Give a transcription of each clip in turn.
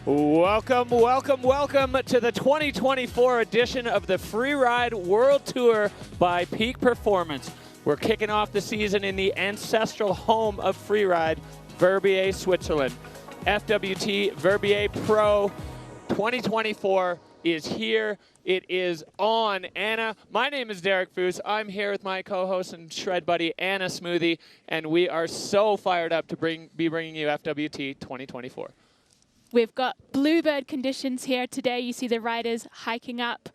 Welcome, welcome, welcome to the 2024 edition of the Freeride World Tour by Peak Performance. We're kicking off the season in the ancestral home of Freeride, Verbier, Switzerland. FWT Verbier Pro 2024 is here. It is on. Anna, my name is Derek Foos. I'm here with my co-host and shred buddy, Anna Smoothie, and we are so fired up to be bringing you FWT 2024. We've got bluebird conditions here today. You see the riders hiking up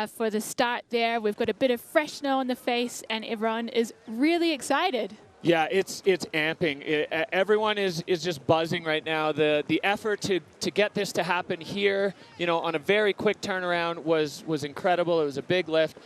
for the start there. We've got a bit of fresh snow on the face, and everyone is really excited. Yeah, it's amping. Everyone is just buzzing right now. The effort to get this to happen here, you know, on a very quick turnaround was incredible. It was a big lift.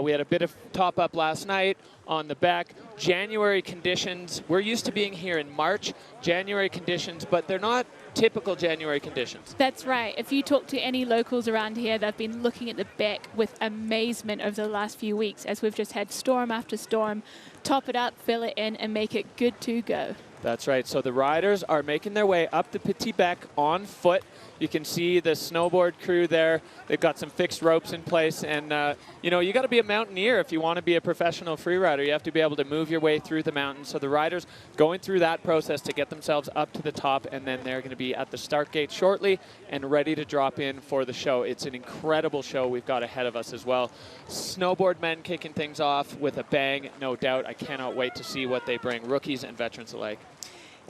We had a bit of top up last night on the Bec. January conditions, we're used to being here in March, January conditions, but they're not typical January conditions. That's right. If you talk to any locals around here, they've been looking at the Bec with amazement over the last few weeks as we've just had storm after storm. Top it up, fill it in, and make it good to go. That's right. So the riders are making their way up the Petit Bec on foot. You can see the snowboard crew there. They've got some fixed ropes in place. And, you know, you got to be a mountaineer if you want to be a professional freerider. You have to be able to move your way through the mountains. So the riders going through that process to get themselves up to the top. And then they're going to be at the start gate shortly and ready to drop in for the show. It's an incredible show we've got ahead of us as well. Snowboard Men kicking things off with a bang, no doubt. I cannot wait to see what they bring, rookies and veterans alike.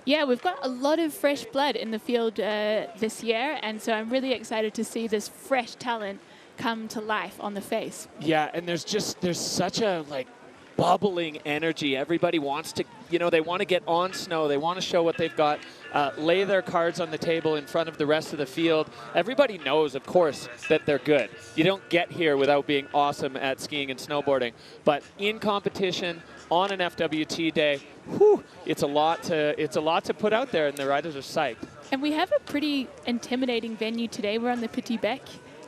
Yeah, we've got a lot of fresh blood in the field this year, and so I'm really excited to see this fresh talent come to life on the face. Yeah, and there's such a bubbling energy. Everybody wants to, you know, they want to get on snow. They want to show what they've got, lay their cards on the table in front of the rest of the field. Everybody knows, of course, that they're good. You don't get here without being awesome at skiing and snowboarding. But in competition, on an FWT day, whew, it's a lot to put out there, and the riders are psyched. And we have a pretty intimidating venue today. We're on the Petit Bec.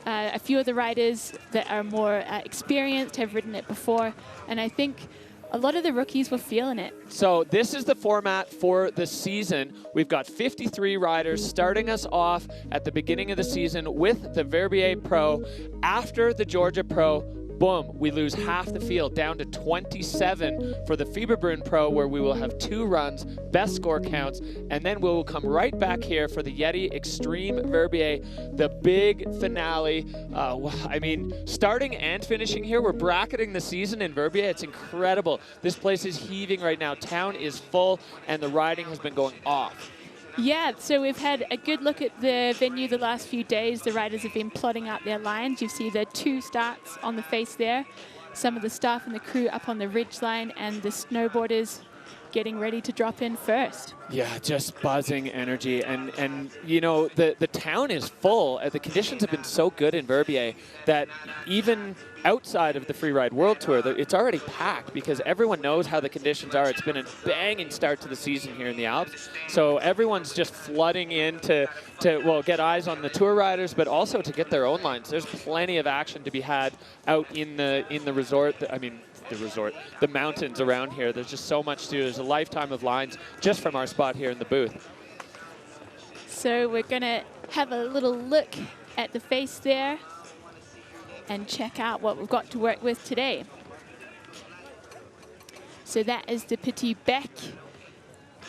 A few of the riders that are more experienced have ridden it before, and I think a lot of the rookies were feeling it. So this is the format for the season. We've got 53 riders starting us off at the beginning of the season with the Verbier Pro. After the Georgia Pro, boom, we lose half the field down to 27 for the Fieberbrunn Pro, where we will have 2 runs, best score counts, and then we will come right back here for the Yeti Extreme Verbier, the big finale. I mean, starting and finishing here, we're bracketing the season in Verbier. It's incredible. This place is heaving right now. Town is full, and the riding has been going off. Yeah, so we've had a good look at the venue the last few days. The riders have been plotting out their lines. You see the 2 starts on the face there. Some of the staff and the crew up on the ridge line, and the snowboarders getting ready to drop in first. Yeah, just buzzing energy. And you know, the town is full. The conditions have been so good in Verbier that even outside of the Freeride World Tour, it's already packed because everyone knows how the conditions are. It's been a banging start to the season here in the Alps. So everyone's just flooding in to well, get eyes on the tour riders, but also to get their own lines. There's plenty of action to be had out in the resort. I mean, the mountains around here. There's just so much to do. There's a lifetime of lines just from our spot here in the booth. So we're going to have a little look at the face there and check out what we've got to work with today. So that is the Petit Bec.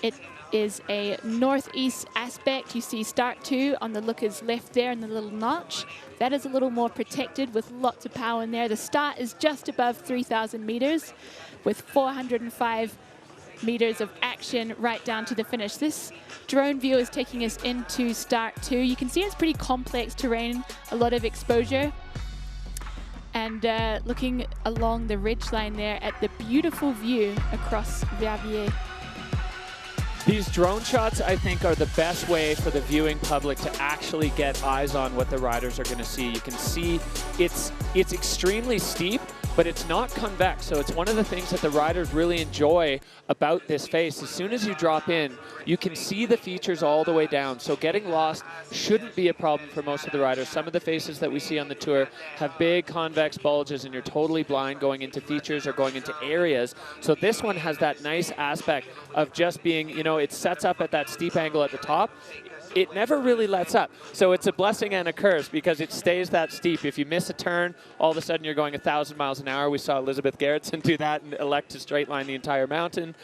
It is a northeast aspect. You see start 2 on the looker's left there in the little notch. That is a little more protected with lots of power in there. The start is just above 3,000 meters with 405 meters of action right down to the finish. This drone view is taking us into start 2. You can see it's pretty complex terrain, a lot of exposure. And looking along the ridge line there at the beautiful view across Verbier. These drone shots, I think, are the best way for the viewing public to actually get eyes on what the riders are going to see. You can see it's extremely steep, but it's not convex. So it's one of the things that the riders really enjoy about this face. As soon as you drop in, you can see the features all the way down. So getting lost shouldn't be a problem for most of the riders. Some of the faces that we see on the tour have big convex bulges and you're totally blind going into features or going into areas. So this one has that nice aspect of just being, you know, it sets up at that steep angle at the top. it never really lets up. So it's a blessing and a curse because it stays that steep. If you miss a turn, all of a sudden you're going 1,000 miles an hour. We saw Elizabeth Gerritsen do that and elect to straight line the entire mountain.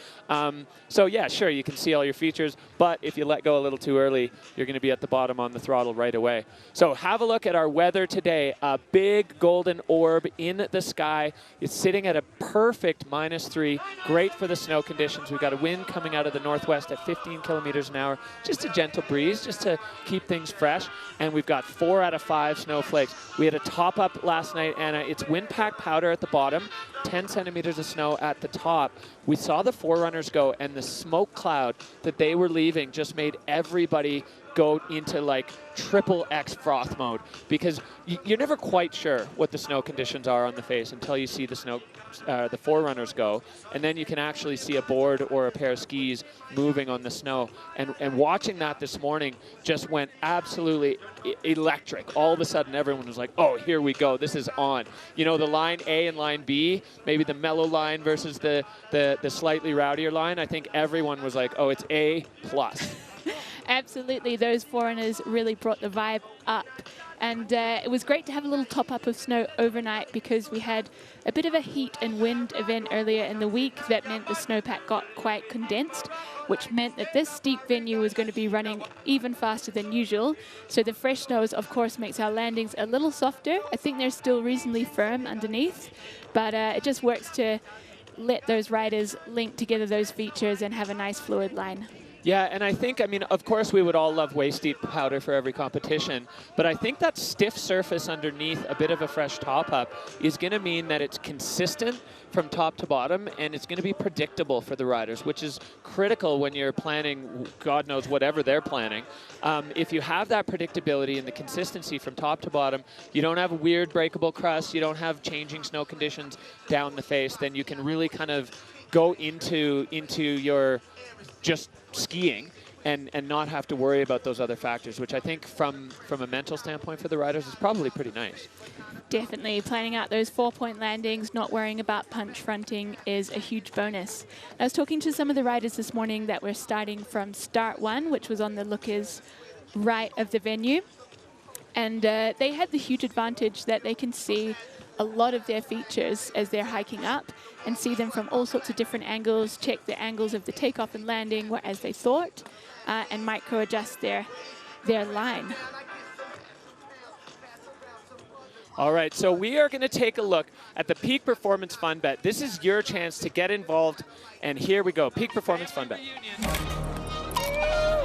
So yeah, sure, you can see all your features, but if you let go a little too early, you're going to be at the bottom on the throttle right away. So have a look at our weather today. A big golden orb in the sky. It's sitting at a perfect -3. Great for the snow conditions. We've got a wind coming out of the northwest at 15 kilometers an hour. Just a gentle breeze, just to keep things fresh. And we've got 4 out of 5 snowflakes. We had a top up last night, Anna. It's wind pack powder at the bottom, 10 centimeters of snow at the top. We saw the forerunners go, and the smoke cloud that they were leaving just made everybody go into like triple X froth mode, because you're never quite sure what the snow conditions are on the face until you see the snow, the forerunners go, and then you can actually see a board or a pair of skis moving on the snow. And watching that this morning just went absolutely electric. All of a sudden, everyone was like, "Oh, here we go! This is on." You know, the line A and line B, maybe the mellow line versus the slightly rowdier line. I think everyone was like, "Oh, it's A plus." Absolutely, those foreigners really brought the vibe up. And it was great to have a little top-up of snow overnight because we had a bit of a heat and wind event earlier in the week that meant the snowpack got quite condensed, which meant that this steep venue was going to be running even faster than usual. So the fresh snows, of course, makes our landings a little softer. I think they're still reasonably firm underneath, but it just works to let those riders link together those features and have a nice fluid line. Yeah, and I think, I mean, of course we would all love waist-deep powder for every competition, but I think that stiff surface underneath a bit of a fresh top-up is going to mean that it's consistent from top to bottom, and it's going to be predictable for the riders, which is critical when you're planning, God knows, whatever they're planning. If you have that predictability and the consistency from top to bottom, you don't have weird breakable crust, you don't have changing snow conditions down the face, then you can really kind of go into your just skiing and not have to worry about those other factors, which I think from a mental standpoint for the riders is probably pretty nice. Definitely. Planning out those 4-point landings, not worrying about punch fronting is a huge bonus. I was talking to some of the riders this morning that were starting from start 1, which was on the lookers right of the venue. And they had the huge advantage that they can see a lot of their features as they're hiking up and see them from all sorts of different angles, check the angles of the takeoff and landing as they thought, and micro-adjust their line. All right, so we are going to take a look at the Peak Performance Fun Bet. This is your chance to get involved, and here we go, Peak Performance Fun Bet. Your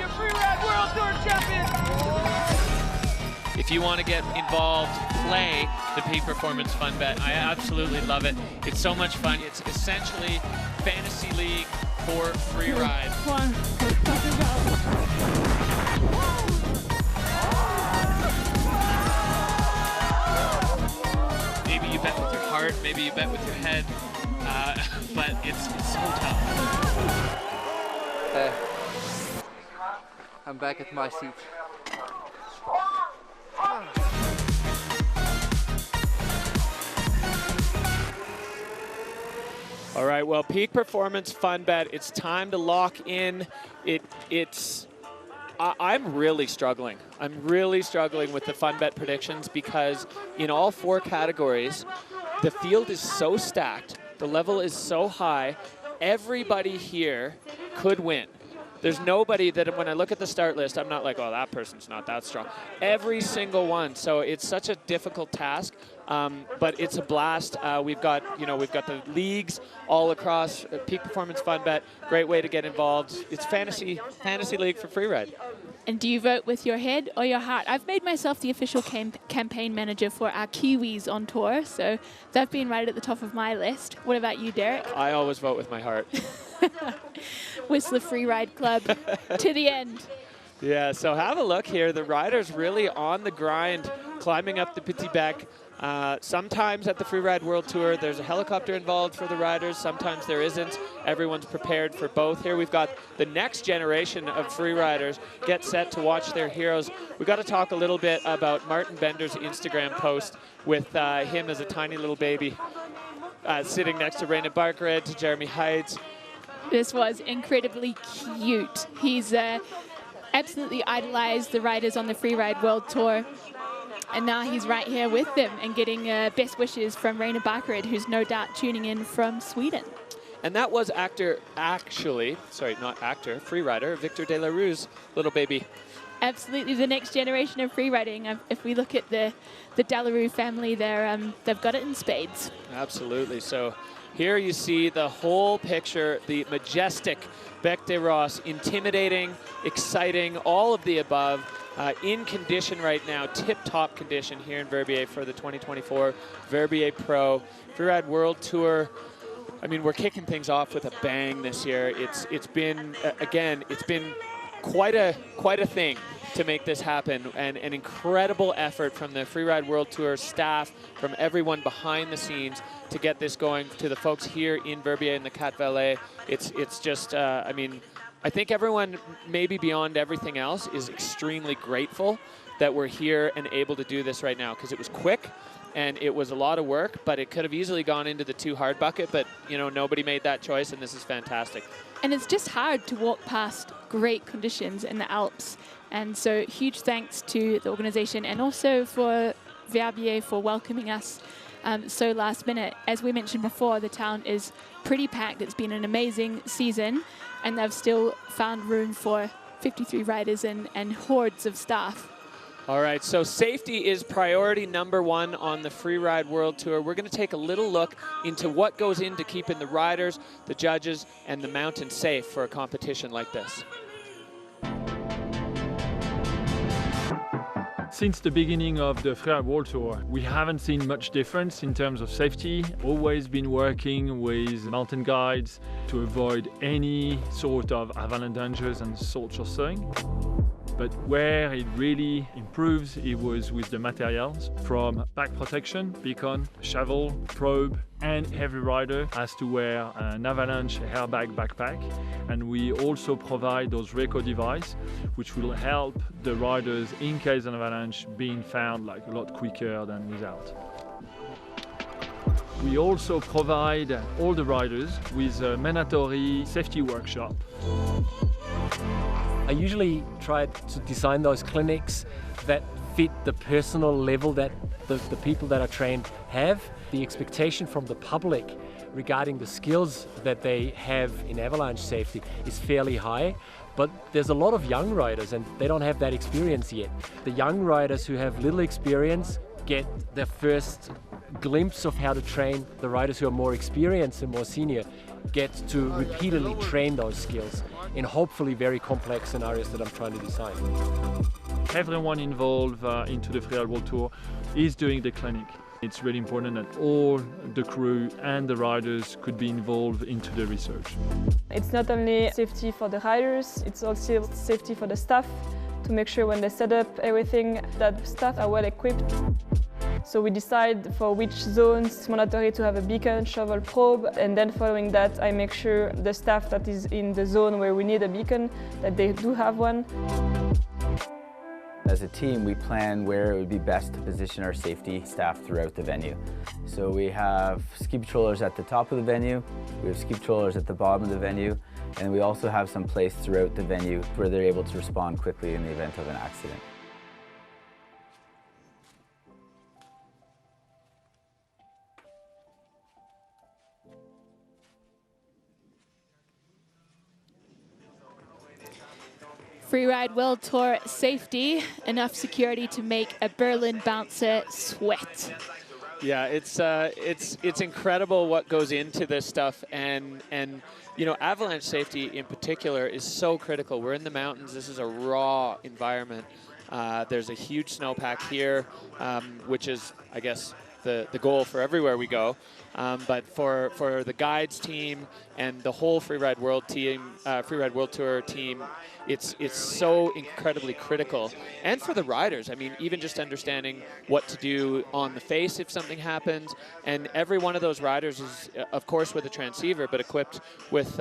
Freeride World Tour champion! If you want to get involved, play the Peak Performance Fun Bet. I absolutely love it. It's so much fun. It's essentially fantasy league for Freeride. Maybe you bet with your heart, maybe you bet with your head, but it's so tough. I'm back at my seat. All right, well, Peak Performance Fun Bet, it's time to lock in. I'm really struggling. I'm really struggling with the Fun Bet predictions because in all 4 categories, the field is so stacked, the level is so high, everybody here could win. There's nobody that when I look at the start list, I'm not like, oh, that person's not that strong. Every single one. So it's such a difficult task, but it's a blast. We've got the leagues all across. Peak Performance Fun Bet, great way to get involved. It's fantasy league for Freeride. And do you vote with your head or your heart? I've made myself the official campaign manager for our Kiwis on tour, so they've been right at the top of my list. What about you, Derek? I always vote with my heart. Whistler Freeride Club to the end. Yeah, so have a look here. The riders really on the grind, climbing up the Petit Bec. Sometimes at the Freeride World Tour, there's a helicopter involved for the riders. Sometimes there isn't. Everyone's prepared for both. Here we've got the next generation of freeriders get set to watch their heroes. We've got to talk a little bit about Martin Bender's Instagram post with him as a tiny little baby sitting next to Raina Barkered, to Jeremy Heights. This was incredibly cute. He's absolutely idolized the riders on the Freeride World Tour. And now he's right here with them and getting best wishes from Rainer Barkered, who's no doubt tuning in from Sweden. And that was freerider Victor De La Rue's little baby. Absolutely, the next generation of freeriding. If we look at the De La Rue family, they've got it in spades. Absolutely. So here you see the whole picture, the majestic Bec des Roses, intimidating, exciting, all of the above, in condition right now, tip-top condition here in Verbier for the 2024 Verbier Pro Freeride World Tour. I mean, we're kicking things off with a bang this year. It's been quite a thing to make this happen, and an incredible effort from the Freeride World Tour staff, from everyone behind the scenes to get this going, to the folks here in Verbier in the Cat Valet. It's just, I mean, I think everyone, maybe beyond everything else, is extremely grateful that we're here and able to do this right now, because it was quick and it was a lot of work, but it could have easily gone into the too hard bucket, but you know, nobody made that choice, and this is fantastic. And it's just hard to walk past great conditions in the Alps. And so huge thanks to the organization, and also for Verbier for welcoming us so last minute. As we mentioned before, the town is pretty packed. It's been an amazing season, and they've still found room for 53 riders and hordes of staff. All right, so safety is priority number one on the Freeride World Tour. We're going to take a little look into what goes into keeping the riders, the judges, and the mountain safe for a competition like this. Since the beginning of the Freeride World Tour, we haven't seen much difference in terms of safety. Always been working with mountain guides to avoid any sort of avalanche dangers and soul chaussering. But where it really improves, it was with the materials, from back protection, beacon, shovel, probe, and every rider has to wear an avalanche airbag backpack. And we also provide those Reco device, which will help the riders in case of an avalanche being found like a lot quicker than without. We also provide all the riders with a mandatory safety workshop. I usually try to design those clinics that fit the personal level that the people that are trained have. The expectation from the public regarding the skills that they have in avalanche safety is fairly high, but there's a lot of young riders and they don't have that experience yet. The young riders who have little experience get their first glimpse of how to train. The riders who are more experienced and more senior get to repeatedly train those skills in hopefully very complex scenarios that I'm trying to design. Everyone involved into the Freeride World Tour is doing the clinic. It's really important that all the crew and the riders could be involved into the research. It's not only safety for the riders, it's also safety for the staff, to make sure when they set up everything that staff are well equipped. So we decide for which zones it's mandatory to have a beacon, shovel, probe, and then following that I make sure the staff that is in the zone where we need a beacon, that they do have one. As a team, we plan where it would be best to position our safety staff throughout the venue. So we have ski patrollers at the top of the venue, we have ski patrollers at the bottom of the venue, and we also have some place throughout the venue where they're able to respond quickly in the event of an accident. Freeride World Tour safety, enough security to make a Berlin bouncer sweat. Yeah, it's incredible what goes into this stuff, and you know, avalanche safety in particular is so critical. We're in the mountains. This is a raw environment. There's a huge snowpack here, which is, I guess, the goal for everywhere we go. But for the guides team and the whole Freeride World team, Freeride World Tour team, it's so incredibly critical. And for the riders, I mean, even just understanding what to do on the face if something happens. And every one of those riders is, of course, with a transceiver, but equipped with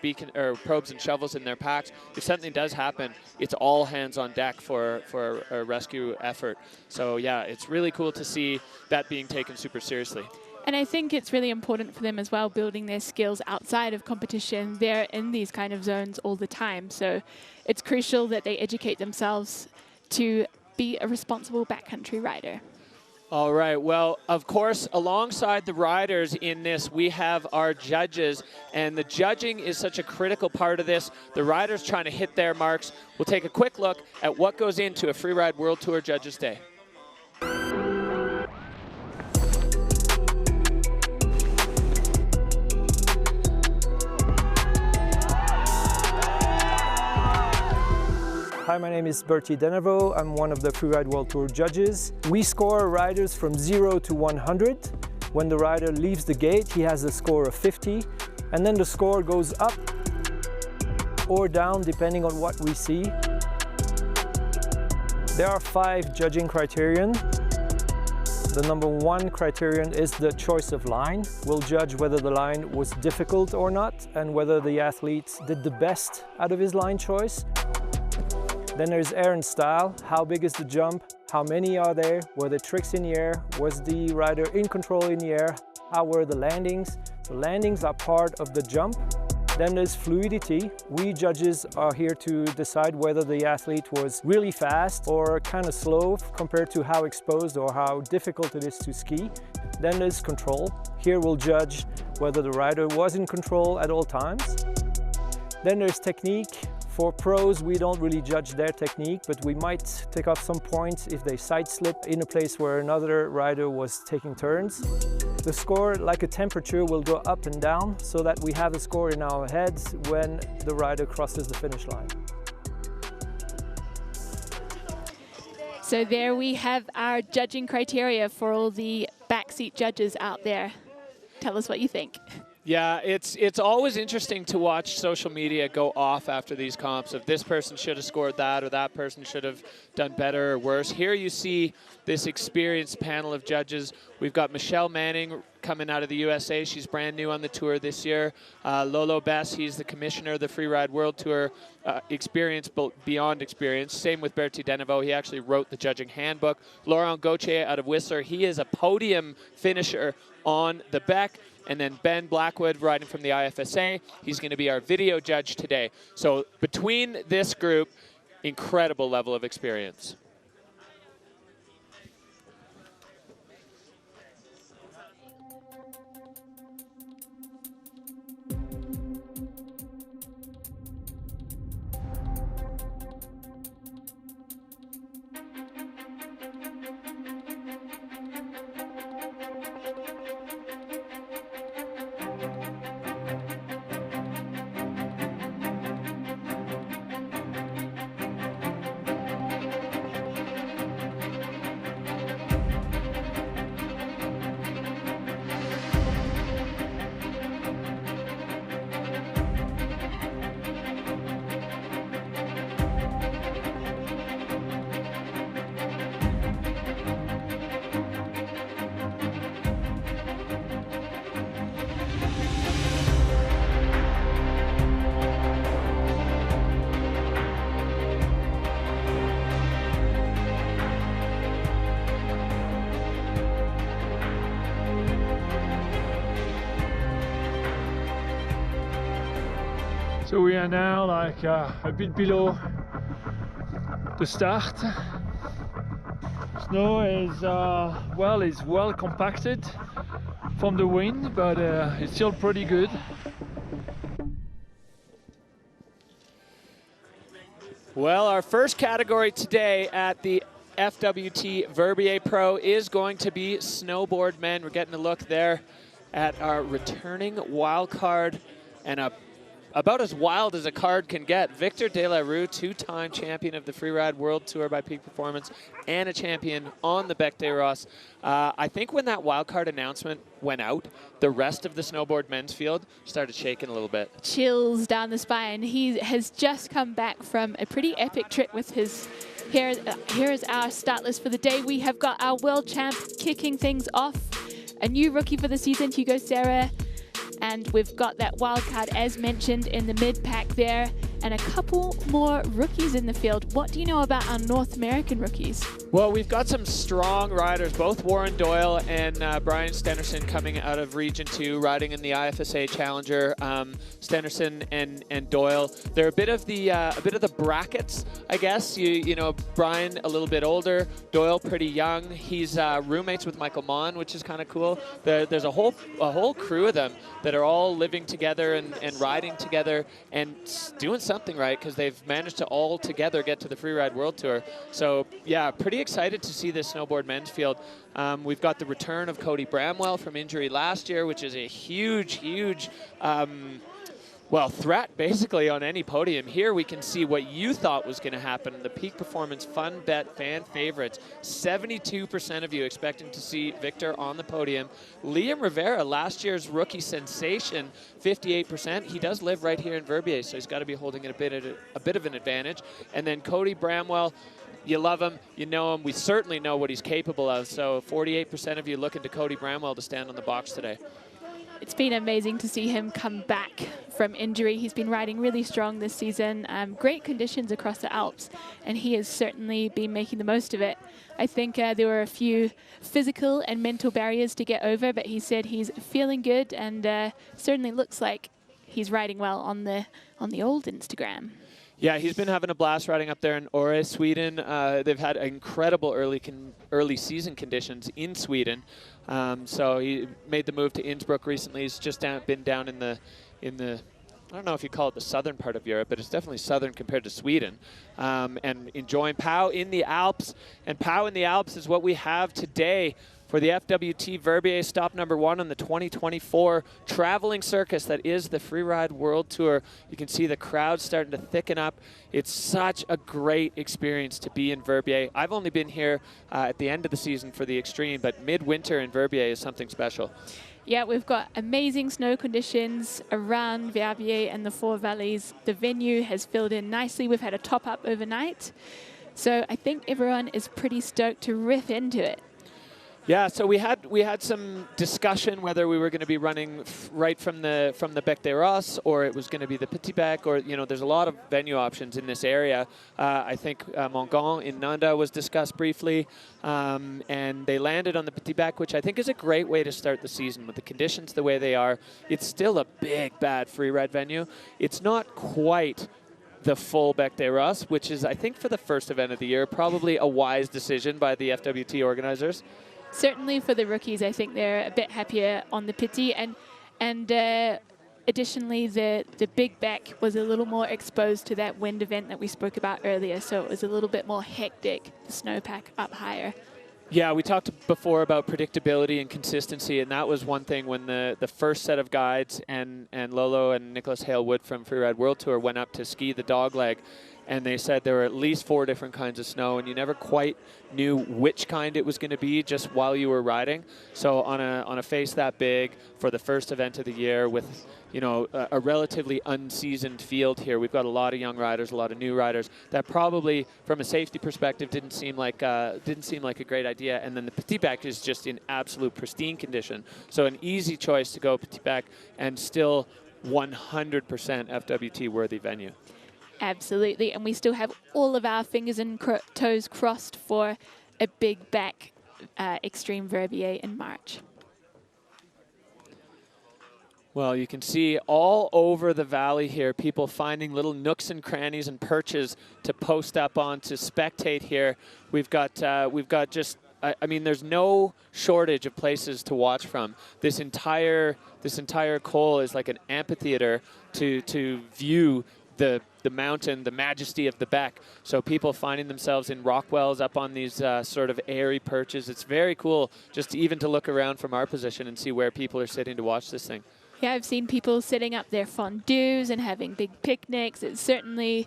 beacon or probes and shovels in their packs. If something does happen, it's all hands on deck for a rescue effort. So yeah, it's really cool to see that being taken super seriously. And I think it's really important for them as well, building their skills outside of competition. They're in these kind of zones all the time. So it's crucial that they educate themselves to be a responsible backcountry rider. All right, well, of course, alongside the riders in this, we have our judges, and the judging is such a critical part of this. The riders trying to hit their marks. We'll take a quick look at what goes into a Freeride World Tour Judges Day. Hi, my name is Bertie Denevo. I'm one of the Freeride World Tour judges. We score riders from 0 to 100. When the rider leaves the gate, he has a score of 50, and then the score goes up or down depending on what we see. There are 5 judging criterion. The number 1 criterion is the choice of line. We'll judge whether the line was difficult or not and whether the athlete did the best out of his line choice. Then there's air and style. How big is the jump? How many are there? Were there tricks in the air? Was the rider in control in the air? How were the landings? The landings are part of the jump. Then there's fluidity. We judges are here to decide whether the athlete was really fast or kind of slow compared to how exposed or how difficult it is to ski. Then there's control. Here we'll judge whether the rider was in control at all times. Then there's technique. For pros, we don't really judge their technique, but we might take off some points if they side slip in a place where another rider was taking turns. The score, like a temperature, will go up and down so that we have a score in our heads when the rider crosses the finish line. So there we have our judging criteria for all the backseat judges out there. Tell us what you think. Yeah, it's always interesting to watch social media go off after these comps of this person should have scored that or that person should have done better or worse. Here you see this experienced panel of judges. We've got Michelle Manning coming out of the USA. She's brand new on the tour this year. Lolo Bess, he's the commissioner of the Freeride World Tour. Experience beyond experience. Same with Bertie Denevo. He actually wrote the judging handbook. Laurent Gauthier out of Whistler. He is a podium finisher on the Bec. And then Ben Blackwood riding from the IFSA. He's going to be our video judge today. So between this group, incredible level of experience. So we are now like a bit below the start. Snow is well compacted from the wind, but it's still pretty good. Well, our first category today at the FWT Verbier Pro is going to be Snowboard Men. We're getting a look there at our returning wild card and about as wild as a card can get. Victor De La Rue, 2-time champion of the Freeride World Tour by Peak Performance and a champion on the Bec des Rosses. I think when that wildcard announcement went out, the rest of the Snowboard Men's field started shaking a little bit. Chills down the spine. He has just come back from a pretty epic trip with his... Here is our start list for the day. We have got our world champ kicking things off. A new rookie for the season, Hugo SRA. And we've got that wild card, as mentioned, in the mid-pack there. And a couple more rookies in the field. What do you know about our North American rookies? Well, we've got some strong riders, both Warren Doyle and Brian Stenerson coming out of Region 2, riding in the IFSA Challenger. Stenerson and Doyle, they're a bit of the brackets, I guess. You know, Brian a little bit older, Doyle pretty young. He's roommates with Michael Mon, which is kind of cool. There's a whole crew of them that are all living together and riding together and doing something right, because they've managed to all together get to the Freeride World Tour. So yeah, pretty excited to see this Snowboard Men's field. We've got the return of Cody Bramwell from injury last year, which is a huge well, threat basically on any podium. Here we can see what you thought was going to happen. The Peak Performance Fun Bet fan favorites. 72% of you expecting to see Victor on the podium. Liam Rivera, last year's rookie sensation, 58%. He does live right here in Verbier, so he's got to be holding it a bit of an advantage. And then Cody Bramwell, you love him, you know him. We certainly know what he's capable of. So 48% of you looking to Cody Bramwell to stand on the box today. It's been amazing to see him come back from injury. He's been riding really strong this season. Great conditions across the Alps, and he has certainly been making the most of it. I think there were a few physical and mental barriers to get over, but he said he's feeling good and certainly looks like he's riding well on the old Instagram. Yeah, he's been having a blast riding up there in Åre, Sweden. They've had incredible early season conditions in Sweden. So he made the move to Innsbruck recently. He's just been down in the I don't know if you call it the southern part of Europe, but it's definitely southern compared to Sweden. And enjoying POW in the Alps. And POW in the Alps is what we have today for the FWT Verbier stop number 1 on the 2024 traveling circus that is the Freeride World Tour. You can see the crowd starting to thicken up. It's such a great experience to be in Verbier. I've only been here at the end of the season for the Extreme, but midwinter in Verbier is something special. Yeah, we've got amazing snow conditions around Verbier and the Four Valleys. The venue has filled in nicely. We've had a top-up overnight. So I think everyone is pretty stoked to riff into it. Yeah, so we had some discussion whether we were going to be running right from the Bec des Rosses, or it was going to be the Petit Bec, or there's a lot of venue options in this area. I think Montgon in Nanda was discussed briefly, and they landed on the Petit Bec, which I think is a great way to start the season with the conditions the way they are. It's still a big bad freeride venue. It's not quite the full Bec des Rosses, which is, I think, for the first event of the year, probably a wise decision by the FWT organizers. Certainly for the rookies, I think they're a bit happier on the Petit, and additionally the Big Bec was a little more exposed to that wind event that we spoke about earlier, so it was a little bit more hectic, the snowpack up higher. Yeah, we talked before about predictability and consistency, and that was one thing when the first set of guides and Lolo and Nicholas Hale-Wood from Freeride World Tour went up to ski the dogleg, and they said there were at least 4 different kinds of snow, and you never quite knew which kind it was going to be just while you were riding. So on a face that big for the first event of the year with a relatively unseasoned field here, we've got a lot of young riders, a lot of new riders. That probably, from a safety perspective, didn't seem like a great idea. And then the Petit Bec is just in absolute pristine condition. So an easy choice to go Petit Bec and still 100% FWT worthy venue. Absolutely, and we still have all of our fingers and toes crossed for a Big Bec Extreme Verbier in March. Well, you can see all over the valley here, people finding little nooks and crannies and perches to post up on, to spectate here. We've got just, I mean, there's no shortage of places to watch from. This entire col is like an amphitheater to view the mountain, the majesty of the Bec. So people finding themselves in rockwells up on these sort of airy perches. It's very cool just even to look around from our position and see where people are sitting to watch this thing. Yeah, I've seen people setting up their fondues and having big picnics. It's certainly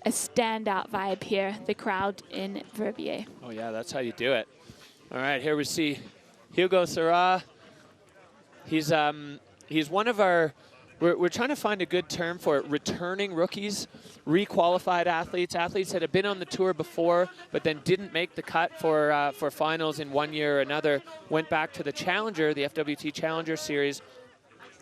a standout vibe here, the crowd in Verbier. Oh yeah, that's how you do it. All right, here we see Hugo SRA. He's one of our, we're trying to find a good term for it, returning rookies, requalified athletes that have been on the tour before but then didn't make the cut for finals in one year or another, went back to the Challenger, the FWT Challenger Series,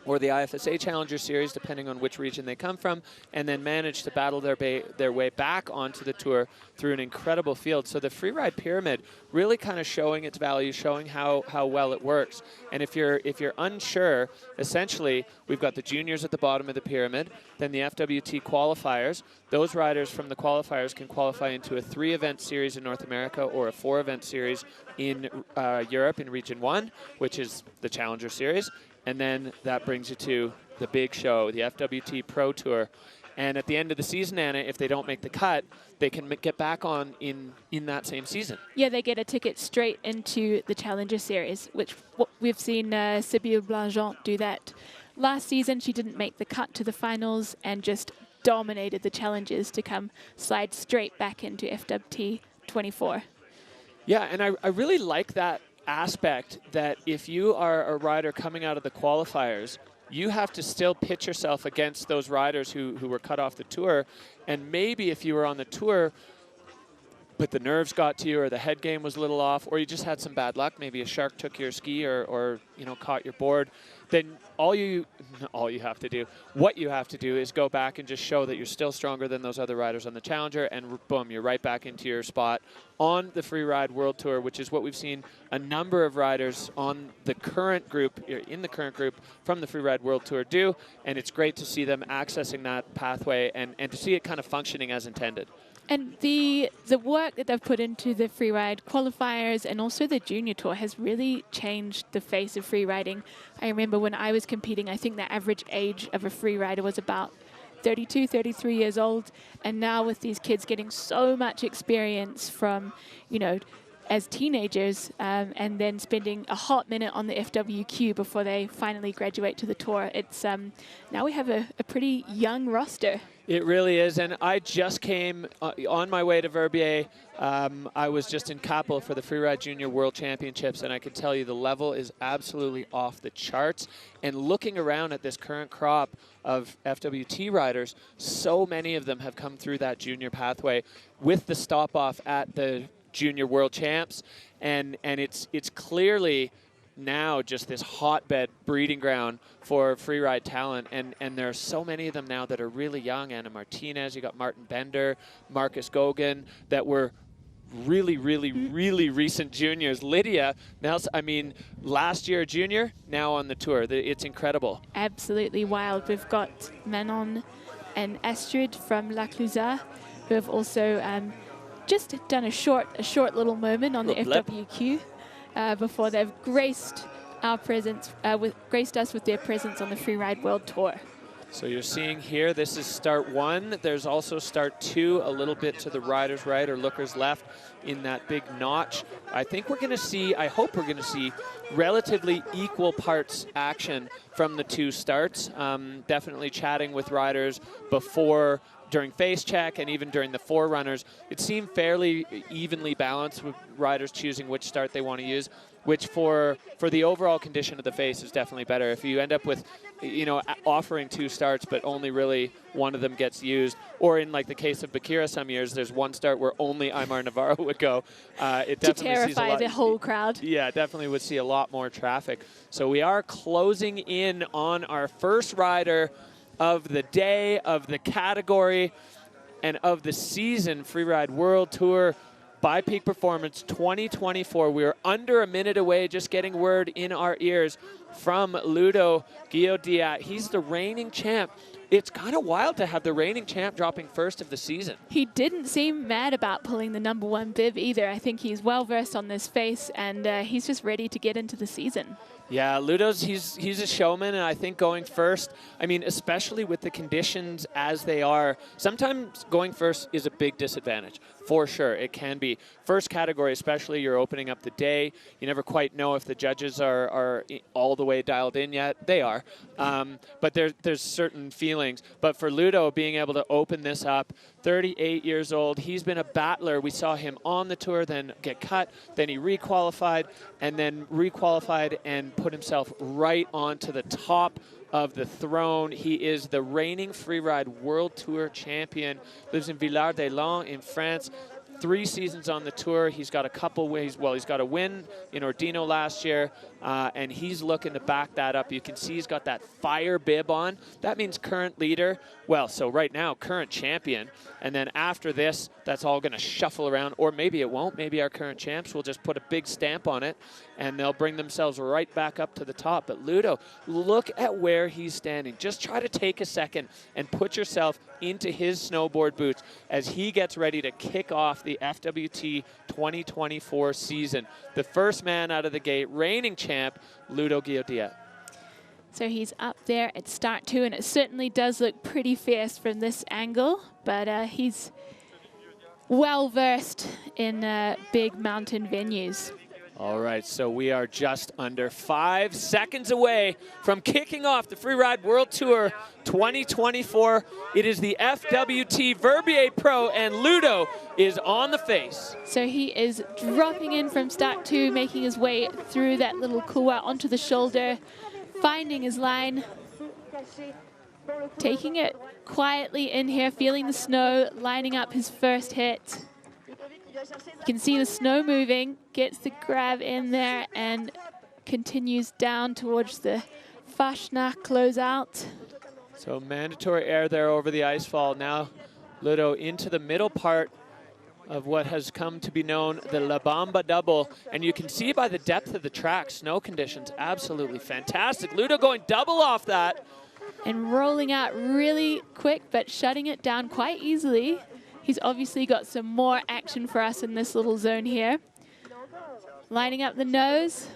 or the IFSA Challenger Series, depending on which region they come from, and then manage to battle their way back onto the tour through an incredible field. So the Freeride pyramid really kind of showing its value, showing how well it works. And if you're unsure, essentially, we've got the juniors at the bottom of the pyramid, then the FWT qualifiers. Those riders from the qualifiers can qualify into a 3-event series in North America or a 4-event series in Europe in Region 1, which is the Challenger Series. And then that brings you to the big show, the FWT Pro Tour. And at the end of the season, Anna, if they don't make the cut, they can get back on in that same season. Yeah, they get a ticket straight into the Challenger Series, which we've seen Sibylle Blangeant do that last season. She didn't make the cut to the finals and just dominated the challenges to slide straight back into FWT24. Yeah, and I really like that aspect, that if you are a rider coming out of the qualifiers, you have to still pitch yourself against those riders who were cut off the tour. And maybe if you were on the tour, but the nerves got to you, or the head game was a little off, or you just had some bad luck, maybe a shark took your ski or caught your board, then what you have to do is go back and just show that you're still stronger than those other riders on the Challenger, and boom, you're right back into your spot on the Freeride World Tour, which is what we've seen a number of riders in the current group from the Freeride World Tour do, and it's great to see them accessing that pathway and to see it kind of functioning as intended. And the work that they've put into the freeride qualifiers and also the junior tour has really changed the face of freeriding. I remember when I was competing, I think the average age of a freerider was about 32, 33 years old. And now with these kids getting so much experience from, as teenagers, and then spending a hot minute on the FWQ before they finally graduate to the tour, it's now we have a pretty young roster. It really is, and I just came on my way to Verbier. I was just in Kappel for the Freeride Junior World Championships, and I can tell you the level is absolutely off the charts. And looking around at this current crop of FWT riders, so many of them have come through that junior pathway with the stop-off at the Junior World Champs, and it's clearly now just this hotbed breeding ground for freeride talent, and there are so many of them now that are really young. Anna Martinez, you got Martin Bender, Marcus Gogan, that were really recent juniors. Lydia, now, last year a junior, now on the tour. It's incredible. Absolutely wild. We've got Manon and Astrid from La Clusaz, who have also just done a short little moment on the FWQ. Before they've graced our presence, graced us with their presence on the Freeride World Tour. So you're seeing here, this is start 1. There's also start 2, a little bit to the rider's right or looker's left in that big notch. I hope we're going to see relatively equal parts action from the 2 starts. Definitely chatting with riders before, during face check, and even during the forerunners. It seemed fairly evenly balanced, with riders choosing which start they want to use, which for the overall condition of the face is definitely better. If you end up with, offering 2 starts, but only really one of them gets used, or in like the case of Bakira some years, there's one start where only Aymar Navarro would go. It definitely to terrify the whole crowd. Yeah, definitely would see a lot more traffic. So we are closing in on our first rider of the day, of the category, and of the season, Freeride World Tour by Peak Performance 2024. We are under a minute away, just getting word in our ears from Ludo Guillaudiat. He's the reigning champ. It's kind of wild to have the reigning champ dropping first of the season. He didn't seem mad about pulling the #1 bib either. I think he's well versed on this face, and he's just ready to get into the season. Yeah, Ludo's, he's a showman, and I think going first, especially with the conditions as they are, sometimes going first is a big disadvantage. For sure, it can be. First category especially, you're opening up the day. You never quite know if the judges are all the way dialed in yet. They are. But there's certain feelings. But for Ludo, being able to open this up, 38 years old, he's been a battler. We saw him on the tour, then get cut, then he requalified, and put himself right onto the top of the throne. He is the reigning Freeride World Tour champion, lives in Villard-des-Lans in France. 3 seasons on the tour. He's got a couple ways. Well, he's got a win in Ordino last year, and he's looking to back that up. You can see he's got that fire bib on. That means current leader. Well, so right now, current champion. And then after this, that's all going to shuffle around. Or maybe it won't. Maybe our current champs will just put a big stamp on it, and they'll bring themselves right back up to the top. But Ludo, look at where he's standing. Just try to take a second and put yourself into his snowboard boots as he gets ready to kick off the FWT 2024 season. The first man out of the gate, reigning champ, Ludo Guillotier. So he's up there at start 2, and it certainly does look pretty fierce from this angle, but he's well versed in big mountain venues. All right, so we are just under 5 seconds away from kicking off the Freeride World Tour 2024. It is the FWT Verbier Pro, and Ludo is on the face. So he is dropping in from start 2, making his way through that little couloir onto the shoulder, finding his line, taking it quietly in here, feeling the snow, lining up his first hit. You can see the snow moving, gets the grab in there, and continues down towards the Fashna closeout. So mandatory air there over the ice fall. Now Ludo into the middle part of what has come to be known the La Bamba double. And you can see by the depth of the track, snow conditions absolutely fantastic. Ludo going double off that. And rolling out really quick, but shutting it down quite easily. He's obviously got some more action for us in this little zone here. Lining up the nose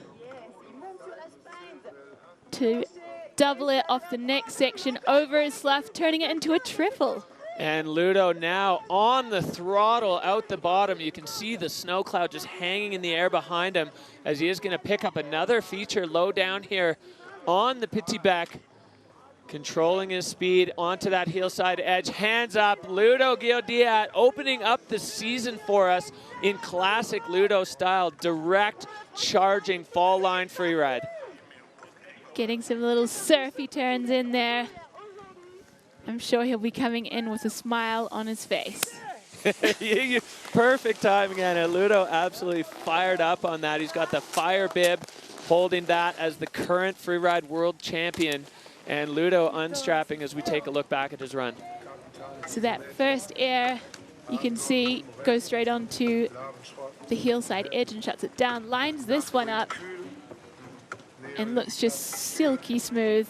to double it off the next section over his slough, turning it into a triple. And Ludo now on the throttle out the bottom. You can see the snow cloud just hanging in the air behind him as he is going to pick up another feature low down here on the Petit Bec. Controlling his speed onto that hillside edge. Hands up, Ludo Guillotier opening up the season for us in classic Ludo style. Direct charging fall line freeride. Getting some little surfy turns in there. I'm sure he'll be coming in with a smile on his face. Perfect timing, Anna. Ludo absolutely fired up on that. He's got the fire bib, holding that as the current freeride world champion. And Ludo unstrapping as we take a look back at his run. So that first air, you can see, goes straight onto the hillside edge and shuts it down. Lines this one up and looks just silky smooth.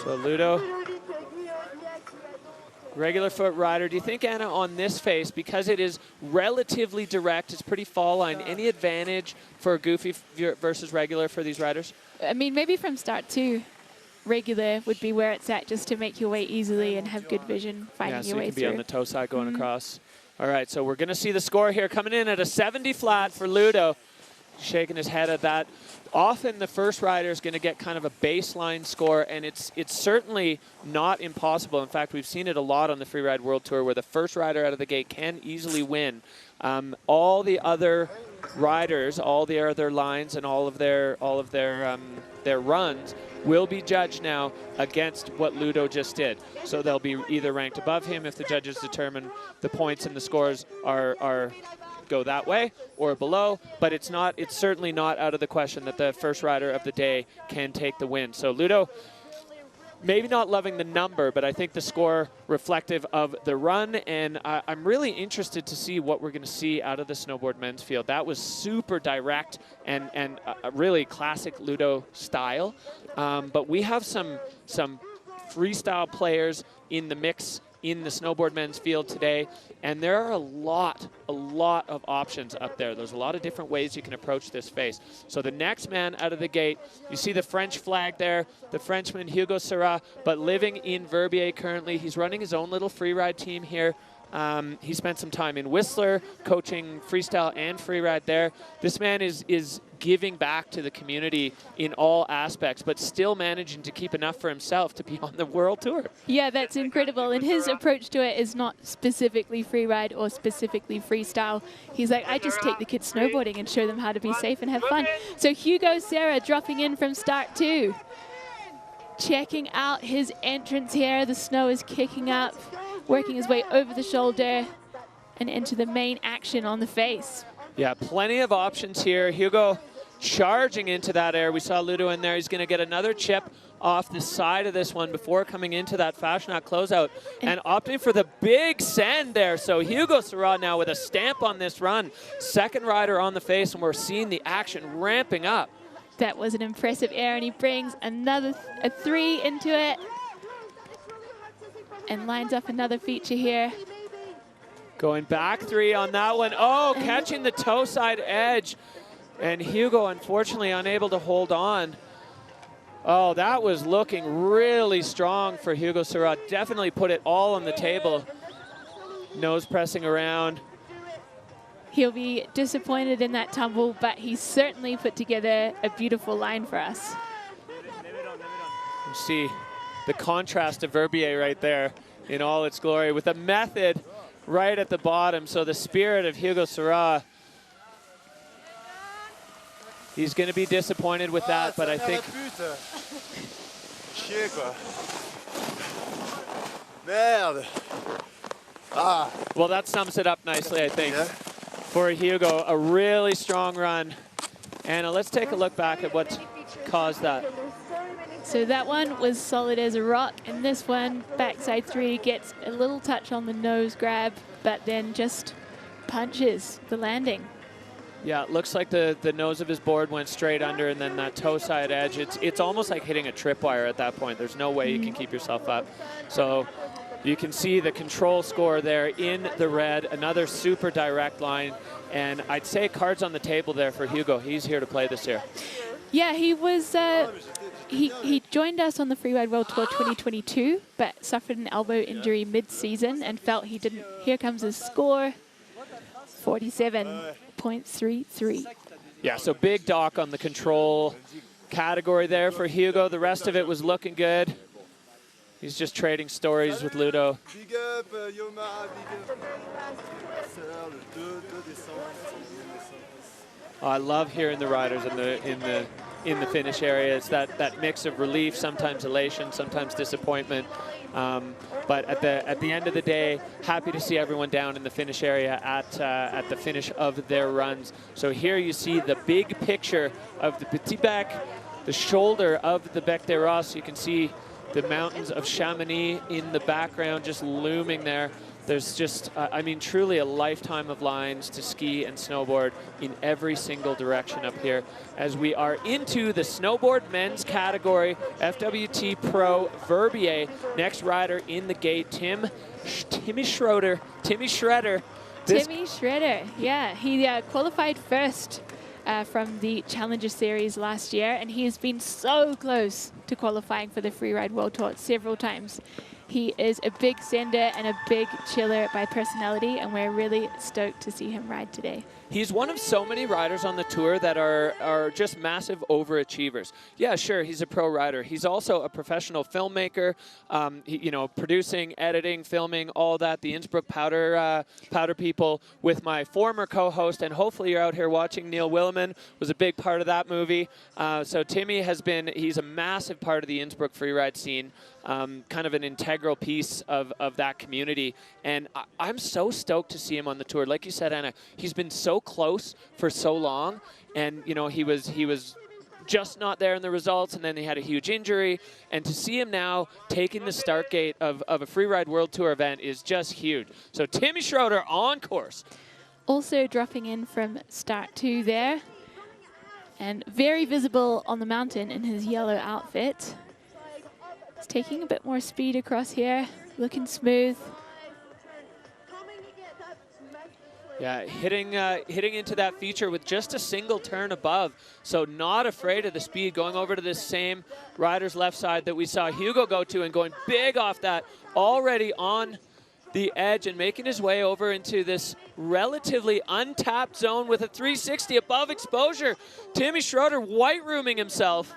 So Ludo, regular foot rider. Do you think, Anna, on this face, because it is relatively direct, it's pretty fall line, any advantage for goofy versus regular for these riders? I mean, maybe from start 2, regular would be where it's at, just to make your way easily and have good vision finding your way through. Yeah, so you can be on the toe side going across. All right, so we're going to see the score here coming in at a 70 flat for Ludo. Shaking his head at that. Often the first rider is going to get kind of a baseline score, and it's certainly not impossible. In fact, we've seen it a lot on the Freeride World Tour where the first rider out of the gate can easily win. All the other riders, all the other lines, and all of their runs will be judged now against what Ludo just did. So they'll be either ranked above him if the judges determine the points and the scores are go that way or below, but it's certainly not out of the question that the first rider of the day can take the win. So Ludo, maybe not loving the number, but I think the score reflective of the run, and I'm really interested to see what we're going to see out of the snowboard men's field. That was super direct and a really classic Ludo style, but we have some freestyle players in the mix in the snowboard men's field today, and there are a lot of options up there. There's a lot of different ways you can approach this face. So the next man out of the gate, you see the French flag there, the Frenchman Hugo SRA, but living in Verbier currently. He's running his own little freeride team here. He spent some time in Whistler coaching freestyle and freeride there. This man is giving back to the community in all aspects, but still managing to keep enough for himself to be on the world tour. Yeah, that's incredible. And his approach to it is not specifically freeride or specifically freestyle. He's like, I just take the kids snowboarding and show them how to be safe and have fun. So Hugo SRA dropping in from start 2. Checking out his entrance here. The snow is kicking up, working his way over the shoulder and into the main action on the face. Yeah, plenty of options here. Hugo charging into that air. We saw Ludo in there. He's going to get another chip off the side of this one before coming into that Fashionat closeout and opting for the big send there. So Hugo SRA now with a stamp on this run. Second rider on the face, and we're seeing the action ramping up. That was an impressive air, and he brings a 3 into it and lines up another feature here. Going back 3 on that one. Oh, catching the toe side edge. And Hugo, unfortunately, unable to hold on. Oh, that was looking really strong for Hugo SRA. Definitely put it all on the table. Nose pressing around. He'll be disappointed in that tumble, but he certainly put together a beautiful line for us. You see the contrast of Verbier right there in all its glory with the method right at the bottom. So the spirit of Hugo SRA, he's going to be disappointed with that, but I think... Well, that sums it up nicely, I think, for Hugo. A really strong run. Anna, let's take a look back at what caused that. So that one was solid as a rock, and this one, backside 3, gets a little touch on the nose grab, but then just punches the landing. Yeah, it looks like the nose of his board went straight under, and then that toe side edge, it's almost like hitting a tripwire at that point. There's no way you can keep yourself up. So you can see the control score there in the red, another super direct line, and I'd say cards on the table there for Hugo. He's here to play this year. Yeah, he was, he joined us on the Freeride World Tour 2022, but suffered an elbow injury mid-season and felt he didn't. Here comes his score, 47.33. Yeah, so big dock on the control category there for Hugo. The rest of it was looking good. He's just trading stories with Ludo. Big up, Yoma, big up. I love hearing the riders in the finish area. It's that mix of relief, sometimes elation, sometimes disappointment. But at the end of the day, happy to see everyone down in the finish area at the finish of their runs. So here you see the big picture of the Petit Bec, the shoulder of the Bec des Rosses. You can see the mountains of Chamonix in the background just looming there. There's just, I mean, truly a lifetime of lines to ski and snowboard in every single direction up here as we are into the Snowboard Men's category, FWT Pro Verbier. Next rider in the gate, Timmy Schroeder. Timmy Shredder, yeah. He qualified first from the Challenger Series last year, and he has been so close to qualifying for the Freeride World Tour several times. He is a big sender and a big chiller by personality, and we're really stoked to see him ride today. He's one of so many riders on the tour that are just massive overachievers. Yeah, sure, he's a pro rider. He's also a professional filmmaker, you know, producing, editing, filming, all that. The Innsbruck Powder people with my former co-host, and hopefully you're out here watching, Neil Willeman, was a big part of that movie. So Timmy he's a massive part of the Innsbruck freeride scene. Kind of an integral piece of that community. And I'm so stoked to see him on the tour. Like you said, Anna, he's been so close for so long. And, you know, he was just not there in the results, and then he had a huge injury. And to see him now taking the start gate of a Freeride World Tour event is just huge. So Timmy Schroeder on course. Also dropping in from start 2 there. And very visible on the mountain in his yellow outfit. He's taking a bit more speed across here, looking smooth. Yeah, hitting into that feature with just a single turn above. So not afraid of the speed, going over to this same rider's left side that we saw Hugo go to and going big off that, already on the edge and making his way over into this relatively untapped zone with a 360 above exposure. Timmy Schroeder white rooming himself.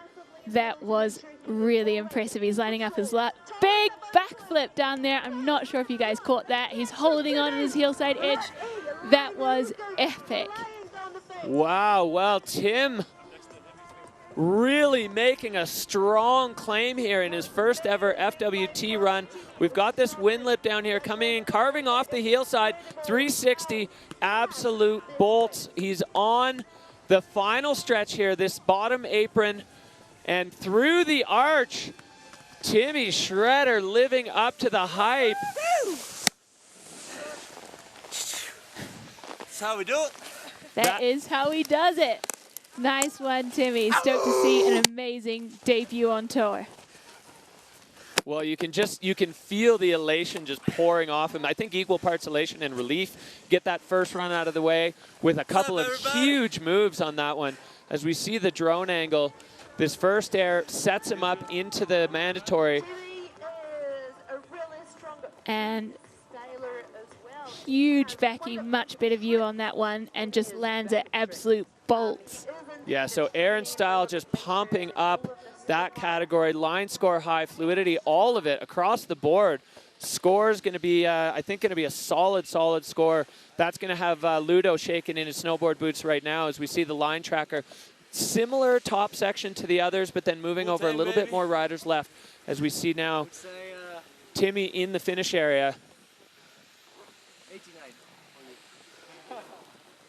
That was really impressive. He's lining up his big backflip down there. I'm not sure if you guys caught that. He's holding on his heel side edge. That was epic. Wow, well, Tim really making a strong claim here in his first ever FWT run. We've got this wind lip down here coming in, carving off the heel side, 360, absolute bolts. He's on the final stretch here, this bottom apron, and through the arch, Timmy Shredder living up to the hype. That's how we do it. That is how he does it. Nice one, Timmy. Stoked to see an amazing debut on tour. Well, you can feel the elation just pouring off him. I think equal parts elation and relief. Get that first run out of the way with a couple of huge moves on that one. As we see the drone angle, this first air sets him up into the mandatory. And huge Becky, much better view on that one, and just lands at absolute bolts. Yeah, so air and style just pumping up that category. Line score high, fluidity, all of it across the board. Score is going to be, I think, going to be a solid score. That's going to have Ludo shaking in his snowboard boots right now as we see the line tracker. Similar top section to the others, but then moving over a little bit more riders left as we see now Timmy in the finish area.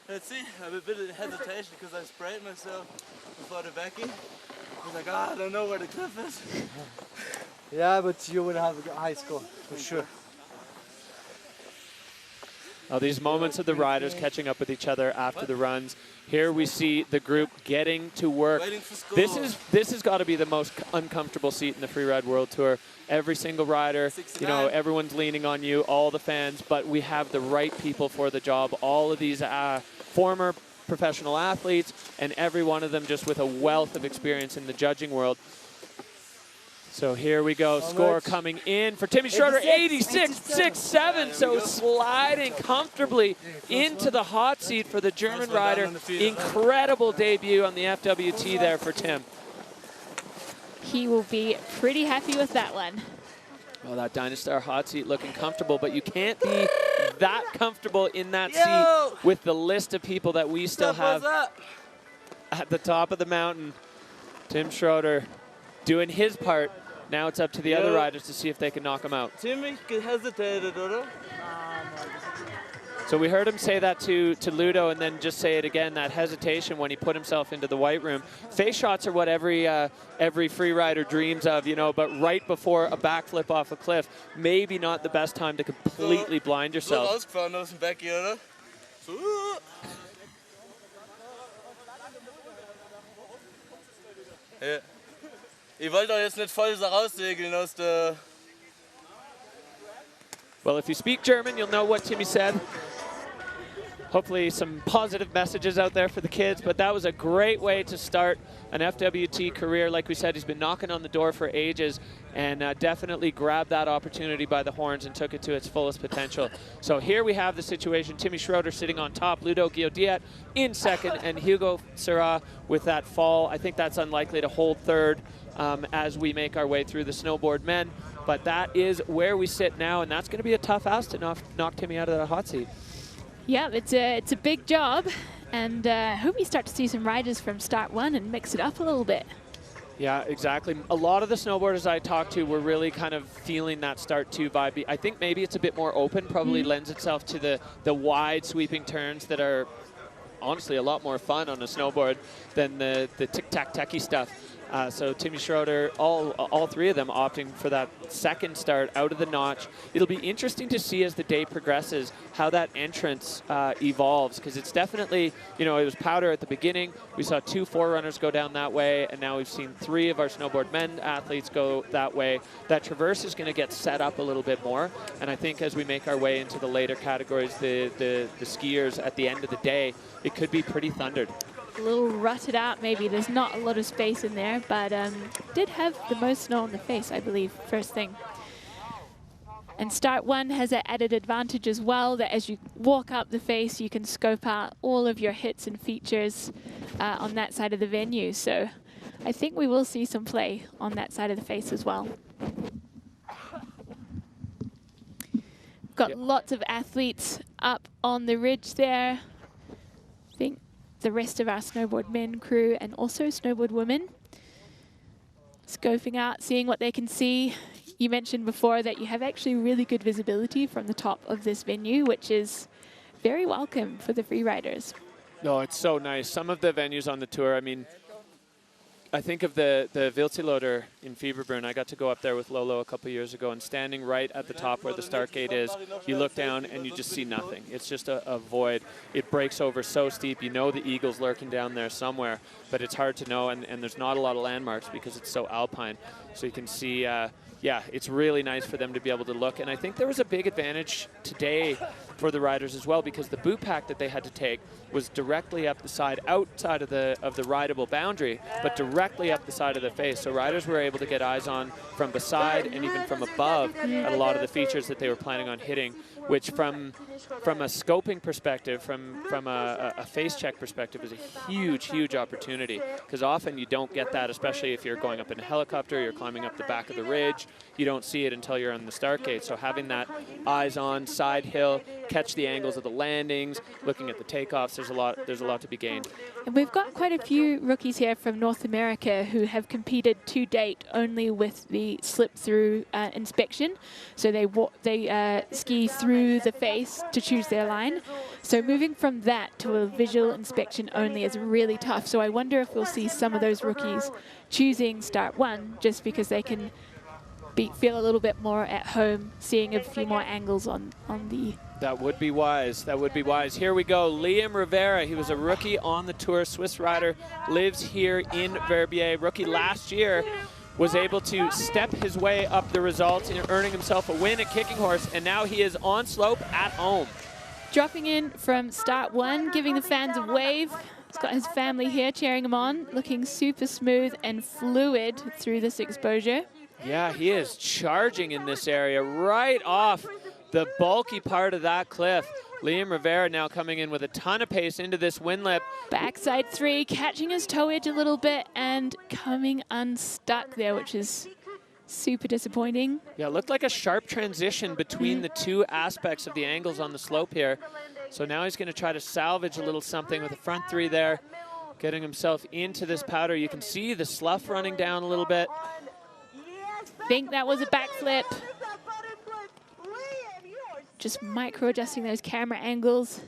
Let's see, I have a bit of hesitation because I sprayed myself before the Becky. I was like, I don't know where the cliff is. Yeah, but you will have a high score, for sure. Oh, these moments of the riders catching up with each other after the runs. Here we see the group getting to work. This has got to be the most uncomfortable seat in the Freeride World Tour. Every single rider, you know, everyone's leaning on you, all the fans, but we have the right people for the job. All of these former professional athletes, and every one of them just with a wealth of experience in the judging world. So here we go, score coming in for Timmy Schroeder, 86.67, so sliding comfortably into the hot seat for the German rider. Incredible debut on the FWT there for Tim. He will be pretty happy with that one. Well, that Dynastar hot seat looking comfortable, but you can't be that comfortable in that seat with the list of people that we still have at the top of the mountain. Tim Schroeder doing his part. Now it's up to the other riders to see if they can knock him out. Timmy hesitated, oder? So we heard him say that to Ludo, and then just say it again, that hesitation when he put himself into the white room. Face shots are what every free rider dreams of, you know, but right before a backflip off a cliff, maybe not the best time to completely blind yourself. Ja. Ich wollte doch jetzt nicht voll raussegeln aus der... Well, if you speak German, you'll know what Timmy said. Hopefully some positive messages out there for the kids, but that was a great way to start an FWT career. Like we said, he's been knocking on the door for ages, and definitely grabbed that opportunity by the horns and took it to its fullest potential. So here we have the situation. Timmy Schroeder sitting on top, Ludo Guillaudiet in second, and Hugo SRA with that fall. I think that's unlikely to hold third as we make our way through the Snowboard Men. But that is where we sit now, and that's going to be a tough ask to knock Timmy out of that hot seat. Yeah, it's a big job, and I hope we start to see some riders from start one and mix it up a little bit. Yeah, exactly. A lot of the snowboarders I talked to were really kind of feeling that start two vibe. I think maybe it's a bit more open, probably lends itself to the wide sweeping turns that are honestly a lot more fun on a snowboard than the tic-tac-techy stuff. So Timmy Schroeder, all three of them opting for that second start out of the notch. It'll be interesting to see as the day progresses how that entrance evolves, because it's definitely, you know, it was powder at the beginning. We saw 2 forerunners go down that way, and now we've seen 3 of our Snowboard Men athletes go that way. That traverse is going to get set up a little bit more, and I think as we make our way into the later categories, the skiers at the end of the day, it could be pretty thundered. A little rutted out, maybe. There's not a lot of space in there, but did have the most snow on the face, I believe, first thing. And start one has an added advantage as well, that as you walk up the face, you can scope out all of your hits and features on that side of the venue. So I think we will see some play on that side of the face as well. Got lots of athletes up on the ridge there. I think the rest of our Snowboard Men crew and also Snowboard Women Scoping out, seeing what they can see. You mentioned before that you have actually really good visibility from the top of this venue, which is very welcome for the freeriders. No, it's so nice. Some of the venues on the tour, I mean, I think of the Viltiloder in Fieberbrunn. I got to go up there with Lolo a couple years ago, and standing right at the top where the start gate is, you look down and you just see nothing. It's just a void. It breaks over so steep. You know the eagle's lurking down there somewhere, but it's hard to know, and there's not a lot of landmarks because it's so alpine. So you can see, yeah, it's really nice for them to be able to look. And I think there was a big advantage today for the riders as well, because the boot pack that they had to take was directly up the side, outside of the rideable boundary, but directly up the side of the face. So riders were able to get eyes on from beside and even from above at a lot of the features that they were planning on hitting, which from a scoping perspective, from a face check perspective, is a huge opportunity, because often you don't get that, especially if you're going up in a helicopter, you're climbing up the back of the ridge. You don't see it until you're on the start gate. So having that eyes on side hill, catch the angles of the landings, looking at the takeoffs, there's a lot to be gained. And we've got quite a few rookies here from North America who have competed to date only with the slip-through inspection. So they ski through the face to choose their line. So moving from that to a visual inspection only is really tough. So I wonder if we'll see some of those rookies choosing start one just because they can feel a little bit more at home, seeing a few more angles on the... That would be wise. That would be wise. Here we go. Liam Rivera. He was a rookie on the tour. Swiss rider, lives here in Verbier. Rookie last year, was able to step his way up the results, earning himself a win at Kicking Horse, and now he is on slope at home. Dropping in from start one, giving the fans a wave. He's got his family here cheering him on, looking super smooth and fluid through this exposure. Yeah, he is charging in this area right off the bulky part of that cliff. Liam Rivera now coming in with a ton of pace into this wind lip. Backside three, catching his toe edge a little bit and coming unstuck there, which is super disappointing. Yeah, it looked like a sharp transition between the two aspects of the angles on the slope here. So now he's going to try to salvage a little something with the front three there, getting himself into this powder. You can see the slough running down a little bit. Think that was a backflip. Just micro adjusting those camera angles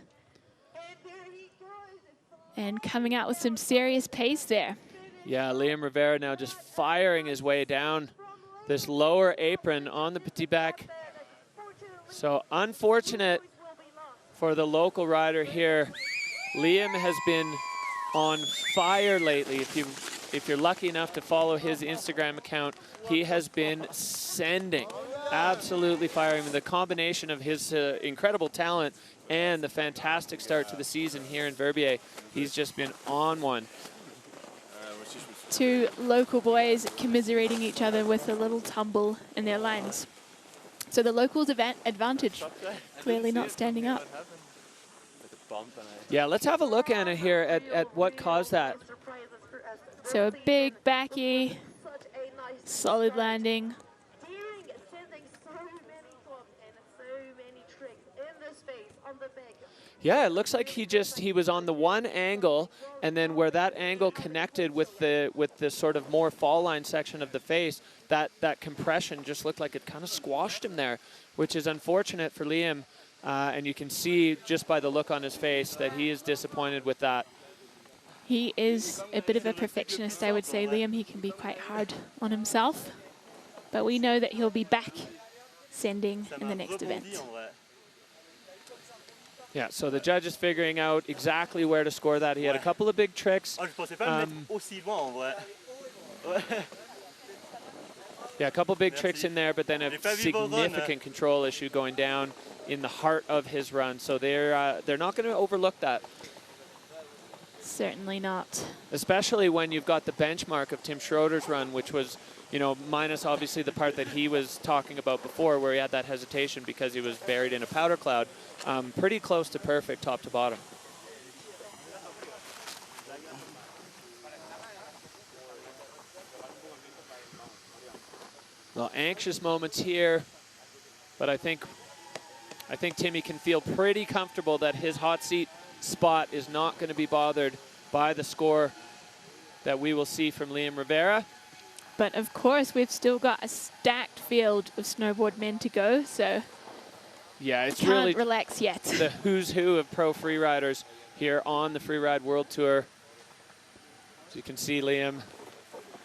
and coming out with some serious pace there. Yeah, Liam Rivera now just firing his way down this lower apron on the Petit Bec. So unfortunate for the local rider here. Liam has been on fire lately. If you're lucky enough to follow his Instagram account, he has been sending, absolutely firing. The combination of his incredible talent and the fantastic start to the season here in Verbier, he's just been on one. Two local boys commiserating each other with a little tumble in their lines. So the locals' advantage, clearly not standing up. Yeah, let's have a look, Anna, here at what caused that. So a big backy, solid landing. Yeah, it looks like he was on the one angle, and then where that angle connected with the sort of more fall line section of the face, that compression just looked like it kind of squashed him there, which is unfortunate for Liam. And you can see just by the look on his face that he is disappointed with that. He is a bit of a perfectionist, I would say, Liam. He can be quite hard on himself, but we know that he'll be back sending in the next event. Yeah, so the judge is figuring out exactly where to score that. He had a couple of big tricks. Yeah, a couple big tricks in there, but then a significant control issue going down in the heart of his run. So they're not going to overlook that. Certainly not. Especially when you've got the benchmark of Tim Schroeder's run, which was, you know, minus obviously the part that he was talking about before where he had that hesitation because he was buried in a powder cloud. Pretty close to perfect top to bottom. Well, anxious moments here, but I think Timmy can feel pretty comfortable that his hot seat spot is not going to be bothered by the score that we will see from Liam Rivera. But of course, we've still got a stacked field of snowboard men to go, so yeah, it's can't really relax yet. the who's who of pro freeriders here on the Freeride World Tour. As you can see, Liam,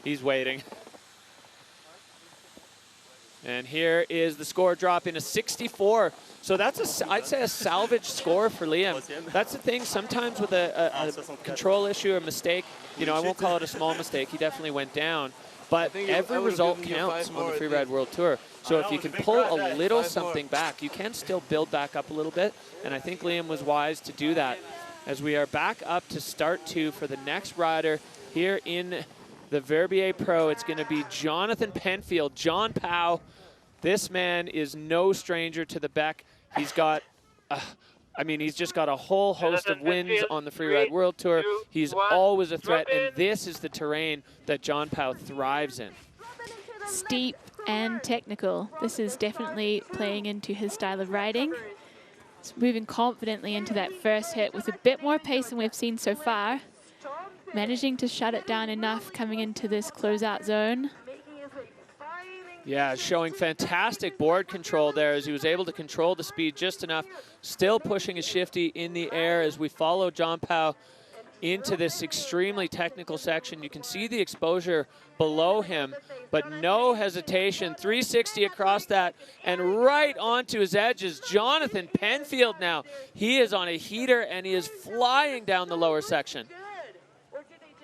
he's waiting. And here is the score dropping to 64. So that's I'd say a salvage score for Liam. That's the thing, sometimes with a control issue or mistake, you know, I won't call it a small mistake, he definitely went down. But every result counts on the Freeride World Tour. So if you can pull a little something back, you can still build back up a little bit. And I think Liam was wise to do that. As we are back up to start 2 for the next rider here in the Verbier Pro, it's going to be Jonathan Penfield. John Powell, this man is no stranger to the Bec. He's got, I mean, he's just got a whole host of wins on the Freeride World Tour. He's always a threat, and this is the terrain that John Powell thrives in. Steep and technical. This is definitely playing into his style of riding. He's moving confidently into that first hit with a bit more pace than we've seen so far. Managing to shut it down enough coming into this closeout zone. Yeah, showing fantastic board control there as he was able to control the speed just enough. Still pushing his shifty in the air as we follow John Powell into this extremely technical section. You can see the exposure below him, but no hesitation. 360 across that and right onto his edges. Jonathan Penfield now. He is on a heater and he is flying down the lower section.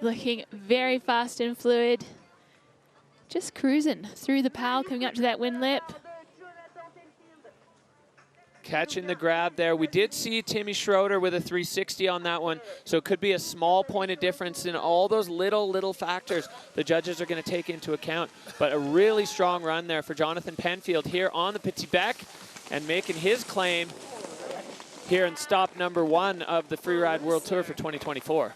Looking very fast and fluid. Just cruising through the Powell, coming up to that wind lip. Catching the grab there. We did see Timmy Schroeder with a 360 on that one, so it could be a small point of difference in all those little factors the judges are going to take into account. But a really strong run there for Jonathan Penfield here on the Petit Bec and making his claim here in stop number 1 of the Freeride World Tour for 2024.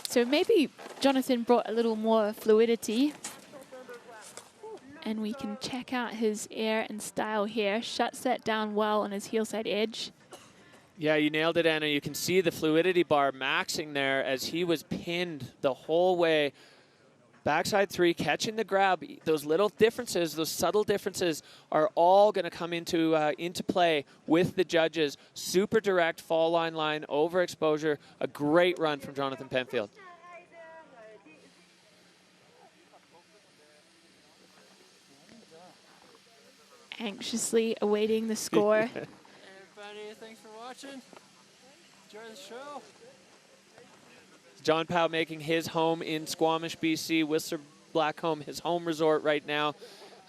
So maybe Jonathan brought a little more fluidity. And we can check out his air and style here. Shuts that down well on his heel side edge. Yeah, you nailed it, Anna. You can see the fluidity bar maxing there as he was pinned the whole way. Backside 3, catching the grab. Those little differences, those subtle differences are all going to come into play with the judges. Super direct fall line, overexposure. A great run from Jonathan Penfield. Anxiously awaiting the score. Everybody, thanks for watching. Enjoy the show. John Powell making his home in Squamish, BC. Whistler Blackcomb, his home resort right now.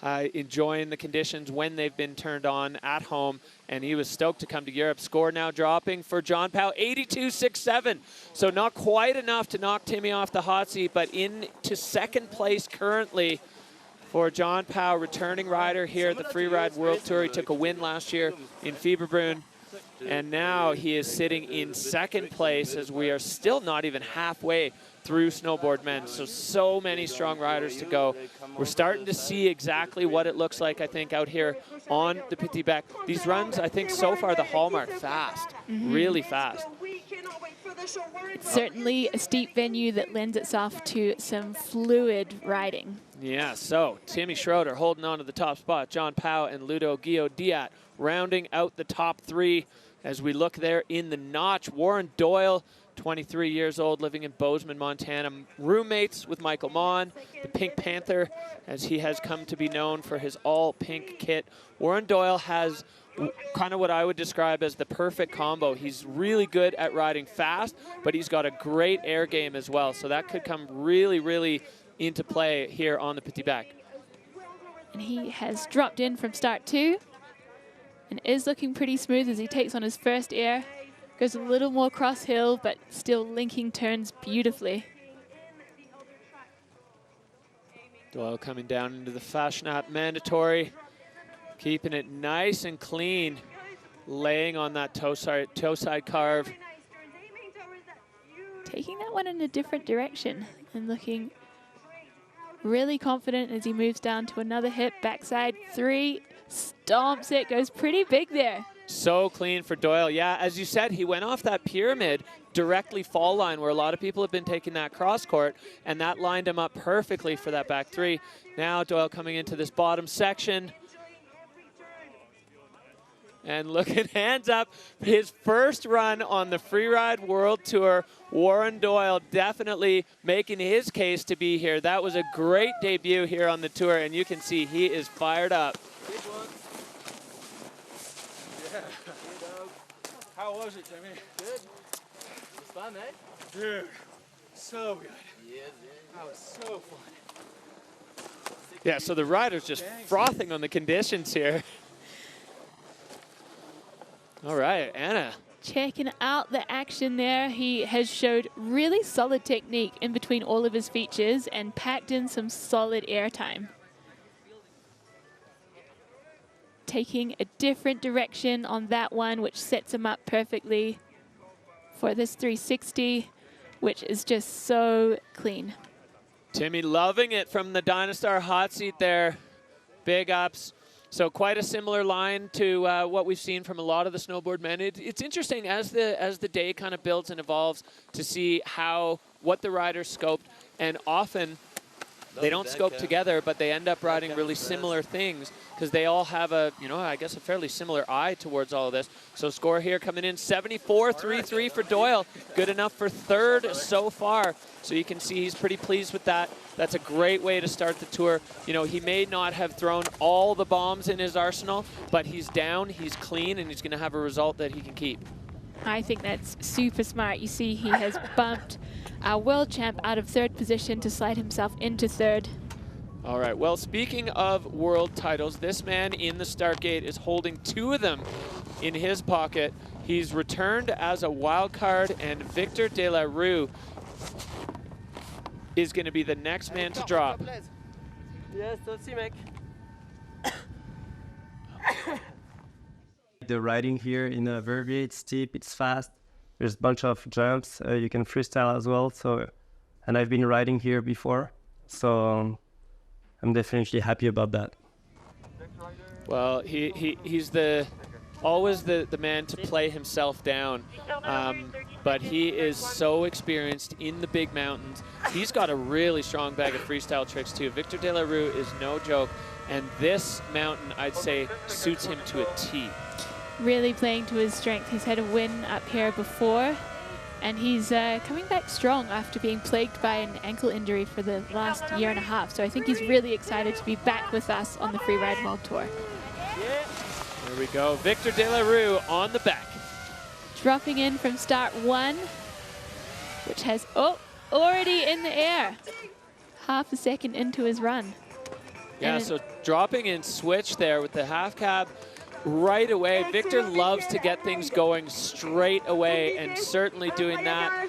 Enjoying the conditions when they've been turned on at home. And he was stoked to come to Europe. Score now dropping for John Powell, 82.67. So not quite enough to knock Timmy off the hot seat, but into second place currently for John Powell, returning rider here at the Freeride World Tour. He took a win last year in Fieberbrunn, and now he is sitting in second place as we are still not even halfway through Snowboard Men. So many strong riders to go. We're starting to see exactly what it looks like, I think, out here on the Petit Bec. These runs, I think, so far the hallmark, fast, really fast. It's certainly a steep venue that lends itself to some fluid riding. Yeah, so Timmy Schroeder holding on to the top spot. John Powell and Ludo Guillot rounding out the top 3 as we look there in the notch. Warren Doyle, 23 years old, living in Bozeman, Montana. Roommates with Michael Mon, the Pink Panther, as he has come to be known for his all-pink kit. Warren Doyle has kind of what I would describe as the perfect combo. He's really good at riding fast, but he's got a great air game as well. So that could come really into play here on the Petit Bec. And he has dropped in from start 2 and is looking pretty smooth as he takes on his first air. Goes a little more cross hill, but still linking turns beautifully. Doyle coming down into the Fashionat mandatory, keeping it nice and clean, laying on that toe side carve. Taking that one in a different direction and looking really confident as he moves down to another hip, backside 3, stomps it, goes pretty big there. So clean for Doyle. Yeah, as you said, he went off that pyramid directly fall line where a lot of people have been taking that cross court, and that lined him up perfectly for that back three. Now Doyle coming into this bottom section. And look at hands up, his first run on the Freeride World Tour. Warren Doyle definitely making his case to be here. That was a great debut here on the tour, and you can see he is fired up. Yeah. How was it, Timmy? Good. It was fun, eh? Dude, so good. Yeah, that was so fun. Yeah, so the riders just frothing on the conditions here. All right, Anna. Checking out the action there. He has showed really solid technique in between all of his features and packed in some solid air time. Taking a different direction on that one, which sets him up perfectly for this 360, which is just so clean. Timmy loving it from the Dynastar hot seat there. Big ups. So quite a similar line to what we've seen from a lot of the snowboard men. It's interesting as the day kind of builds and evolves to see what the riders scoped, and often they don't scope together, but they end up riding really similar things because they all have I guess a fairly similar eye towards all of this. So score here coming in 74-3-3 for Doyle. Good enough for third so far. So you can see he's pretty pleased with that. That's a great way to start the tour. You know, he may not have thrown all the bombs in his arsenal, but he's down, he's clean, and he's going to have a result that he can keep. I think that's super smart. You see he has bumped our world champ out of third position to slide himself into third. All right, well, speaking of world titles, this man in the start gate is holding 2 of them in his pocket. He's returned as a wild card, and Victor De La Rue is going to be the next man to drop. Yes, don't see, mec. The riding here in Verbier, it's steep, it's fast. There's a bunch of jumps. You can freestyle as well. So, and I've been riding here before, so I'm definitely happy about that. Well, he's always the man to play himself down, but he is so experienced in the big mountains. He's got a really strong bag of freestyle tricks too. Victor De La Rue is no joke, and this mountain, I'd say, suits him to a T. Really playing to his strength. He's had a win up here before, and he's coming back strong after being plagued by an ankle injury for the last year and a half. So I think he's really excited to be back with us on the Freeride World Tour. There we go, Victor De La Rue on the back. Dropping in from start 1, which has, already in the air. Half a second into his run. Yeah, so dropping in switch there with the half cab right away. Victor loves to get things going straight away, and certainly doing that.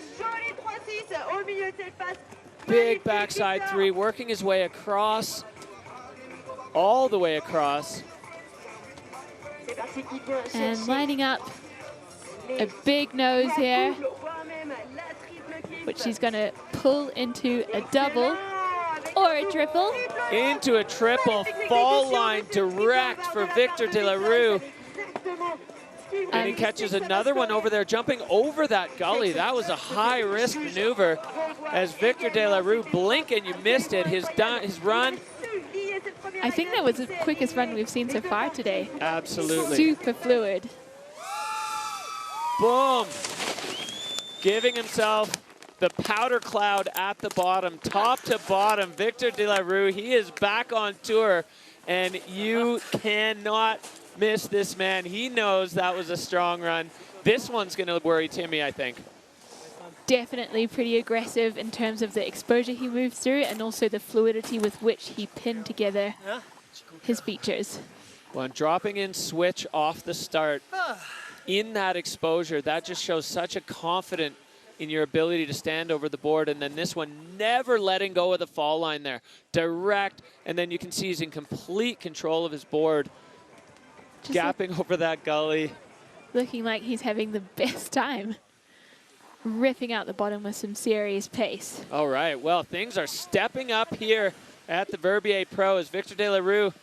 Big backside 3, working his way across, all the way across. And lining up a big nose here, which he's going to pull into a double or a triple. Into a triple, fall line direct for Victor De La Rue. And he catches another one over there, jumping over that gully. That was a high-risk maneuver. As Victor De La Rue, blink and you missed it. His run. I think that was the quickest run we've seen so far today. Absolutely. Super fluid. Boom. Giving himself the powder cloud at the bottom, top to bottom. Victor De La Rue, he is back on tour, and you cannot miss this man. He knows that was a strong run. This one's going to worry Timmy, I think. Definitely pretty aggressive in terms of the exposure he moves through and also the fluidity with which he pinned together his features. Well, dropping in switch off the start in that exposure, that just shows such a confidence in your ability to stand over the board. And then this one, never letting go of the fall line there. Direct, and then you can see he's in complete control of his board. Just gapping over that gully. Looking like he's having the best time. Ripping out the bottom with some serious pace. All right, well, things are stepping up here at the Verbier Pro as Victor De La Rue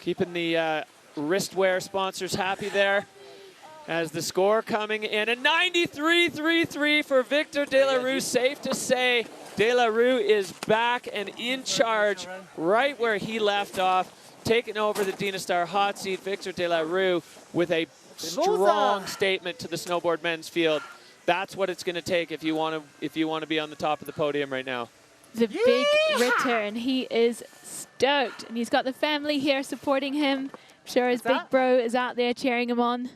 keeping the wristwear sponsors happy there. As the score coming in, a 93-3-3 for Victor De La Rue. Safe to say De La Rue is back and in charge right where he left off, taking over the Dynastar hot seat. Victor De La Rue with a strong statement to the snowboard men's field. That's what it's going to take if you want to be on the top of the podium right now. The big return. He is stoked, and he's got the family here supporting him. I'm sure his big bro is out there cheering him on.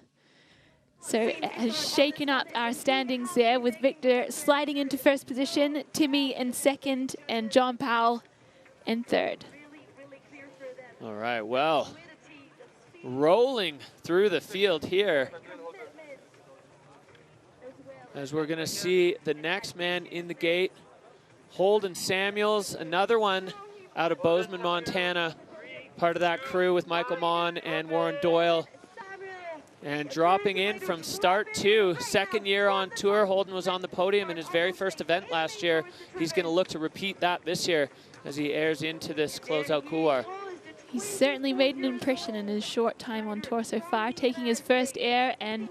So it has shaken up our standings there with Victor sliding into first position, Timmy in second, and John Powell in third. All right, well, rolling through the field here as we're going to see the next man in the gate, Holden Samuels, another one out of Bozeman, Montana, part of that crew with Michael Mon and Warren Doyle. And dropping in from start two, second year on tour. Holden was on the podium in his very first event last year. He's going to look to repeat that this year as he airs into this closeout couloir. He's certainly made an impression in his short time on tour so far, taking his first air and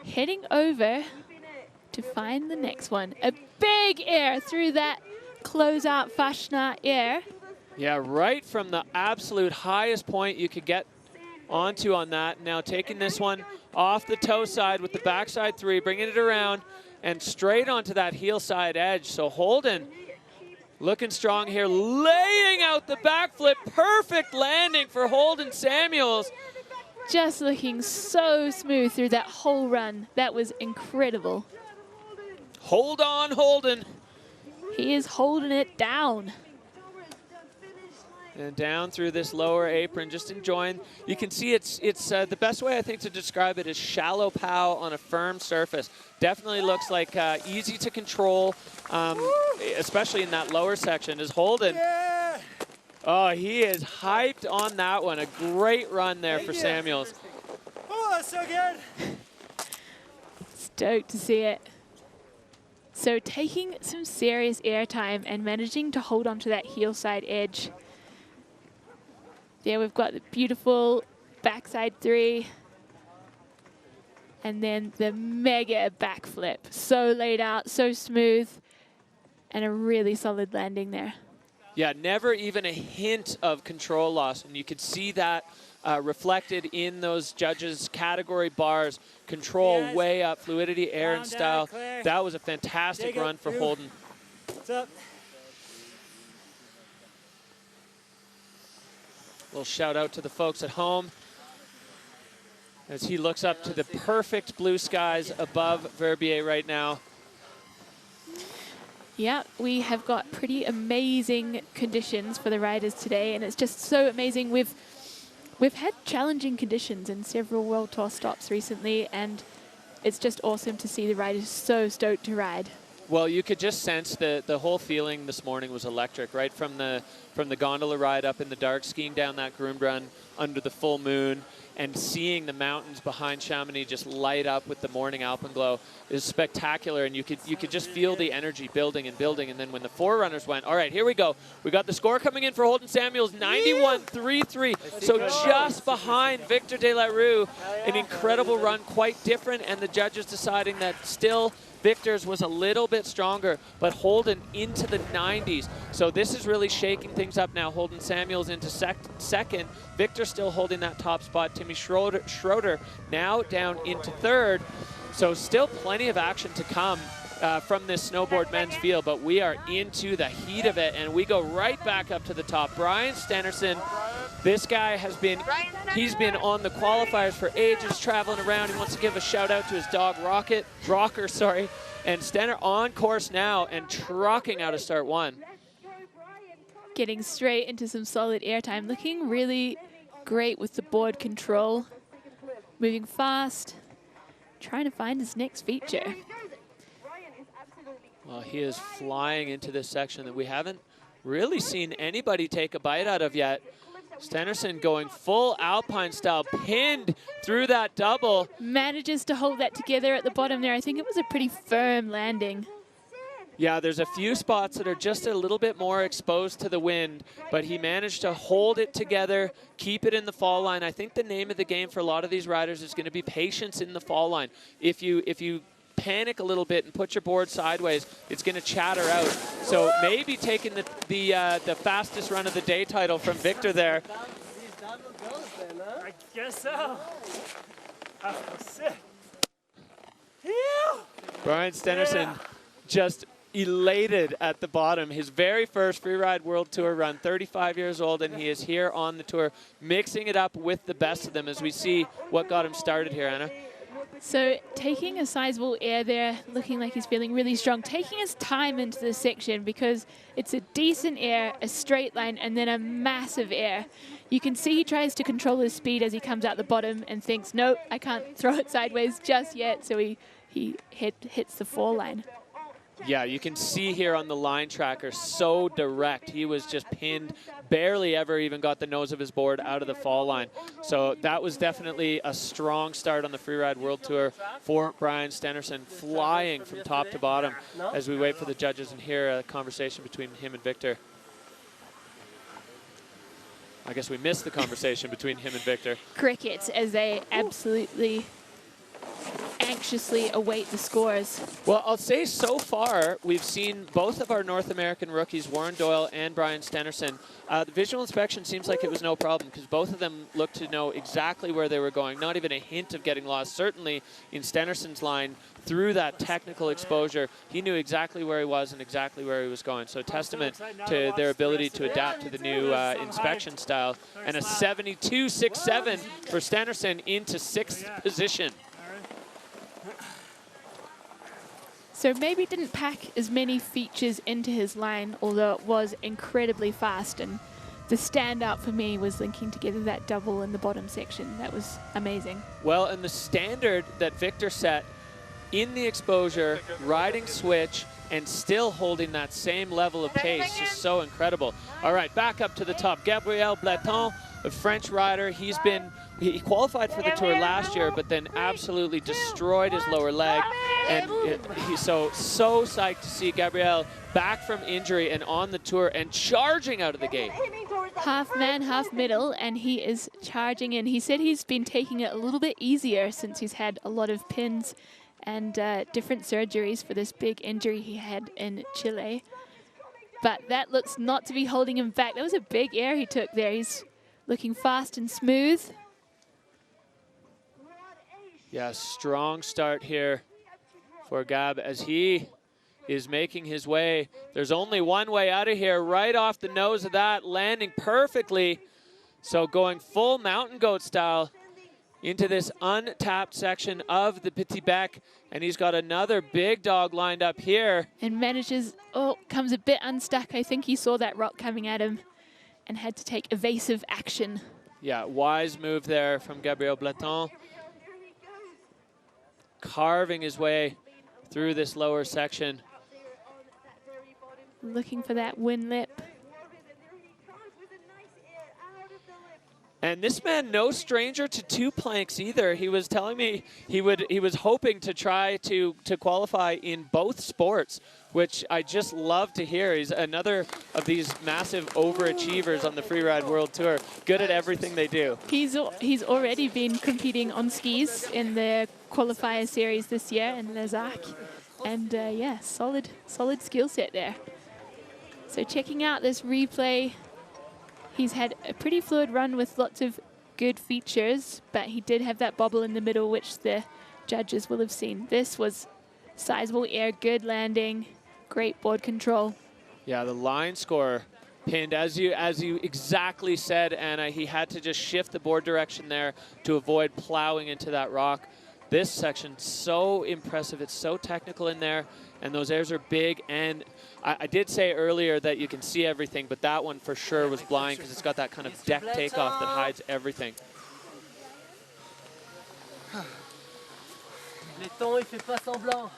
heading over to find the next one. A big air through that closeout Fashna air. Yeah, right from the absolute highest point you could get onto on that. Now taking this one off the toe side with the backside three, bringing it around and straight onto that heel side edge. So Holden looking strong here, laying out the backflip. Perfect landing for Holden Samuels. Just looking so smooth through that whole run. That was incredible. Hold on, Holden. He is holding it down. And down through this lower apron, just enjoying. You can see it's the best way I think to describe it is shallow pow on a firm surface. Definitely looks like easy to control, especially in that lower section. Is Holden? Yeah. Oh, he is hyped on that one. A great run there for Samuels. Oh, that's so good. Stoked to see it. So taking some serious airtime and managing to hold onto that heel side edge. There we've got the beautiful backside three. And then the mega backflip. So laid out, so smooth, and a really solid landing there. Yeah, never even a hint of control loss. And you could see that reflected in those judges' category bars. Control way up, fluidity, air, and style. That was a fantastic run for Holden. What's up? Little shout out to the folks at home as he looks up to the perfect blue skies above Verbier right now. Yeah, we have got pretty amazing conditions for the riders today, and it's just so amazing. We've had challenging conditions in several World Tour stops recently, and it's just awesome to see the riders so stoked to ride. Well, you could just sense the whole feeling this morning was electric, right from the gondola ride up in the dark, skiing down that groomed run under the full moon, and seeing the mountains behind Chamonix just light up with the morning alpenglow is spectacular. And you could just feel the energy building and building. And then when the forerunners went, all right, here we go. We got the score coming in for Holden Samuels, 91-3-3. So just behind Victor De La Rue, an incredible run, quite different. And the judges deciding that still Victor's was a little bit stronger, but Holden into the 90s. So this is really shaking things up now. Holden Samuels into second. Victor still holding that top spot. Timmy Schroeder now down into third. So still plenty of action to come from this snowboard men's field, but we are into the heat of it, and we go right back up to the top. Brian Stenerson, this guy he's been on the qualifiers for ages, traveling around. He wants to give a shout out to his dog Rocker, and Stenner on course now and trucking out of start one. Getting straight into some solid airtime, looking really great with the board control. Moving fast, trying to find his next feature. Well, he is flying into this section that we haven't really seen anybody take a bite out of yet. Stenerson going full Alpine style, pinned through that double. Manages to hold that together at the bottom there. I think it was a pretty firm landing. Yeah, there's a few spots that are just a little bit more exposed to the wind, but he managed to hold it together, keep it in the fall line. I think the name of the game for a lot of these riders is going to be patience in the fall line. If you panic a little bit and put your board sideways, it's going to chatter out. So maybe taking the fastest run of the day title from Victor there. I guess so. Brian Stennerson just elated at the bottom. His very first Freeride World Tour run, 35 years old, and he is here on the tour, mixing it up with the best of them as we see what got him started here, Anna. So taking a sizable air there, looking like he's feeling really strong, taking his time into this section because it's a decent air, a straight line, and then a massive air. You can see he tries to control his speed as he comes out the bottom and thinks, nope, I can't throw it sideways just yet, so he hits the fall line. Yeah, you can see here on the line tracker, so direct. He was just pinned, barely ever even got the nose of his board out of the fall line. So that was definitely a strong start on the Freeride World Tour for Brian Stennerson, flying from top to bottom as we wait for the judges and hear a conversation between him and Victor. I guess we missed the conversation between him and Victor. Crickets as they absolutely anxiously await the scores. Well, I'll say so far, we've seen both of our North American rookies, Warren Doyle and Brian Stennerson. The visual inspection seems like it was no problem because both of them looked to know exactly where they were going, not even a hint of getting lost. Certainly in Stennerson's line, through that technical exposure, he knew exactly where he was and exactly where he was going. So testament to their ability to adapt to the new inspection style. And a 72.67 for Stennerson into 6th position. So maybe didn't pack as many features into his line, although it was incredibly fast. And the standout for me was linking together that double in the bottom section. That was amazing. Well, and the standard that Victor set in the exposure, riding switch, and still holding that same level of pace is so incredible. All right, back up to the top. Gabriel Bleton, a French rider. He qualified for the tour last year, but then absolutely destroyed his lower leg. And he's so psyched to see Gabriel back from injury and on the tour and charging out of the gate. Half man, half middle, and he is charging in. He said he's been taking it a little bit easier since he's had a lot of pins and different surgeries for this big injury he had in Chile. But that looks not to be holding him back. That was a big air he took there. He's looking fast and smooth. Yeah, strong start here for Gab as he is making his way. There's only one way out of here, right off the nose of that, landing perfectly. So going full mountain goat style into this untapped section of the Petit Bec, and he's got another big dog lined up here. And manages, comes a bit unstuck. I think he saw that rock coming at him and had to take evasive action. Yeah, wise move there from Gabriel Bleton. Carving his way through this lower section. Looking for that win lip. And this man, no stranger to two planks either. He was telling me he was hoping to try to qualify in both sports, which I just love to hear. He's another of these massive overachievers on the Freeride World Tour, good at everything they do. He's already been competing on skis in the qualifier series this year in Les Arcs. And yeah, solid skill set there. So checking out this replay, he's had a pretty fluid run with lots of good features, but he did have that bobble in the middle, which the judges will have seen. This was sizable air, good landing, great board control. Yeah, the line score pinned, as you exactly said, Anna. He had to just shift the board direction there to avoid plowing into that rock. This section, so impressive. It's so technical in there, and those airs are big. And I did say earlier that you can see everything, but that one for sure was blind because it's got that kind of deck takeoff that hides everything. Bleton, il fait pas semblant.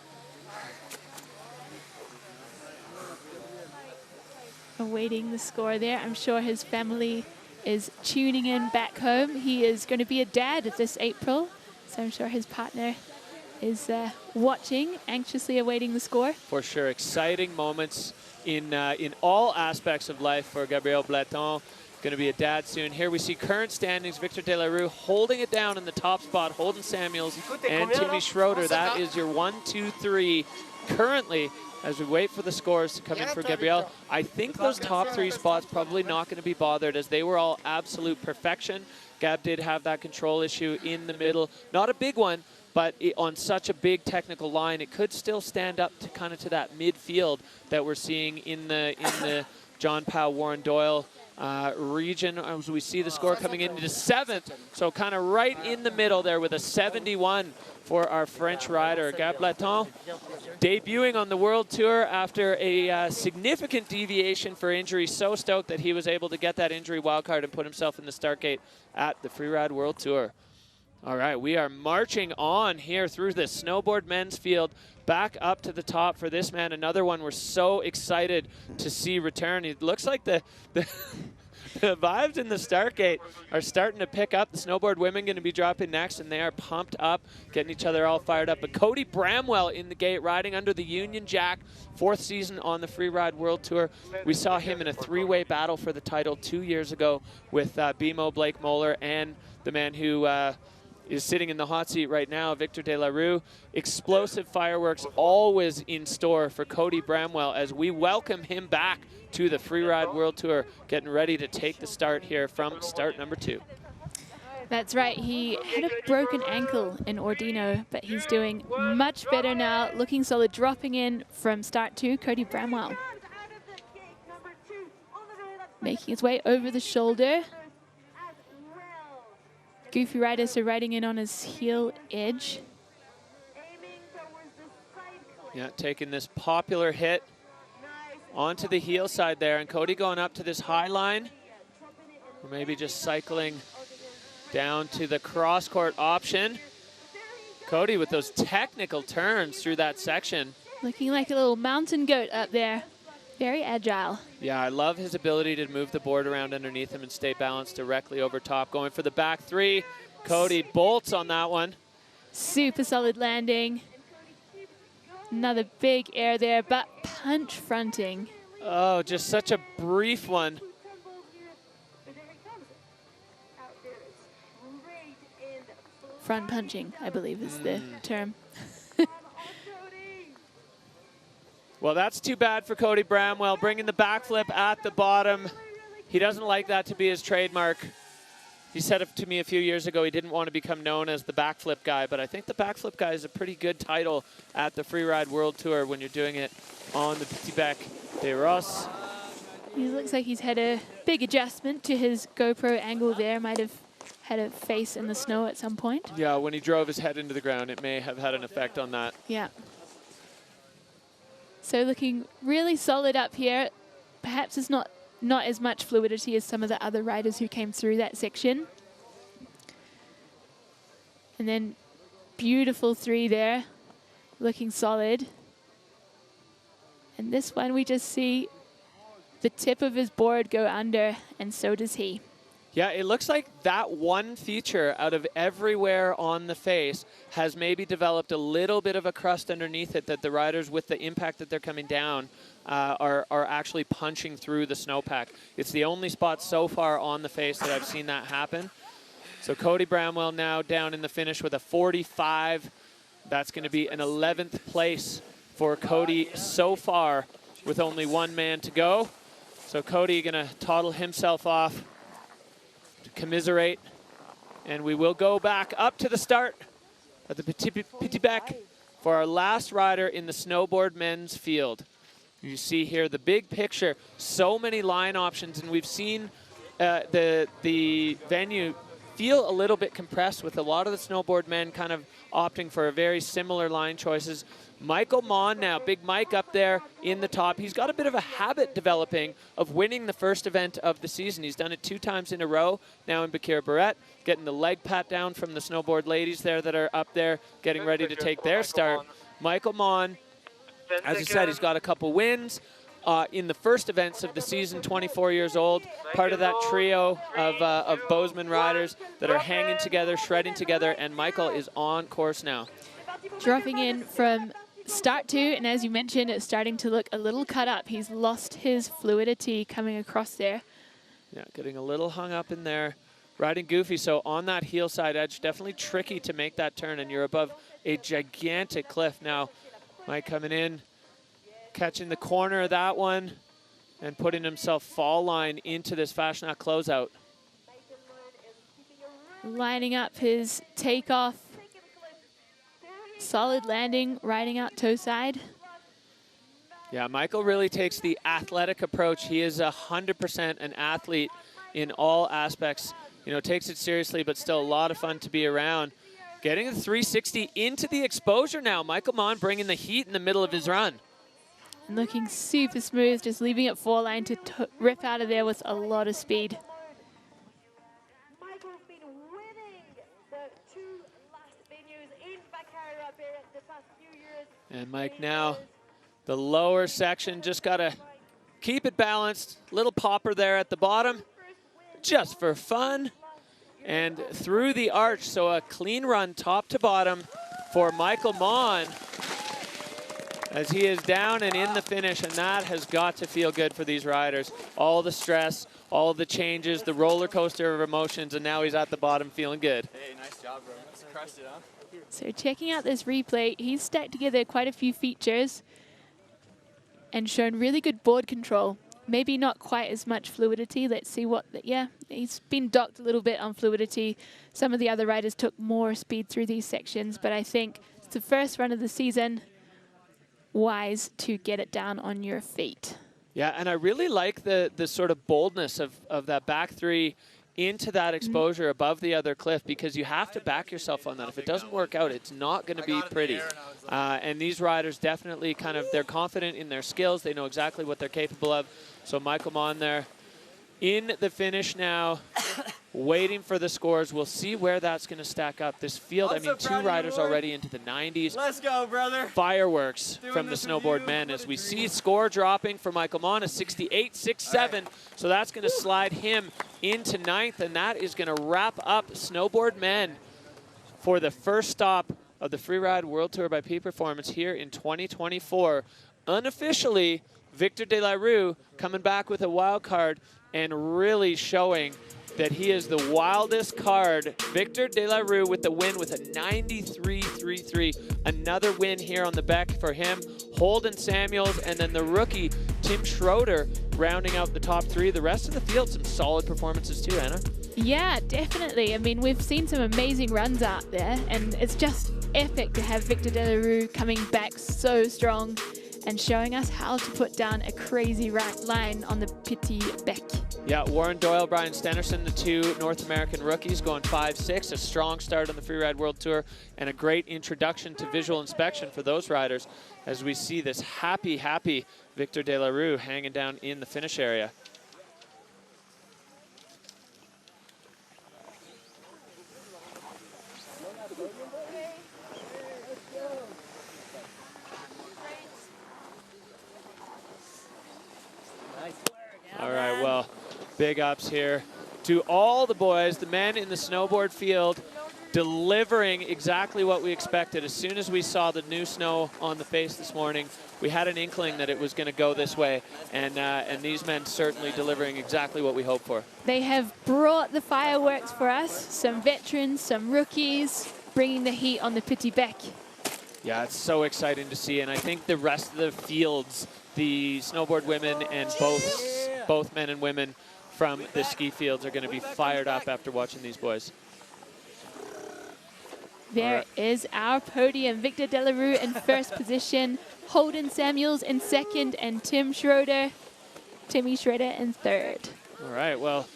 Awaiting the score there. I'm sure his family is tuning in back home. He is going to be a dad this April, so I'm sure his partner is watching, anxiously awaiting the score. For sure, exciting moments in all aspects of life for Gabriel Bleton. Going to be a dad soon. Here we see current standings. Victor De La Rue holding it down in the top spot. Holden Samuels and Timmy Schroeder. That is your 1, 2, 3 currently as we wait for the scores to come in for Gabriel. I think those top 3 spots probably not going to be bothered as they were all absolute perfection. Gab did have that control issue in the middle. Not a big one, but on such a big technical line, it could still stand up to kind of to that midfield that we're seeing in the John Powell, Warren Doyle region as we see the score coming into 7th. So kind of right in the middle there with a 71 for our French rider. Gab Bleton debuting on the World Tour after a significant deviation for injury. So stoked that he was able to get that injury wildcard and put himself in the start gate at the Freeride World Tour. All right, we are marching on here through the snowboard men's field, back up to the top for this man. Another one we're so excited to see return. It looks like the vibes in the start gate are starting to pick up. The snowboard women going to be dropping next, and they are pumped up, getting each other all fired up. But Cody Bramwell in the gate, riding under the Union Jack, 4th season on the Freeride World Tour. We saw him in a 3-way battle for the title 2 years ago with BMO Blake Moeller and the man who is sitting in the hot seat right now, Victor De La Rue. Explosive fireworks always in store for Cody Bramwell as we welcome him back to the Freeride World Tour, getting ready to take the start here from start number 2. That's right, he had a broken ankle in Ordino, but he's doing much better now, looking solid, dropping in from start 2, Cody Bramwell. Making his way over the shoulder. Goofy riders are riding in on his heel edge. Yeah, taking this popular hit onto the heel side there, and Cody going up to this high line, or maybe just cycling down to the cross-court option. Cody with those technical turns through that section. Looking like a little mountain goat up there. Very agile. Yeah, I love his ability to move the board around underneath him and stay balanced directly over top. Going for the back 3. Cody bolts on that one. Super solid landing. Another big air there, but punch fronting. Oh, just such a brief one. Front punching, I believe is the term. Well, that's too bad for Cody Bramwell, bringing the backflip at the bottom. He doesn't like that to be his trademark. He said it to me a few years ago, he didn't want to become known as the backflip guy, but I think the backflip guy is a pretty good title at the Freeride World Tour when you're doing it on the Petit Bec de Ross. He looks like he's had a big adjustment to his GoPro angle there. Might have had a face in the snow at some point. Yeah, when he drove his head into the ground, it may have had an effect on that. Yeah. So looking really solid up here. Perhaps it's not as much fluidity as some of the other riders who came through that section. And then beautiful 3 there, looking solid. And this one we just see the tip of his board go under, and so does he. Yeah, it looks like that one feature out of everywhere on the face has maybe developed a little bit of a crust underneath it that the riders, with the impact that they're coming down, are actually punching through the snowpack. It's the only spot so far on the face that I've seen that happen. So Cody Bramwell now down in the finish with a 45. That's going to be an 11th place for Cody so far with only one man to go. So Cody going to toddle himself off to commiserate, and we will go back up to the start at the Petit Bec for our last rider in the snowboard men's field. You see here the big picture, so many line options, and we've seen the venue feel a little bit compressed with a lot of the snowboard men kind of opting for very similar line choices. Michael Mon now, Big Mike up there in the top. He's got a bit of a habit developing of winning the first event of the season. He's done it 2 times in a row now in Bakir Barrette, getting the leg pat down from the snowboard ladies there that are up there getting ready to take their start. Michael Mon, as I said, he's got a couple wins in the first events of the season, 24 years old, part of that trio of Bozeman riders that are hanging together, shredding together, and Michael is on course now. dropping in from start 2, and as you mentioned, it's starting to look a little cut up. He's lost his fluidity coming across there. Yeah, getting a little hung up in there, riding goofy. So on that heel side edge, definitely tricky to make that turn, and you're above a gigantic cliff. Now, Mike coming in, catching the corner of that one, and putting himself fall line into this Fashionat closeout. Lining up his takeoff. Solid landing, riding out toe side. Yeah, Michael really takes the athletic approach. He is 100% an athlete in all aspects. You know, takes it seriously, but still a lot of fun to be around. Getting the 360 into the exposure now. Michael Mon bringing the heat in the middle of his run. Looking super smooth, just leaving it four line to rip out of there with a lot of speed. Michael's been winning the 2 last venues in Vancouver up here the past few years. And Mike now, the lower section, just got to keep it balanced. Little popper there at the bottom, just for fun. And through the arch, so a clean run top to bottom for Michael Mon as he is down and in the finish, and that has got to feel good for these riders. All the stress, all the changes, the roller coaster of emotions, and now he's at the bottom feeling good. Hey, nice job, bro. Crushed it, huh? So checking out this replay, he's stacked together quite a few features and shown really good board control. Maybe not quite as much fluidity. Let's see what, yeah, he's been docked a little bit on fluidity. Some of the other riders took more speed through these sections, but I think it's the first run of the season. Wise to get it down on your feet. Yeah, and I really like the sort of boldness of that back 3 into that exposure above the other cliff, because you have to back yourself on that. If it doesn't work out, it's not going to be pretty. And these riders definitely they're confident in their skills. They know exactly what they're capable of. So Michael Mon there in the finish now, waiting for the scores. We'll see where that's going to stack up. This field, I mean, 2 riders already into the 90s. Let's go, brother. Fireworks from the Snowboard Men as we see score dropping for Michael Mon, a 68.67. Right. So that's going to slide him into 9th, and that is going to wrap up Snowboard Men for the first stop of the Freeride World Tour by Peak Performance here in 2024. Unofficially, Victor De La Rue coming back with a wild card and really showing that he is the wildest card. Victor De La Rue with the win with a 93.33. Another win here on the Bec for him. Holden Samuels, and then the rookie Tim Schroeder rounding out the top 3. The rest of the field, some solid performances too, Anna. Yeah, definitely. I mean, we've seen some amazing runs out there, and it's just epic to have Victor De La Rue coming back so strong and showing us how to put down a crazy line on the Petit Bec. Yeah, Warren Doyle, Brian Stennerson, the 2 North American rookies going 5-6. A strong start on the Freeride World Tour and a great introduction to visual inspection for those riders as we see this happy Victor De La Rue hanging down in the finish area. All right, well, big ups here to all the boys, the men in the snowboard field, delivering exactly what we expected. As soon as we saw the new snow on the face this morning, we had an inkling that it was going to go this way, and these men certainly delivering exactly what we hoped for. They have brought the fireworks for us, some veterans, some rookies, bringing the heat on the Petit Bec. Yeah, it's so exciting to see, and I think the rest of the fields, the snowboard women and both men and women from the ski fields are going to be fired up after watching these boys. There is our podium. Victor De La Rue in first position, Holden Samuels in second, and Timmy Schroeder in third. All right, well,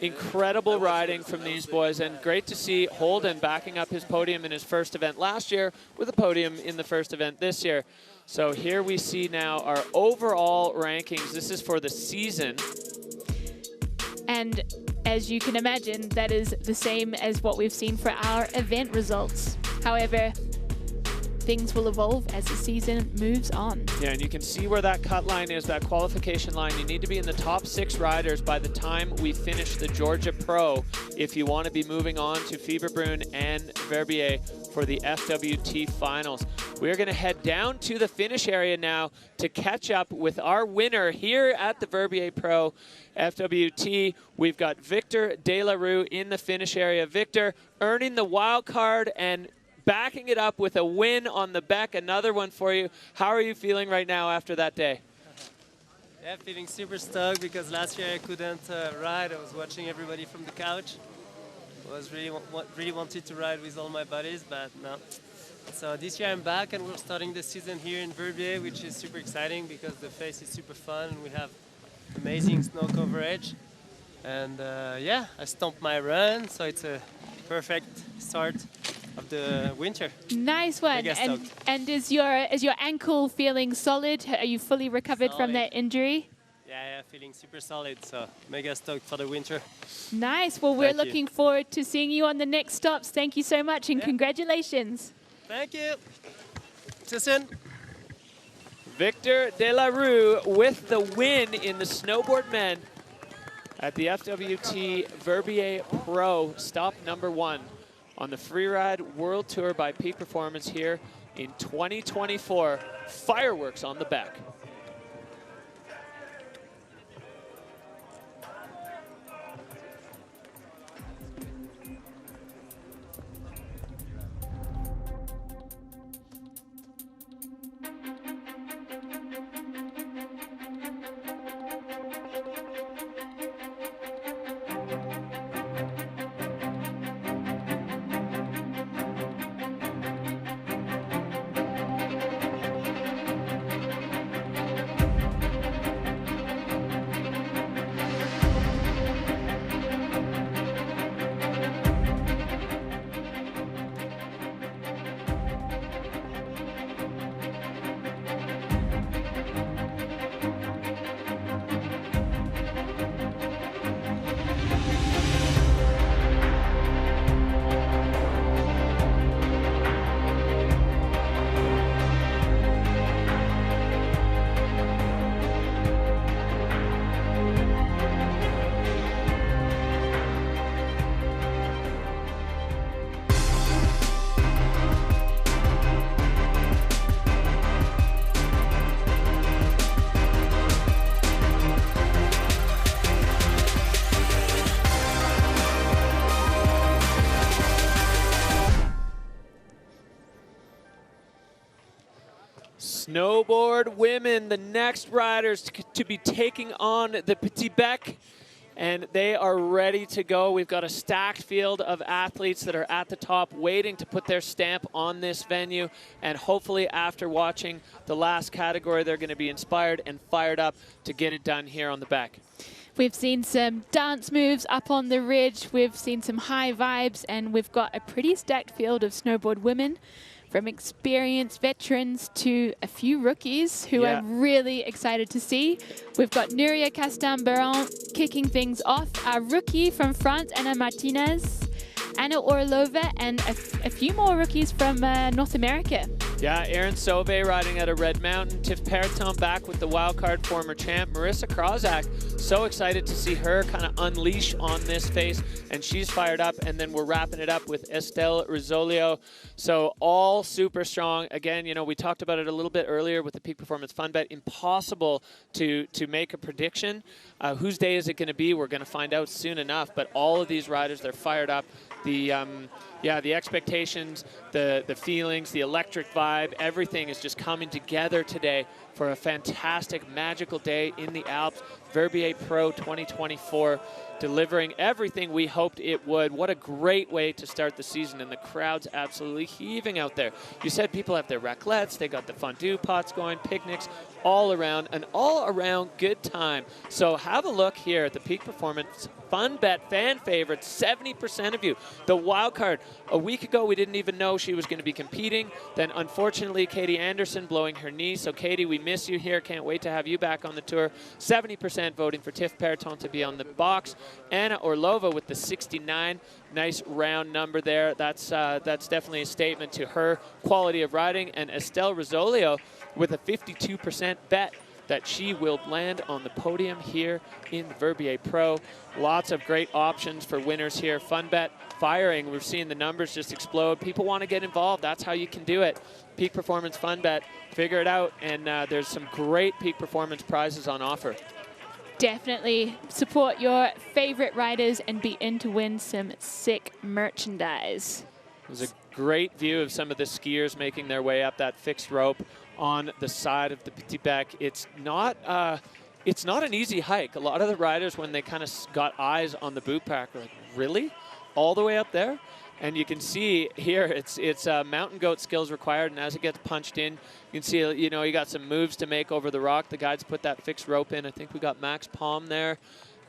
incredible riding from these boys, and great to see Holden backing up his podium in his first event last year with a podium in the first event this year. So here we see now our overall rankings. This is for the season. And as you can imagine, that is the same as what we've seen for our event results. However, things will evolve as the season moves on. Yeah, and you can see where that cut line is, that qualification line. You need to be in the top 6 riders by the time we finish the Georgia Pro if you want to be moving on to Fieberbrunn and Verbier for the FWT finals. We're going to head down to the finish area now to catch up with our winner here at the Verbier Pro FWT. We've got Victor De La Rue in the finish area. Victor earning the wild card and backing it up with a win on the Bec, another one for you. How are you feeling right now after that day? Yeah, feeling super stoked because last year I couldn't ride. I was watching everybody from the couch. I was really wanted to ride with all my buddies, but no. So this year I'm back and we're starting the season here in Verbier, which is super exciting because the face is super fun and we have amazing snow coverage. And yeah, I stomped my run, so it's a perfect start of the winter. Nice one. And is your ankle feeling solid? Are you fully recovered from that injury? Yeah, feeling super solid, so mega stoked for the winter. Nice. Well, we're looking forward to seeing you on the next stops. Thank you so much and congratulations. Thank you. See you soon. Victor De La Rue with the win in the Snowboard Men at the FWT Verbier Pro, stop number 1 on the Freeride World Tour by Peak Performance here in 2024. Fireworks on the Bec. Snowboard women, the next riders to be taking on the Petit Bec, and they are ready to go. We've got a stacked field of athletes that are at the top waiting to put their stamp on this venue, and hopefully after watching the last category, they're going to be inspired and fired up to get it done here on the Bec. We've seen some dance moves up on the ridge, we've seen some high vibes, and we've got a pretty stacked field of snowboard women, from experienced veterans to a few rookies who I'm really excited to see. We've got Nuria Castan-Baron kicking things off, our rookie from France, Anna Martinez, Anna Orlova, and a few more rookies from North America. Yeah, Erin Sauvé riding out of Red Mountain. Tiff Periton back with the wildcard former champ. Marissa Krozak, so excited to see her kind of unleash on this face, and she's fired up. And then we're wrapping it up with Estelle Rizzolio. So all super strong. Again, you know, we talked about it a little bit earlier with the Peak Performance Fun Bet. Impossible to make a prediction. Whose day is it going to be? We're going to find out soon enough. But all of these riders, they're fired up. The expectations, the feelings, the electric vibe, everything is just coming together today for a fantastic, magical day in the Alps. Verbier Pro 2024 delivering everything we hoped it would. What a great way to start the season, and the crowd's absolutely heaving out there. You said people have their raclettes, they got the fondue pots going, picnics, all around, an all-around good time. So have a look here at the Peak Performance Fun Bet fan favorites, 70% of you. The wild card, a week ago we didn't even know she was going to be competing. Then unfortunately Katie Anderson blowing her knee. So Katie, we miss you here. Can't wait to have you back on the tour. 70% voting for Tiff Periton to be on the box. Anna Orlova with the 69. Nice round number there. That's definitely a statement to her quality of riding. And Estelle Rizzolio with a 52% bet that she will land on the podium here in the Verbier Pro. Lots of great options for winners here. Fun bet firing. We're seeing the numbers just explode. People want to get involved. That's how you can do it. Peak Performance Fun Bet. Figure it out, and there's some great Peak Performance prizes on offer. Definitely support your favorite riders and be in to win some sick merchandise. It was a great view of some of the skiers making their way up that fixed rope on the side of the Petit Bec. It's not an easy hike. A lot of the riders, when they kind of got eyes on the boot pack, were like, really? All the way up there? And you can see here, it's mountain goat skills required, and as it gets punched in, you can see, you know, you got some moves to make over the rock. The guides put that fixed rope in. I think we got Max Palm there.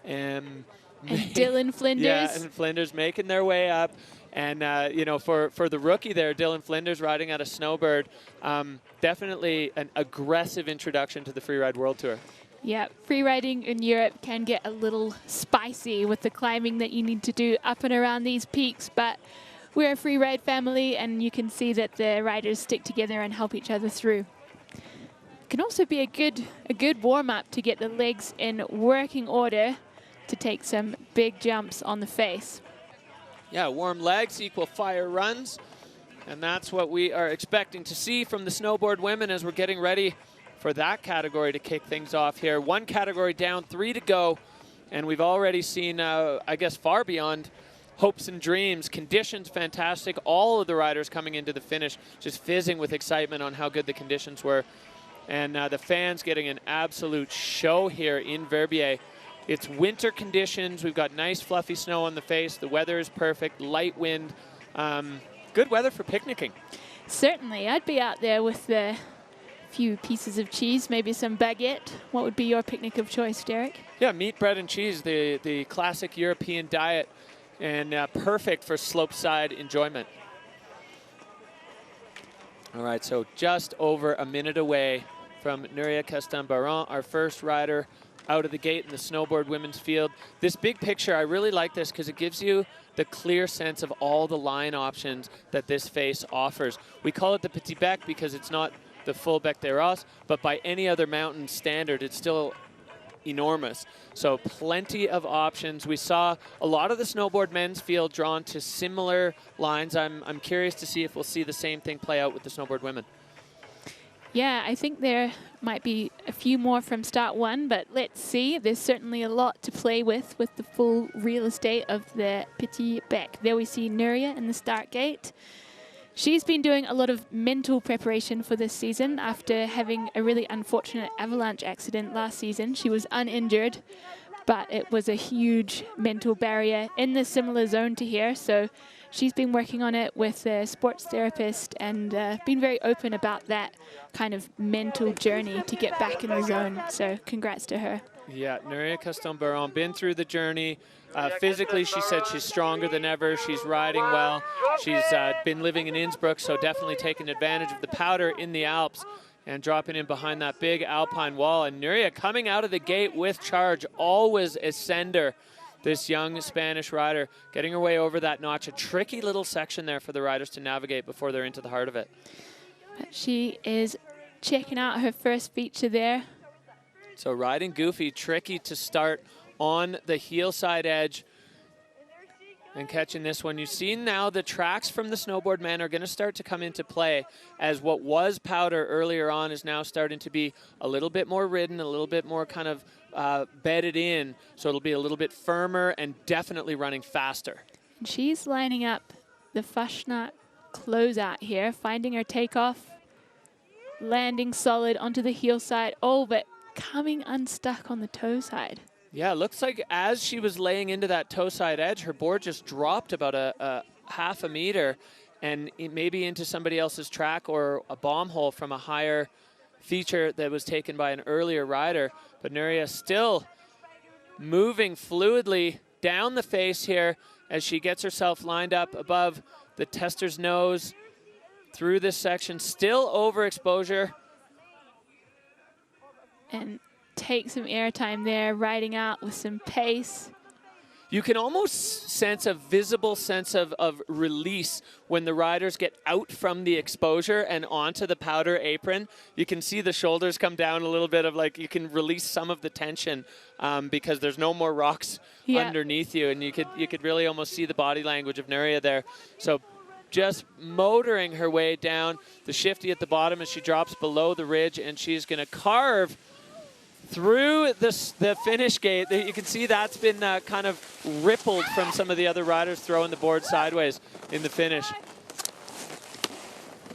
And Dylan Flinders. Yeah, and Flinders making their way up. And, you know, for the rookie there, Dylan Flinders riding out a Snowbird, definitely an aggressive introduction to the Freeride World Tour. Yeah, free riding in Europe can get a little spicy with the climbing that you need to do up and around these peaks, but we're a free ride family, and you can see that the riders stick together and help each other through. It can also be a good warm-up to get the legs in working order to take some big jumps on the face. Yeah, warm legs equal fire runs, and that's what we are expecting to see from the snowboard women as we're getting ready for that category to kick things off here. One category down, 3 to go, and we've already seen, I guess, far beyond hopes and dreams. Conditions fantastic. All of the riders coming into the finish just fizzing with excitement on how good the conditions were. And the fans getting an absolute show here in Verbier. It's winter conditions. We've got nice fluffy snow on the face. The weather is perfect, light wind. Good weather for picnicking. Certainly. I'd be out there with the few pieces of cheese, maybe some baguette. What would be your picnic of choice, Derek? Yeah, meat, bread, and cheese, the classic European diet, and perfect for slopeside enjoyment. All right, so just over a minute away from Nuria Castan-Baron, our first rider out of the gate in the snowboard women's field. This big picture, I really like this because it gives you the clear sense of all the line options that this face offers. We call it the Petit Bec because it's not the full Bec des Roses, but by any other mountain standard, it's still enormous. So plenty of options. We saw a lot of the snowboard men's field drawn to similar lines. I'm curious to see if we'll see the same thing play out with the snowboard women. Yeah, I think there might be a few more from start one, but let's see. There's certainly a lot to play with the full real estate of the Petit Bec. There we see Nuria in the start gate. She's been doing a lot of mental preparation for this season after having a really unfortunate avalanche accident last season. She was uninjured, but it was a huge mental barrier in the similar zone to here. So she's been working on it with a sports therapist and been very open about that kind of mental journey to get back in the zone. So congrats to her. Yeah, Nuria Castan-Baron, been through the journey. Physically, she said she's stronger than ever. She's riding well. She's been living in Innsbruck, so definitely taking advantage of the powder in the Alps and dropping in behind that big alpine wall. And Nuria coming out of the gate with charge, always a sender. This young Spanish rider getting her way over that notch. A tricky little section there for the riders to navigate before they're into the heart of it. But she is checking out her first feature there. So riding goofy, tricky to start on the heel side edge and catching this one. You see now the tracks from the snowboard men are going to start to come into play as what was powder earlier on is now starting to be a little bit more ridden, a little bit more kind of bedded in. So it'll be a little bit firmer and definitely running faster. And she's lining up the Fashionat closeout here, finding her takeoff, landing solid onto the heel side. Oh, but coming unstuck on the toe side. Yeah, it looks like as she was laying into that toe side edge, her board just dropped about a half a meter and maybe into somebody else's track or a bomb hole from a higher feature that was taken by an earlier rider. But Nuria still moving fluidly down the face here as she gets herself lined up above the tester's nose through this section. Still overexposure. And take some airtime there, riding out with some pace. You can almost sense a visible sense of release when the riders get out from the exposure and onto the powder apron. You can see the shoulders come down a little bit of like, you can release some of the tension because there's no more rocks underneath you, and you could really almost see the body language of Nuria there. So just motoring her way down the shifty at the bottom as she drops below the ridge, and she's going to carve through the finish gate. You can see that's been kind of rippled from some of the other riders throwing the board sideways in the finish.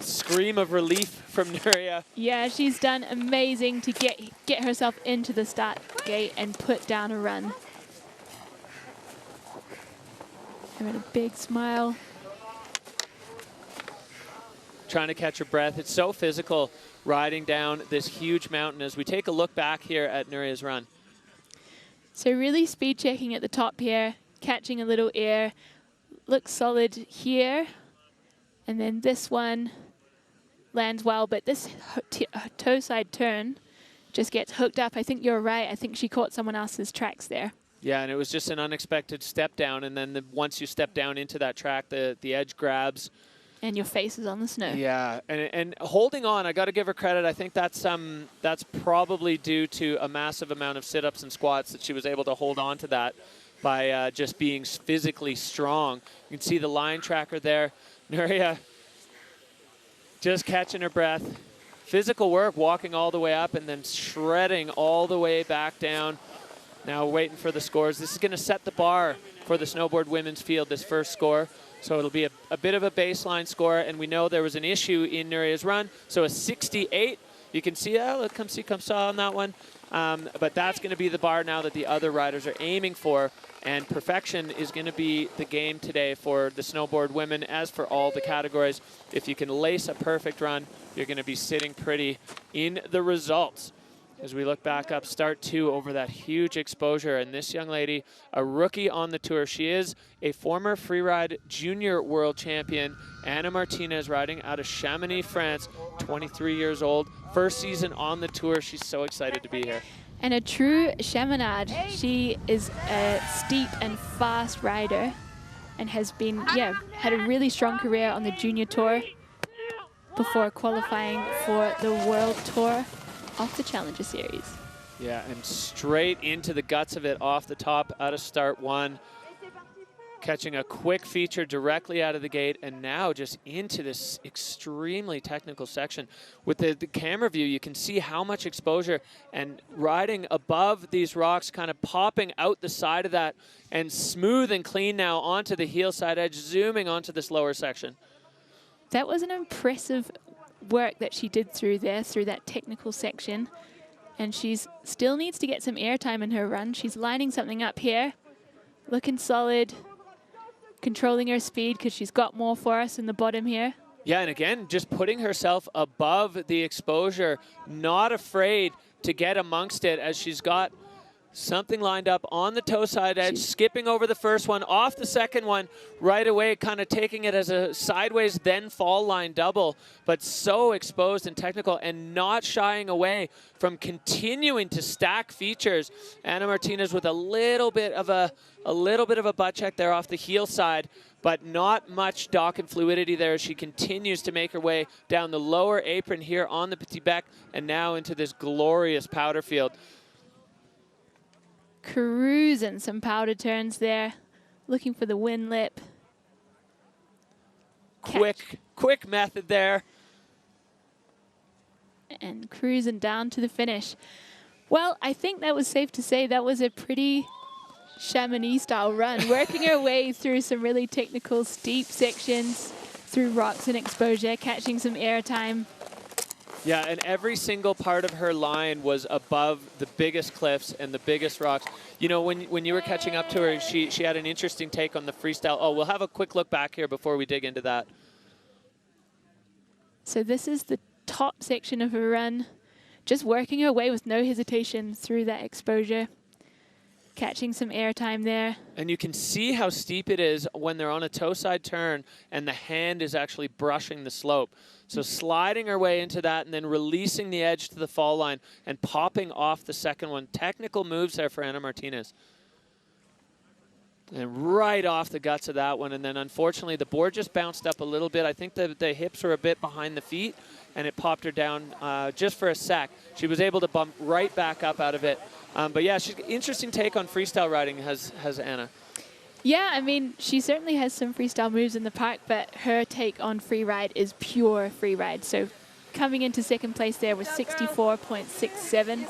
Scream of relief from Nuria. Yeah, she's done amazing to get herself into the start gate and put down a run. Having a big smile. Trying to catch her breath. It's so physical riding down this huge mountain as we take a look back here at Nuria's run. So really speed checking at the top here, catching a little air, looks solid here, and then this one lands well, but this toe side turn just gets hooked up. I think you're right. I think she caught someone else's tracks there. Yeah, and it was just an unexpected step down, and then once you step down into that track, the edge grabs. And your face is on the snow. Yeah, and holding on, I got to give her credit. I think that's probably due to a massive amount of sit-ups and squats that she was able to hold on to that by just being physically strong. You can see the line tracker there. Nuria just catching her breath. Physical work, walking all the way up and then shredding all the way back down. Now waiting for the scores. This is going to set the bar for the snowboard women's field, this first score. So it'll be a bit of a baseline score, and we know there was an issue in Nuria's run. So a 68, you can see, come saw on that one. But that's going to be the bar now that the other riders are aiming for, and perfection is going to be the game today for the snowboard women, as for all the categories. If you can lace a perfect run, you're going to be sitting pretty in the results. As we look back up, start 2 over that huge exposure. And this young lady, a rookie on the tour. She is a former Freeride junior world champion, Anna Martinez, riding out of Chamonix, France, 23 years old. First season on the tour. She's so excited to be here. And a true Chamonade. She is a steep and fast rider and has been, had a really strong career on the junior tour before qualifying for the world tour off the Challenger Series. Yeah, and straight into the guts of it off the top out of start 1. Catching a quick feature directly out of the gate, and now just into this extremely technical section. With the camera view, you can see how much exposure, and riding above these rocks, kind of popping out the side of that, and smooth and clean now onto the heel side edge, zooming onto this lower section. That was an impressive work that she did through that technical section, and she's still needs to get some airtime in her run. She's lining something up here, looking solid, controlling her speed because she's got more for us in the bottom here. Yeah, and again, just putting herself above the exposure, not afraid to get amongst it as she's got something lined up on the toe side edge, skipping over the first one, off the second one, right away, kind of taking it as a sideways then fall line double, but so exposed and technical and not shying away from continuing to stack features. Anna Martinez with a little bit of a butt check there off the heel side, but not much dock and fluidity there as she continues to make her way down the lower apron here on the Petit Bec and now into this glorious powder field. Cruising some powder turns there, looking for the win lip. Quick method there. And cruising down to the finish. Well, I think that was safe to say that was a pretty Chamonix-style run, working her way through some really technical, steep sections, through rocks and exposure, catching some airtime. Yeah, and every single part of her line was above the biggest cliffs and the biggest rocks. You know, when you were catching up to her, she had an interesting take on the freestyle. Oh, we'll have a quick look back here before we dig into that. So this is the top section of her run, just working her way with no hesitation through that exposure, catching some airtime there. And you can see how steep it is when they're on a toe side turn and the hand is actually brushing the slope. So sliding her way into that and then releasing the edge to the fall line and popping off the second one. Technical moves there for Anna Martinez. And right off the guts of that one. And then unfortunately, the board just bounced up a little bit. I think the hips were a bit behind the feet, and it popped her down just for a sec. She was able to bump right back up out of it. But yeah, she's interesting take on freestyle riding has Anna. Yeah, I mean, she certainly has some freestyle moves in the park, but her take on freeride is pure freeride. So coming into second place there was 64.67.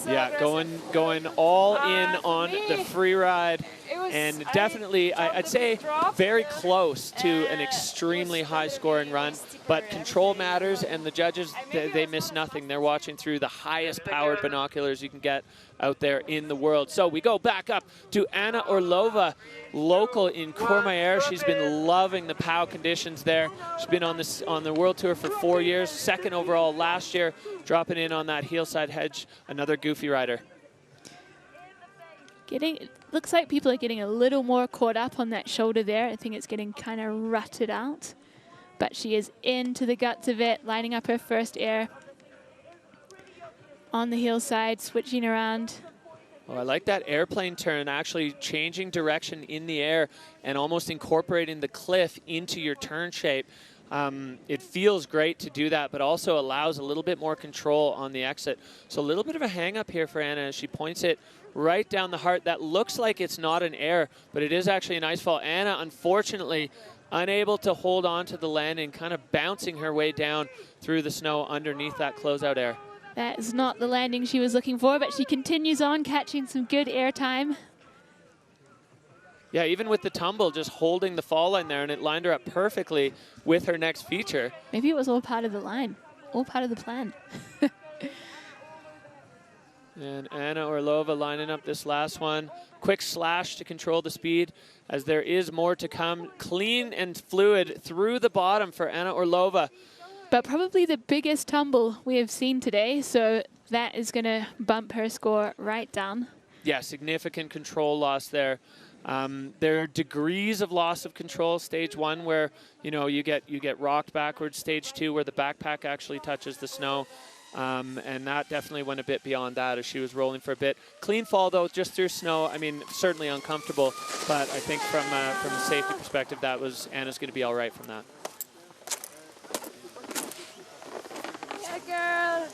Yeah, going all in on the freeride, and definitely, I'd say, very close to an extremely high-scoring run. But control matters, and the judges, they miss nothing. They're watching through the highest-powered binoculars you can get out there in the world. So we go back up to Anna Orlova, local in Courmayeur. She's been loving the POW conditions there. She's been on the World Tour for 4 years, second overall last year, dropping in on that heel-side hedge, another goofy rider. It looks like people are getting a little more caught up on that shoulder there. I think it's getting kind of rutted out. But she is into the guts of it, lining up her first air on the hillside, switching around. Oh, I like that airplane turn, actually changing direction in the air and almost incorporating the cliff into your turn shape. It feels great to do that, but also allows a little bit more control on the exit. So a little bit of a hang up here for Anna as she points it right down the heart. That looks like it's not an air, but it is actually a nice fall. Anna, unfortunately, unable to hold on to the landing, kind of bouncing her way down through the snow underneath that closeout air. That is not the landing she was looking for, but she continues on, catching some good air time. Yeah, even with the tumble, just holding the fall line there, and it lined her up perfectly with her next feature. Maybe it was all part of the line, all part of the plan. And Anna Orlova lining up this last one. Quick slash to control the speed as there is more to come. Clean and fluid through the bottom for Anna Orlova. But probably the biggest tumble we have seen today, so that is going to bump her score right down. Yeah, significant control loss there. There are degrees of loss of control. Stage 1 where you get rocked backwards. Stage 2 where the backpack actually touches the snow. And that definitely went a bit beyond that as she was rolling for a bit. Clean fall though, just through snow. I mean, certainly uncomfortable, but I think from a safety perspective, that was Anna's going to be all right from that. Yeah, girl.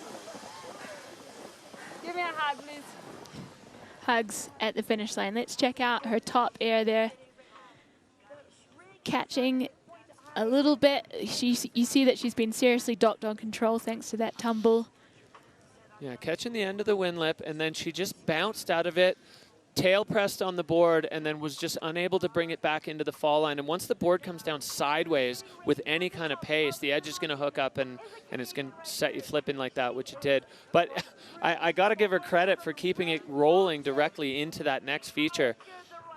Give me a hug, please. Hugs at the finish line. Let's check out her top air there. Catching a little bit. You see that she's been seriously docked on control thanks to that tumble. Yeah, catching the end of the wind lip, and then she just bounced out of it, tail pressed on the board, and then was just unable to bring it back into the fall line. And once the board comes down sideways with any kind of pace, the edge is going to hook up and it's going to set you flipping like that, which it did. But I got to give her credit for keeping it rolling directly into that next feature.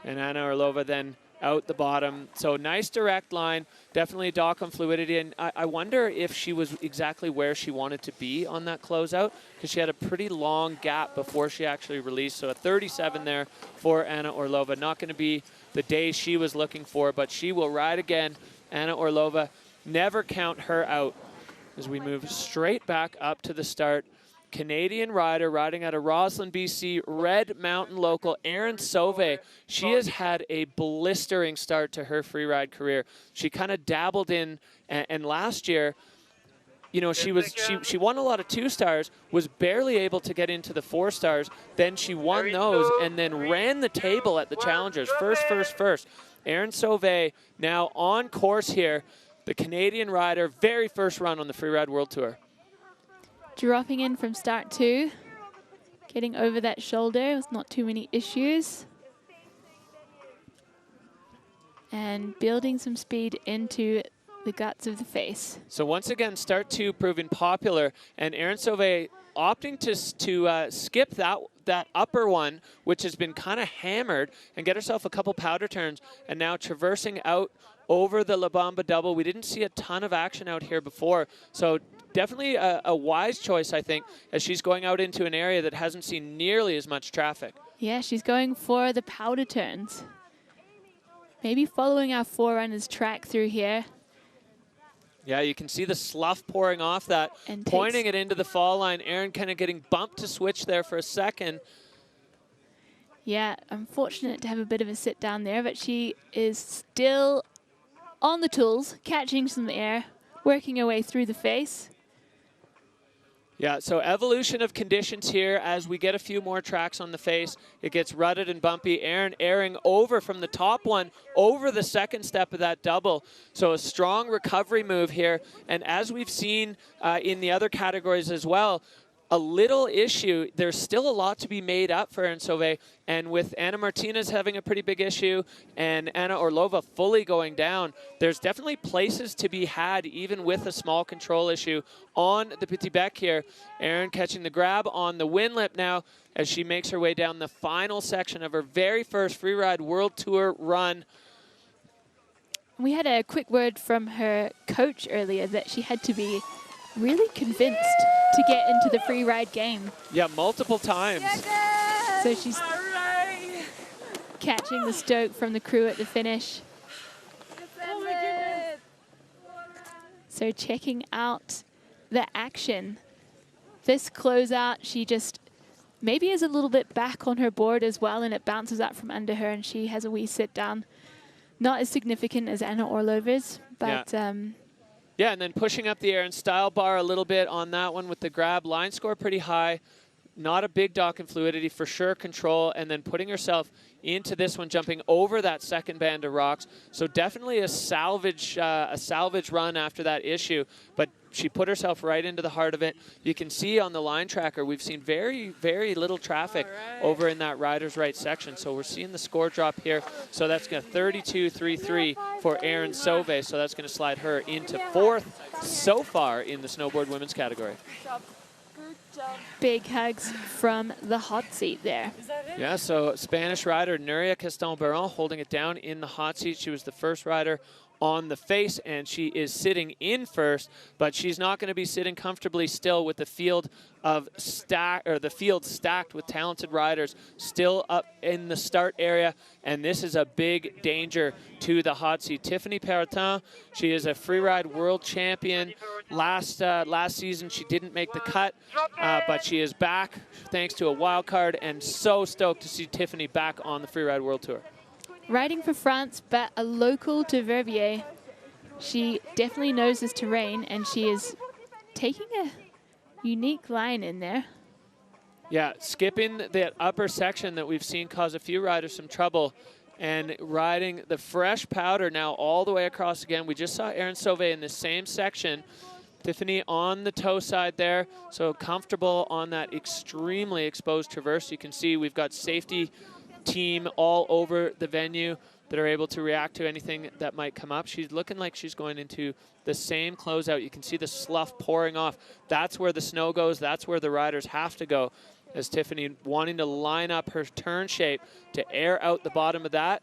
And Anna Orlova then out the bottom. So nice direct line, definitely dock on fluidity. And I wonder if she was exactly where she wanted to be on that closeout, because she had a pretty long gap before she actually released. So a 37 there for Anna Orlova. Not going to be the day she was looking for, but she will ride again. Anna Orlova, never count her out as we move straight back up to the start. Canadian rider riding out of Roslyn, BC, Red Mountain local, Erin Sauvé. She has had a blistering start to her freeride career. She kind of dabbled in, and last year, she won a lot of 2-stars, was barely able to get into the 4-stars. Then she won those and then ran the table at the Challengers. First. Erin Sauvé now on course here. The Canadian rider, very first run on the Freeride World Tour. Dropping in from start 2, getting over that shoulder with not too many issues. And building some speed into the guts of the face. So once again, start 2 proving popular, and Erin Sauvé opting to skip that upper one, which has been kind of hammered, and get herself a couple powder turns, and now traversing out over the La Bamba double. We didn't see a ton of action out here before, so definitely a wise choice, I think, as she's going out into an area that hasn't seen nearly as much traffic. Yeah, she's going for the powder turns. Maybe following our Forerunners track through here. Yeah, you can see the slough pouring off that, and pointing it into the fall line. Erin kind of getting bumped to switch there for a second. Yeah, unfortunate to have a bit of a sit down there, but she is still on the tools, catching some air, working her way through the face. Yeah, so evolution of conditions here as we get a few more tracks on the face. It gets rutted and bumpy. Erin airing over from the top one, over the second step of that double. So a strong recovery move here. And as we've seen in the other categories as well, a little issue. There's still a lot to be made up for Erin Sauvé. And with Anna Martinez having a pretty big issue and Anna Orlova fully going down, there's definitely places to be had even with a small control issue on the Petit Bec here. Erin catching the grab on the wind lip now as she makes her way down the final section of her very first Freeride World Tour run. We had a quick word from her coach earlier that she had to be really convinced to get into the Freeride game. Yeah, multiple times. So she's catching the stoke from the crew at the finish. So checking out the action. This closeout, she just maybe is a little bit back on her board as well, and it bounces out from under her and she has a wee sit down. Not as significant as Anna Orlova's, but yeah, and then pushing up the Erin style bar a little bit on that one with the grab. Line score pretty high. Not a big dock in fluidity, for sure control, and then putting herself into this one, jumping over that second band of rocks. So definitely a salvage run after that issue, but she put herself right into the heart of it. You can see on the line tracker, we've seen very, very little traffic over in that rider's right section. So we're seeing the score drop here. So that's going to 32.33 for Erin Sauvé. So that's going to slide her into 4th so far in the snowboard women's category. big hugs from the hot seat there. Yeah, so Spanish rider Nuria Castelbaron holding it down in the hot seat. She was the first rider on the face, and she is sitting in first, but she's not going to be sitting comfortably still with the field of stacked with talented riders still up in the start area, and this is a big danger to the hot seat. Tiffany Perrotin, she is a freeride world champion. Last season she didn't make the cut, but she is back thanks to a wild card, and so stoked to see Tiffany back on the Freeride World Tour. Riding for France, but a local to Verbier. She definitely knows this terrain, and she is taking a unique line in there. Yeah, skipping that upper section that we've seen cause a few riders some trouble, and riding the fresh powder now all the way across again. We just saw Erin Sauvé in the same section. Tiffany on the toe side there, so comfortable on that extremely exposed traverse. You can see we've got safety team all over the venue that are able to react to anything that might come up. She's looking like she's going into the same closeout. You can see the slough pouring off. That's where the snow goes. That's where the riders have to go, as Tiffany wanting to line up her turn shape to air out the bottom of that.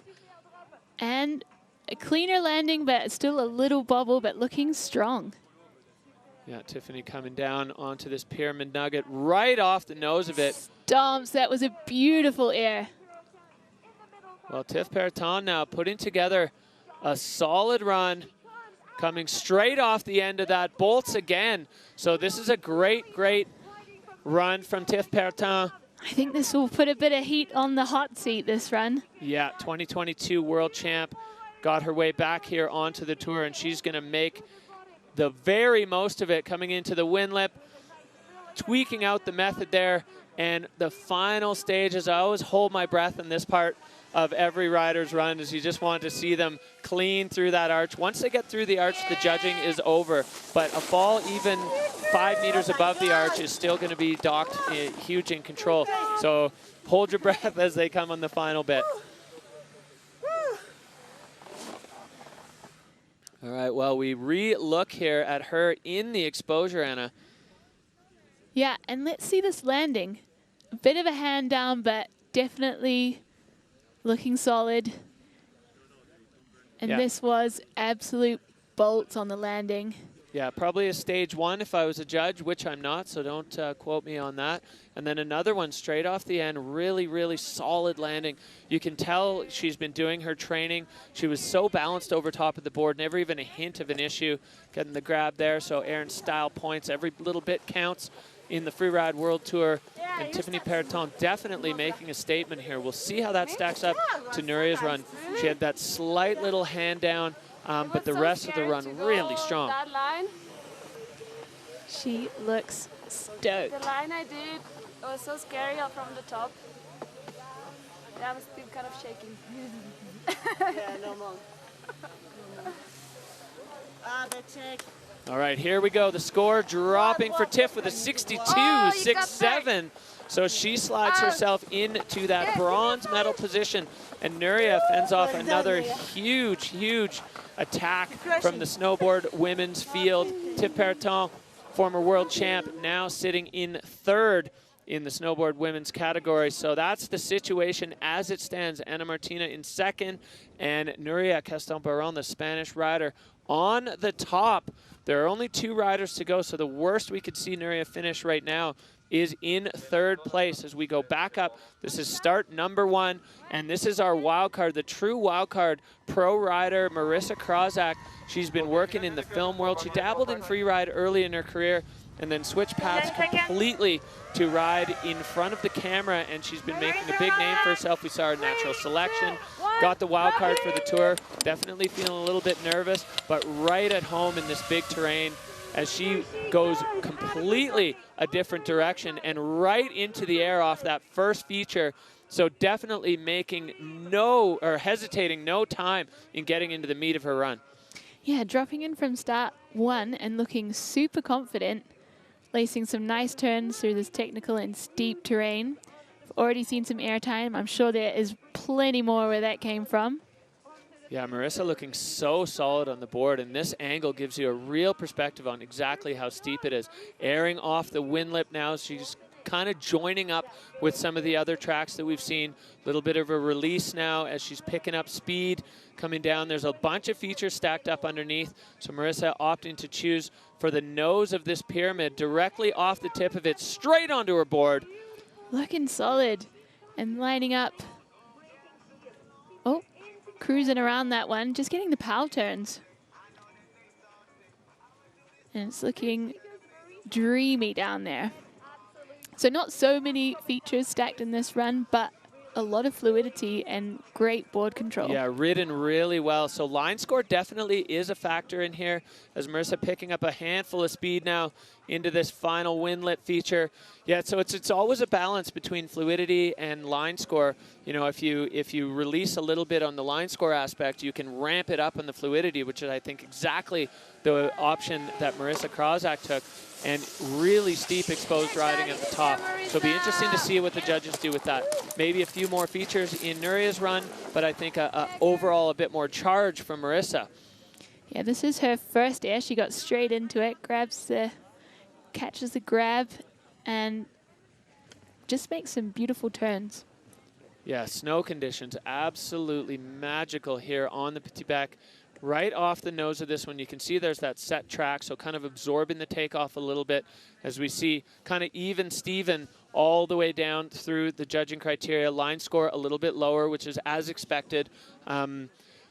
And a cleaner landing, but still a little bobble, but looking strong. Yeah, Tiffany coming down onto this pyramid nugget right off the nose of it. Stomps, that was a beautiful air. Well, Tiff Perrotin now putting together a solid run, coming straight off the end of that, bolts again. So this is a great, great run from Tiff Perrotin. I think this will put a bit of heat on the hot seat, this run. Yeah, 2022 world champ, got her way back here onto the tour, and she's gonna make the very most of it coming into the wind lip, tweaking out the method there. And the final stages, I always hold my breath in this part of every rider's run, as you just want to see them clean through that arch. Once they get through the arch, the judging is over. But a fall even 5 meters above the arch is still going to be docked huge in control. So hold your breath as they come on the final bit. All right, well, we re-look here at her in the exposure, Anna. Yeah, and let's see this landing. A bit of a hand down, but definitely looking solid. And yeah, this was absolute bolts on the landing. Yeah, probably a stage 1 if I was a judge, which I'm not, so don't quote me on that. And then another one straight off the end, really, really solid landing. You can tell she's been doing her training. She was so balanced over top of the board, never even a hint of an issue. Getting the grab there, so Erin's style points. Every little bit counts in the Freeride World Tour And Tiffany Perton definitely making a statement here. We'll see how that stacks up to Nuria's run. She had that slight little hand down, but the rest of the run really strong. That line, She looks stoked. the line I did was so scary up from the top. Yeah, I'm still kind of shaking. Yeah, no more. All right, here we go. The score dropping for Tiff with a 62.67. So she slides herself into that bronze medal position. And Nuria fends off another huge, huge attack from the snowboard women's field. Tiff Perton, former world champ, now sitting in third in the snowboard women's category. So that's the situation as it stands. Ana Martina in second, and Nuria Castelbaron, the Spanish rider, on the top. There are only 2 riders to go, so the worst we could see Nuria finish right now is in third place as we go back up. This is start number 1, and this is our wild card, the true wild card, pro rider Marissa Krozak. She's been working in the film world. She dabbled in freeride early in her career and then switched paths completely to ride in front of the camera, and she's been making a big name for herself. We saw her natural selection, got the wild card for the tour, definitely feeling a little bit nervous, but right at home in this big terrain as she goes completely a different direction and right into the air off that first feature. So definitely making hesitating no time in getting into the meat of her run. Yeah, dropping in from start 1 and looking super confident, lacing some nice turns through this technical and steep terrain. I've already seen some airtime. I'm sure there is plenty more where that came from. Yeah, Marissa looking so solid on the board, and this angle gives you a real perspective on exactly how steep it is. Airing off the wind lip now, she's kind of joining up with some of the other tracks that we've seen. A little bit of a release now as she's picking up speed coming down. There's a bunch of features stacked up underneath, so Marissa opting to choose for the nose of this pyramid directly off the tip of it, straight onto her board. Looking solid and lining up. Oh, cruising around that one, just getting the pow turns. And it's looking dreamy down there. So not so many features stacked in this run, but a lot of fluidity and great board control. Yeah, ridden really well. So line score definitely is a factor in here as Marissa picking up a handful of speed now into this final windlet feature. Yeah, so it's always a balance between fluidity and line score. You know, if you release a little bit on the line score aspect, you can ramp it up on the fluidity, which is, I think, exactly the option that Marissa Krozak took. And really steep exposed riding at the top. So it'll be interesting to see what the judges do with that. Maybe a few more features in Nuria's run, but I think overall a bit more charge from Marissa. Yeah, this is her first air. She got straight into it, catches the grab, and just makes some beautiful turns. Yeah, snow conditions absolutely magical here on the Petit Bec. Right off the nose of this one, you can see there's that set track, so kind of absorbing the takeoff a little bit as we see kind of even Steven all the way down through the judging criteria. Line score a little bit lower, which is as expected.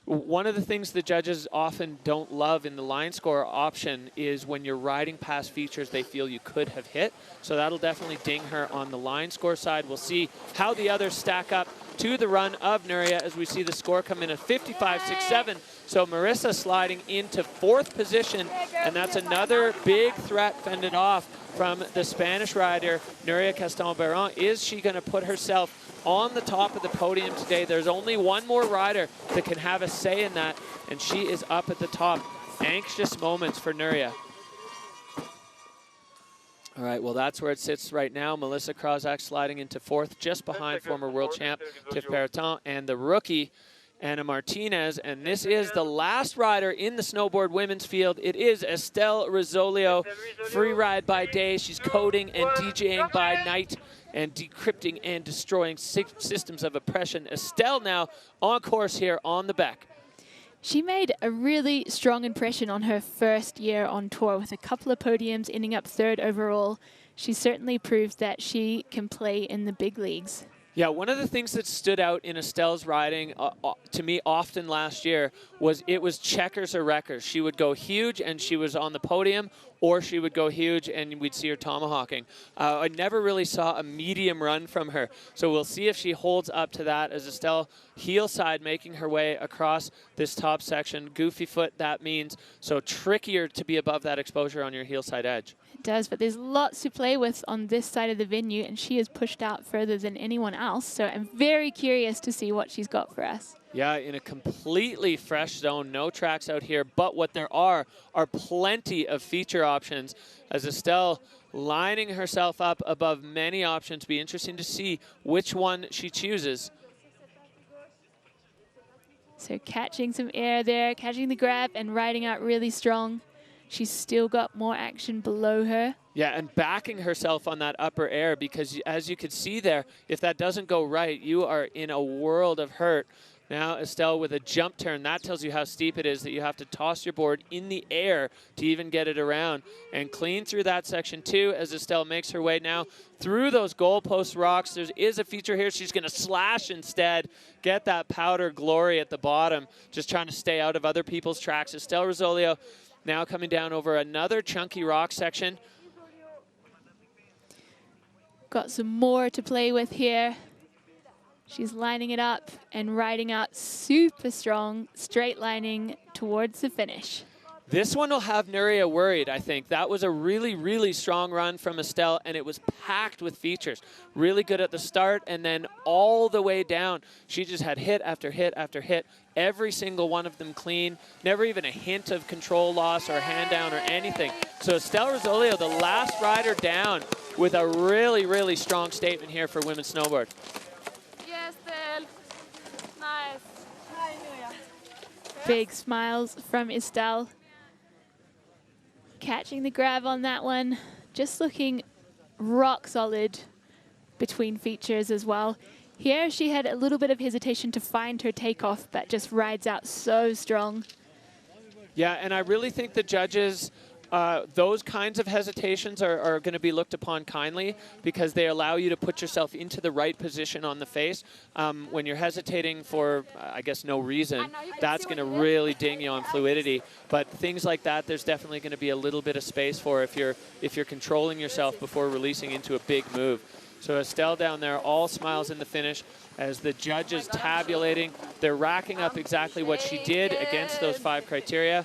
One of the things the judges often don't love in the line score option is when you're riding past features they feel you could have hit. So that'll definitely ding her on the line score side. We'll see how the others stack up to the run of Nuria as we see the score come in at 55.67. So Marissa sliding into 4th position, and that's another big threat fended off from the Spanish rider, Nuria Castelbaron. Is she going to put herself on the top of the podium today? There's only one more rider that can have a say in that, and she is up at the top. Anxious moments for Nuria. All right, well, that's where it sits right now. Melissa Krozak sliding into 4th, just behind former world champ Tiff Perton and the rookie Ana Martinez. And this is the last rider in the snowboard women's field. It is Estelle Rizzolio, free ride by day. She's coding and DJing by night and decrypting and destroying systems of oppression. Estelle now on course here on the Bec. She made a really strong impression on her first year on tour with a couple of podiums, ending up 3rd overall. She certainly proved that she can play in the big leagues. Yeah, one of the things that stood out in Estelle's riding to me often last year was it was checkers or wreckers. She would go huge and she was on the podium, or she would go huge and we'd see her tomahawking. I never really saw a medium run from her. So we'll see if she holds up to that as Estelle heel side making her way across this top section. Goofy foot, that means, so trickier to be above that exposure on your heel side edge. It does, but there's lots to play with on this side of the venue, and she is pushed out further than anyone else. So I'm very curious to see what she's got for us. Yeah, in a completely fresh zone, no tracks out here, but what there are plenty of feature options as Estelle lining herself up above many options. Be interesting to see which one she chooses. So catching some air there, catching the grab and riding out really strong. She's still got more action below her. Yeah, and backing herself on that upper air because as you could see there, if that doesn't go right, you are in a world of hurt. Now Estelle with a jump turn, that tells you how steep it is that you have to toss your board in the air to even get it around. And clean through that section too as Estelle makes her way now through those goalpost rocks. There is a feature here. She's gonna slash instead, get that powder glory at the bottom, just trying to stay out of other people's tracks. Estelle Rosolio now coming down over another chunky rock section. Got some more to play with here. She's lining it up and riding out super strong, straight lining towards the finish. This one will have Nuria worried, I think. That was a really, really strong run from Estelle, and it was packed with features. Really good at the start, and then all the way down. She just had hit after hit after hit. Every single one of them clean. Never even a hint of control loss or hand down or anything. So Estelle Rosolio, the last rider down, with a really, really strong statement here for women's snowboard. Nice. Big smiles from Estelle. Catching the grab on that one. Just looking rock solid between features as well. Here she had a little bit of hesitation to find her takeoff, but just rides out so strong. Yeah, and I really think the judges, those kinds of hesitations are going to be looked upon kindly because they allow you to put yourself into the right position on the face. When you're hesitating for, I guess, no reason, that's going to really ding you on fluidity. But things like that, there's definitely going to be a little bit of space for if you're controlling yourself before releasing into a big move. So Estelle down there, all smiles in the finish as the judges tabulating. They're racking up exactly what she did against those 5 criteria.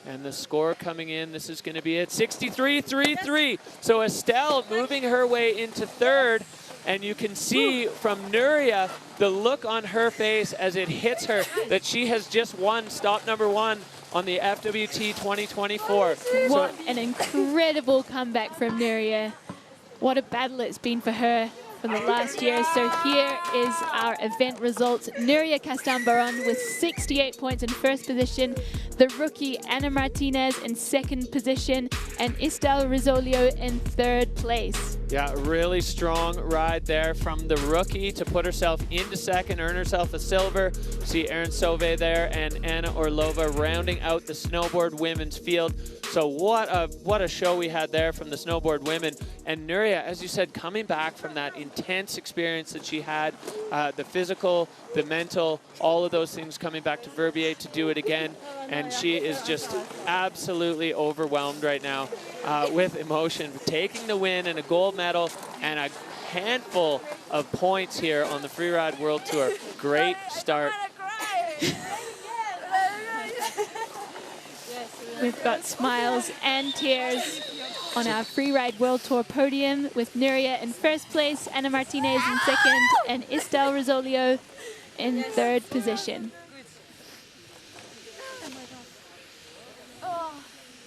And the score coming in, this is going to be it, 63-3-3. So Estelle moving her way into third. And you can see from Nuria the look on her face as it hits her that she has just won stop number 1 on the FWT 2024. What an incredible comeback from Nuria. What a battle it's been for her for the last year. So here is our event results. Nuria Castan-Baron with 68 points in first position. The rookie Ana Martinez in second position. And Estelle Rosolio in third place. Yeah, really strong ride there from the rookie to put herself into second, earn herself a silver. See Erin Sauvé there and Anna Orlova rounding out the snowboard women's field. So what a show we had there from the snowboard women. And Nuria, as you said, coming back from that intense experience that she had, the physical, the mental, all of those things coming back to Verbier to do it again. And she is just absolutely overwhelmed right now with emotion, taking the win and a gold medal and a handful of points here on the Freeride World Tour. Great start. We've got smiles and tears on our Freeride World Tour podium with Nuria in first place, Ana Martinez in second, and Estelle Rosolio in third position.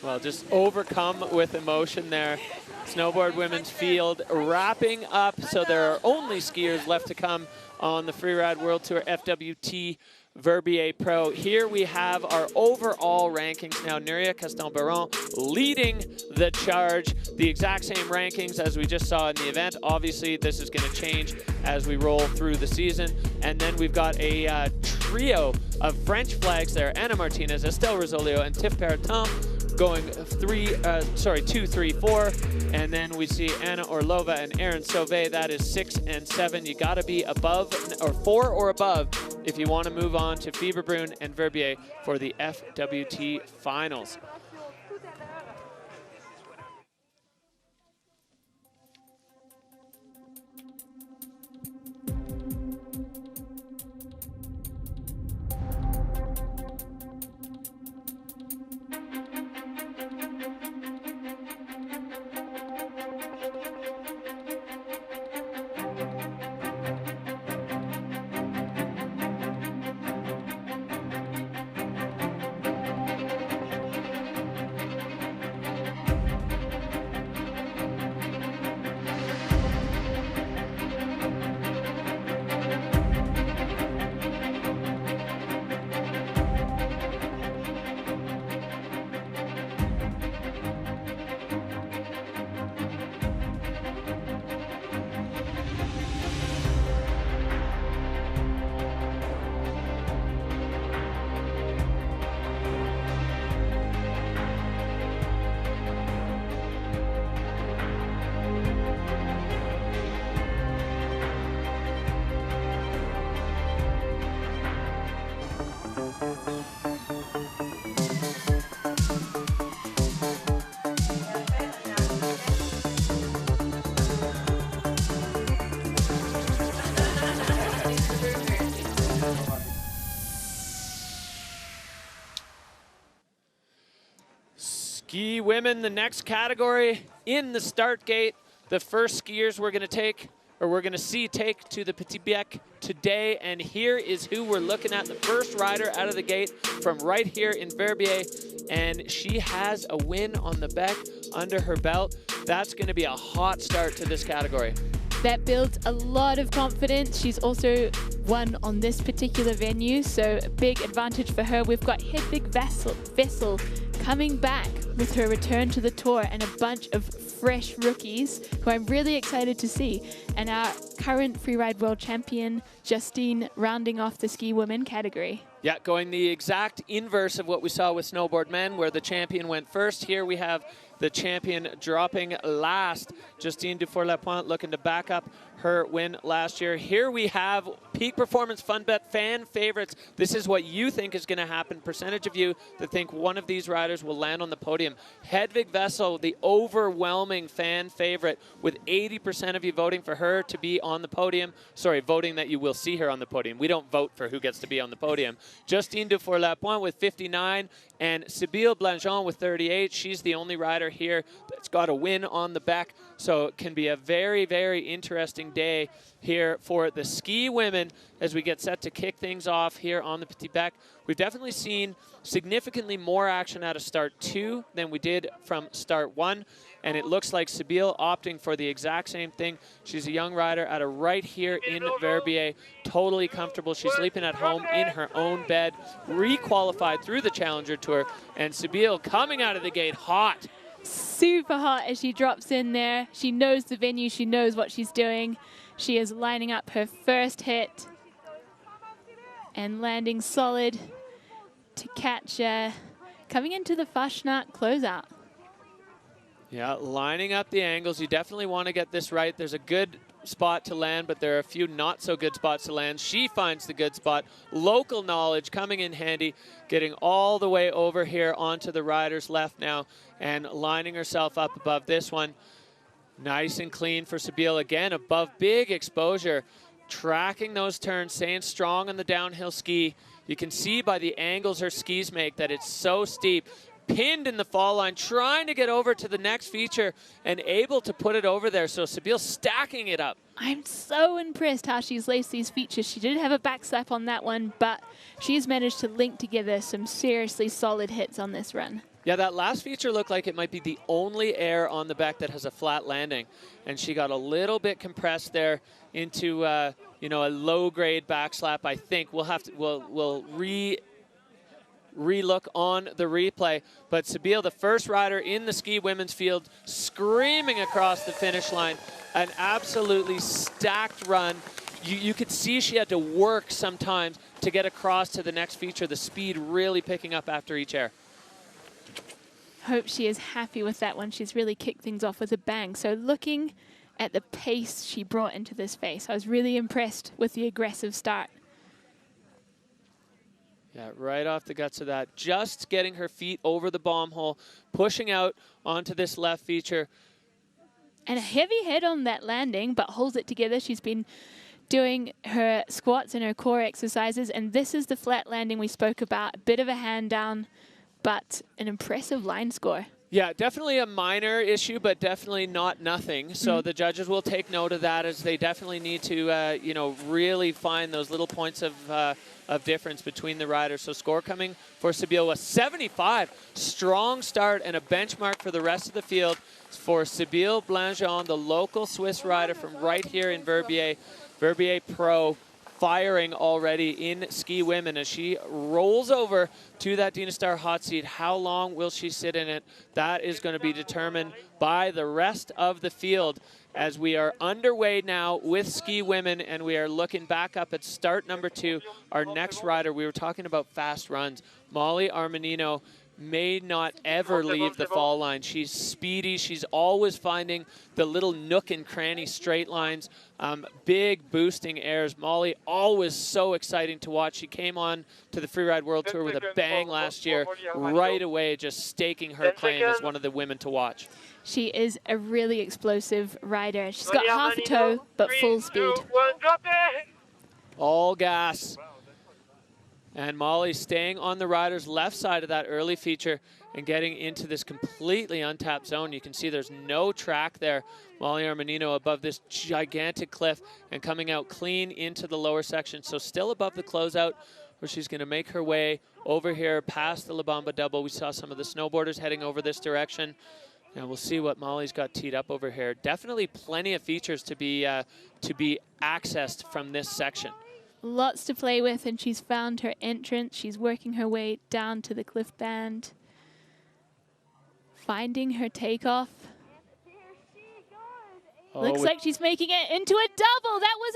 Well, just overcome with emotion there. Snowboard women's field wrapping up, so there are only skiers left to come on the Freeride World Tour FWT Verbier Pro. Here we have our overall rankings now. Nuria Castan-Baron leading the charge. The exact same rankings as we just saw in the event. Obviously, this is going to change as we roll through the season. And then we've got a trio of French flags there. Ana Martinez, Estelle Rosolio, and Tiff Perrotin going 2, 3, 4. And then we see Anna Orlova and Erin Sauvé. That is 6 and 7. You got to be above, or 4 or above, if you want to move on to Fieberbrunn and Verbier for the FWT finals. Ski women, the next category in the start gate. The first skiers we're going to see take to the Petit Bec today. And here is who we're looking at. The first rider out of the gate from right here in Verbier. And she has a win on the Bec under her belt. That's going to be a hot start to this category. That builds a lot of confidence. She's also won on this particular venue, so a big advantage for her. We've got Hedvig Vessel coming back with her return to the tour and a bunch of fresh rookies who I'm really excited to see. And our current freeride world champion, Justine, rounding off the ski women category. Yeah, going the exact inverse of what we saw with Snowboard Men, where the champion went first. Here we have the champion dropping last. Justine Dufour-Lapointe looking to back up her win last year. Here we have Peak Performance Fun Bet fan favorites. This is what you think is going to happen. Percentage of you that think one of these riders will land on the podium. Hedvig Vessel, the overwhelming fan favorite, with 80% of you voting for her to be on the podium. Sorry, voting that you will see her on the podium. We don't vote for who gets to be on the podium. Justine Dufour-Lapointe with 59 and Sybille Blangeon with 38. She's the only rider here that's got a win on the Bec. So it can be a very, very interesting day here for the ski women as we get set to kick things off here on the Petit Bec. We've definitely seen significantly more action out of start 2 than we did from start 1. And it looks like Sybille opting for the exact same thing. She's a young rider out of right here in Verbier, totally comfortable. She's sleeping at home in her own bed, re-qualified through the Challenger Tour. And Sybille coming out of the gate hot. Super hot as she drops in there. She knows the venue, she knows what she's doing. She is lining up her first hit and landing solid to catch coming into the Fashnacht closeout. Yeah, lining up the angles. You definitely want to get this right. There's a good spot to land, but there are a few not so good spots to land. She finds the good spot. Local knowledge coming in handy, getting all the way over here onto the rider's left now and lining herself up above this one. Nice and clean for Sybille again, above big exposure, tracking those turns, staying strong on the downhill ski. You can see by the angles her skis make that it's so steep. Pinned in the fall line, trying to get over to the next feature and able to put it over there. So Sybille stacking it up. I'm so impressed how she's laced these features. She did have a backslap on that one, but she's managed to link together some seriously solid hits on this run. Yeah, that last feature looked like it might be the only air on the Bec that has a flat landing. And she got a little bit compressed there into, you know, a low-grade backslap, I think. We'll have to, we'll re-look on the replay. But Sybille, the first rider in the ski women's field, screaming across the finish line. An absolutely stacked run. You could see she had to work sometimes to get across to the next feature. The speed really picking up after each air. Hope she is happy with that one. She's really kicked things off with a bang. So looking at the pace she brought into this face, I was really impressed with the aggressive start. Yeah, right off the guts of that. Just getting her feet over the bomb hole, pushing out onto this left feature. And a heavy head on that landing, but holds it together. She's been doing her squats and her core exercises, and this is the flat landing we spoke about. A bit of a hand down, but an impressive line score. Yeah, definitely a minor issue, but definitely not nothing. So the judges will take note of that, as they definitely need to, you know, really find those little points of difference between the riders. So score coming for Sybille was 75. Strong start and a benchmark for the rest of the field for Sybille Blangeon, the local Swiss rider from right here in Verbier, Verbier Pro, firing already in ski women as she rolls over to that Dina Star hot seat. How long will she sit in it? That is going to be determined by the rest of the field as we are underway now with ski women, and we are looking back up at start number 2. Our next rider, we were talking about fast runs. Molly Armanino may not ever leave the fall line. She's speedy. She's always finding the little nook and cranny straight lines. Big boosting airs. Molly, always so exciting to watch. She came on to the Freeride World Tour with a bang last year, right away just staking her claim as one of the women to watch. She is a really explosive rider. She's got half a toe, but full speed. All gas. And Molly staying on the rider's left side of that early feature and getting into this completely untapped zone. You can see there's no track there. Molly Armanino above this gigantic cliff and coming out clean into the lower section. So still above the closeout, where she's going to make her way over here past the La Bamba double. We saw some of the snowboarders heading over this direction. And we'll see what Molly's got teed up over here. Definitely plenty of features to be accessed from this section. Lots to play with, and she's found her entrance. She's working her way down to the cliff band, finding her takeoff. Looks like she's making it into a double. That was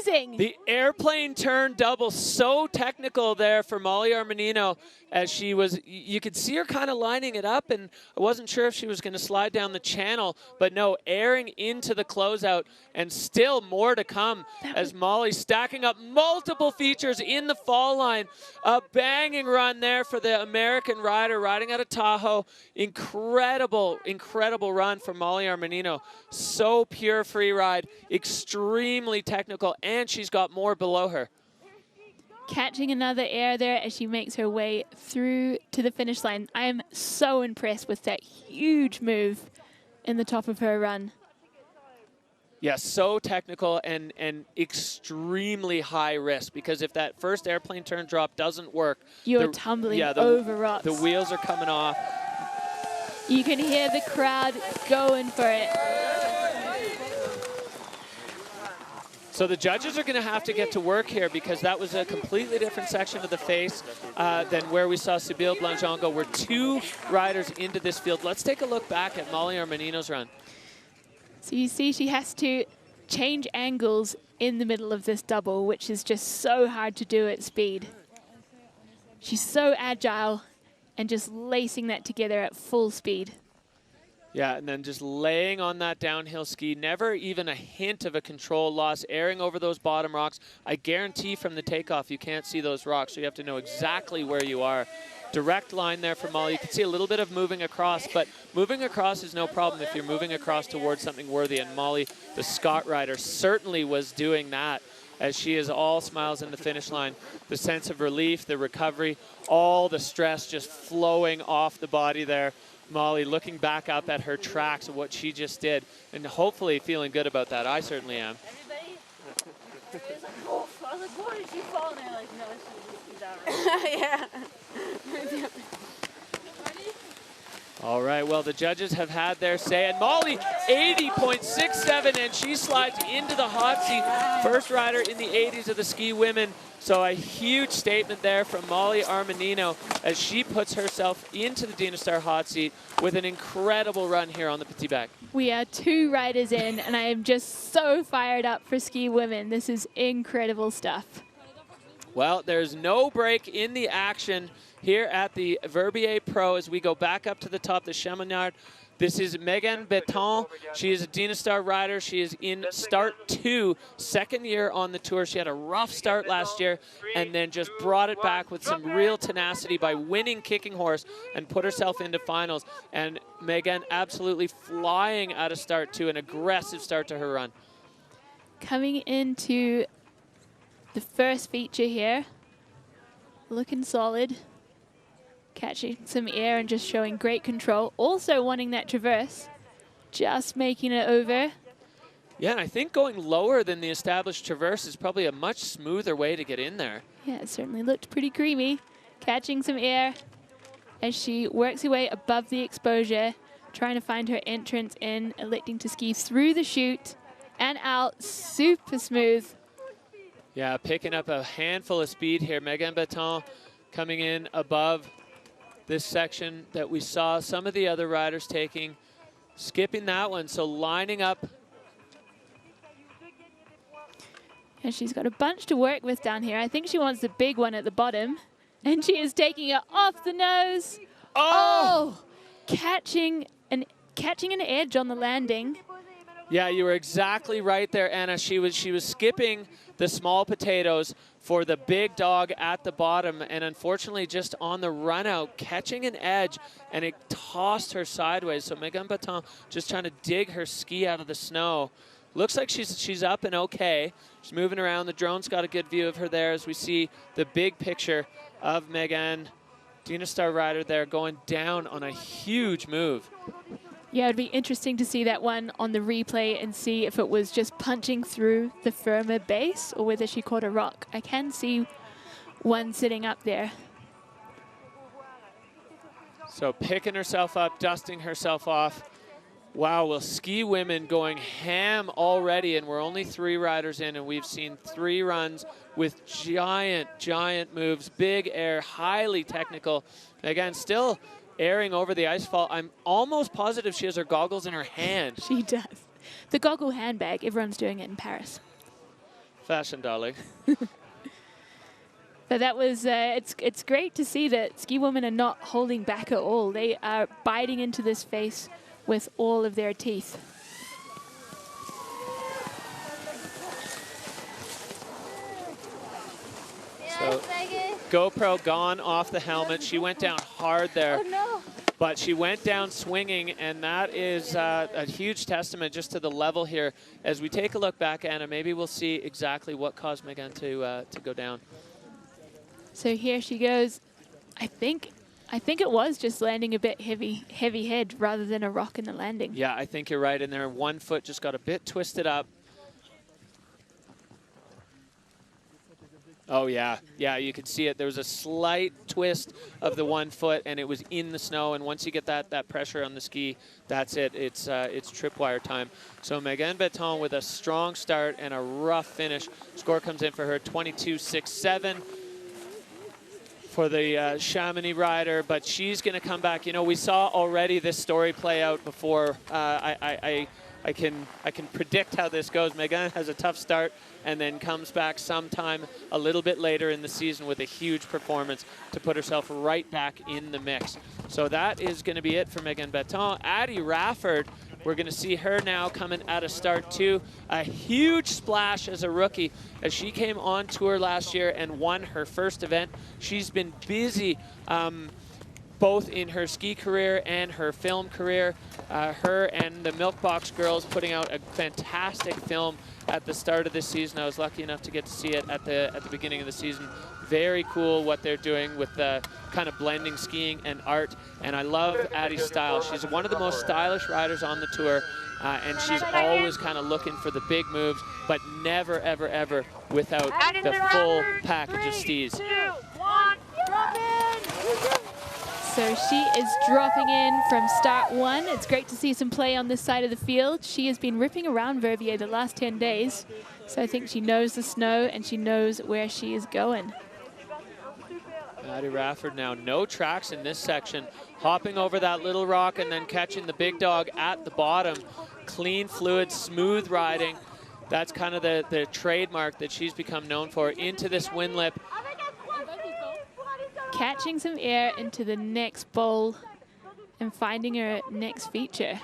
amazing. The airplane turn double, so technical there for Molly Armanino, as she was, you could see her kind of lining it up, and I wasn't sure if she was going to slide down the channel, but no, airing into the closeout, and still more to come as Molly stacking up multiple features in the fall line. A banging run there for the American rider riding out of Tahoe. Incredible, incredible run for Molly Armanino. So pure free ride, extremely technical, and she's got more below her. Catching another air there as she makes her way through to the finish line. I am so impressed with that huge move in the top of her run. Yeah, so technical and extremely high risk, because if that first airplane turn drop doesn't work, you're tumbling over rocks. The wheels are coming off. You can hear the crowd going for it. So the judges are going to have to get to work here, because that was a completely different section of the face than where we saw Sybille Blanchon go. We're 2 riders into this field. Let's take a look back at Molly Armanino's run. So you see she has to change angles in the middle of this double, which is just so hard to do at speed. She's so agile and just lacing that together at full speed. Yeah, and then just laying on that downhill ski, never even a hint of a control loss, airing over those bottom rocks. I guarantee from the takeoff you can't see those rocks, so you have to know exactly where you are. Direct line there for Molly. You can see a little bit of moving across, but moving across is no problem if you're moving across towards something worthy, and Molly, the Scott rider, certainly was doing that, as she is all smiles in the finish line. The sense of relief, the recovery, all the stress just flowing off the body there. Molly looking back up at her tracks of what she just did, and hopefully feeling good about that. I certainly am. Everybody was like, oh, I was like, what did you fall? And they're like, no, she just down. Yeah. All right, well, the judges have had their say, and Molly, 80.67, and she slides into the hot seat. First rider in the 80s of the ski women. So a huge statement there from Molly Armanino as she puts herself into the Dina Star hot seat with an incredible run here on the Petit Bec. We are 2 riders in, and I am just so fired up for ski women. This is incredible stuff. Well, there's no break in the action here at the Verbier Pro as we go back up to the top, the Chamonix. This is Megan Beton. She is a Dina Star rider. She is in start 2, second year on the tour. She had a rough start last year and then just brought it back with some real tenacity by winning Kicking Horse and put herself into finals. And Megan absolutely flying out of start 2, an aggressive start to her run. Coming into the first feature here, looking solid. Catching some air and just showing great control. Also wanting that traverse, just making it over. Yeah, and I think going lower than the established traverse is probably a much smoother way to get in there. Yeah, it certainly looked pretty creamy. Catching some air as she works her way above the exposure, trying to find her entrance in, electing to ski through the chute and out, super smooth. Yeah, picking up a handful of speed here. Megan Beton coming in above this section that we saw some of the other riders taking, skipping that one, so lining up. And she's got a bunch to work with down here. I think she wants the big one at the bottom, and she is taking it off the nose, Oh! Catching an edge on the landing. Yeah, you were exactly right there, Anna. She was skipping the small potatoes for the big dog at the bottom, and unfortunately just on the run out, catching an edge, and it tossed her sideways. So Megan Baton just trying to dig her ski out of the snow. Looks like she's up and okay. She's moving around. The drone's got a good view of her there as we see the big picture of Megan Dynastar rider there going down on a huge move. Yeah, it'd be interesting to see that one on the replay and see if it was just punching through the firmer base or whether she caught a rock. I can see one sitting up there. So picking herself up, dusting herself off. Wow, well, ski women going ham already, and we're only 3 riders in, and we've seen 3 runs with giant, giant moves, big air, highly technical. Again, still airing over the ice fall. I'm almost positive she has her goggles in her hand. She does. The goggle handbag, everyone's doing it in Paris. Fashion, darling. But that was, it's great to see that ski women are not holding back at all. They are biting into this face with all of their teeth. So GoPro gone off the helmet. She went down hard there. Oh, no. But she went down swinging, and that is a huge testament just to the level here. As we take a look back, Anna, maybe we'll see exactly what caused Megan to go down. So here she goes. I think it was just landing a bit heavy head rather than a rock in the landing. Yeah, I think you're right in there. One foot just got a bit twisted up. Oh, yeah. Yeah, you could see it. There was a slight twist of the 1 foot, and it was in the snow. And once you get that pressure on the ski, that's it. It's tripwire time. So Megan Baton with a strong start and a rough finish. Score comes in for her 22.67 for the Chamonix rider, but she's going to come back. You know, we saw already this story play out before. I can predict how this goes. Megan has a tough start and then comes back sometime a little bit later in the season with a huge performance to put herself right back in the mix. So that is going to be it for Megan Baton. Addie Rafford, we're going to see her now coming at a start too. A huge splash as a rookie as she came on tour last year and won her first event. She's been busy both in her ski career and her film career. Her and the Milkbox Girls putting out a fantastic film at the start of this season. I was lucky enough to get to see it at the beginning of the season. Very cool what they're doing with the kind of blending skiing and art. And I love Addie's style. She's one of the most stylish riders on the tour. And she's always kind of looking for the big moves, but never, ever, ever without the full package of steez. 3, 2, 1, drop in! So she is dropping in from start 1. It's great to see some play on this side of the field. She has been ripping around Verbier the last 10 days. So I think she knows the snow and she knows where she is going. Addie Rafford now, no tracks in this section. Hopping over that little rock and then catching the big dog at the bottom. Clean, fluid, smooth riding. That's kind of the trademark that she's become known for. Into this wind lip. Catching some air into the next bowl and finding her next feature.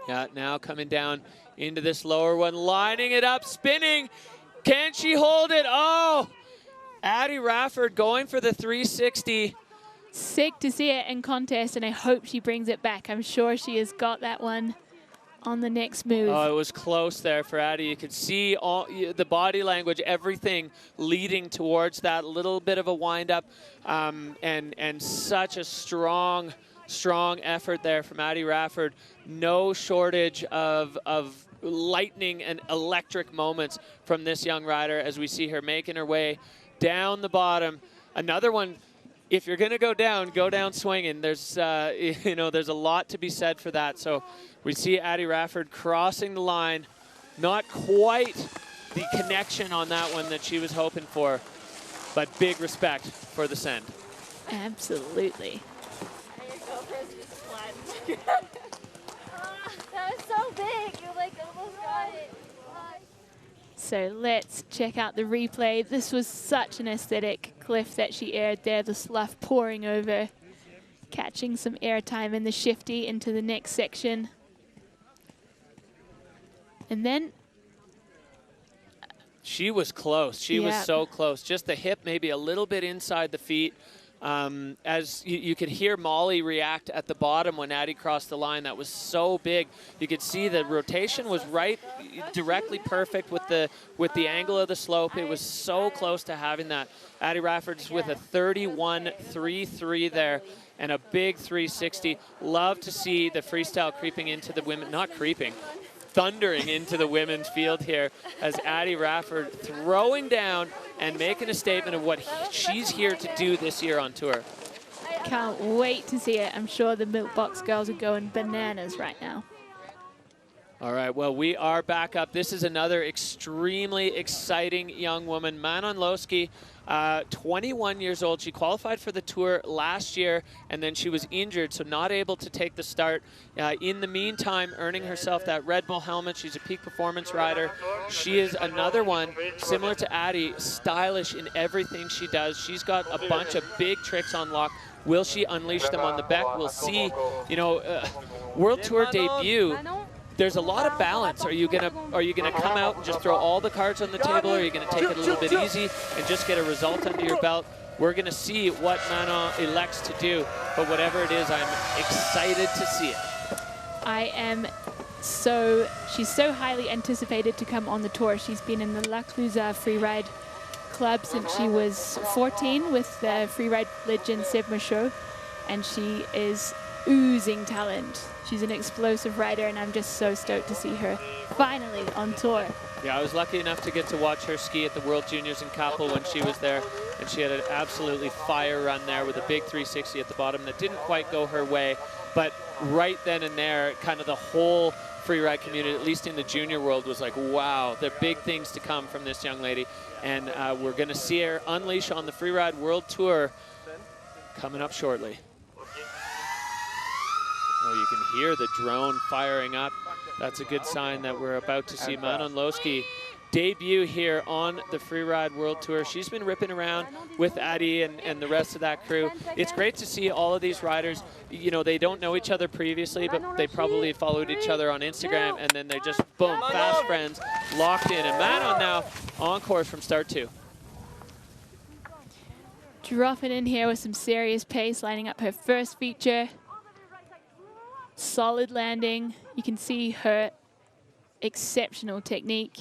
Yeah, now coming down into this lower one, lining it up, spinning. Can she hold it? Oh! Addie Rafford going for the 360. Sick to see it in contest, and I hope she brings it back. I'm sure she has got that one on the next move. Oh, it was close there for Addie. You could see all the body language, everything leading towards that little bit of a wind-up, and such a strong effort there from Addie Rafford. No shortage of lightning and electric moments from this young rider as we see her making her way down the bottom. Another one. If you're going to go down swinging. There's, there's a lot to be said for that. So we see Addie Rafford crossing the line. Not quite the connection on that one that she was hoping for, but big respect for the send. Absolutely. That was so big. You like almost got it. So let's check out the replay. This was such an aesthetic cliff that she aired there, the slough pouring over, Catching some airtime in the shifty into the next section. And then she was close. She was so close. Just the hip maybe a little bit inside the feet. As you could hear Molly react at the bottom when Addie crossed the line. That was so big. You could see the rotation was right, directly perfect with the angle of the slope. It was so close to having that. Addie Rafferty's with a 31.33 there and a big 360. Love to see the freestyle creeping into the women, not creeping, thundering into the women's field here as Addie Rafford throwing down and making a statement of what she's here to do this year on tour. Can't wait to see it. I'm sure the Milk Box girls are going bananas right now. All right, well, we are back up. This is another extremely exciting young woman, Manon Losky, 21 years old. She qualified for the tour last year, and then she was injured, so not able to take the start. In the meantime, earning herself that Red Bull helmet. She's a peak performance rider. She is another one, similar to Addie, stylish in everything she does. She's got a bunch of big tricks on lock. Will she unleash them on the Bec? We'll see. You know, World Tour debut. There's a lot of balance. Are you gonna come out and just throw all the cards on the table, or are you gonna take it a little bit easy and just get a result under your belt? We're gonna see what Manon elects to do, but whatever it is, I'm excited to see it. I am she's so highly anticipated to come on the tour. She's been in the La Clusaz Freeride club since she was 14 with the Freeride legend Seb Michaud, and she is oozing talent. She's an explosive rider, and I'm just so stoked to see her finally on tour. Yeah, I was lucky enough to get to watch her ski at the World Juniors in Kappel when she was there, and she had an absolutely fire run there with a big 360 at the bottom that didn't quite go her way, but right then and there, kind of the whole freeride community, at least in the junior world, was like, wow, there are big things to come from this young lady, and we're going to see her unleash on the Freeride World Tour coming up shortly. Oh, you can hear the drone firing up. That's a good sign that we're about to see Manon Losky debut here on the Freeride World Tour. She's been ripping around with Addie and the rest of that crew. It's great to see all of these riders. You know, they don't know each other previously, but they probably followed each other on Instagram, and then they're just, boom, fast friends, locked in. And Manon now on course from start 2. Dropping in here with some serious pace, lining up her first feature. Solid landing. You can see her exceptional technique.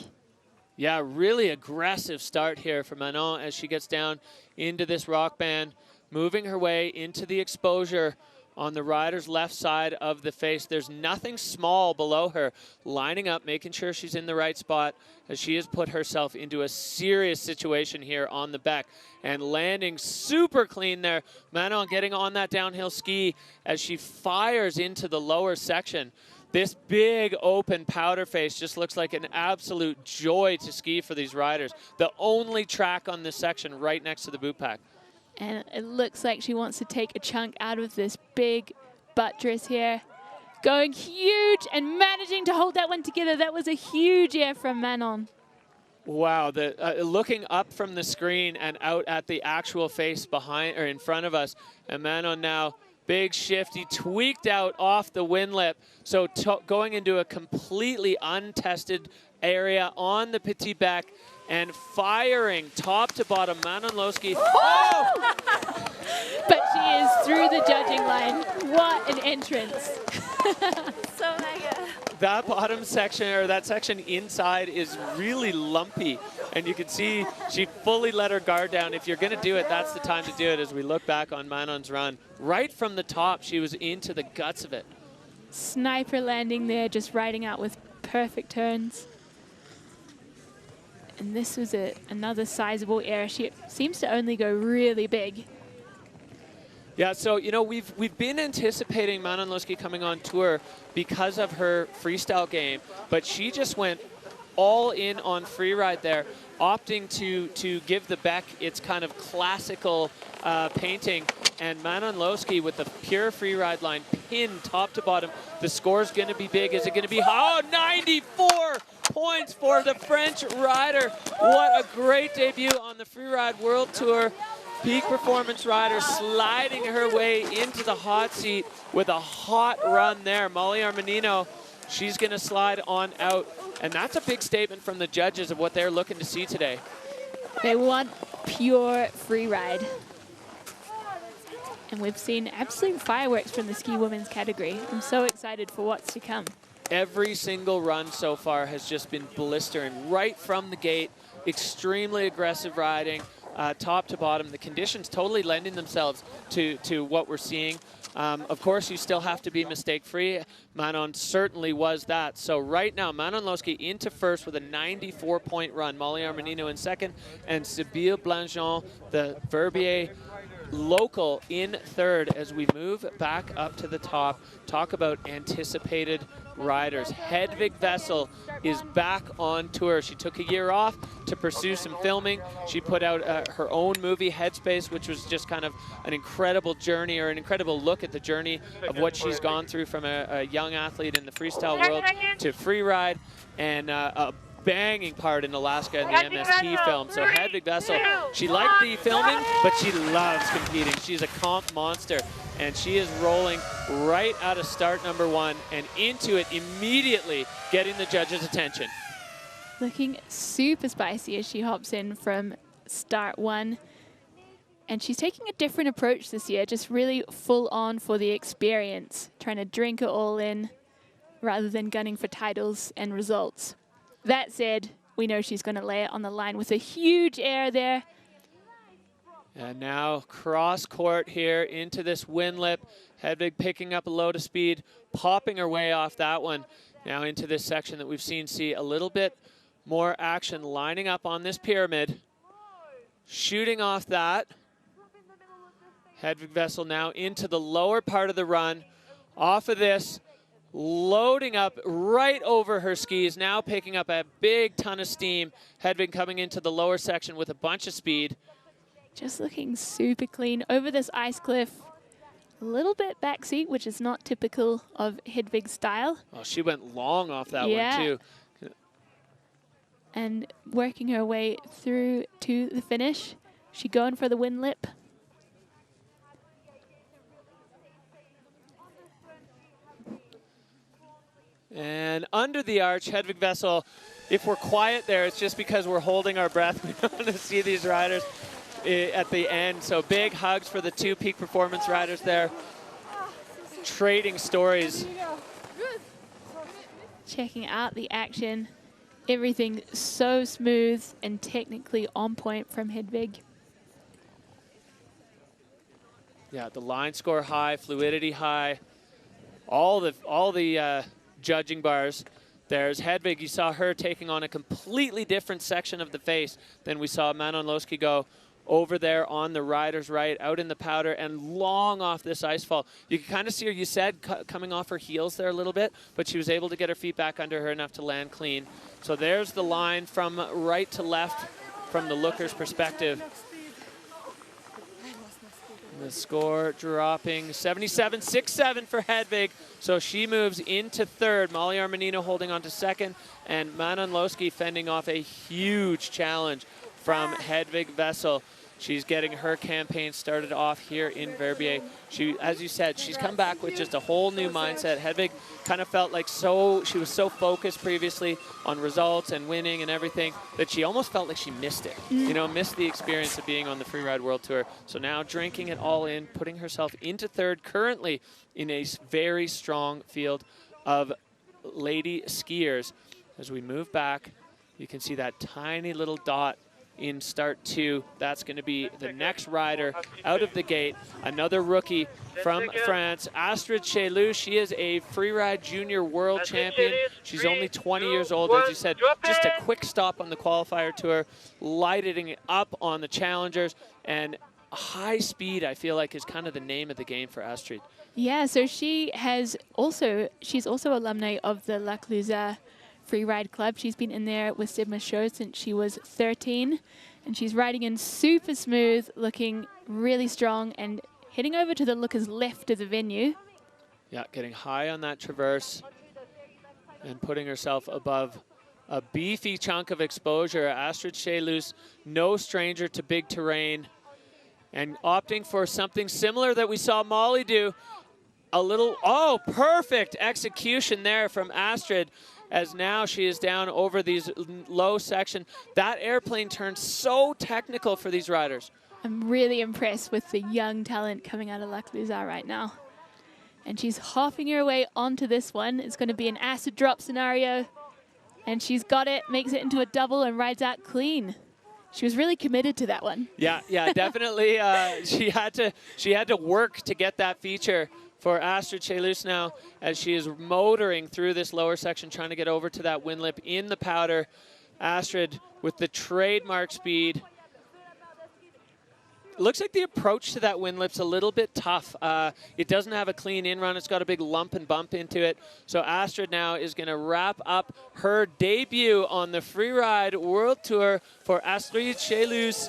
Yeah, really aggressive start here for Manon as she gets down into this rock band, moving her way into the exposure on the rider's left side of the face. There's nothing small below her, lining up, making sure she's in the right spot as she has put herself into a serious situation here on the Bec and landing super clean there. Manon getting on that downhill ski as she fires into the lower section. This big open powder face just looks like an absolute joy to ski for these riders. The only track on this section right next to the boot pack. And it looks like she wants to take a chunk out of this big buttress here. Going huge and managing to hold that one together. That was a huge air from Manon. Wow, looking up from the screen and out at the actual face behind or in front of us. And Manon now, big shifty, tweaked out off the wind lip. So going into a completely untested area on the Petit Bec and firing top to bottom. Manon Losky. Oh! But she is through the judging line. What an entrance. So mega. That bottom section, or that section inside, is really lumpy. And you can see she fully let her guard down. If you're going to do it, that's the time to do it as we look back on Manon's run. Right from the top, she was into the guts of it. Sniper landing there, just riding out with perfect turns. And this was another sizable air. She seems to only go really big. Yeah, so, you know, we've been anticipating Manon Losky coming on tour because of her freestyle game, but she just went all in on freeride there, opting to give the Bec its kind of classical painting. And Manon Losky with the pure freeride line pinned top to bottom. The score's going to be big. Is it going to be, 94 points for the French rider. What a great debut on the Freeride World Tour. Peak performance rider sliding her way into the hot seat with a hot run there. Molly Armanino, she's going to slide on out. And that's a big statement from the judges of what they're looking to see today. They want pure free ride. And we've seen absolute fireworks from the ski women's category. I'm so excited for what's to come. Every single run so far has just been blistering right from the gate. Extremely aggressive riding, top to bottom. The conditions totally lending themselves to what we're seeing. Of course, you still have to be mistake-free. Manon certainly was that. So right now, Manon Losky into first with a 94-point run. Molly Armanino in second, and Sibylle Blangeon, the Verbier local, in third as we move back up to the top. Talk about anticipated riders. Hedvig Vessel is back on tour. She took a year off to pursue some filming. She put out her own movie, Headspace, which was just kind of an incredible journey, or an incredible look at the journey of what she's gone through from a young athlete in the freestyle world to freeride, and a banging part in Alaska in the MST film. So Hedvig Vessel, she liked the filming, but she loves competing. She's a comp monster, and she is rolling right out of start number 1 and into it immediately, getting the judges' attention. Looking super spicy as she hops in from start 1. And she's taking a different approach this year, just really full on for the experience, trying to drink it all in rather than gunning for titles and results. That said, we know she's going to lay it on the line with a huge air there. And now cross court here into this wind lip. Hedvig picking up a load of speed, popping her way off that one. Now into this section that we've seen see a little bit more action lining up on this pyramid. Shooting off that. Hedvig Vessel now into the lower part of the run. Off of this, loading up right over her skis, now picking up a big ton of steam. Hedvig coming into the lower section with a bunch of speed. Just looking super clean over this ice cliff. A little bit backseat, which is not typical of Hedvig's style. Oh, she went long off that one too. And working her way through to the finish. She going for the wind lip. And under the arch, Hedvig Vessel, if we're quiet there, it's just because we're holding our breath. We don't want to see these riders at the end. So big hugs for the two peak performance riders there. Trading stories. Checking out the action. Everything so smooth and technically on point from Hedvig. Yeah, the line score high, fluidity high. All the judging bars. There's Hedvig. You saw her taking on a completely different section of the face than we saw Manon Losky go over there on the rider's right, out in the powder, and long off this ice fall. You can kind of see her, you said, coming off her heels there a little bit, but she was able to get her feet back under her enough to land clean. So there's the line from right to left from the looker's perspective. The score dropping 77-6-7 for Hedvig. So she moves into third. Molly Armanino holding on to second, and Manon Losky fending off a huge challenge from Hedvig Vessel. She's getting her campaign started off here in Verbier. She, as you said, she's come back with just a whole new mindset. Hedvig kind of felt like she was so focused previously on results and winning and everything that she almost felt like she missed it. You know, missed the experience of being on the Freeride World Tour. So now drinking it all in, putting herself into third, currently in a very strong field of lady skiers. As we move back, you can see that tiny little dot in start 2. That's going to be the next rider out of the gate. Another rookie from France, Astrid Chelou. She is a freeride junior world champion. She's only 20 years old, as you said. Just a quick stop on the qualifier tour, lighting it up on the challengers, and high speed, I feel like, is kind of the name of the game for Astrid. Yeah, so she's also alumni of the La Clusaz Freeride Club. She's been in there with Sid Michaud since she was 13, and she's riding in super smooth, looking really strong, and heading over to the looker's left of the venue. Yeah, getting high on that traverse and putting herself above a beefy chunk of exposure. Astrid Chelou, no stranger to big terrain, And opting for something similar that we saw Molly do. A little, oh, perfect execution there from Astrid, as now she is down over these low section. That airplane turns so technical for these riders. I'm really impressed with the young talent coming out of La Clusaz right now. And she's hopping her way onto this one. It's going to be an acid drop scenario. And she's got it, makes it into a double and rides out clean. She was really committed to that one. Yeah, definitely. She had to work to get that feature for Astrid Chelus now, as she is motoring through this lower section, trying to get over to that wind lip in the powder. Astrid with the trademark speed. Looks like the approach to that wind lip's a little bit tough. It doesn't have a clean in run. It's got a big lump and bump into it. So Astrid now is going to wrap up her debut on the Freeride World Tour for Astrid Chelus.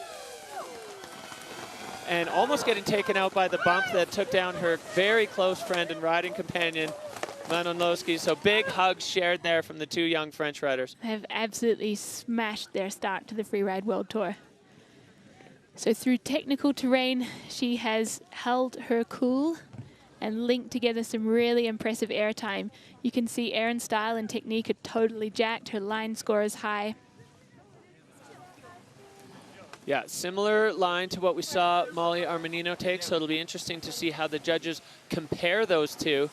And almost getting taken out by the bump that took down her very close friend and riding companion, Manon Lowski. So big hugs shared there from the two young French riders. Have absolutely smashed their start to the Freeride World Tour. So through technical terrain, she has held her cool and linked together some really impressive airtime. You can see Erin's style and technique are totally jacked. Her line score is high. Yeah, similar line to what we saw Molly Armanino take, so it'll be interesting to see how the judges compare those two.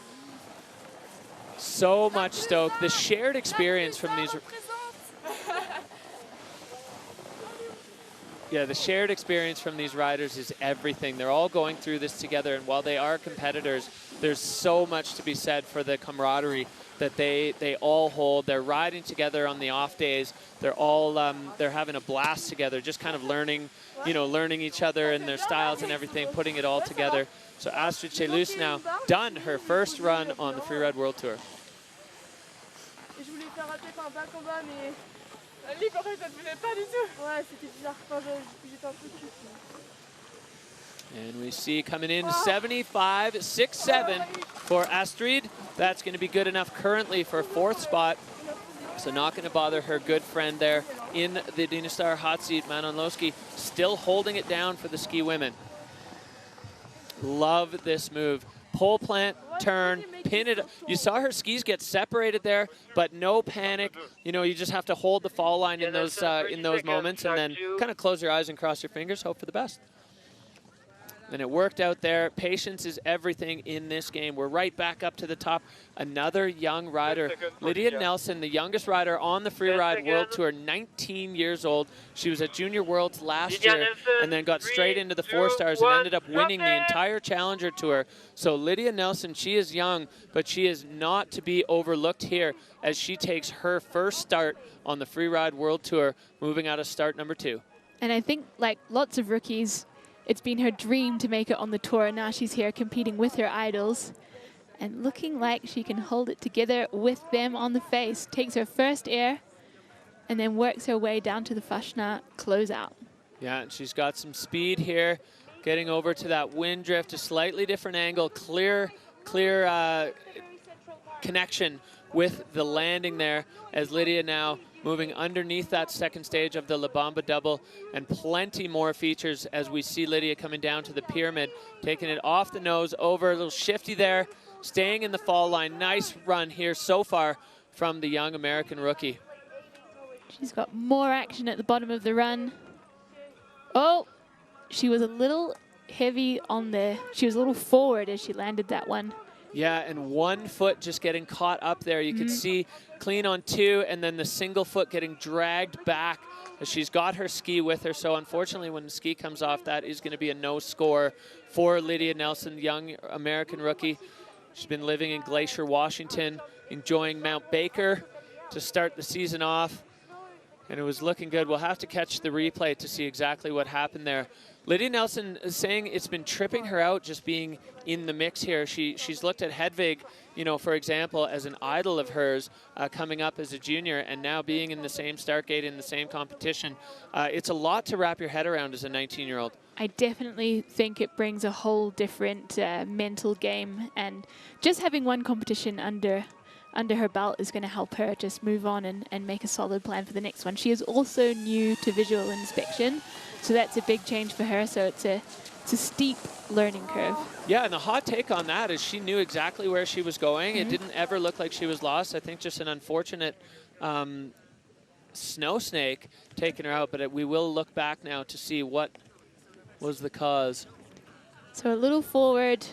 So much stoke. The shared experience from these... Yeah, the shared experience from these riders is everything. They're all going through this together, and while they are competitors, there's so much to be said for the camaraderie that they all hold. They're riding together on the off days. They're all they're having a blast together, just kind of learning each other and their styles and everything, putting it all together. So Astrid Chelus now done her first run on the Freeride World Tour. And we see coming in 75.67 for Astrid. That's going to be good enough currently for 4th spot. So not going to bother her good friend there in the Dynastar hot seat, Manon Lowski, still holding it down for the ski women. Love this move. Pole plant, turn, pin it. You saw her skis get separated there, but no panic. You know, you just have to hold the fall line in those moments, and then kind of close your eyes and cross your fingers, hope for the best. And it worked out there. Patience is everything in this game. We're right back up to the top. Another young rider, Lydia Nelson, the youngest rider on the Freeride World Tour, 19 years old. She was at Junior Worlds last year and then got straight into the 4 stars and ended up winning the entire Challenger Tour. So Lydia Nelson, she is young, but she is not to be overlooked here as she takes her first start on the Freeride World Tour, moving out of start number 2. And I think, like lots of rookies, it's been her dream to make it on the tour, and now she's here competing with her idols and looking like she can hold it together with them on the face. Takes her first air and then works her way down to the Fashna closeout. Yeah, and she's got some speed here, getting over to that wind drift, a slightly different angle, clear connection with the landing there, as Lydia now moving underneath that second stage of the La Bamba double, and plenty more features as we see Lydia coming down to the pyramid, taking it off the nose, over, a little shifty there, staying in the fall line. Nice run here so far from the young American rookie. She's got more action at the bottom of the run. Oh, she was a little heavy on she was a little forward as she landed that one. Yeah, and 1 foot just getting caught up there. You can see clean on 2, and then the single foot getting dragged back as she's got her ski with her. So unfortunately, when the ski comes off, that is going to be a no score for Lydia Nelson, young American rookie. She's been living in Glacier, Washington, enjoying Mount Baker to start the season off. And it was looking good. We'll have to catch the replay to see exactly what happened there. Lydia Nelson is saying it's been tripping her out just being in the mix here. She's looked at Hedvig, you know, for example, as an idol of hers coming up as a junior, and now being in the same start gate in the same competition. It's a lot to wrap your head around as a 19-year-old. I definitely think it brings a whole different mental game, and just having one competition under her belt is going to help her just move on and make a solid plan for the next one. She is also new to visual inspection, so that's a big change for her. So it's it's a steep learning curve. Yeah, and the hot take on that is she knew exactly where she was going. It didn't ever look like she was lost. I think just an unfortunate snow snake taking her out, but we will look back now to see what was the cause. So a little forward,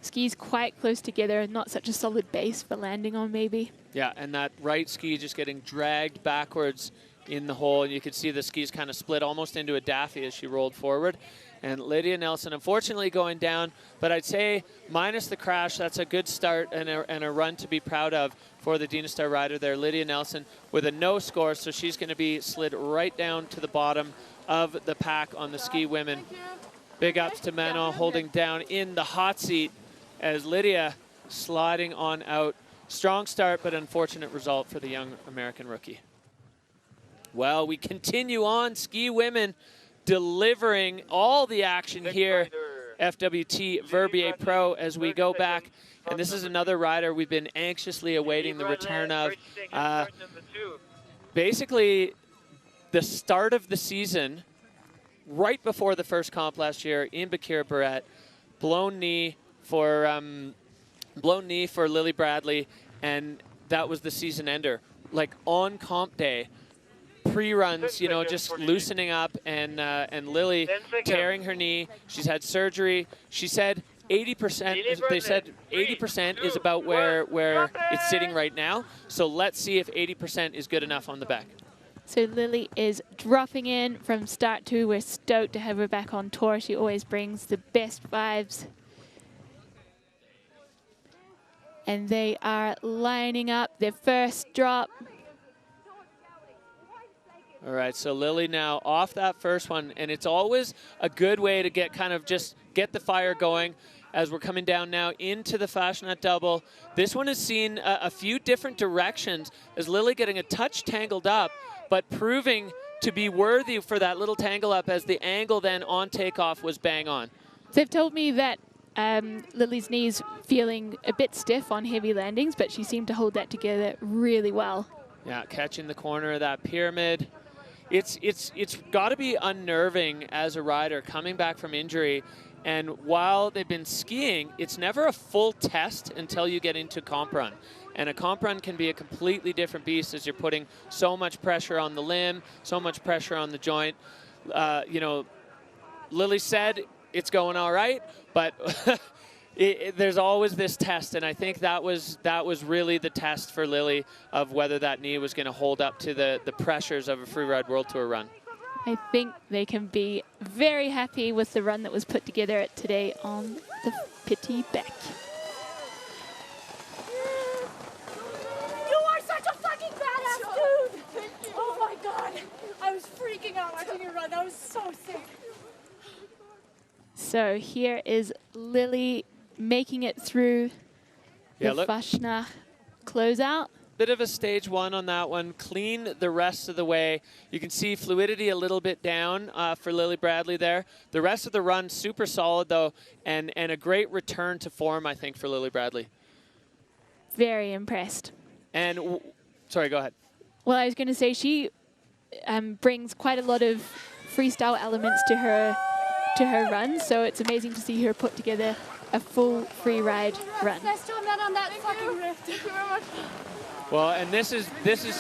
skis quite close together, not such a solid base for landing on maybe. Yeah, and that right ski just getting dragged backwards in the hole. And you could see the skis kind of split almost into a daffy as she rolled forward. And Lydia Nelson, unfortunately, going down. But I'd say minus the crash, that's a good start and a run to be proud of for the Dina Star rider there. Lydia Nelson with a no score, so she's going to be slid right down to the bottom of the pack on the ski women. Big ups to Manon holding down in the hot seat as Lydia sliding on out. Strong start, but unfortunate result for the young American rookie. Well, we continue on. Ski women delivering all the action here. FWT Verbier Pro as we go back. And this is another rider we've been anxiously awaiting the return of. Basically, the start of the season, right before the first comp last year in Bakira Barrett, blown knee for Lily Bradley, and that was the season ender. Like on comp day, pre-runs, you know, just loosening up, and Lily tearing her knee. She's had surgery. She said 80%. They said 80% is about where it's sitting right now. So let's see if 80% is good enough on the back. So Lily is dropping in from start 2. We're stoked to have her back on tour. She always brings the best vibes. And they are lining up their first drop. All right, so Lily now off that first one, and it's always a good way to get get the fire going as we're coming down now into the Fashionette double. This one has seen a few different directions as Lily getting a touch tangled up, but proving to be worthy for that little tangle up as the angle then on takeoff was bang on. They've told me that Lily's knee's feeling a bit stiff on heavy landings, but she seemed to hold that together really well. Yeah, catching the corner of that pyramid. It's got to be unnerving as a rider coming back from injury, and while they've been skiing, it's never a full test until you get into comp run. And a comp run can be a completely different beast as you're putting so much pressure on the limb, so much pressure on the joint. You know, Lily said it's going all right, but there's always this test, and I think that was really the test for Lily of whether that knee was going to hold up to the pressures of a Freeride World Tour run. I think they can be very happy with the run that was put together today on the Petit Bec. You are such a fucking badass, dude! Oh my god, I was freaking out watching you run. That was so sick. So here is Lily making it through the Fashna closeout. Bit of a stage 1 on that one. Clean the rest of the way. You can see fluidity a little bit down for Lily Bradley there. The rest of the run super solid though, and a great return to form, I think, for Lily Bradley. Very impressed. And sorry, go ahead. Well, I was going to say she brings quite a lot of freestyle elements to her run, so it's amazing to see her put together a full free ride run. Nice job, man, on that fucking rift. Thank you very much. Well, and this is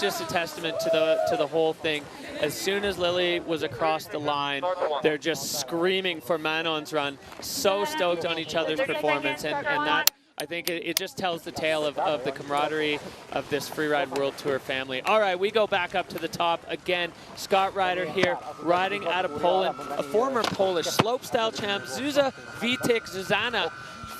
just a testament to the whole thing. As soon as Lily was across the line, they're just screaming for Manon's run. So stoked on each other's performance, and that, I think it just tells the tale of the camaraderie of this Freeride World Tour family. All right, we go back up to the top again. Scott Ryder here, riding out of Poland, a former Polish slopestyle champ, Zuza Witek Zuzana,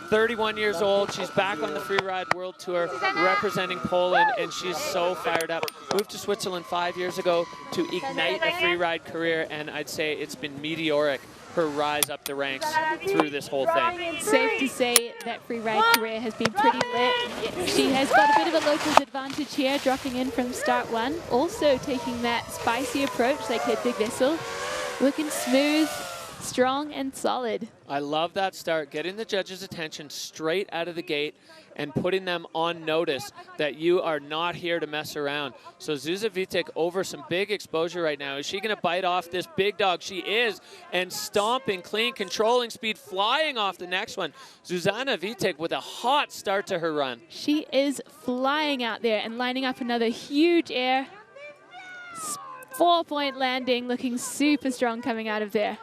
31 years old. She's back on the Freeride World Tour representing Poland, and she's so fired up. Moved to Switzerland 5 years ago to ignite a freeride career, and I'd say it's been meteoric, her rise up the ranks through this whole thing. Safe to say that freeride career has been pretty lit. She has got a bit of a locals advantage here, dropping in from start 1. Also taking that spicy approach like her big vessel. Looking smooth, Strong and solid. I love that start, getting the judges' attention straight out of the gate and putting them on notice that you are not here to mess around. So Zuzana Vitek over some big exposure right now. Is she going to bite off this big dog? She is, and stomping, clean, controlling speed, flying off the next one. Zuzana Vitek with a hot start to her run. She is flying out there and lining up another huge air. 4-point landing, looking super strong coming out of there.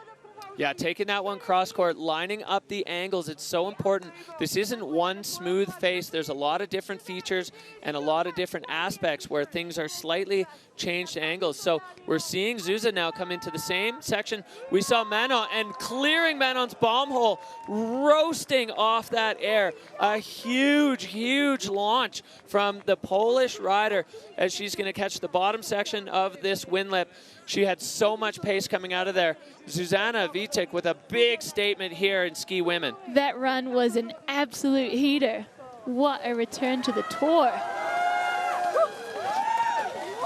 Yeah, taking that one cross court, lining up the angles. It's so important. This isn't one smooth face. There's a lot of different features and a lot of different aspects where things are slightly changed angles. So we're seeing Zuza now come into the same section. We saw Manon and clearing Manon's bomb hole, roasting off that air. A huge, huge launch from the Polish rider as she's going to catch the bottom section of this windlip. She had so much pace coming out of there. Zuzana Vitek with a big statement here in ski women. That run was an absolute heater. What a return to the tour.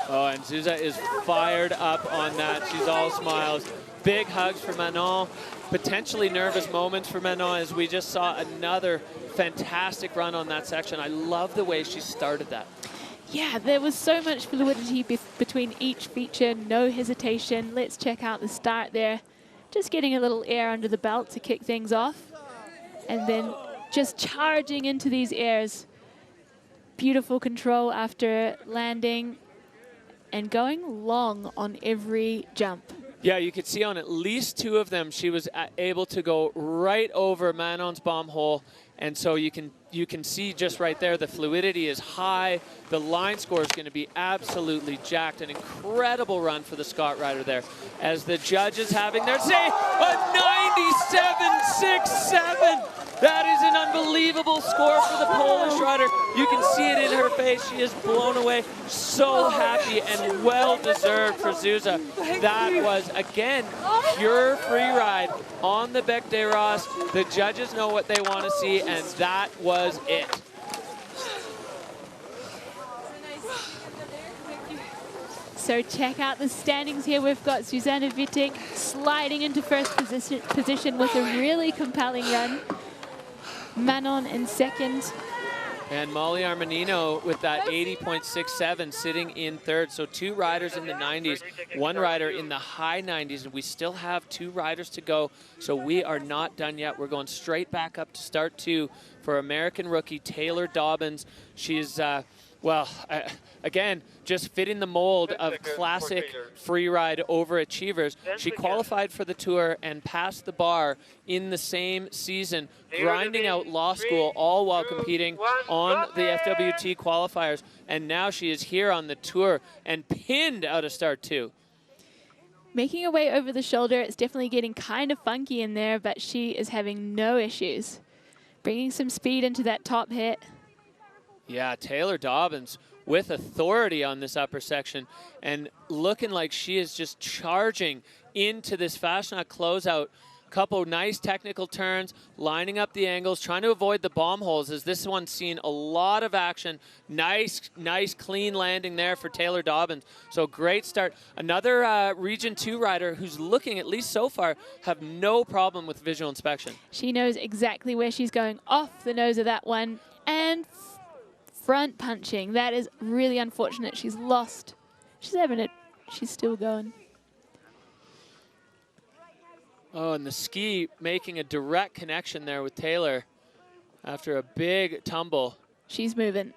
Oh, and Zuza is fired up on that. She's all smiles. Big hugs for Manon. Potentially nervous moments for Manon as we just saw another fantastic run on that section. I love the way she started that. Yeah, there was so much fluidity between each feature, no hesitation. Let's check out the start there. Just getting a little air under the belt to kick things off. And then just charging into these airs. Beautiful control after landing and going long on every jump. Yeah, you could see on at least two of them, she was able to go right over Manon's bomb hole. And so you can see just right there, the fluidity is high. The line score is going to be absolutely jacked. An incredible run for the Scott rider there. As the judges having their say, a 97.67. That is an unbelievable score for the Polish rider. You can see it in her face. She is blown away. So happy and well-deserved for Zuza. That was, again, pure free ride on the Bec des Ros. The judges know what they want to see, and that was it. So check out the standings here. We've got Zuzana Vitek sliding into first position with a really compelling run. Manon in second. And Molly Armanino with that 80.67 sitting in third. So two riders in the 90s, one rider in the high 90s, and we still have two riders to go. So we are not done yet. We're going straight back up to start two for American rookie Taylor Dobbins. She's, again, just fitting the mold of classic freeride overachievers. She qualified for the tour and passed the bar in the same season, grinding out law school, all while competing on the FWT qualifiers. And now she is here on the tour and pinned out of start two. Making her way over the shoulder. It's definitely getting kind of funky in there, but she is having no issues. Bringing some speed into that top hit. Yeah, Taylor Dobbins with authority on this upper section and looking like she is just charging into this Fashionat closeout. Couple nice technical turns, lining up the angles, trying to avoid the bomb holes as this one's seen a lot of action. Nice, clean landing there for Taylor Dobbins. So great start. Another Region 2 rider who's looking, at least so far, have no problem with visual inspection. She knows exactly where she's going off the nose of that one. And front punching. That is really unfortunate. She's lost. She's having it. She's still going. Oh, and the ski making a direct connection there with Taylor after a big tumble. She's moving.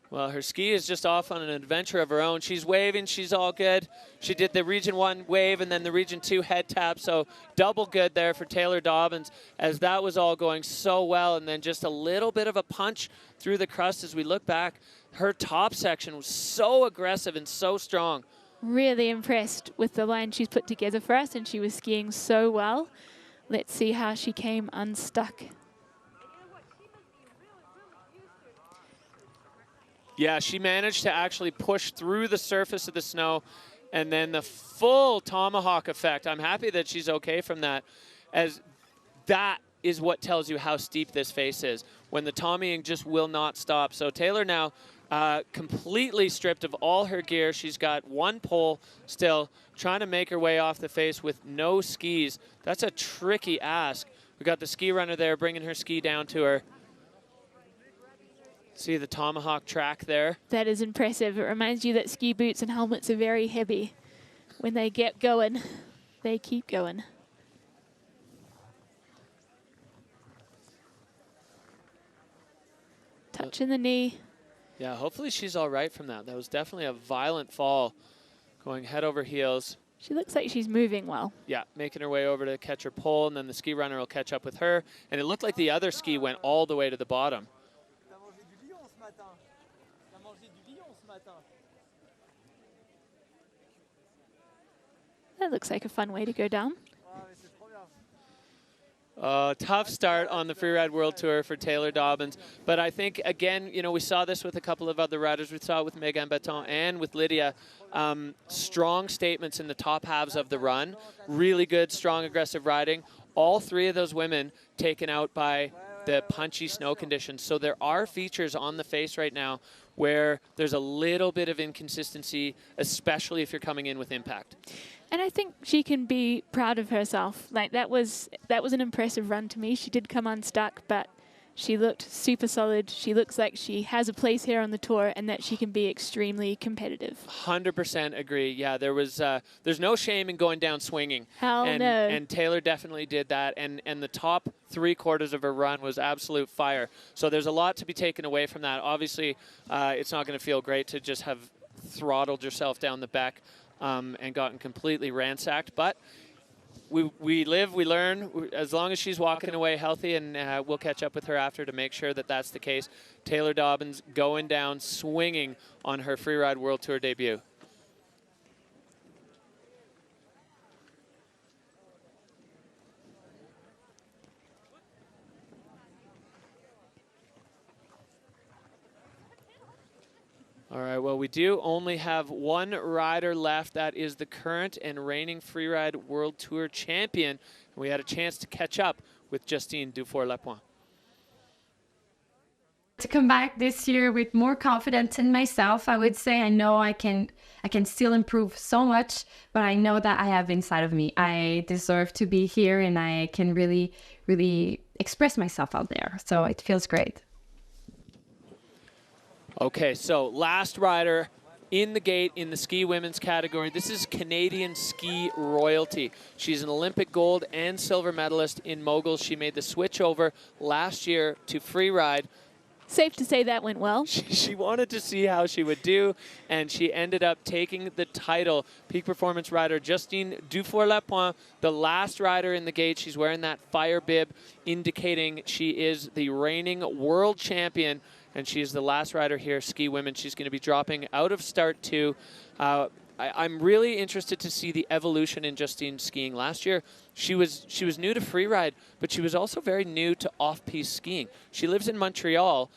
Well, her ski is just off on an adventure of her own. She's waving, she's all good. She did the Region 1 wave and then the Region 2 head tap, so double good there for Taylor Dobbins as that was all going so well, and then just a little bit of a punch through the crust as we look back. Her top section was so aggressive and so strong. Really impressed with the line she's put together for us, and she was skiing so well. Let's see how she came unstuck. Yeah, she managed to actually push through the surface of the snow and then the full tomahawk effect. I'm happy that she's okay from that, as that is what tells you how steep this face is, when the tommying just will not stop. So Taylor now completely stripped of all her gear. She's got one pole still, trying to make her way off the face with no skis. That's a tricky ask. We got the ski runner there bringing her ski down to her. See the tomahawk track there. That is impressive. It reminds you that ski boots and helmets are very heavy. When they get going, they keep going. Touching the knee. Yeah, hopefully she's all right from that. That was definitely a violent fall, going head over heels. She looks like she's moving well. Yeah, making her way over to catch her pole, and then the ski runner will catch up with her. And it looked like the other ski went all the way to the bottom. That looks like a fun way to go down. Tough start on the Freeride World Tour for Taylor Dobbins. But I think, again, you know, we saw this with a couple of other riders. We saw it with Megan Baton and with Lydia. Strong statements in the top halves of the run. Really good, strong, aggressive riding. All three of those women taken out by the punchy snow conditions. So there are features on the face right now where there's a little bit of inconsistency, especially if you're coming in with impact. And I think she can be proud of herself. Like that was an impressive run to me. She did come unstuck, but she looked super solid. She looks like she has a place here on the tour and that she can be extremely competitive. 100% agree. Yeah, there's no shame in going down swinging. Hell no. And Taylor definitely did that. And the top 3/4 of her run was absolute fire. So there's a lot to be taken away from that. Obviously, it's not going to feel great to just have throttled yourself down the back and gotten completely ransacked. But we live, we learn. As long as she's walking away healthy, and we'll catch up with her after to make sure that that's the case. Taylor Dobbins going down, swinging on her Freeride World Tour debut. All right, well, we do only have one rider left. That is the current and reigning Freeride World Tour champion. We had a chance to catch up with Justine Dufour-Lepoint. To come back this year with more confidence in myself, I would say I know I can still improve so much, but I know that I have inside of me. I deserve to be here, and I can really, really express myself out there. So it feels great. Okay, so last rider in the gate in the ski women's category. This is Canadian ski royalty. She's an Olympic gold and silver medalist in moguls. She made the switch over last year to Freeride. Safe to say that went well. She wanted to see how she would do, and she ended up taking the title. Peak performance rider Justine Dufour-Lepoint, the last rider in the gate. She's wearing that fire bib, indicating she is the reigning world champion. And she's the last rider here, ski women. She's going to be dropping out of start 2. I'm really interested to see the evolution in Justine skiing. Last year, she was new to Freeride, but she was also very new to off-piste skiing. She lives in Montreal,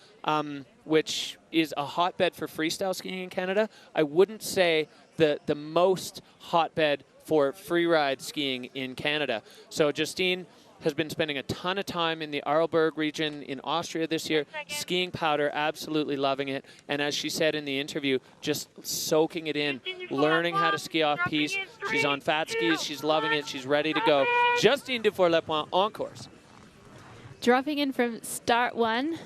which is a hotbed for freestyle skiing in Canada. I wouldn't say the most hotbed for Freeride skiing in Canada. So Justine has been spending a ton of time in the Arlberg region in Austria this year, skiing powder, absolutely loving it. And as she said in the interview, just soaking it in, learning how to ski off-piste. She's on fat skis, she's loving it, she's ready to go. Justine Dufour-Lepoint on course. Dropping in from start 1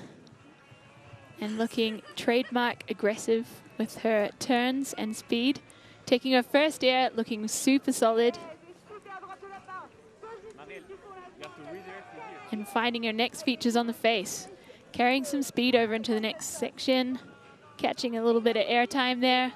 and looking trademark aggressive with her turns and speed. Taking her first air, looking super solid. And finding her next features on the face. Carrying some speed over into the next section. Catching a little bit of airtime there.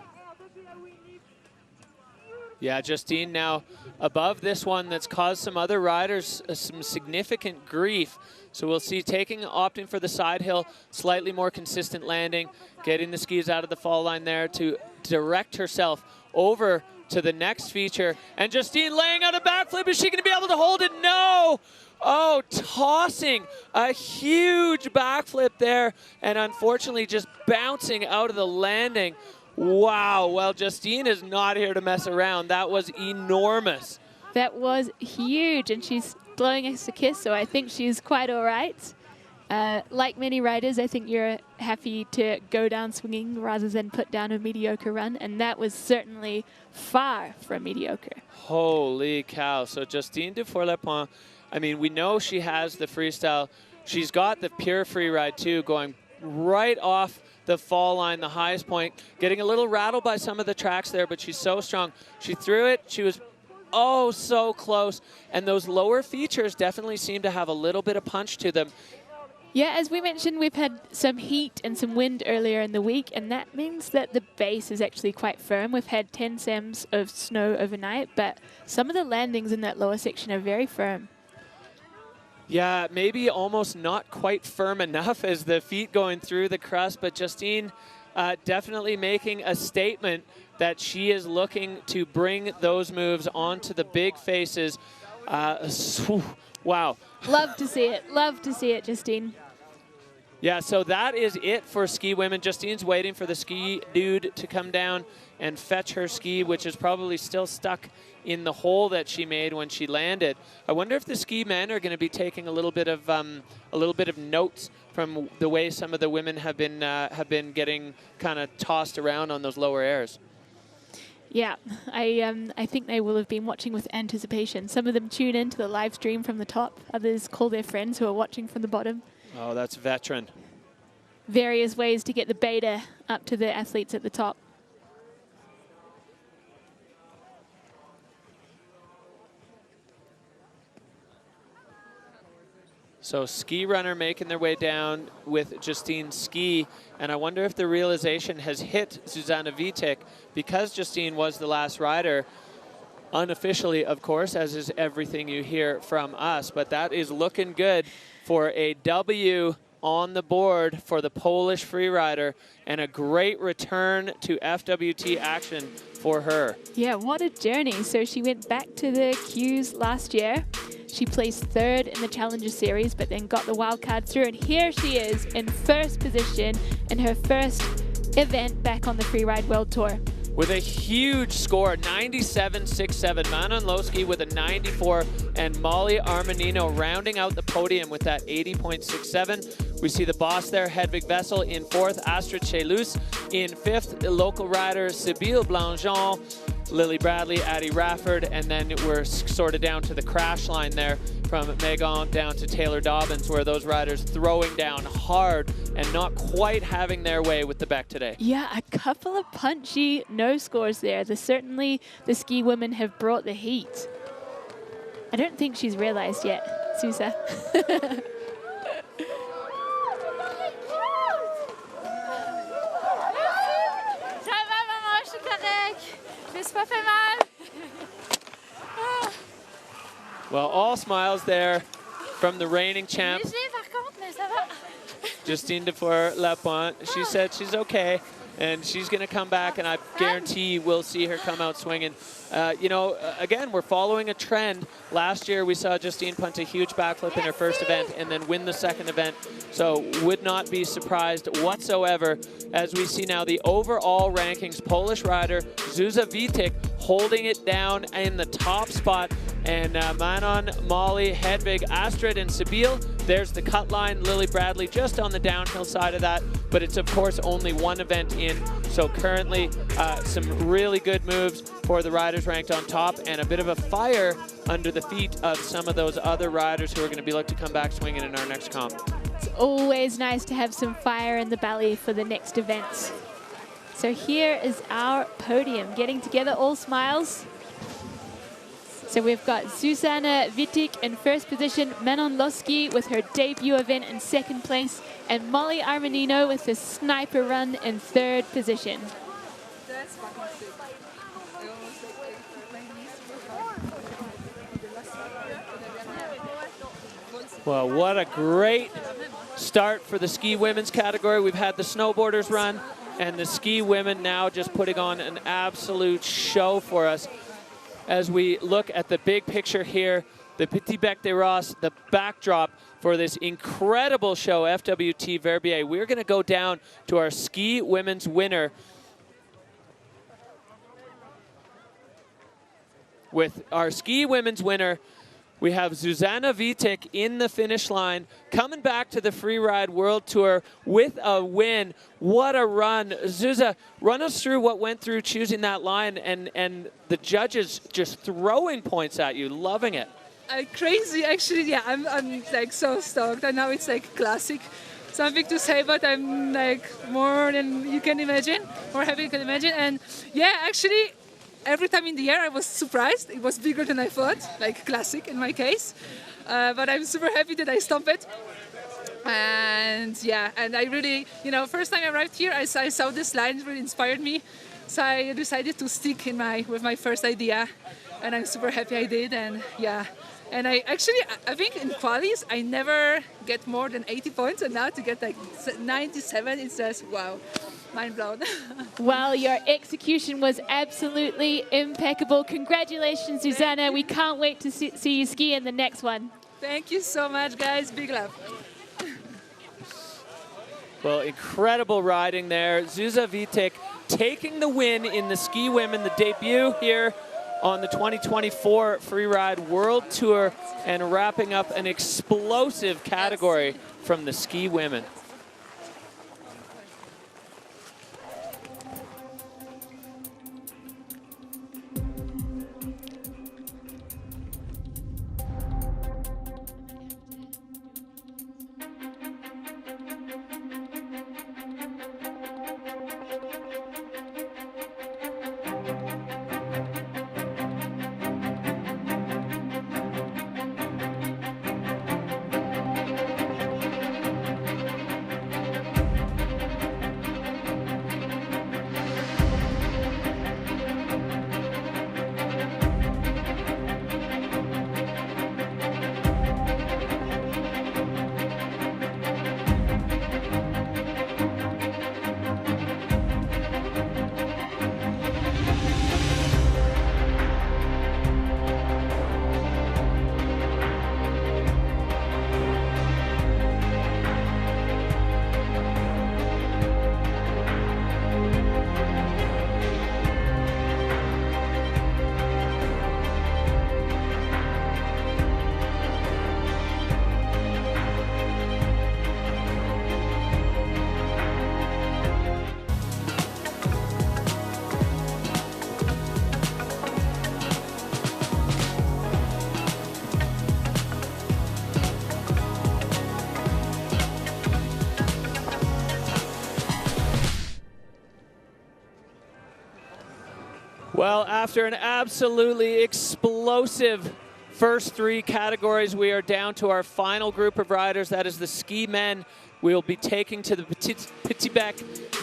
Yeah, Justine now above this one that's caused some other riders some significant grief. So we'll see opting for the side hill, slightly more consistent landing, getting the skis out of the fall line there to direct herself over to the next feature. And Justine laying out a backflip. Is she going to be able to hold it? No! Oh, tossing a huge backflip there, and unfortunately just bouncing out of the landing. Wow, well, Justine is not here to mess around. That was enormous. That was huge, and she's blowing us a kiss, so I think she's quite all right. Like many riders, I think you're happy to go down swinging rather than put down a mediocre run, and that was certainly far from mediocre. Holy cow. So Justine Dufour-Lepont, I mean, we know she has the freestyle. She's got the pure free ride too, going right off the fall line, the highest point, getting a little rattled by some of the tracks there, but she's so strong. She threw it. She was oh so close, and those lower features definitely seem to have a little bit of punch to them. Yeah, as we mentioned, we've had some heat and some wind earlier in the week, and that means that the base is actually quite firm. We've had 10 cms of snow overnight, but some of the landings in that lower section are very firm. Yeah, maybe almost not quite firm enough as the feet going through the crust, but Justine definitely making a statement that she is looking to bring those moves onto the big faces. Wow. Love to see it. Love to see it, Justine. Yeah, so that is it for ski women. Justine's waiting for the ski dude to come down and fetch her ski, which is probably still stuck in the hole that she made when she landed. I wonder if the ski men are going to be taking a little bit of notes from the way some of the women have been getting kind of tossed around on those lower airs. Yeah, I think they will have been watching with anticipation. Some of them tune into the live stream from the top. Others call their friends who are watching from the bottom. Oh, that's veteran. Various ways to get the beta up to the athletes at the top. So ski runner making their way down with Justine's ski, and I wonder if the realization has hit Zuzana Vitek, because Justine was the last rider, unofficially of course, as is everything you hear from us, but that is looking good for a W on the board for the Polish freerider, and a great return to FWT action for her. Yeah, what a journey. So she went back to the Qs last year. She placed third in the Challenger Series, but then got the wild card through, and here she is in first position in her first event back on the Freeride World Tour. With a huge score, 97.67. Manon Lowski with a 94, and Molly Armanino rounding out the podium with that 80.67. We see the boss there, Hedvig Vessel in fourth, Astrid Chelus in fifth, local rider Sibylle Blangeon, Lily Bradley, Addie Rafford, and then we're sort of down to the crash line there from Megan down to Taylor Dobbins, where those riders throwing down hard and not quite having their way with the Bec today. Yeah, a couple of punchy no scores there. Certainly the ski women have brought the heat. I don't think she's realized yet, Susa. Well, all smiles there from the reigning champ, Justine Dufour-Lepont. She said she's okay, and she's going to come back, and I guarantee we'll see her come out swinging. You know, again, we're following a trend. Last year, we saw Justine punt a huge backflip in her first event and then win the second event. So would not be surprised whatsoever as we see now the overall rankings. Polish rider Zuza Vitek holding it down in the top spot. And Manon, Molly, Hedvig, Astrid, and Sibylle. There's the cut line. Lily Bradley just on the downhill side of that. But it's, of course, only one event in. So currently, some really good moves for the riders ranked on top, and a bit of a fire under the feet of some of those other riders who are going to be looking to come back swinging in our next comp. It's always nice to have some fire in the belly for the next events. So here is our podium, getting together, all smiles. So we've got Zuzana Vitek in first position, Manon Lowski with her debut event in second place, and Molly Armanino with the sniper run in third position. Well, what a great start for the ski women's category. We've had the snowboarders run, and the ski women now just putting on an absolute show for us. As we look at the big picture here, the Petit Bec de Ross, the backdrop for this incredible show, FWT Verbier. We're going to go down to our ski women's winner with our ski women's winner, we have Zuzana Vitek in the finish line, coming back to the Freeride World Tour with a win. What a run. Zuza, run us through what went through choosing that line and the judges just throwing points at you, loving it. Crazy, actually, yeah, I'm like so stoked. I know it's like classic, something to say, but I'm like more than you can imagine, more happy you can imagine. And yeah, actually, every time in the air I was surprised. It was bigger than I thought, like classic in my case. But I'm super happy that I stopped it. And yeah, and I really, you know, first time I arrived here, I saw this line, it really inspired me. So I decided to stick with my first idea. And I'm super happy I did, and yeah. And I think in qualies, I never get more than 80 points, and now to get like 97, it's just, wow, mind blown. Well, your execution was absolutely impeccable. Congratulations, Susanna. We can't wait to see you ski in the next one. Thank you so much, guys. Big love. Well, incredible riding there. Zuza Vitek taking the win in the ski women, the debut here on the 2024 Freeride World Tour, and wrapping up an explosive category from the ski women. Well, after an absolutely explosive first three categories, we are down to our final group of riders. That is the ski men. We'll be taking to the Petit Bec.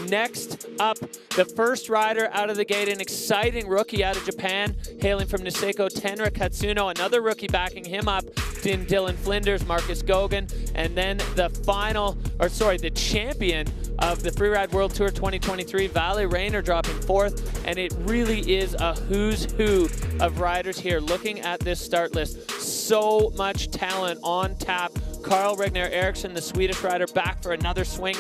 Next up, the first rider out of the gate, an exciting rookie out of Japan, hailing from Niseko, Tenra Katsuno. Another rookie backing him up, Dylan Flinders, Marcus Gogan. And then the champion of the Freeride World Tour 2023, Vale Rayner, dropping fourth. And it really is a who's who of riders here. Looking at this start list, so much talent on tap. Carl Regner Eriksson, the Swedish rider, back for another swing.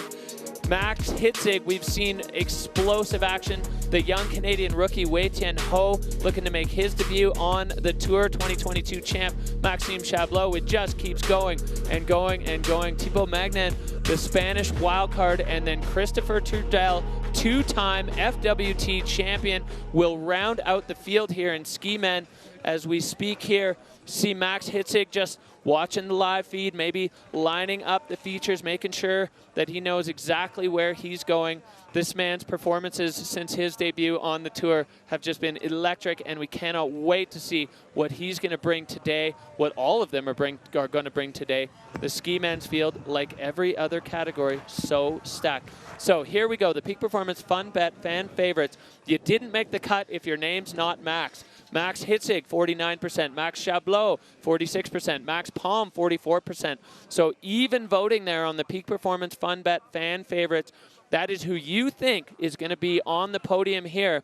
Max Hitzig, we've seen explosive action. The young Canadian rookie Wei Tian Ho looking to make his debut on the Tour. 2022 champ Maxime Chablot. It just keeps going and going and going. Thibaut Magnan, the Spanish wildcard, and then Christopher Trudel, two-time FWT champion, will round out the field here in ski men. As we speak here, see Max Hitzig just watching the live feed, maybe lining up the features, making sure that he knows exactly where he's going. This man's performances since his debut on the tour have just been electric, and we cannot wait to see what he's going to bring today, what all of them are going to bring today. The ski men's field, like every other category, so stacked. So here we go, the Peak Performance Fun Bet fan favorites. You didn't make the cut if your name's not Max. Max Hitzig, 49%. Max Chablot, 46%. Max Palm, 44%. So even voting there on the Peak Performance Fun Bet fan favorites. That is who you think is going to be on the podium here.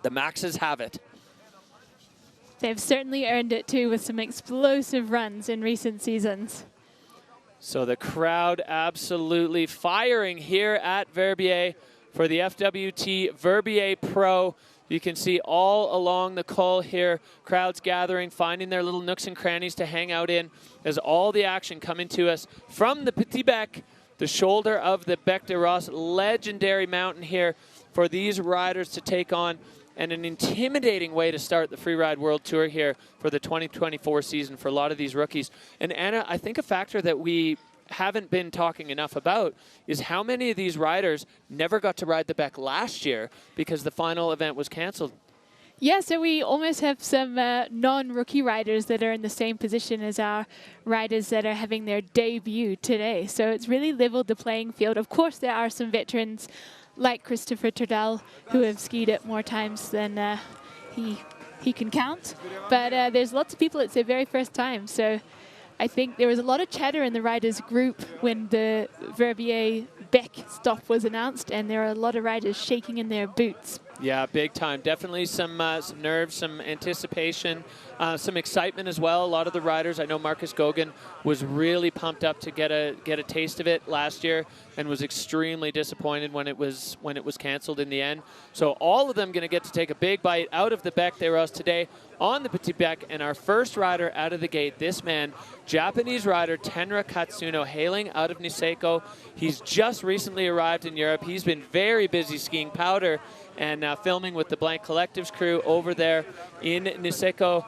The Maxes have it. They've certainly earned it too, with some explosive runs in recent seasons. So the crowd absolutely firing here at Verbier for the FWT Verbier Pro. You can see all along the col here, crowds gathering, finding their little nooks and crannies to hang out in as all the action coming to us from the Petit Bec, the shoulder of the Bec de Ross, legendary mountain here for these riders to take on, and an intimidating way to start the Freeride World Tour here for the 2024 season for a lot of these rookies. And Anna, I think a factor that we haven't been talking enough about is how many of these riders never got to ride the Bec last year because the final event was canceled. Yeah, so we almost have some non-rookie riders that are in the same position as our riders that are having their debut today. So it's really leveled the playing field. Of course, there are some veterans like Christopher Turdell who have skied it more times than he can count. But there's lots of people it's their very first time. So I think there was a lot of chatter in the riders group when the Verbier Bec stop was announced, and there are a lot of riders shaking in their boots. Yeah, big time. Definitely some nerves, some anticipation, some excitement as well. A lot of the riders, I know Marcus Gogan was really pumped up to get a taste of it last year and was extremely disappointed when it was canceled in the end. So all of them going to get to take a big bite out of the Bec de Ross today on the Petit Bec. And our first rider out of the gate, this man, Japanese rider Tenra Katsuno, hailing out of Niseko. He's just recently arrived in Europe. He's been very busy skiing powder and filming with the Blank Collectives crew over there in Niseko.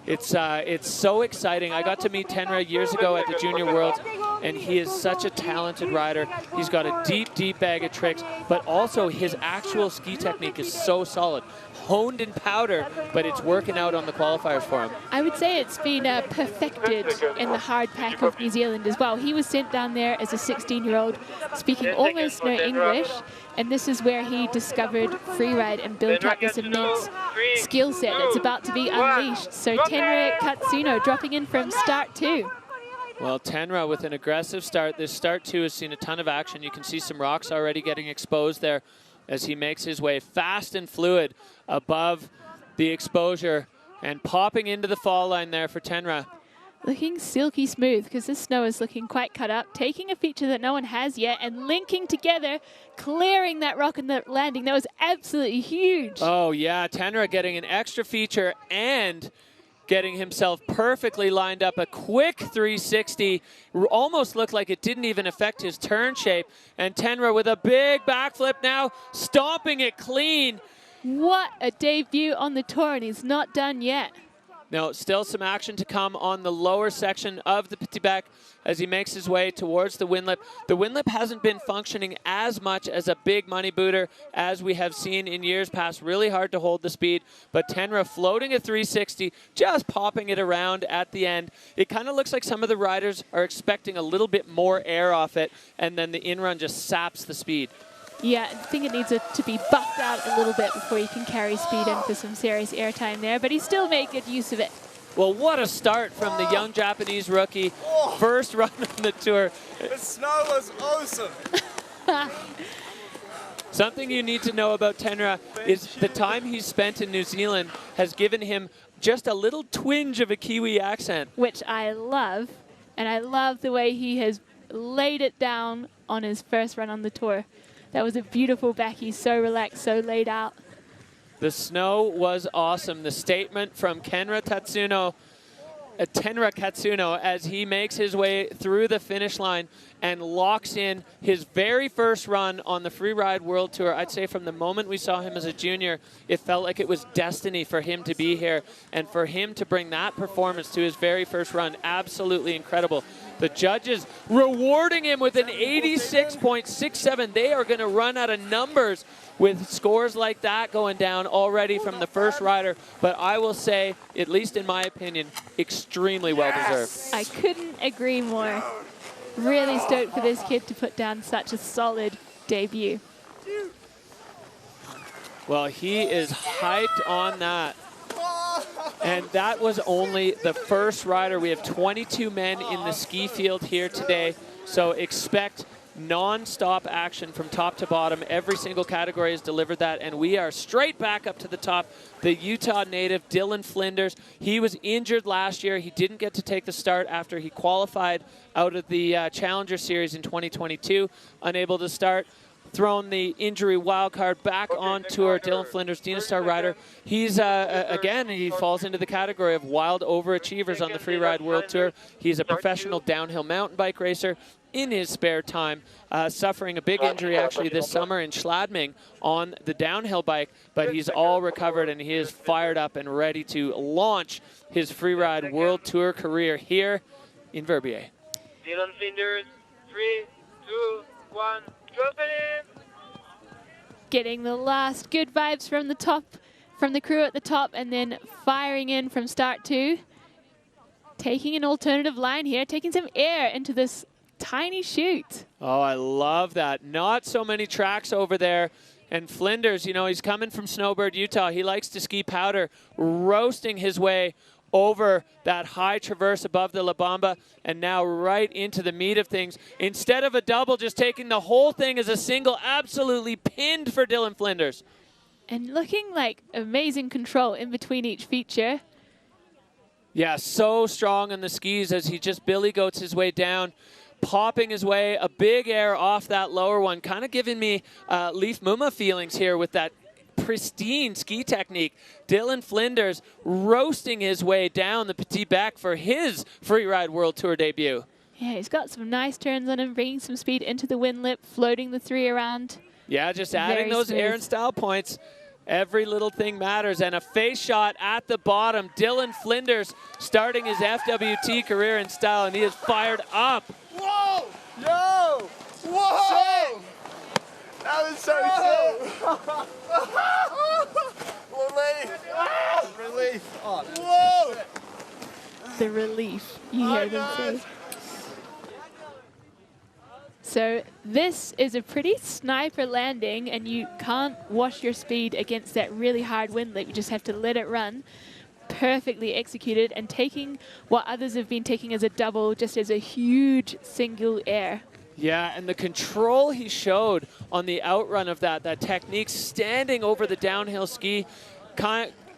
It's so exciting. I got to meet Tenra years ago at the Junior Worlds, and he is such a talented rider. He's got a deep, deep bag of tricks, but also his actual ski technique is so solid. Honed in powder, but it's working out on the qualifiers for him. I would say it's been perfected in the hard pack of New Zealand as well. He was sent down there as a 16-year-old, speaking almost no English, and this is where he discovered Freeride and built up this immense skill set that's about to be unleashed. So Tenra Katsuno dropping in from start 2. Well, Tenra with an aggressive start. This start 2 has seen a ton of action. You can see some rocks already getting exposed there as he makes his way fast and fluid above the exposure and popping into the fall line there for Tenra. Looking silky smooth because this snow is looking quite cut up, taking a feature that no one has yet and linking together, clearing that rock in the landing. That was absolutely huge. Oh yeah, Tenra getting an extra feature and getting himself perfectly lined up. A quick 360, almost looked like it didn't even affect his turn shape. And Tenra with a big backflip now, stomping it clean. What a debut on the tour, and he's not done yet. Now, still some action to come on the lower section of the Petit Bec as he makes his way towards the Windlip. The Windlip hasn't been functioning as much as a big money booter as we have seen in years past. Really hard to hold the speed, but Tenra floating a 360, just popping it around at the end. It kind of looks like some of the riders are expecting a little bit more air off it, and then the in-run just saps the speed. Yeah, I think it needs to be buffed out a little bit before you can carry speed in for some serious airtime there, but he still made good use of it. Well, what a start from the young Japanese rookie. First run on the tour. The snow was awesome. Something you need to know about Tenra is the time he's spent in New Zealand has given him just a little twinge of a Kiwi accent. Which I love, and I love the way he has laid it down on his first run on the tour. That was a beautiful back. He's so relaxed, so laid out. The snow was awesome. The statement from Tenra Katsuno as he makes his way through the finish line and locks in his very first run on the Freeride World Tour. I'd say from the moment we saw him as a junior, it felt like it was destiny for him to be here and for him to bring that performance to his very first run. Absolutely incredible. The judges rewarding him with an 86.67. They are going to run out of numbers with scores like that going down already from the first rider. But I will say, at least in my opinion, extremely well-deserved. I couldn't agree more. Really stoked for this kid to put down such a solid debut. Well, he is hyped on that. And that was only the first rider. We have 22 men in the ski field here today, so expect non-stop action from top to bottom. Every single category has delivered that, and we are straight back up to the top. The Utah native, Dylan Flinders, he was injured last year. He didn't get to take the start after he qualified out of the Challenger Series in 2022, unable to start. thrown the injury wild card back on tour. Dylan Flinders, Dina Star rider. He's, again, he falls into the category of wild overachievers on the Freeride World Tour. He's a professional downhill mountain bike racer in his spare time, suffering a big injury actually this summer in Schladming on the downhill bike, but he's all recovered and he is fired up and ready to launch his Freeride World Tour career here in Verbier. Dylan Flinders, 3, 2, 1, drop it in! Getting the last good vibes from the top, from the crew at the top, and then firing in from start 2. Taking an alternative line here, taking some air into this tiny chute. Oh, I love that. Not so many tracks over there. And Flinders, you know, he's coming from Snowbird, Utah. He likes to ski powder, roasting his way over that high traverse above the La Bamba, and now right into the meat of things. Instead of a double, just taking the whole thing as a single, absolutely pinned for Dylan Flinders. And looking like amazing control in between each feature. Yeah, so strong on the skis as he just billy goats his way down, popping his way, a big air off that lower one, kind of giving me Leif Muma feelings here with that pristine ski technique. Dylan Flinders roasting his way down the Petit Bec for his Freeride World Tour debut. Yeah, he's got some nice turns on him, bringing some speed into the wind lip, floating the 3 around. Yeah, just adding Very those smooth. air and style points. Every little thing matters. And a face shot at the bottom. Dylan Flinders starting his FWT career in style, and he is fired up. Whoa! Yo! Whoa! That was so sick! Relief! Relief! Oh, whoa! The relief, you hear them say. So this is a pretty sniper landing, and you can't wash your speed against that really hard wind lip. You just have to let it run. Perfectly executed, and taking what others have been taking as a double, just as a huge single air. Yeah, and the control he showed on the outrun of that technique, standing over the downhill ski,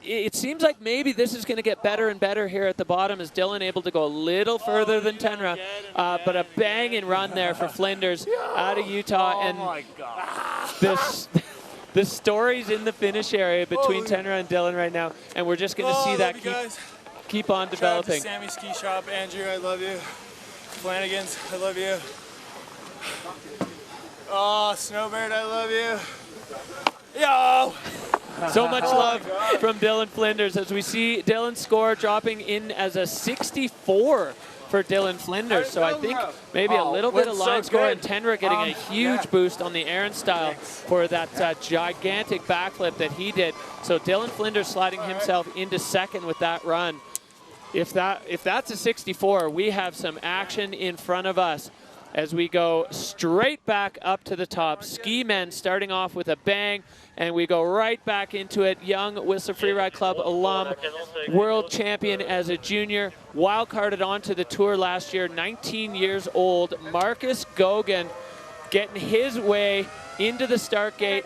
it seems like maybe this is going to get better and better here at the bottom as Dylan able to go a little further than Tenra, but a banging run there for Flinders out of Utah. And the stories in the finish area between Tenra and Dylan right now, and we're just going to see that keep on developing. Sammy Ski Shop, Andrew, I love you. Flanagan's, I love you. Oh, Snowbird, I love you. Yo! So much love from Dylan Flinders as we see Dylan's score dropping in as a 64 for Dylan Flinders. So I think maybe a little bit of line score, and Tenra getting a huge boost on the Aaron style for that gigantic backflip that he did. So Dylan Flinders sliding himself into second with that run. If that's a 64, we have some action in front of us as we go straight back up to the top. Ski Men starting off with a bang, and we go right back into it. Young Whistler Freeride Club alum, world champion as a junior, wildcarded onto the tour last year, 19 years old. Marcus Gogan getting his way into the start gate,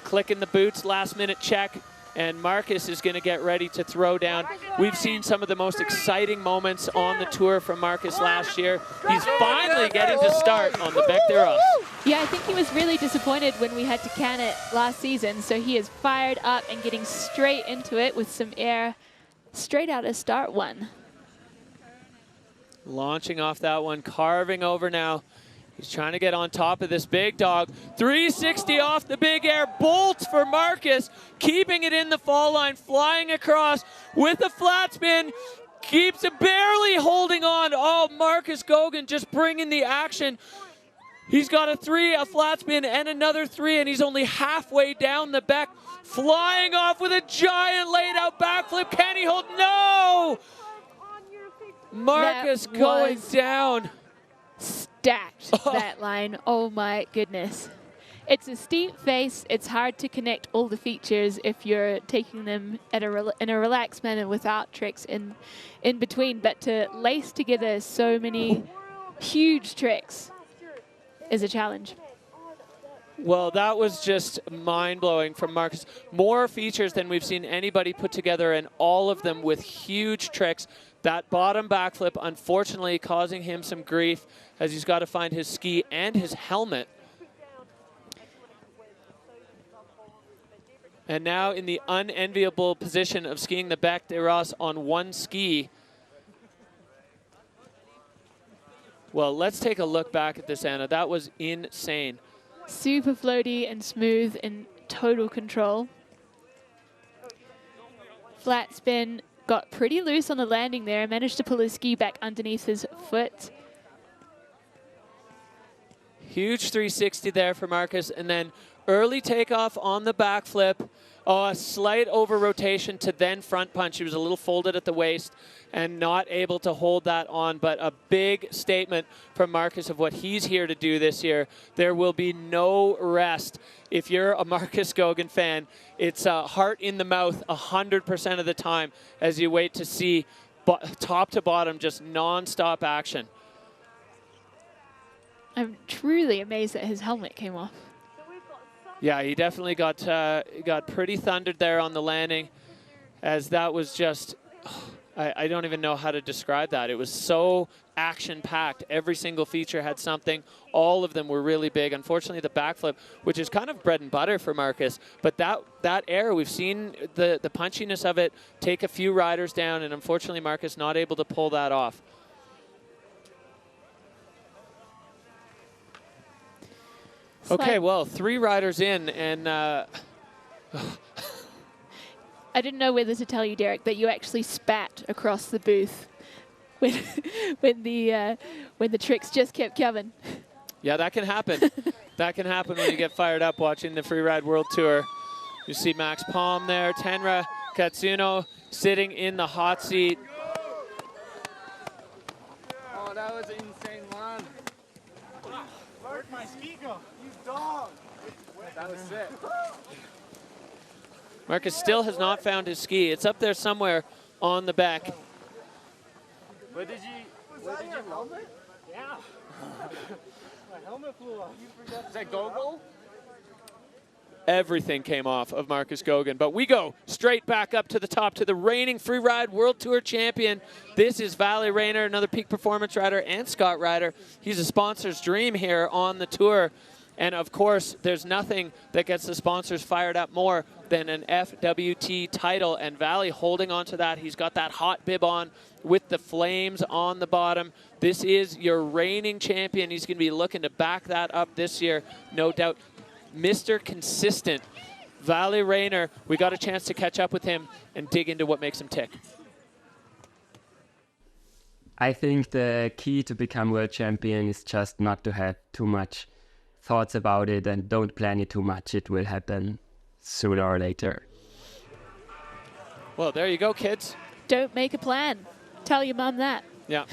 clicking the boots, last minute check. And Marcus is going to get ready to throw down. We've seen some of the most exciting moments on the tour from Marcus last year. He's finally getting to start on the Bec des Roses. Yeah, I think he was really disappointed when we had to can it last season, so he is fired up and getting straight into it with some air straight out of start 1. Launching off that one, carving over now. He's trying to get on top of this big dog. 360 off the big air, bolts for Marcus, keeping it in the fall line, flying across with a flat spin, keeps it barely holding on. Oh, Marcus Gogan just bringing the action. He's got a 3, a flat spin, and another 3, and he's only halfway down the Bec, flying off with a giant laid out backflip. Can he hold? No! Marcus going down. Stacked that line. Oh my goodness. It's a steep face. It's hard to connect all the features if you're taking them at in a relaxed manner without tricks in between. But to lace together so many huge tricks is a challenge. Well, that was just mind-blowing from Marcus. More features than we've seen anybody put together, and all of them with huge tricks. That bottom backflip, unfortunately, causing him some grief as he's got to find his ski and his helmet. And now in the unenviable position of skiing the Bec de Ross on one ski. Well, let's take a look back at this, Anna. That was insane. Super floaty and smooth and total control. Flat spin, got pretty loose on the landing there, managed to pull his ski back underneath his foot. Huge 360 there for Marcus, and then early takeoff on the backflip. Oh, a slight over rotation to then front punch. He was a little folded at the waist and not able to hold that on, but a big statement from Marcus of what he's here to do this year. There will be no rest. If you're a Marcus Goguen fan, it's a heart in the mouth 100% of the time as you wait to see top to bottom just non-stop action. I'm truly amazed that his helmet came off. Yeah, he definitely got pretty thundered there on the landing, as that was just, I don't even know how to describe that. It was so action-packed. Every single feature had something. All of them were really big. Unfortunately, the backflip, which is kind of bread and butter for Marcus, but that air, we've seen the punchiness of it take a few riders down, and unfortunately, Marcus not able to pull that off. Okay, well, 3 riders in, and I didn't know whether to tell you, Derek, that you actually spat across the booth when the tricks just kept coming. Yeah, that can happen. That can happen when you get fired up watching the Freeride World Tour. You see Max Palm there, Tenra Katsuno sitting in the hot seat. Oh, that was an insane one. Where'd my ski go? You dog. That was sick. Marcus still has not found his ski. It's up there somewhere on the back. Was that your helmet? Yeah. My helmet flew off. You forgot. Is that Gogol? Everything came off of Marcus Goguen, but we go straight back up to the top to the reigning Freeride World Tour champion. This is Vali Rayner, another peak performance rider and Scott rider. He's a sponsor's dream here on the tour. And of course, there's nothing that gets the sponsors fired up more than an FWT title, and Vali holding on to that. He's got that hot bib on with the flames on the bottom. This is your reigning champion. He's going to be looking to back that up this year, no doubt. Mr. Consistent, Vali Rayner. We got a chance to catch up with him and dig into what makes him tick. I think the key to become world champion is just not to have too much thoughts about it and don't plan it too much. It will happen sooner or later. Well, there you go, kids. Don't make a plan. Tell your mom that. Yeah.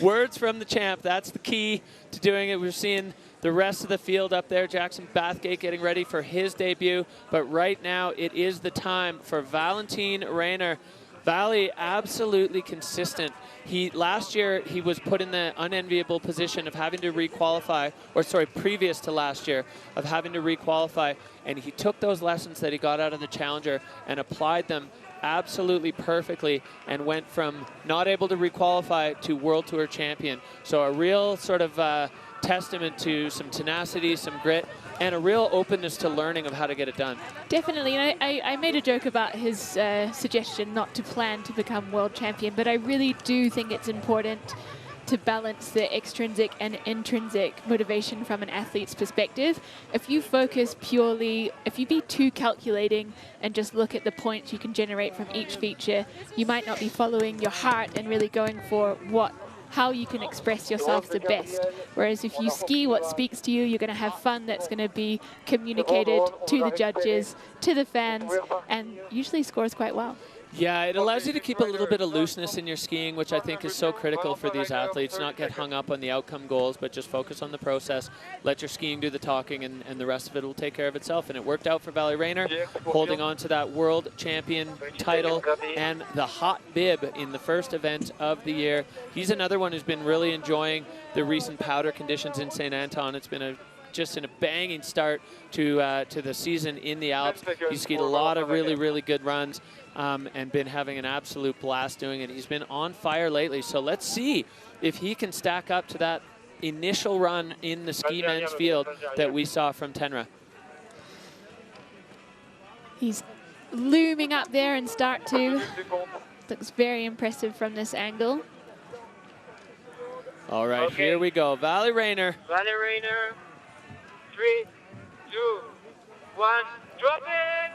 Words from the champ. That's the key to doing it. We're seeing the rest of the field up there. Jackson Bathgate getting ready for his debut. But right now, it is the time for Valentin Rayner. Vali absolutely consistent. Last year, he was put in the unenviable position of having to requalify, or sorry, previous to last year, of having to requalify. And he took those lessons that he got out of the Challenger and applied them absolutely perfectly and went from not able to requalify to World Tour champion. So a real sort of testament to some tenacity, some grit, and a real openness to learning of how to get it done. Definitely, and I made a joke about his suggestion not to plan to become world champion, but I really do think it's important to balance the extrinsic and intrinsic motivation from an athlete's perspective. If you focus purely, if you be too calculating and just look at the points you can generate from each feature, you might not be following your heart and really going for how you can express yourself the best. Whereas if you ski what speaks to you, you're going to have fun that's going to be communicated to the judges, to the fans, and usually scores quite well. Yeah, it allows you to keep a little bit of looseness in your skiing, which I think is so critical for these athletes. Not get hung up on the outcome goals, but just focus on the process. Let your skiing do the talking, and the rest of it will take care of itself. And it worked out for Vali Rayner, holding on to that world champion title and the hot bib in the first event of the year. He's another one who's been really enjoying the recent powder conditions in St. Anton. It's been just a banging start to the season in the Alps. He's skied a lot of really, really good runs. And been having an absolute blast doing it. He's been on fire lately, so let's see if he can stack up to that initial run in the ski men's field that we saw from Tenra. He's looming up there in start 2. Looks very impressive from this angle. All right, here we go. Valley Rayner. Valley Rayner. 3, 2, 1, drop in!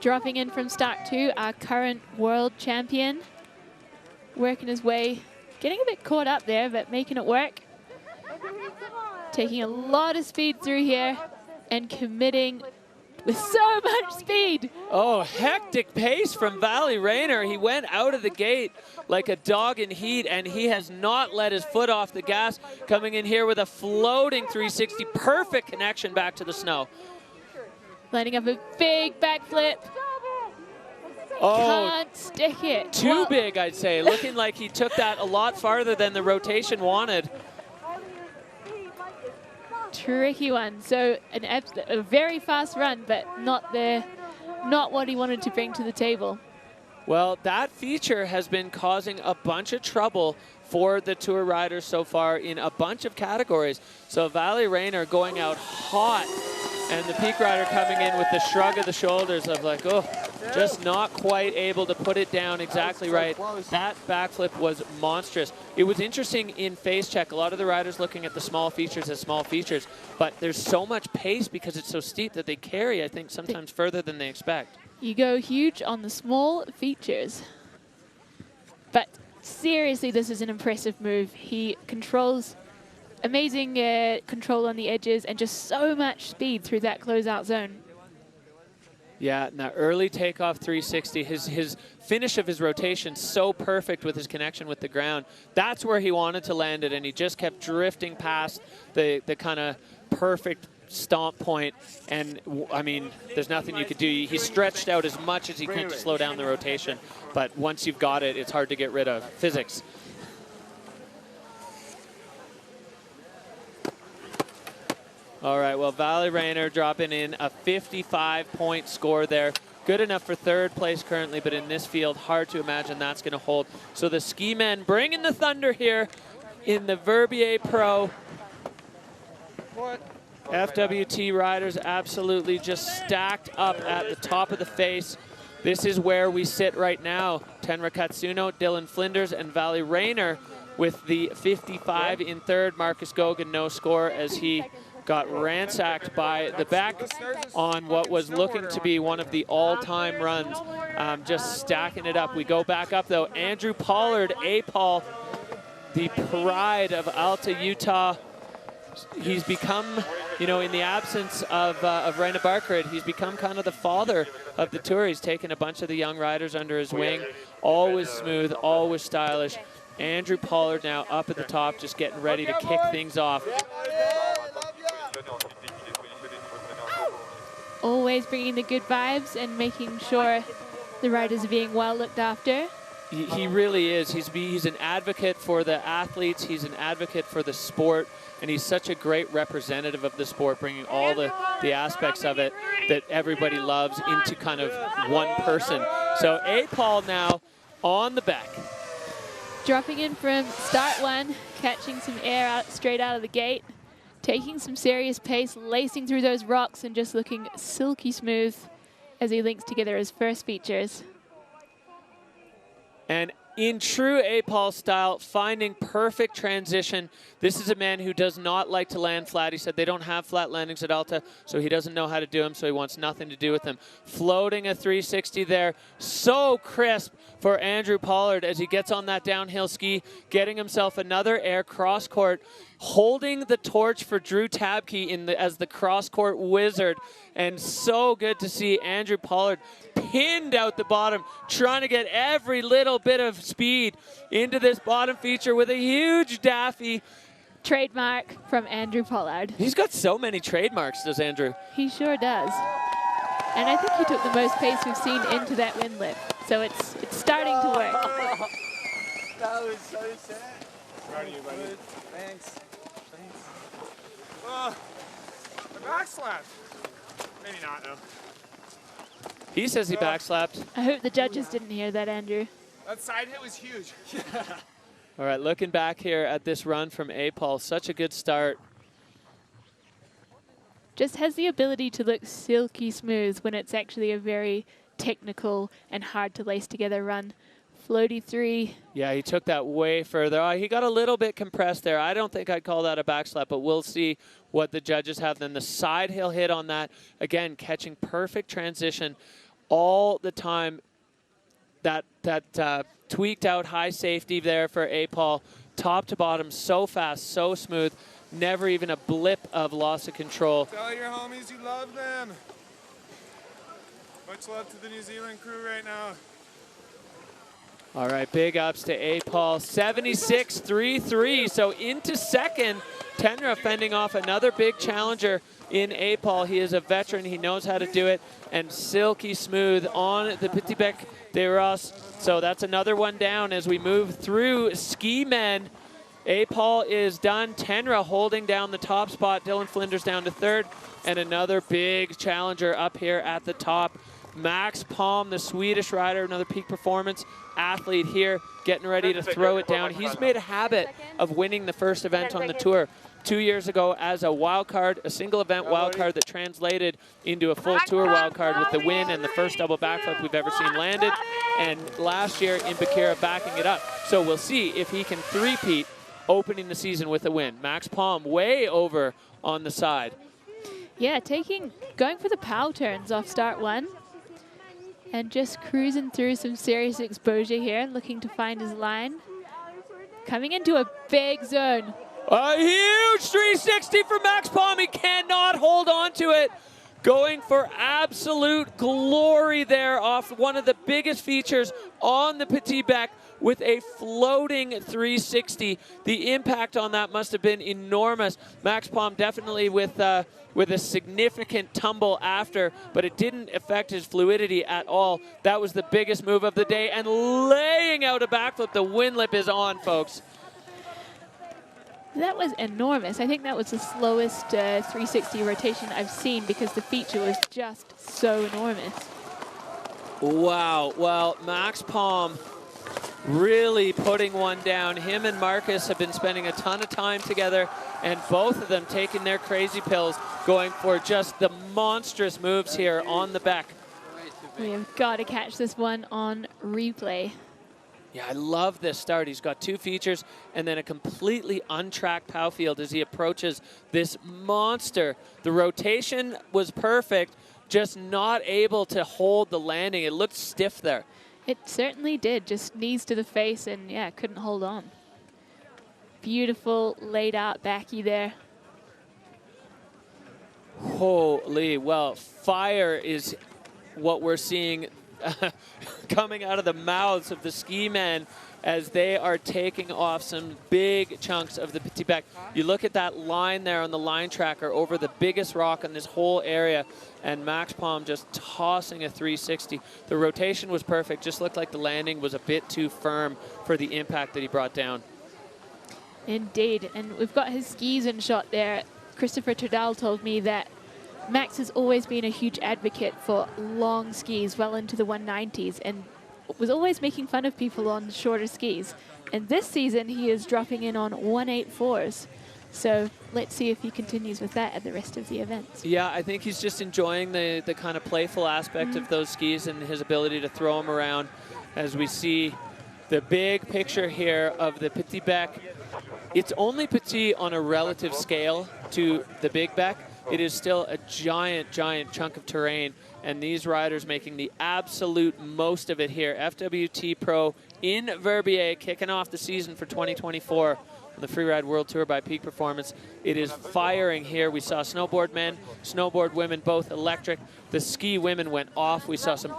Dropping in from start 2, our current world champion. Working his way, getting a bit caught up there, but making it work. Taking a lot of speed through here and committing with so much speed. Oh, hectic pace from Valley Rayner. He went out of the gate like a dog in heat, and he has not let his foot off the gas, coming in here with a floating 360. Perfect connection back to the snow. Landing up a big backflip. Oh, can't stick it. Too big, I'd say. Looking like he took that a lot farther than the rotation wanted. Tricky one. So a very fast run, but not what he wanted to bring to the table. Well, that feature has been causing a bunch of trouble for the tour riders so far in a bunch of categories. So Valley Rayner going out hot, and the peak rider coming in with the shrug of the shoulders of like, oh, just not quite able to put it down exactly right. That backflip was monstrous. It was interesting in face check. A lot of the riders looking at the small features as small features, but there's so much pace because it's so steep that they carry, I think, sometimes further than they expect. You go huge on the small features. But seriously, this is an impressive move. He controls amazing control on the edges and just so much speed through that closeout zone. Yeah, and that early takeoff 360, his finish of his rotation so perfect with his connection with the ground. That's where he wanted to land it, and he just kept drifting past the kind of perfect stomp point. And I mean, there's nothing you could do. He stretched out as much as he could to slow down the rotation, but once you've got it, it's hard to get rid of. Physics. All right, well, Valley Rayner dropping in a 55-point score there. Good enough for third place currently, but in this field, hard to imagine that's going to hold. So the ski men bringing the thunder here in the Verbier Pro. FWT riders absolutely just stacked up at the top of the face. This is where we sit right now. Tenra Katsuno, Dylan Flinders, and Valley Rayner with the 55 in third. Marcus Gogan, no score as he got ransacked by the back on what was looking to be one of the all-time runs, just stacking it up. We go back up, though. Andrew Pollard, A-Paul, the pride of Alta, Utah. He's become, you know, in the absence of Raina Barkrid, he's become kind of the father of the tour. He's taken a bunch of the young riders under his wing. Always smooth, always stylish. Andrew Pollard now up at the top, just getting ready to kick things off. Always bringing the good vibes and making sure the riders are being well looked after. He really is. He's an advocate for the athletes. He's an advocate for the sport. And he's such a great representative of the sport, bringing all the aspects of it that everybody loves into kind of one person. So A-Paul now on the back. Dropping in from start 1, catching some air straight out of the gate. Taking some serious pace, lacing through those rocks and just looking silky smooth as he links together his first features. And in true A-Paul style, finding perfect transition. This is a man who does not like to land flat. He said they don't have flat landings at Alta, so he doesn't know how to do them, so he wants nothing to do with them. Floating a 360 there. So crisp for Andrew Pollard as he gets on that downhill ski, getting himself another air cross court, holding the torch for Drew Tabke as the cross court wizard. And so good to see Andrew Pollard pinned out the bottom, trying to get every little bit of speed into this bottom feature with a huge daffy. Trademark from Andrew Pollard. He's got so many trademarks, does Andrew? He sure does. And I think he took the most pace we've seen into that wind lip. So it's starting to work. That was so sad. Proud of you, buddy. Thanks. I backslapped. Maybe not, though. He says he backslapped. I hope the judges didn't hear that, Andrew. That side hit was huge. All right, looking back here at this run from A-Paul, such a good start. just has the ability to look silky smooth when it's actually a very technical and hard to lace together run. Floaty 3. Yeah, he took that way further. He got a little bit compressed there. I don't think I'd call that a backslap, but we'll see what the judges have. Then the side hill hit on that. Again, catching perfect transition all the time. That tweaked out high safety there for A-Paul. Top to bottom, so fast, so smooth. Never even a blip of loss of control. Tell your homies you love them. Much love to the New Zealand crew right now. All right, big ups to A-Paul, 76.33. So into second, Tenra fending off another big challenger in A-Paul. He is a veteran, he knows how to do it, and silky smooth on the Petit Bec de Ross. So that's another one down as we move through ski men. A-Paul is done. Tenra holding down the top spot. Dylan Flinders down to third, and another big challenger up here at the top. Max Palm, the Swedish rider, another peak performance athlete here, getting ready to throw it down. He's made a habit of winning the first event on the tour. 2 years ago as a wild card, a single event wild card that translated into a full tour wild card with the win and the first double backflip we've ever seen landed. And last year in Bakira backing it up. So we'll see if he can three-peat opening the season with a win. Max Palm way over on the side. Yeah, going for the pow turns off start one. And just cruising through some serious exposure here, looking to find his line. Coming into a big zone. A huge 360 for Max Palm. He cannot hold on to it. Going for absolute glory there off one of the biggest features on the Petit Bec with a floating 360. The impact on that must have been enormous. Max Palm definitely with a significant tumble after, but it didn't affect his fluidity at all. That was the biggest move of the day, and laying out a backflip. The wind lip is on, folks. That was enormous. I think that was the slowest 360 rotation I've seen because the feature was just so enormous. Wow. Well, Max Palm really putting one down. Him and Marcus have been spending a ton of time together, and both of them taking their crazy pills, going for just the monstrous moves here on the Bec. We have got to catch this one on replay. Yeah, I love this start. He's got two features and then a completely untracked pow field as he approaches this monster. The rotation was perfect, just not able to hold the landing. It looked stiff there. It certainly did, just knees to the face and yeah, couldn't hold on. Beautiful laid out backy there. Holy, well, fire is what we're seeing coming out of the mouths of the ski men as they are taking off some big chunks of the Petit Bec. You look at that line there on the line tracker over the biggest rock in this whole area, and Max Palm just tossing a 360. The rotation was perfect, just looked like the landing was a bit too firm for the impact that he brought down. Indeed, and we've got his skis in shot there. Christopher Turdal told me that Max has always been a huge advocate for long skis well into the 190s and was always making fun of people on shorter skis. And this season he is dropping in on 184s. So let's see if he continues with that at the rest of the events. Yeah, I think he's just enjoying the kind of playful aspect of those skis and his ability to throw them around as we see the big picture here of the Petit Bec. It's only petit on a relative scale to the Big Bec. It is still a giant, giant chunk of terrain, and these riders making the absolute most of it here. FWT Pro in Verbier, kicking off the season for 2024 on the Freeride World Tour by Peak Performance. It is firing here. We saw Snowboard Men, Snowboard Women, both electric. The ski women went off. We saw some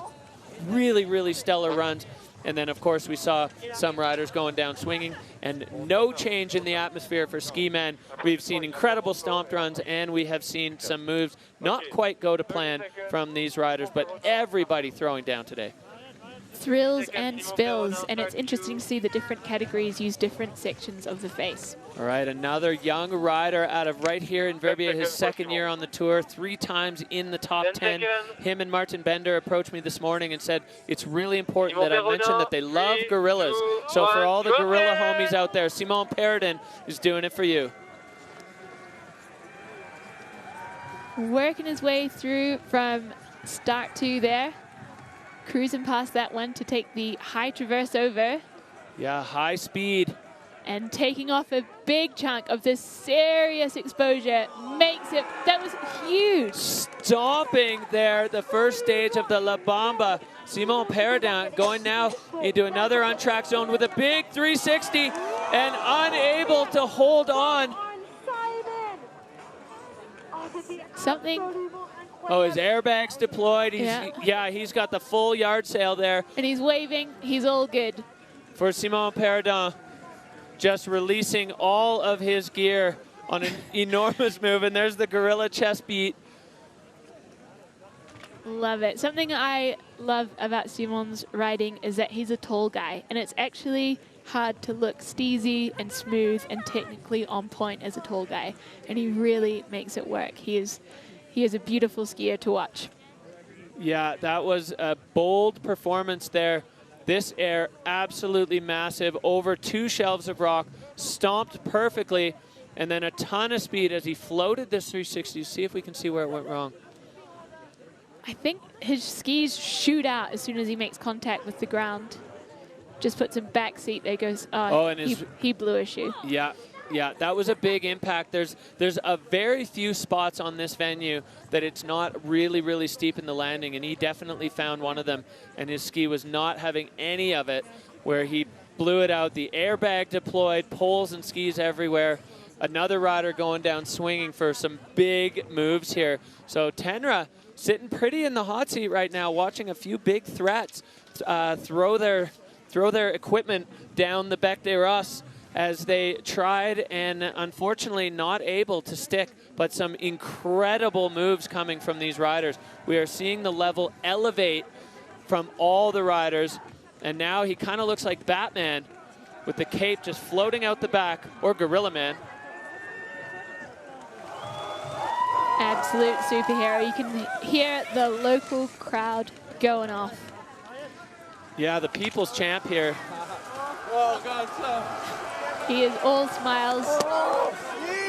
really, really stellar runs. And then, of course, we saw some riders going down swinging, and no change in the atmosphere for ski men. We've seen incredible stomped runs, and we have seen some moves not quite go to plan from these riders, but everybody throwing down today. Thrills and spills, and it's interesting to see the different categories use different sections of the face. All right, another young rider out of right here in Verbier, his second year on the tour, 3 times in the top 10. Him and Martin Bender approached me this morning and said it's really important that I mention that they love gorillas. So for all the gorilla homies out there, Simon Peridin is doing it for you. working his way through from start 2 there. Cruising past that one to take the high traverse over. Yeah, high speed. And taking off a big chunk of this serious exposure makes it, that was huge. Stomping there, the first stage of the La Bamba. Simon Peredin going now into another untracked zone with a big 360 and unable to hold on. Something. Oh, his airbag's deployed. He's got the full yard sail there. And he's waving. He's all good. For Simon Peredin, just releasing all of his gear on an enormous move. And there's the gorilla chest beat. Love it. Something I love about Simon's riding is that he's a tall guy. And it's actually hard to look steezy and smooth and technically on point as a tall guy. And he really makes it work. He is a beautiful skier to watch. Yeah, that was a bold performance there. This air, absolutely massive, over 2 shelves of rock, stomped perfectly, and then a ton of speed as he floated this 360. See if we can see where it went wrong. I think his skis shoot out as soon as he makes contact with the ground. Just puts him back seat. There goes, he blew a shoe. Yeah, that was a big impact. There's a very few spots on this venue that it's not really, really steep in the landing, and he definitely found one of them, and his ski was not having any of it, where he blew it out. The airbag deployed, poles and skis everywhere. Another rider going down swinging for some big moves here. So Tenra sitting pretty in the hot seat right now, watching a few big threats throw their equipment down the Bec des Rosses as they tried and unfortunately not able to stick, but some incredible moves coming from these riders. We are seeing the level elevate from all the riders, and now he kind of looks like Batman with the cape just floating out the back, or Gorilla Man. Absolute superhero. You can hear the local crowd going off. Yeah, the people's champ here. Oh, God, so. He is all smiles,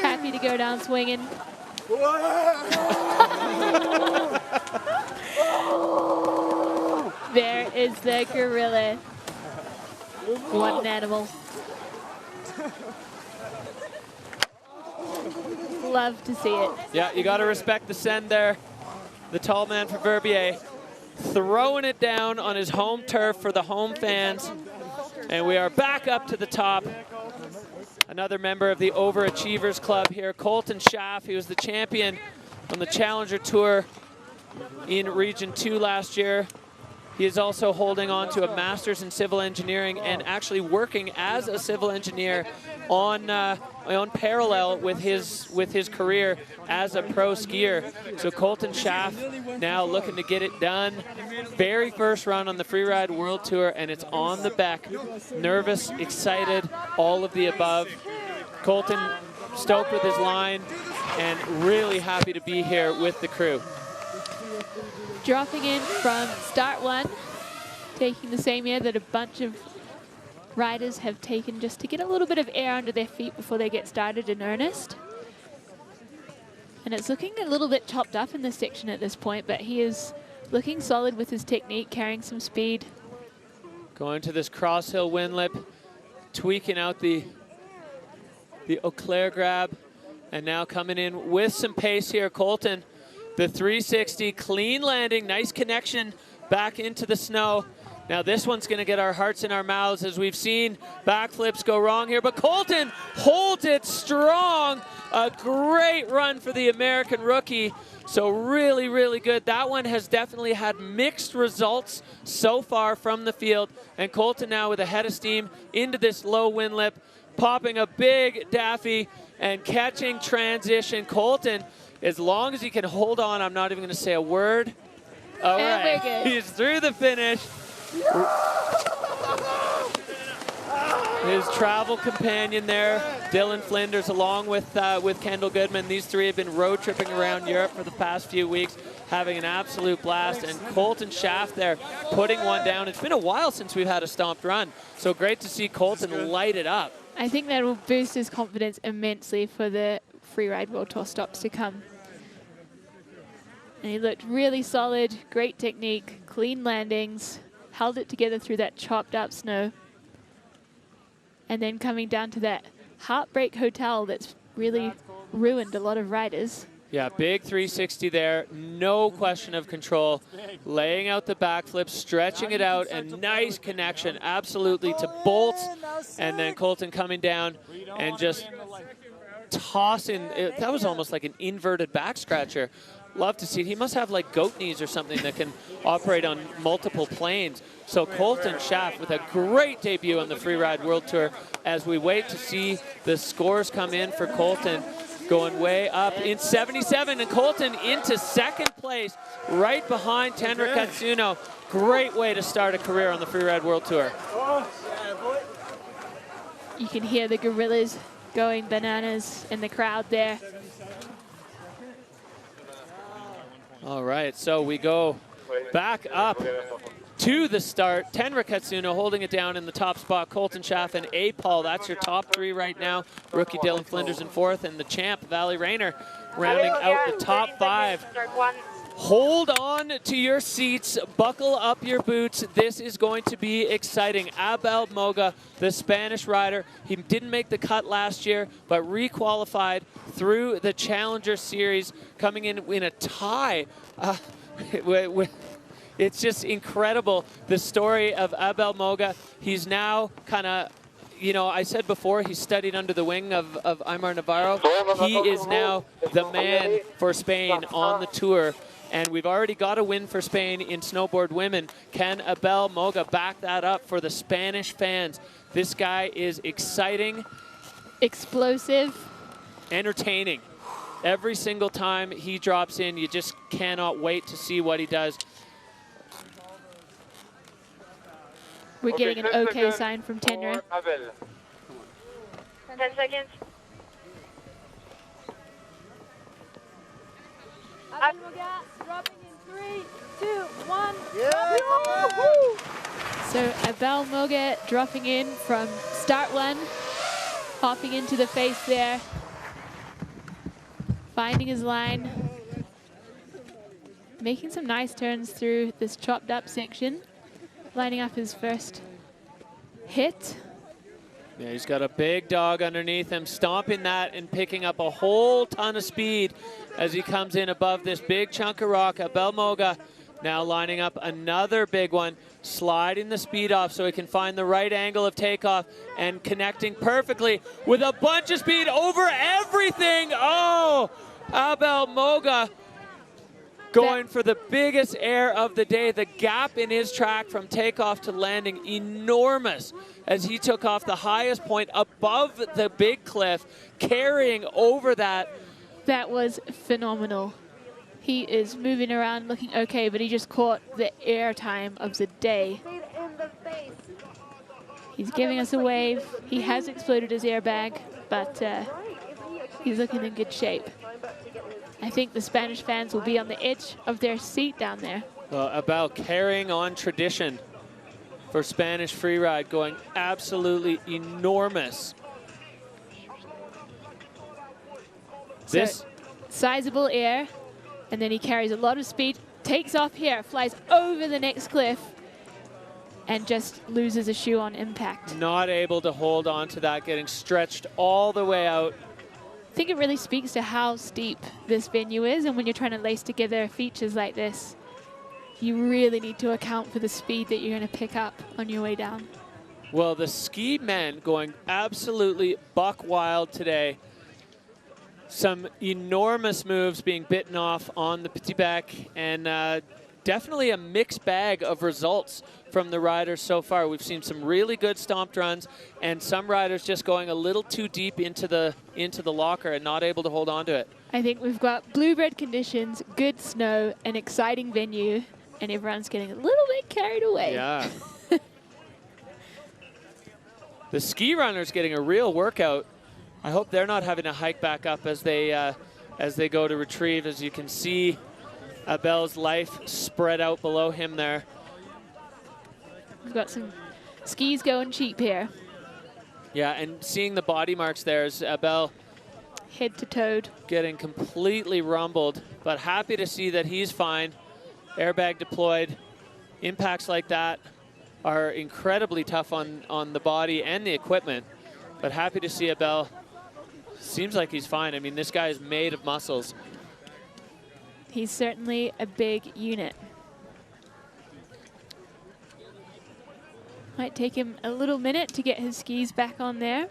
happy to go down swinging. There is the gorilla. One animal. Love to see it. Yeah, you got to respect the send there. The tall man for Verbier throwing it down on his home turf for the home fans. And we are back up to the top. Another member of the Overachievers Club here, Colton Schaff. He was the champion on the Challenger Tour in Region 2 last year. He is also holding on to a master's in civil engineering and actually working as a civil engineer on parallel with his career as a pro skier. So Colton Schaff now looking to get it done. Very first run on the Freeride World Tour, and it's on the Bec. Nervous, excited, all of the above. Colton stoked with his line and really happy to be here with the crew. Dropping in from start 1, taking the same air that a bunch of riders have taken just to get a little bit of air under their feet before they get started in earnest. And it's looking a little bit chopped up in this section at this point, but he is looking solid with his technique, carrying some speed. Going to this cross hill wind lip, tweaking out the Eau Claire grab, and now coming in with some pace here, Colton. The 360, clean landing, nice connection back into the snow. Now this one's gonna get our hearts in our mouths as we've seen backflips go wrong here, but Colton holds it strong. A great run for the American rookie. So really, really good. That one has definitely had mixed results so far from the field. And Colton now with a head of steam into this low wind lip, popping a big daffy and catching transition. Colton, as long as he can hold on, I'm not even going to say a word. All right, he's through the finish. His travel companion there, Dylan Flinders, along with Kendall Goodman. These three have been road tripping around Europe for the past few weeks, having an absolute blast. And Colton Schaff there putting one down. It's been a while since we've had a stomped run, so great to see Colton light it up. I think that will boost his confidence immensely for the Freeride World Tour stops to come. And he looked really solid, great technique, clean landings, held it together through that chopped up snow. And then coming down to that heartbreak hotel that's really ruined a lot of riders. Yeah, big 360 there, no question of control. Laying out the backflip, stretching it out, and nice connection absolutely to bolts. And then Colton coming down and just tossing, that was almost like an inverted back scratcher. Love to see it. He must have like goat knees or something that can operate on multiple planes. So Colton Schaff with a great debut on the Freeride World Tour as we wait to see the scores come in for Colton. Going way up in 77, and Colton into second place right behind Tenra Katsuno. Great way to start a career on the Freeride World Tour. You can hear the gorillas going bananas in the crowd there. All right, so we go back up to the start. Tenra Katsuno holding it down in the top spot. Colton Schaff and Paul, that's your top three right now. Rookie Dylan Flinders in fourth, and the champ, Valley Rayner, rounding out the top five. Hold on to your seats, buckle up your boots. This is going to be exciting. Abel Moga, the Spanish rider, he didn't make the cut last year, but requalified through the Challenger Series, coming in a tie. It's just incredible, the story of Abel Moga. He's now kind of, you know, I said before, he studied under the wing of Aymar Navarro. He is now the man for Spain on the tour. And we've already got a win for Spain in snowboard women. Can Abel Moga back that up for the Spanish fans? This guy is exciting. Explosive. Entertaining. Every single time he drops in, you just cannot wait to see what he does. We're getting an okay sign from Tenra. 10 seconds. Dropping in 3, 2, 1. Yeah. So Abel Moga dropping in from start one, hopping into the face there, finding his line, making some nice turns through this chopped up section, lining up his first hit. Yeah, he's got a big dog underneath him, stomping that and picking up a whole ton of speed as he comes in above this big chunk of rock. Abel Moga now lining up another big one, sliding the speed off so he can find the right angle of takeoff and connecting perfectly with a bunch of speed over everything. Oh, Abel Moga going for the biggest air of the day. The gap in his track from takeoff to landing enormous as he took off the highest point above the big cliff, carrying over that. That was phenomenal. He is moving around looking okay, but he just caught the air time of the day. He's giving us a wave. He has exploded his airbag, but he's looking in good shape. I think the Spanish fans will be on the edge of their seat down there. Well, about carrying on tradition for Spanish freeride, going absolutely enormous. So, sizable air, and then he carries a lot of speed, takes off here, flies over the next cliff, and just loses a shoe on impact. Not able to hold on to that, getting stretched all the way out. I think it really speaks to how steep this venue is, and when you're trying to lace together features like this, you really need to account for the speed that you're going to pick up on your way down. Well, the ski men going absolutely buck wild today. Some enormous moves being bitten off on the Petit Bec, and definitely a mixed bag of results from the riders so far. We've seen some really good stomped runs, and some riders just going a little too deep into the locker and not able to hold on to it. I think we've got bluebird conditions, good snow, an exciting venue, and everyone's getting a little bit carried away. Yeah. The ski runners getting a real workout. I hope they're not having to hike back up as they go to retrieve. As you can see, Abel's life spread out below him there. We've got some skis going cheap here. Yeah, and seeing the body marks there as Abel head to toed. Getting completely rumbled, but happy to see that he's fine. Airbag deployed. Impacts like that are incredibly tough on the body and the equipment, but happy to see Abel. Seems like he's fine. I mean, this guy is made of muscles. He's certainly a big unit. Might take him a little minute to get his skis back on there.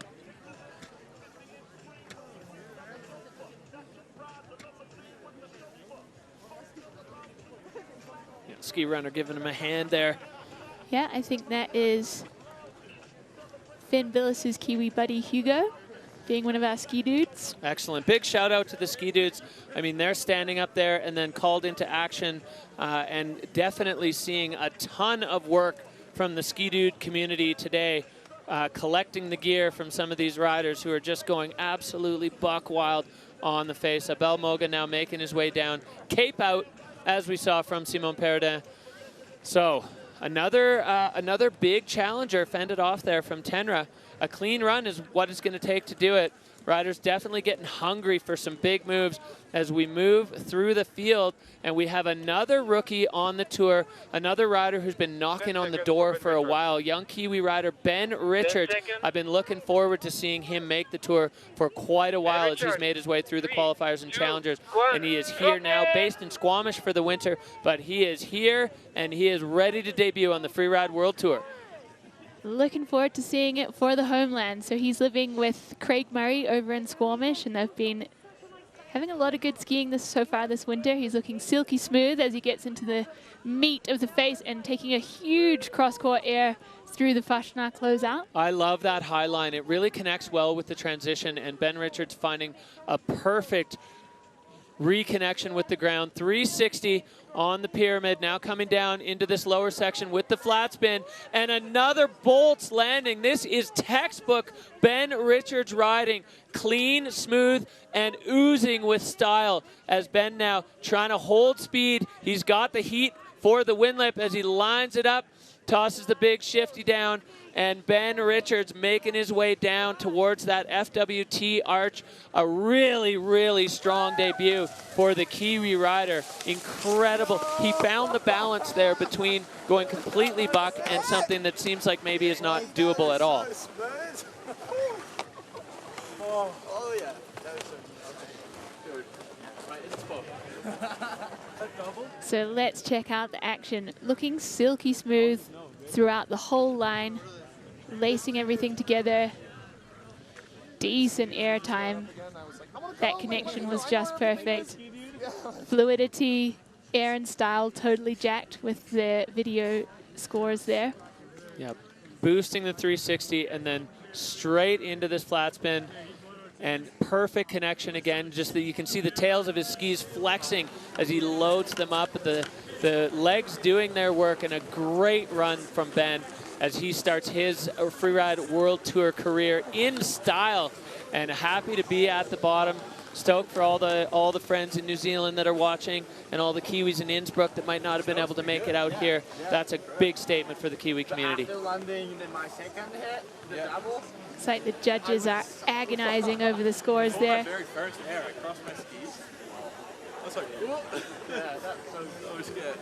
Yeah, ski runner giving him a hand there. Yeah, I think that is Finn Billis's Kiwi buddy Hugo, being one of our ski dudes. Excellent. Big shout out to the ski dudes. I mean, they're standing up there and then called into action and definitely seeing a ton of work from the ski dude community today, collecting the gear from some of these riders who are just going absolutely buck wild on the face. Abel Moga now making his way down, cape out, as we saw from Simon Perrodin. So another big challenger fended off there from Tenra. A clean run is what it's going to take to do it. Riders definitely getting hungry for some big moves as we move through the field. And we have another rookie on the tour, another rider who's been knocking on the door for a while, young Kiwi rider Ben Richards. I've been looking forward to seeing him make the tour for quite a while as he's made his way through the qualifiers and challengers. And he is here now, based in Squamish for the winter, but he is here and he is ready to debut on the Freeride World Tour. Looking forward to seeing it for the homeland. So he's living with Craig Murray over in Squamish, and they've been having a lot of good skiing so far this winter. He's looking silky smooth as he gets into the meat of the face and taking a huge cross-court air through the Fashna closeout. I love that high line. It really connects well with the transition, and Ben Richards finding a perfect reconnection with the ground. 360 on the pyramid, now coming down into this lower section with the flat spin, and another bolts landing. This is textbook Ben Richards riding, clean, smooth, and oozing with style as Ben now trying to hold speed. He's got the heat for the wind lip as he lines it up, tosses the big shifty down, and Ben Richards making his way down towards that FWT arch. A really, really strong debut for the Kiwi rider. Incredible. He found the balance there between going completely buck and something that seems like maybe is not doable at all. Oh yeah. So let's check out the action. Looking silky smooth throughout the whole line, lacing everything together. Decent air time. That connection was just perfect. Fluidity, air and style totally jacked with the video scores there. Yep. Boosting the 360 and then straight into this flat spin. And perfect connection again, just that you can see the tails of his skis flexing as he loads them up. The legs doing their work, and a great run from Ben as he starts his Freeride World Tour career in style. And happy to be at the bottom. Stoked for all the friends in New Zealand that are watching, and all the Kiwis in Innsbruck that might not have been able to make it out here. That's a big statement for the Kiwi community. After landing in my second hit, the double. It's like the judges are agonizing over the scores there. My very first air, I crossed my skis. I was like, whoop. Yeah, I was scared.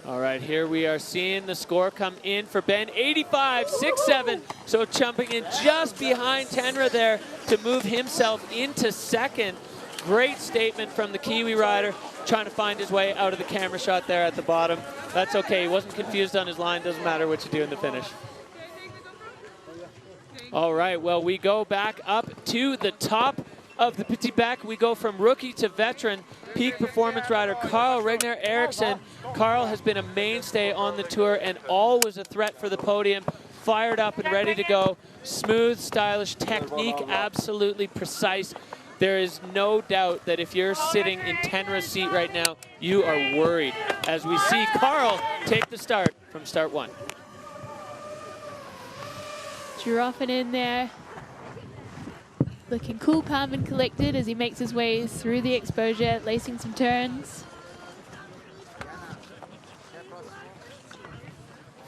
All right, here we are seeing the score come in for Ben, 85.67. So jumping in just behind Tenra there to move himself into second. Great statement from the Kiwi rider, trying to find his way out of the camera shot there at the bottom. That's okay, he wasn't confused on his line, doesn't matter what you do in the finish. All right, well, we go back up to the top of the Petit Bec. We go from rookie to veteran. Peak performance rider Carl Regner Eriksson. Carl has been a mainstay on the tour and always a threat for the podium. Fired up and ready to go. Smooth, stylish, technique absolutely precise. There is no doubt that if you're sitting in Tenra's seat right now, you are worried as we see Carl take the start from start one. Dropping in there. Looking cool, calm, and collected as he makes his way through the exposure, lacing some turns.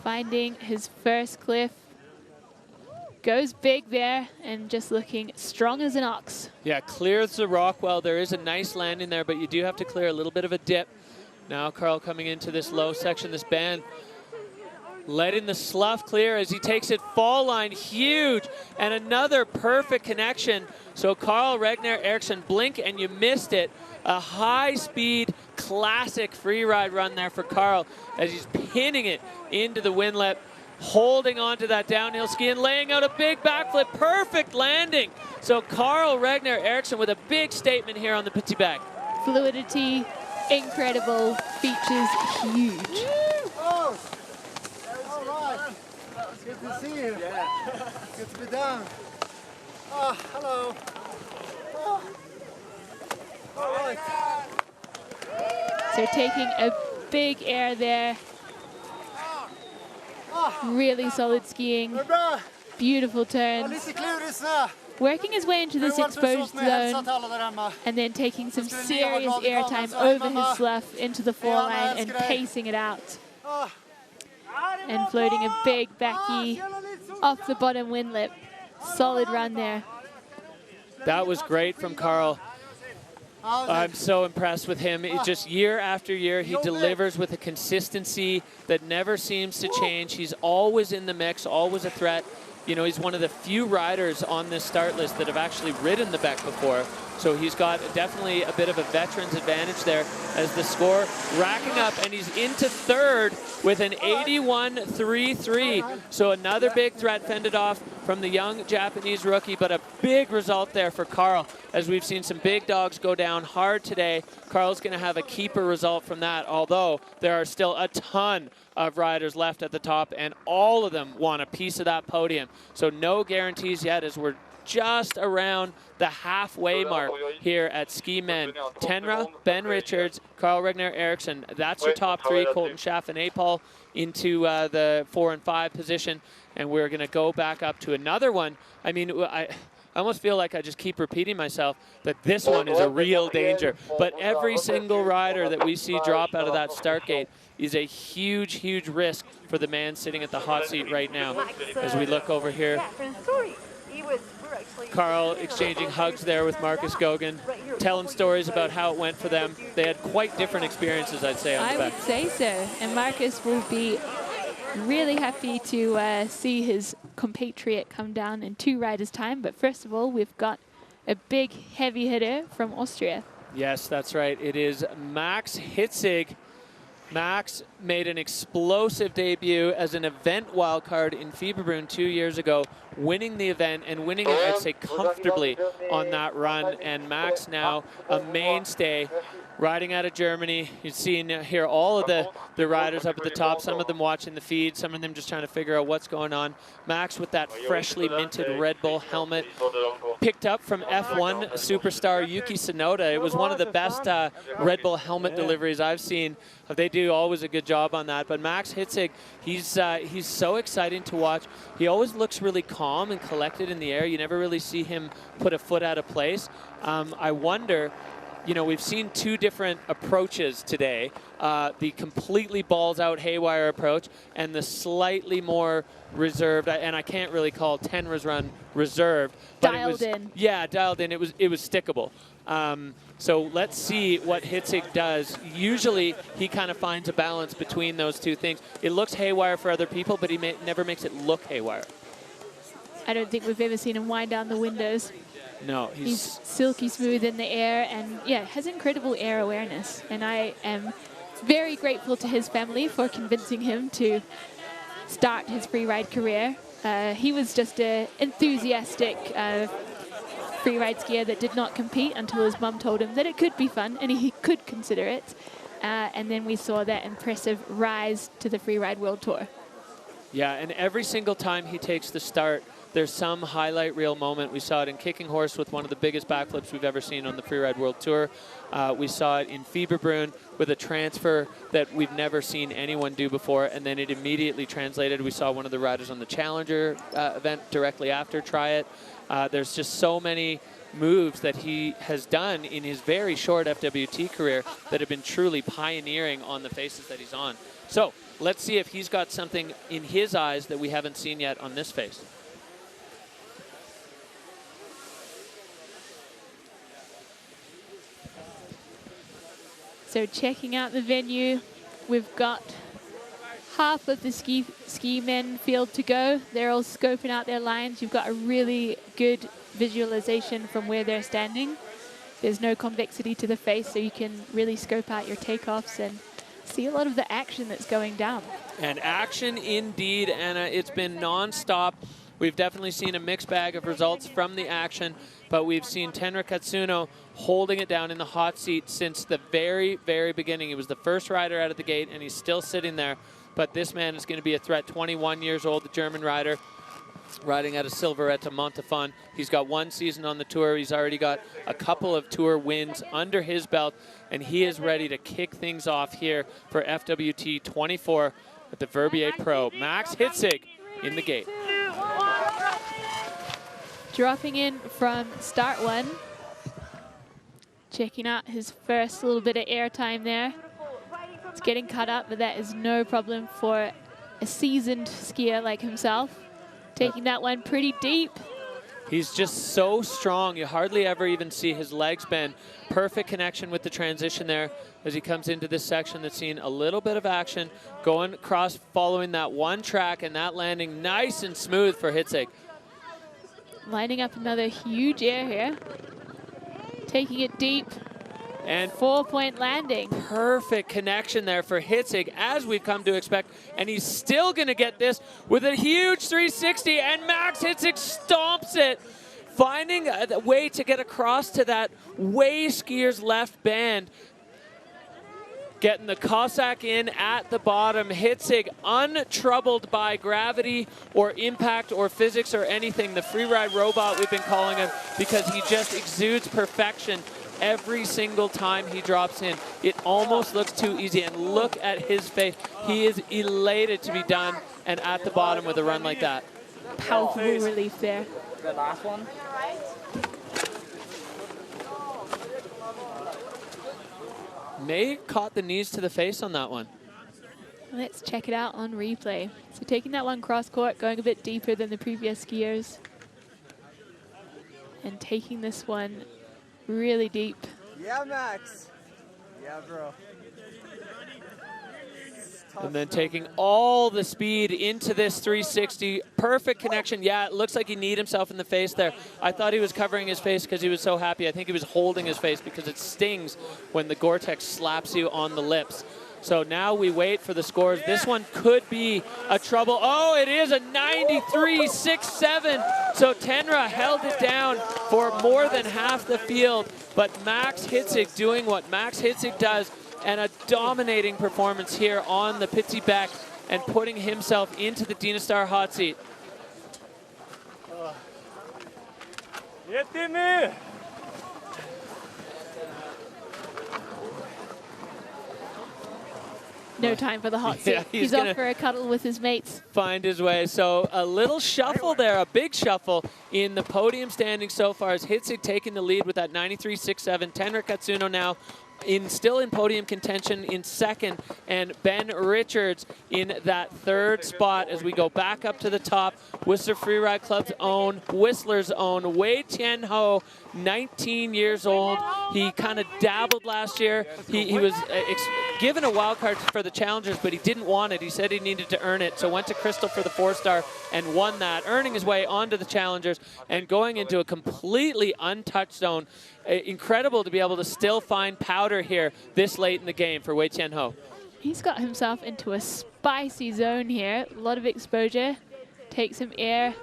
Finding his first cliff. Goes big there and just looking strong as an ox. Yeah, clears the rock well. There is a nice landing there, but you do have to clear a little bit of a dip. Now Carl coming into this low section, this bend, letting the slough clear as he takes it fall line, huge, and another perfect connection. So Carl Regner Eriksson, blink and you missed it. A high-speed, classic free ride run there for Carl as he's pinning it into the windlip, holding onto that downhill ski and laying out a big backflip, perfect landing. So Carl Regner Eriksson with a big statement here on the Petit Bec. Fluidity, incredible, features huge. Oh, all right. Good to see you. Yeah. Good to be down. Oh, hello. Oh. All right. So taking a big air there. Really solid skiing. Beautiful turns. Working his way into this exposed zone and then taking some serious airtime over his slough into the fall line and pacing it out. And floating a big backy off the bottom windlip. Solid run there. That was great from Carl. I'm so impressed with him. It just year after year, he delivers with a consistency that never seems to change. He's always in the mix, always a threat. You know, he's one of the few riders on this start list that have actually ridden the Bec before. So he's got definitely a bit of a veteran's advantage there as the score racking up, and he's into third with an 81.33. So another big threat fended off from the young Japanese rookie, but a big result there for Carl as we've seen some big dogs go down hard today. Carl's going to have a keeper result from that, although there are still a ton of riders left at the top, and all of them want a piece of that podium. So no guarantees yet as we're just around the halfway mark here at Ski Men. Tenra, Ben Richards, Carl Regner Eriksson. That's your top three. Colton Schaff and Apol into the 4 and 5 position. And we're going to go back up to another one. I mean, I almost feel like I just keep repeating myself that this one is a real danger. But every single rider that we see drop out of that start gate is a huge, huge risk for the man sitting at the hot seat right now. As we look over here, Carl exchanging hugs there with Marcus Gogan, telling stories about how it went for them. They had quite different experiences, I'd say, on the Bec. I would say so. And Marcus will be really happy to see his compatriot come down in 2 riders' time. But first of all, we've got a big heavy hitter from Austria. Yes, that's right. It is Max Hitzig. Max made an explosive debut as an event wildcard in Fieberbrunn 2 years ago, winning the event and winning it, I'd say, comfortably on that run. And Max now a mainstay riding out of Germany. You've seen here all of the riders up at the top, some of them watching the feed, some of them just trying to figure out what's going on. Max with that freshly minted Red Bull helmet, picked up from F1 superstar Yuki Tsunoda. It was one of the best Red Bull helmet deliveries I've seen. They do always a good job on that. But Max Hitzig, he's so exciting to watch. He always looks really calm and collected in the air. You never really see him put a foot out of place. I wonder, you know, we've seen 2 different approaches today. The completely balls out haywire approach and the slightly more reserved, and I can't really call Tenra's run reserved. But dialed in. Yeah, dialed in. It was stickable. So let's see what Hitzig does. Usually he kind of finds a balance between those 2 things. It looks haywire for other people, but he never makes it look haywire. I don't think we've ever seen him wind down the windows. No, he's silky smooth in the air and, yeah, has incredible air awareness. And I am very grateful to his family for convincing him to start his free ride career. He was just an enthusiastic free ride skier that did not compete until his mum told him that it could be fun and he could consider it. And then we saw that impressive rise to the Free Ride World Tour. Yeah, and every single time he takes the start, there's some highlight reel moment. We saw it in Kicking Horse with one of the biggest backflips we've ever seen on the Freeride World Tour. We saw it in Fieberbrunn with a transfer that we've never seen anyone do before, and then it immediately translated. We saw one of the riders on the Challenger event directly after try it. There's just so many moves that he has done in his very short FWT career that have been truly pioneering on the faces that he's on. So let's see if he's got something in his eyes that we haven't seen yet on this face. So checking out the venue, we've got half of the ski men field to go. They're all scoping out their lines. You've got a really good visualization from where they're standing. There's no convexity to the face, so you can really scope out your takeoffs and see a lot of the action that's going down. And action indeed, Anna. It's been non-stop. We've definitely seen a mixed bag of results from the action, but we've seen Tenra Katsuno holding it down in the hot seat since the very, very beginning. He was the first rider out of the gate, and he's still sitting there. But this man is going to be a threat. 21 years old, the German rider, riding out of Silveretta Montafon. He's got 1 season on the tour. He's already got a couple of tour wins under his belt, and he is ready to kick things off here for FWT24 at the Verbier Pro. Max Hitzig in the gate. Dropping in from start 1. Checking out his first little bit of air time there. It's getting cut up, but that is no problem for a seasoned skier like himself. Taking that one pretty deep. He's just so strong. You hardly ever even see his legs bend. Perfect connection with the transition there as he comes into this section that's seen a little bit of action. Going across, following that one track, and that landing nice and smooth for Hitzig. Lining up another huge air here. Taking it deep. And 4-point landing. Perfect connection there for Hitzig, as we've come to expect. And he's still going to get this with a huge 360, and Max Hitzig stomps it, finding a way to get across to that way skier's left band. Getting the Cossack in at the bottom. Hitzig untroubled by gravity or impact or physics or anything. The Freeride robot, we've been calling him, because he just exudes perfection every single time he drops in. It almost looks too easy, and look at his face. He is elated to be done and at the bottom with a run like that. Powerful relief there. The last one. May caught the knees to the face on that one. Let's check it out on replay. So taking that one cross court, going a bit deeper than the previous skiers. And taking this one really deep. Yeah, Max. Yeah, bro. And then taking all the speed into this 360. Perfect connection. Yeah, it looks like he kneed himself in the face there. I thought he was covering his face because he was so happy. I think he was holding his face because it stings when the Gore-Tex slaps you on the lips. So now we wait for the scores. This one could be a trouble. Oh, it is a 93.67. So Tenra held it down for more than half the field. But Max Hitzig doing what Max Hitzig does, and a dominating performance here on the Petit Bec and putting himself into the Dynastar hot seat. Yeah, Timmy! No time for the hot seat. Yeah, he's off for a cuddle with his mates. Find his way. So a little shuffle there, a big shuffle in the podium standing so far as Hitzig taking the lead with that 93.67. Tenra Katsuno now still in podium contention in second, and Ben Richards in that third spot as we go back up to the top. Whistler Freeride Club's own, Whistler's own, Wei Tian Ho, 19 years old. He kind of dabbled last year. He was given a wild card for the Challengers, but he didn't want it. He said he needed to earn it, so went to Crystal for the 4-star and won that, earning his way onto the Challengers and going into a completely untouched zone. Incredible to be able to still find powder here this late in the game for Wei Tian Ho. He's got himself into a spicy zone here. A lot of exposure. Takes some air,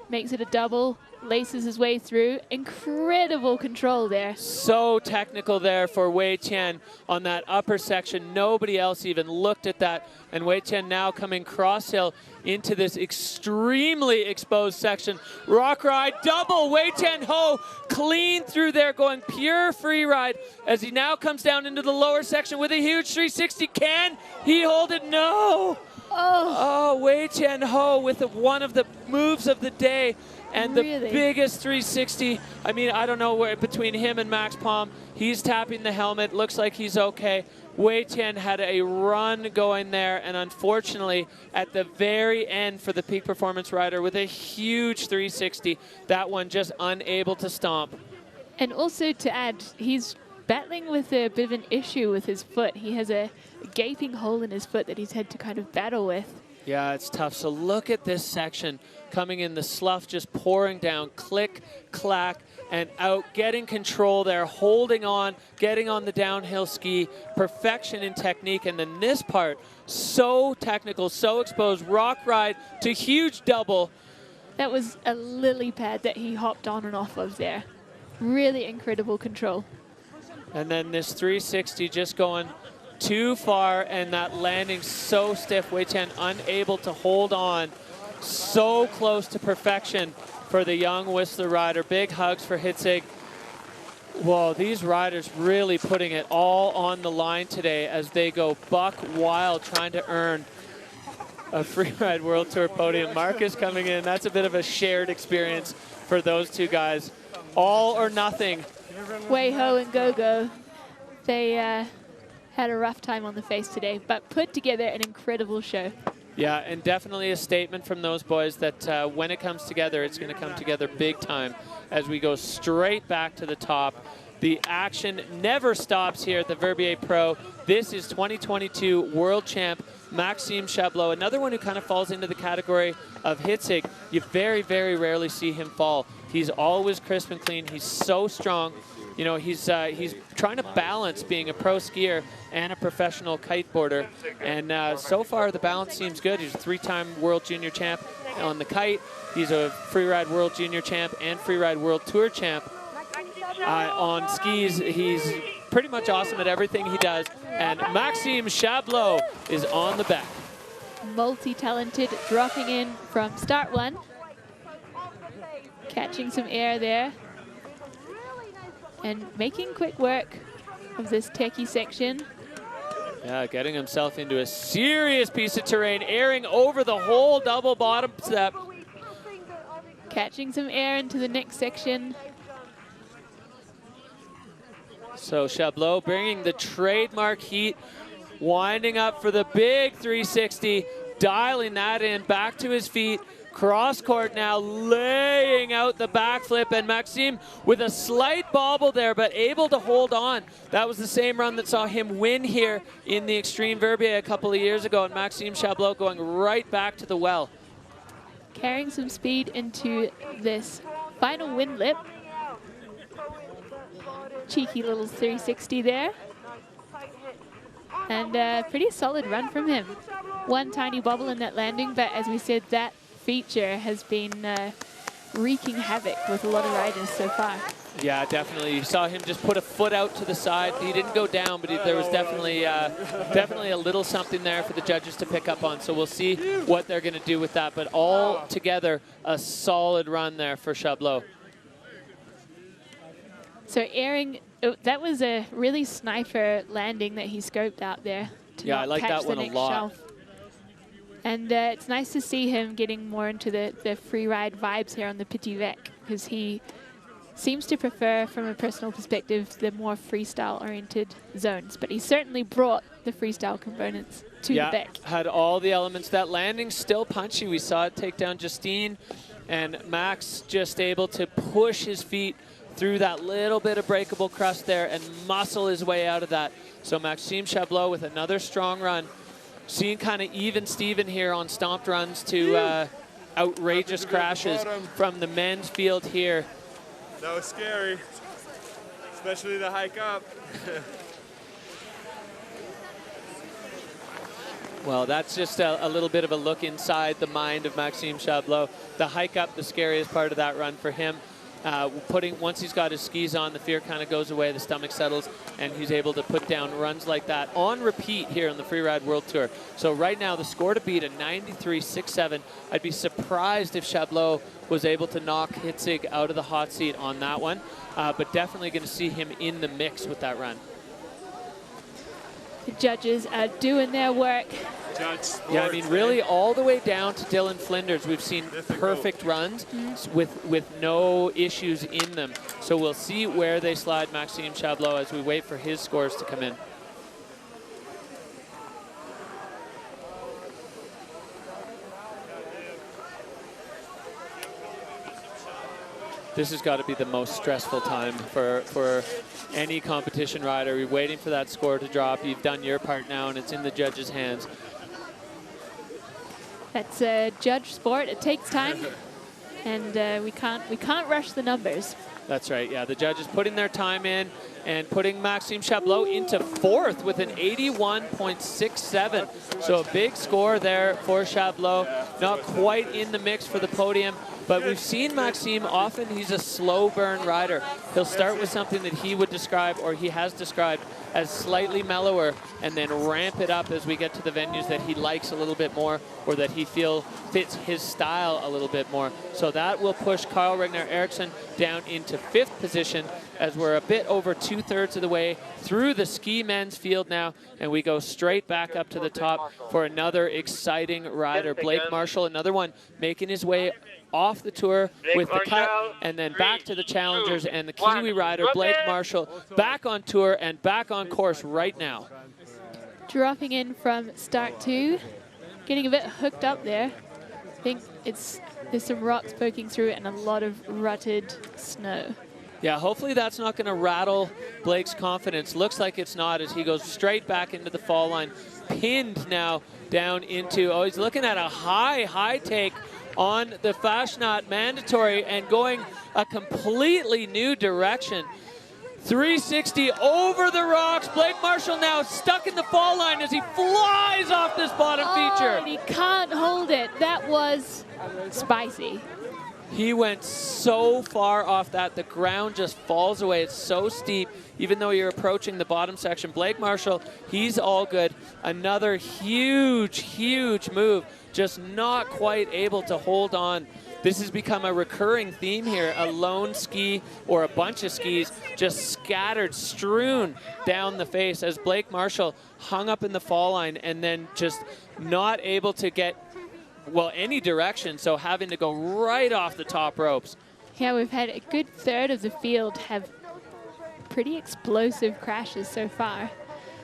makes it a double, laces his way through. Incredible control there. So technical there for Wei Tian on that upper section. Nobody else even looked at that. And Wei Tian now coming cross hill into this extremely exposed section. Rock ride, double, Wei Tian Ho clean through there, going pure free ride as he now comes down into the lower section with a huge 360. Can he hold it? No! Oh, Wei Tian Ho with one of the moves of the day and the biggest 360. I mean, I don't know where between him and Max Palm, he's tapping the helmet. Looks like he's okay. Wei Tian had a run going there, and unfortunately, at the very end for the peak performance rider with a huge 360, that one just unable to stomp. And also to add, he's battling with a bit of an issue with his foot. He has a gaping hole in his foot that he's had to kind of battle with. Yeah, it's tough. So look at this section coming in, the slough just pouring down, click, clack, and out, getting control there, holding on, getting on the downhill ski, perfection in technique. And then this part, so technical, so exposed, rock ride to huge double. That was a lily pad that he hopped on and off of there. Really incredible control. And then this 360 just going too far, and that landing so stiff. Wei Chen unable to hold on. So close to perfection for the young Whistler rider. Big hugs for Hitzig. Whoa, these riders really putting it all on the line today as they go buck wild trying to earn a Freeride World Tour podium. Marcus coming in. That's a bit of a shared experience for those two guys. All or nothing. Wei Ho and Gogo, they had a rough time on the face today, but put together an incredible show. Yeah, and definitely a statement from those boys that when it comes together, it's going to come together big time as we go straight back to the top. The action never stops here at the Verbier Pro. This is 2022 World Champ Maxime Chablot, another one who kind of falls into the category of Hitzig. You very, very rarely see him fall. He's always crisp and clean. He's so strong. You know, he's trying to balance being a pro skier and a professional kiteboarder. And so far, the balance seems good. He's a 3-time World Junior Champ on the kite. He's a Freeride World Junior Champ and Freeride World Tour Champ. On skis, he's pretty much awesome at everything he does. And Maxime Chablot is on the back. Multi-talented, dropping in from start one. Catching some air there. And making quick work of this techie section. Yeah, getting himself into a serious piece of terrain, airing over the whole double bottom step. Catching some air into the next section. So Chablot bringing the trademark heat, winding up for the big 360, dialing that in, back to his feet, cross court now, laying out the backflip, and Maxime with a slight bobble there, but able to hold on. That was the same run that saw him win here in the Extreme Verbier a couple of years ago, and Maxime Chablot going right back to the well. Carrying some speed into this final wind lip. Cheeky little 360 there. And a pretty solid run from him. One tiny bobble in that landing, but as we said, that feature has been wreaking havoc with a lot of riders so far. Yeah, definitely. You saw him just put a foot out to the side. He didn't go down, but there was definitely definitely a little something there for the judges to pick up on. So we'll see what they're going to do with that. But all together, a solid run there for Chablot. So airing, that was a really sniper landing that he scoped out there to Yeah, not I like catch that the one a next lot. shelf. And it's nice to see him getting more into the free ride vibes here on the Petit Bec, because he seems to prefer, from a personal perspective, the more freestyle-oriented zones. But he certainly brought the freestyle components to the Bec. Had all the elements. That landing still punchy. We saw it take down Justine, and Max just able to push his feet through that little bit of breakable crust there and muscle his way out of that. So Maxime Chablot with another strong run. Seeing kind of even Steven here on stomped runs to outrageous crashes from the men's field here. That was scary, especially the hike up. Well, that's just a little bit of a look inside the mind of Maxime Chablot. The hike up, the scariest part of that run for him. Once he's got his skis on, the fear kind of goes away, the stomach settles, and he's able to put down runs like that on repeat here on the Freeride World Tour. So right now, the score to beat, a 93.67. I'd be surprised if Chablot was able to knock Hitzig out of the hot seat on that one, but definitely going to see him in the mix with that run. The judges are doing their work. Yeah, I mean, really all the way down to Dylan Flinders, we've seen perfect runs with no issues in them. So we'll see where they slide Maxime Chablot as we wait for his scores to come in. this has got to be the most stressful time for any competition rider. You're waiting for that score to drop. You've done your part now, and it's in the judges' hands. That's a judge sport. It takes time, and we can't rush the numbers. That's right. Yeah, the judges putting their time in and putting Maxime Chablot into 4th with an 81.67. So a big score there for Chablot. Not quite in the mix for the podium, but we've seen Maxime often. He's a slow burn rider. He'll start with something that he would describe, or he has described, as slightly mellower, and then ramp it up as we get to the venues that he likes a little bit more, or that he feels fits his style a little bit more. So that will push Carl Regner Eriksson down into 5th position, as we're a bit over 2/3 of the way through the ski men's field now, and we go straight back up to the top for another exciting rider. Blake Marshall, another one making his way off the tour with the cut, and then back to the challengers, and the Kiwi rider Blake Marshall back on tour and back on course right now. Dropping in from start 2, getting a bit hooked up there. I think there's some rocks poking through and a lot of rutted snow. Yeah, hopefully that's not going to rattle Blake's confidence. Looks like it's not, as he goes straight back into the fall line. Pinned now down into, oh, he's looking at a high take on the Fashionat mandatory and going a completely new direction. 360 over the rocks. Blake Marshall now stuck in the fall line as he flies off this bottom feature. And he can't hold it. That was spicy. He went so far off that the ground just falls away. It's so steep, even though you're approaching the bottom section. Blake Marshall, he's all good. Another huge move, just not quite able to hold on. This has become a recurring theme here, a lone ski or a bunch of skis just scattered, strewn down the face as Blake Marshall hung up in the fall line and then just not able to get, well, any direction, so having to go right off the top ropes. Yeah, we've had a good third of the field have pretty explosive crashes so far.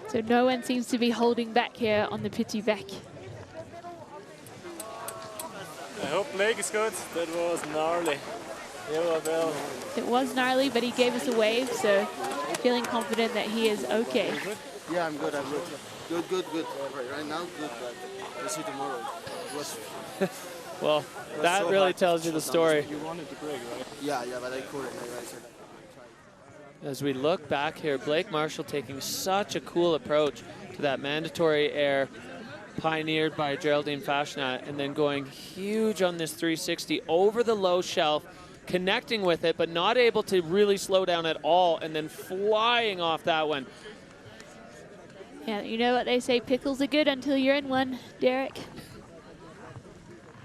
So no one seems to be holding back here on the Petit Bec. I hope Blake is good. That was gnarly. Yeah, well. It was gnarly, but he gave us a wave, so feeling confident that he is okay. Yeah, I'm good. Good. Right now, good, but we'll see tomorrow. Well, that so really tells you the story. You wanted to break, right? Yeah, but I couldn't. As we look back here, Blake Marshall taking such a cool approach to that mandatory air pioneered by Geraldine Fashionat, and then going huge on this 360 over the low shelf, connecting with it, but not able to really slow down at all, and then flying off that one. Yeah, you know what they say, pickles are good until you're in one, Derek.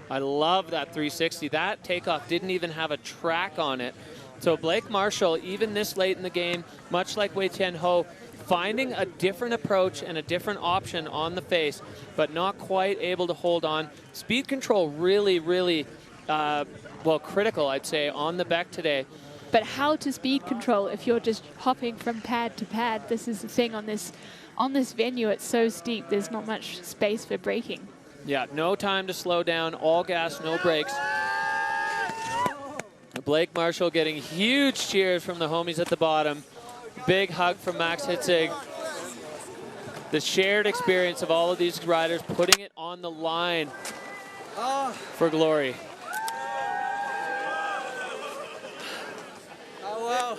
I love that 360. That takeoff didn't even have a track on it. So Blake Marshall, even this late in the game, much like Wei Tian Ho, finding a different approach and a different option on the face, but not quite able to hold on. Speed control really, well, critical, I'd say, on the Bec today. But how to speed control if you're just hopping from pad to pad? This is the thing on this venue. It's so steep. There's not much space for braking. Yeah, no time to slow down. All gas, no brakes. Blake Marshall getting huge cheers from the homies at the bottom. Big hug from Max Hitzig. The shared experience of all of these riders putting it on the line for glory. Oh, wow.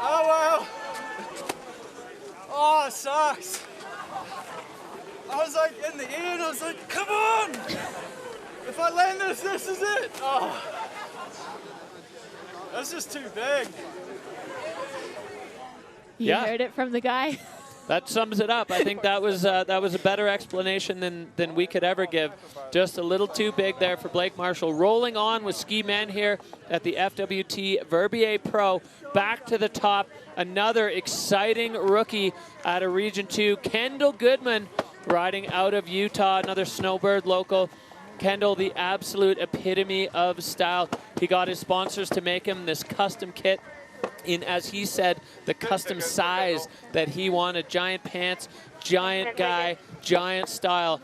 Oh, wow. Oh, it sucks. I was like in the air and I was like, come on. If I land this is it. Oh. That's just too big. You heard it from the guy. That sums it up. I think that was a better explanation than we could ever give. Just a little too big there for Blake Marshall. Rolling on with ski men here at the FWT Verbier Pro. Back to the top. Another exciting rookie out of Region 2. Kendall Goodman riding out of Utah. Another snowbird local. Kendall, the absolute epitome of style. He got his sponsors to make him this custom kit in, as he said, the custom size that he wanted. Giant pants, giant guy, giant style.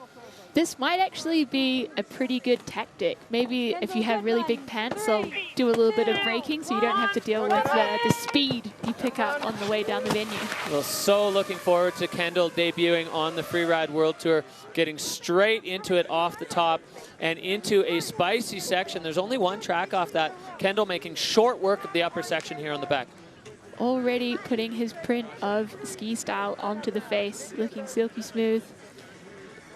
This might actually be a pretty good tactic. Maybe if you have really big pants, they'll do a little bit of braking so you don't have to deal with the speed you pick up on the way down the venue. Well, so looking forward to Kendall debuting on the Freeride World Tour, getting straight into it off the top and into a spicy section. There's only one track off that. Kendall making short work of the upper section here on the back. Already putting his print of ski style onto the face, looking silky smooth.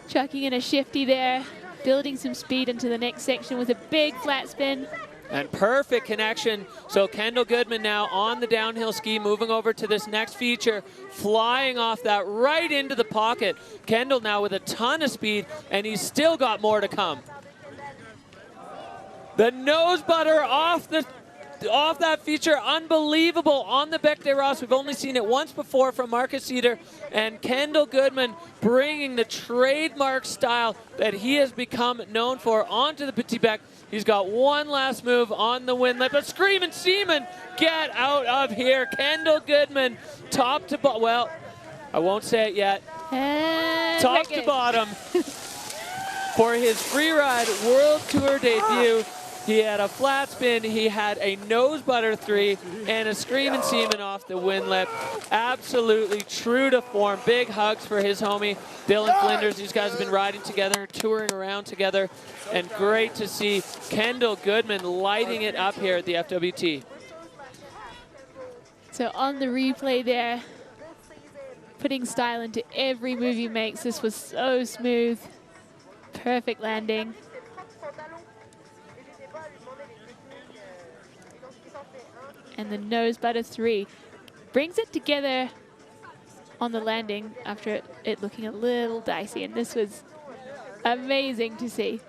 Chucking in a shifty there, building some speed into the next section with a big flat spin. And perfect connection. So Kendall Goodman now on the downhill ski, moving over to this next feature, flying off that right into the pocket. Kendall now with a ton of speed, and he's still got more to come. The nose butter off that feature, unbelievable on the Bec de Ross. We've only seen it once before from Marcus Cedar, and Kendall Goodman bringing the trademark style that he has become known for onto the Petit Bec. He's got one last move on the windlip, but Screaming Seaman, get out of here. Kendall Goodman, top to bottom, well, I won't say it yet, and top to bottom for his Freeride World Tour debut. He had a flat spin, he had a nose butter 3, and a Screaming Seaman off the windlip. Absolutely true to form. Big hugs for his homie, Dylan Flinders. These guys have been riding together, touring around together, and great to see Kendall Goodman lighting it up here at the FWT. So on the replay there, putting style into every move he makes. This was so smooth. Perfect landing. And the nose butter 3 brings it together on the landing after it looking a little dicey, and this was amazing to see.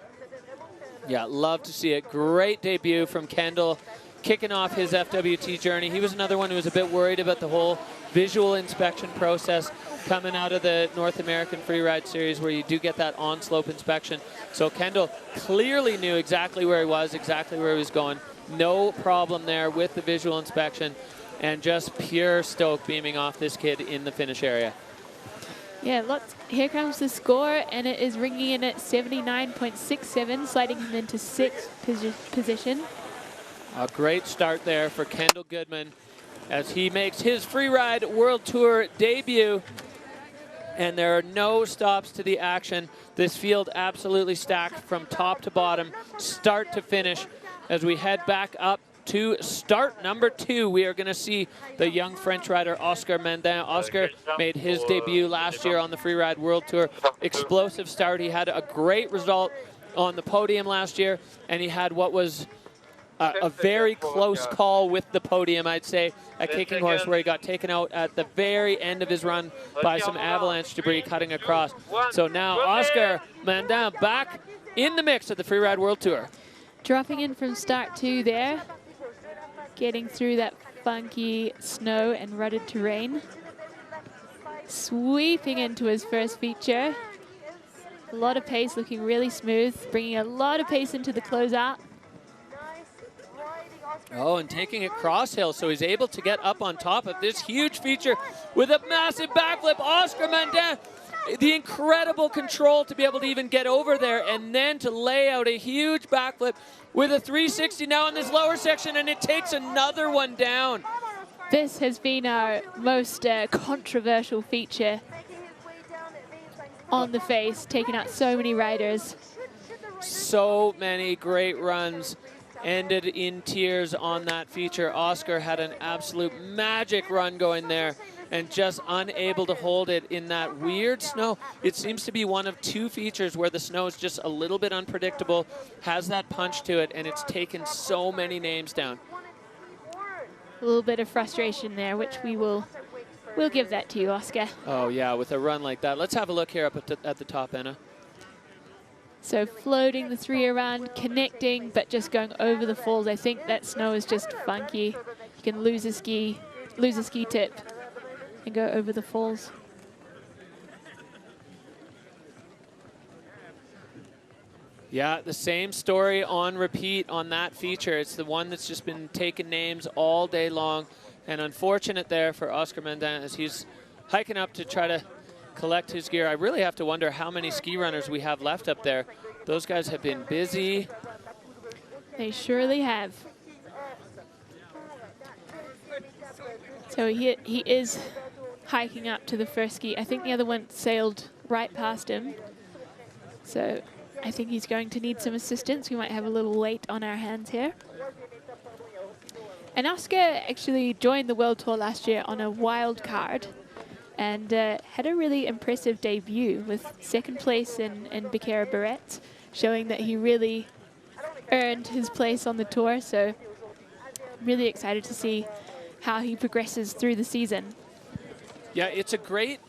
Yeah, love to see it. Great debut from Kendall, kicking off his FWT journey. He was another one who was a bit worried about the whole visual inspection process coming out of the North American Freeride Series, where you do get that on-slope inspection. So Kendall clearly knew exactly where he was, exactly where he was going. No problem there with the visual inspection, and just pure stoke beaming off this kid in the finish area. Yeah, lots. Here comes the score, and it is ringing in at 79.67, sliding him into 6th position. A great start there for Kendall Goodman as he makes his Freeride World Tour debut. And there are no stops to the action. This field absolutely stacked from top to bottom, start to finish. As we head back up to start number 2, we are going to see the young French rider Oscar Mandin. Oscar made his debut last year on the Freeride World Tour. Explosive start. He had a great result on the podium last year, and he had what was a very close call with the podium, I'd say, at Kicking Horse, where he got taken out at the very end of his run by some avalanche debris cutting across. So now Oscar Mandin back in the mix of the Freeride World Tour. Dropping in from start 2 there, getting through that funky snow and rutted terrain. Sweeping into his first feature. A lot of pace, looking really smooth, bringing a lot of pace into the closeout. Oh, and taking it cross hill, so he's able to get up on top of this huge feature with a massive backflip. Oscar Mandin, the incredible control to be able to even get over there and then to lay out a huge backflip with a 360 now in this lower section, and it takes another one down. This has been our most controversial feature on the face, taking out so many riders. So many great runs ended in tears on that feature. Oscar had an absolute magic run going there and just unable to hold it in that weird snow. It seems to be one of 2 features where the snow is just a little bit unpredictable, has that punch to it, and it's taken so many names down. A little bit of frustration there, which we'll give that to you, Oscar. Oh yeah, with a run like that. Let's have a look here up at the top, Anna. So floating the 3 around, connecting, but just going over the falls. I think that snow is just funky. You can lose a ski tip and go over the falls. Yeah, the same story on repeat on that feature. It's the one that's just been taking names all day long, and unfortunate there for Oscar Mandin as he's hiking up to try to collect his gear. I really have to wonder how many ski runners we have left up there. Those guys have been busy. They surely have. So he is hiking up to the first ski. I think the other one sailed right past him. So I think he's going to need some assistance. We might have a little wait on our hands here. And Oscar actually joined the World Tour last year on a wild card and had a really impressive debut with second place in Becerra Barrett, showing that he really earned his place on the tour. So really excited to see how he progresses through the season. Yeah, it's a great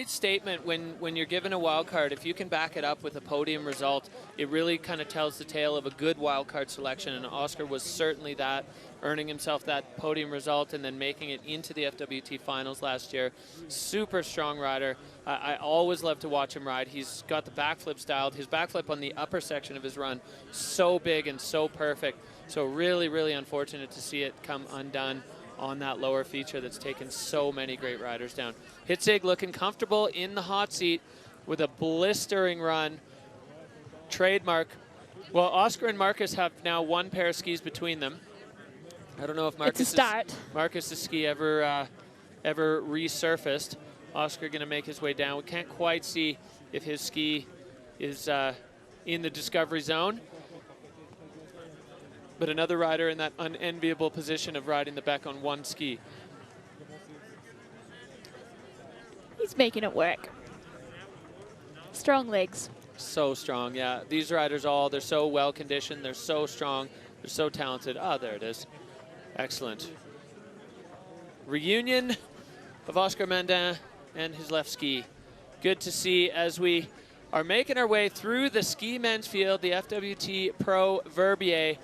statement when you're given a wild card. If you can back it up with a podium result, it really kind of tells the tale of a good wild card selection, and Oscar was certainly that, earning himself that podium result and then making it into the FWT finals last year. Super strong rider. I always love to watch him ride. He's got the backflip dialed. His backflip on the upper section of his run, so big and so perfect. So really, really unfortunate to see it come undone on that lower feature that's taken so many great riders down. Hitzig looking comfortable in the hot seat with a blistering run. Trademark. Well, Oscar and Marcus have now one pair of skis between them. I don't know if Marcus's ski ever resurfaced. Oscar going to make his way down. We can't quite see if his ski is in the discovery zone. But another rider in that unenviable position of riding the Bec on one ski. He's making it work. Strong legs. So strong, yeah. These riders they're so well conditioned, they're so strong, they're so talented. Ah, there it is. Excellent. Reunion of Oscar Mandin and his left ski. Good to see as we are making our way through the ski men's field, the FWT Pro Verbier.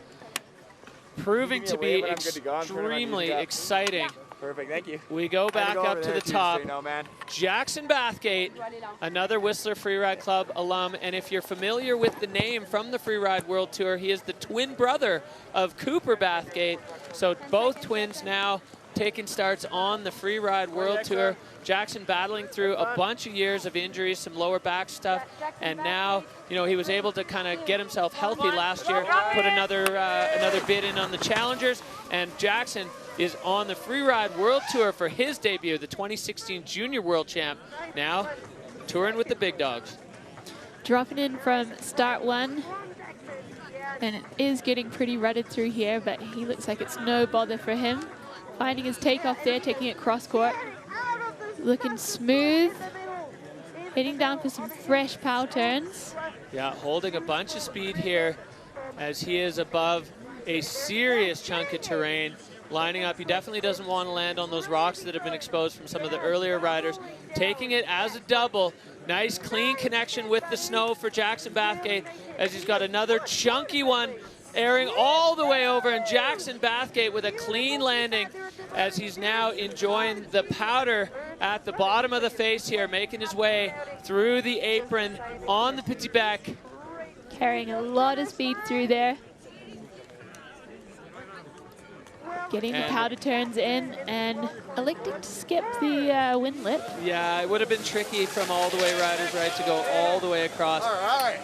Proving to be extremely exciting. Perfect, thank you. We go back up to the top. Jackson Bathgate, another Whistler Freeride Club alum, and if you're familiar with the name from the Freeride World Tour, he is the twin brother of Cooper Bathgate. So both twins now taking starts on the Freeride World Tour. Jackson battling through a bunch of years of injuries, some lower back stuff, and now, you know, he was able to kind of get himself healthy last year, put another bid in on the Challengers, and Jackson is on the Freeride World Tour for his debut, the 2016 Junior World Champ, now touring with the big dogs. Dropping in from start one, and it is getting pretty rutted through here, but he looks like it's no bother for him. Finding his takeoff there, taking it cross court. Looking smooth. Heading down for some fresh pow turns. Yeah, holding a bunch of speed here as he is above a serious chunk of terrain. Lining up, he definitely doesn't want to land on those rocks that have been exposed from some of the earlier riders. Taking it as a double. Nice clean connection with the snow for Jackson Bathgate as he's got another chunky one airing all the way over, and Jackson Bathgate with a clean landing as he's now enjoying the powder at the bottom of the face here, making his way through the apron on the Petit Bec. Carrying a lot of speed through there. Getting the powder turns in and electing to skip the wind lip. Yeah, it would have been tricky from all the way riders, right, to go all the way across. All right.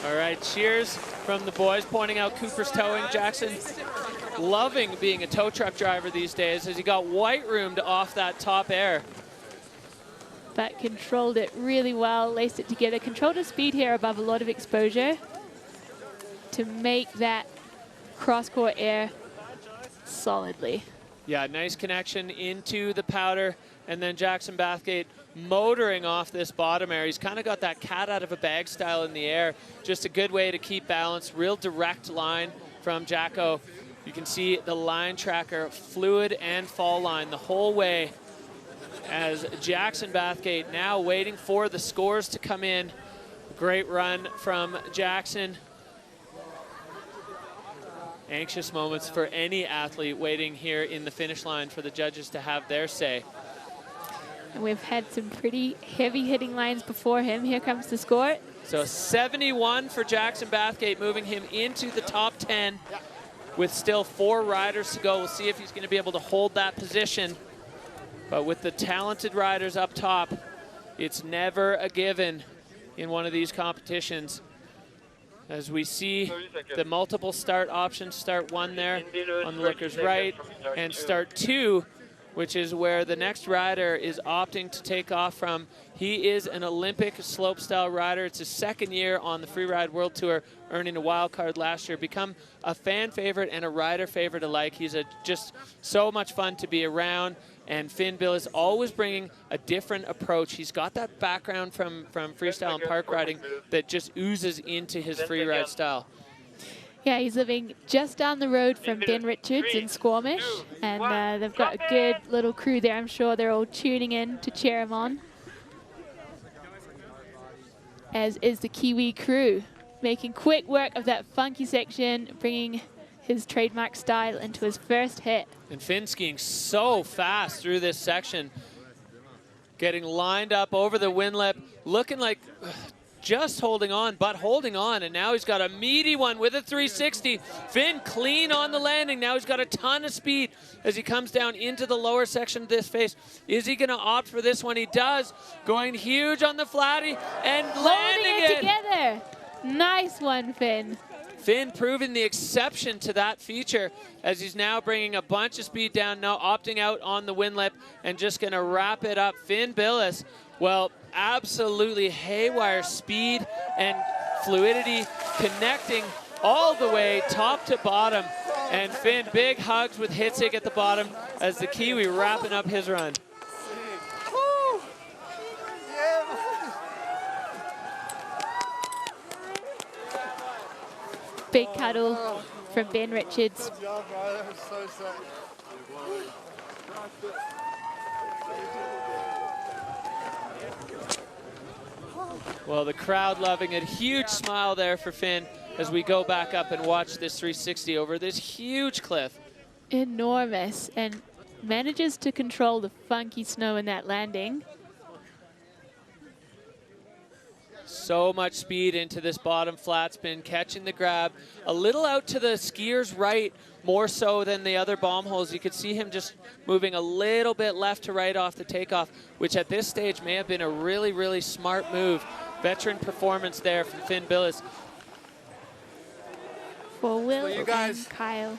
All right, cheers from the boys, pointing out Cooper's towing. Jackson loving being a tow truck driver these days as he got white roomed off that top air. But controlled it really well, laced it together, controlled his speed here above a lot of exposure to make that cross-court air solidly. Yeah, nice connection into the powder, and then Jackson Bathgate motoring off this bottom air. He's kind of got that cat out of a bag style in the air. Just a good way to keep balance. Real direct line from Jacko. You can see the line tracker, fluid and fall line the whole way as Jackson Bathgate now waiting for the scores to come in. Great run from Jackson. Anxious moments for any athlete waiting here in the finish line for the judges to have their say. And we've had some pretty heavy hitting lines before him. Here comes the score. So 71 for Jackson Bathgate, moving him into the top 10. with still 4 riders to go. We'll see if he's going to be able to hold that position. But with the talented riders up top, it's never a given in one of these competitions. As we see the multiple start options, start 1 there on the looker's right, and start 2, which is where the next rider is opting to take off from. He is an Olympic slopestyle rider. It's his 2nd year on the Freeride World Tour, earning a wild card last year. Become a fan favorite and a rider favorite alike. He's just so much fun to be around. And Finn Bill is always bringing a different approach. He's got that background from freestyle and park riding that just oozes into his freeride style. Yeah, he's living just down the road from Ben Richards in Squamish, and they've got a good little crew there. I'm sure they're all tuning in to cheer him on, as is the Kiwi crew, making quick work of that funky section, bringing his trademark style into his first hit. And Finn skiing so fast through this section, getting lined up over the wind lip, looking like just holding on, but holding on, and now he's got a meaty one with a 360. Finn clean on the landing. Now he's got a ton of speed as he comes down into the lower section of this face. Is he gonna opt for this one? He does, going huge on the flatty and landing it together. Nice one, Finn. Finn proving the exception to that feature as he's now bringing a bunch of speed down, now opting out on the wind lip and just gonna wrap it up. Finn Billis, well, absolutely haywire speed and fluidity, connecting all the way top to bottom. And Finn, big hugs with Hitzig at the bottom as the Kiwi wrapping up his run. Big cuddle from Ben Richards. Good job, brother. So sick. Well, the crowd loving it. Huge smile there for Finn as we go back up and watch this 360 over this huge cliff. Enormous, and manages to control the funky snow in that landing. So much speed into this bottom flat spin, catching the grab. A little out to the skier's right, more so than the other bomb holes. You could see him just moving a little bit left to right off the takeoff, which at this stage may have been a really, really smart move. Veteran performance there from Finn Billis. For Will you guys. and Kyle.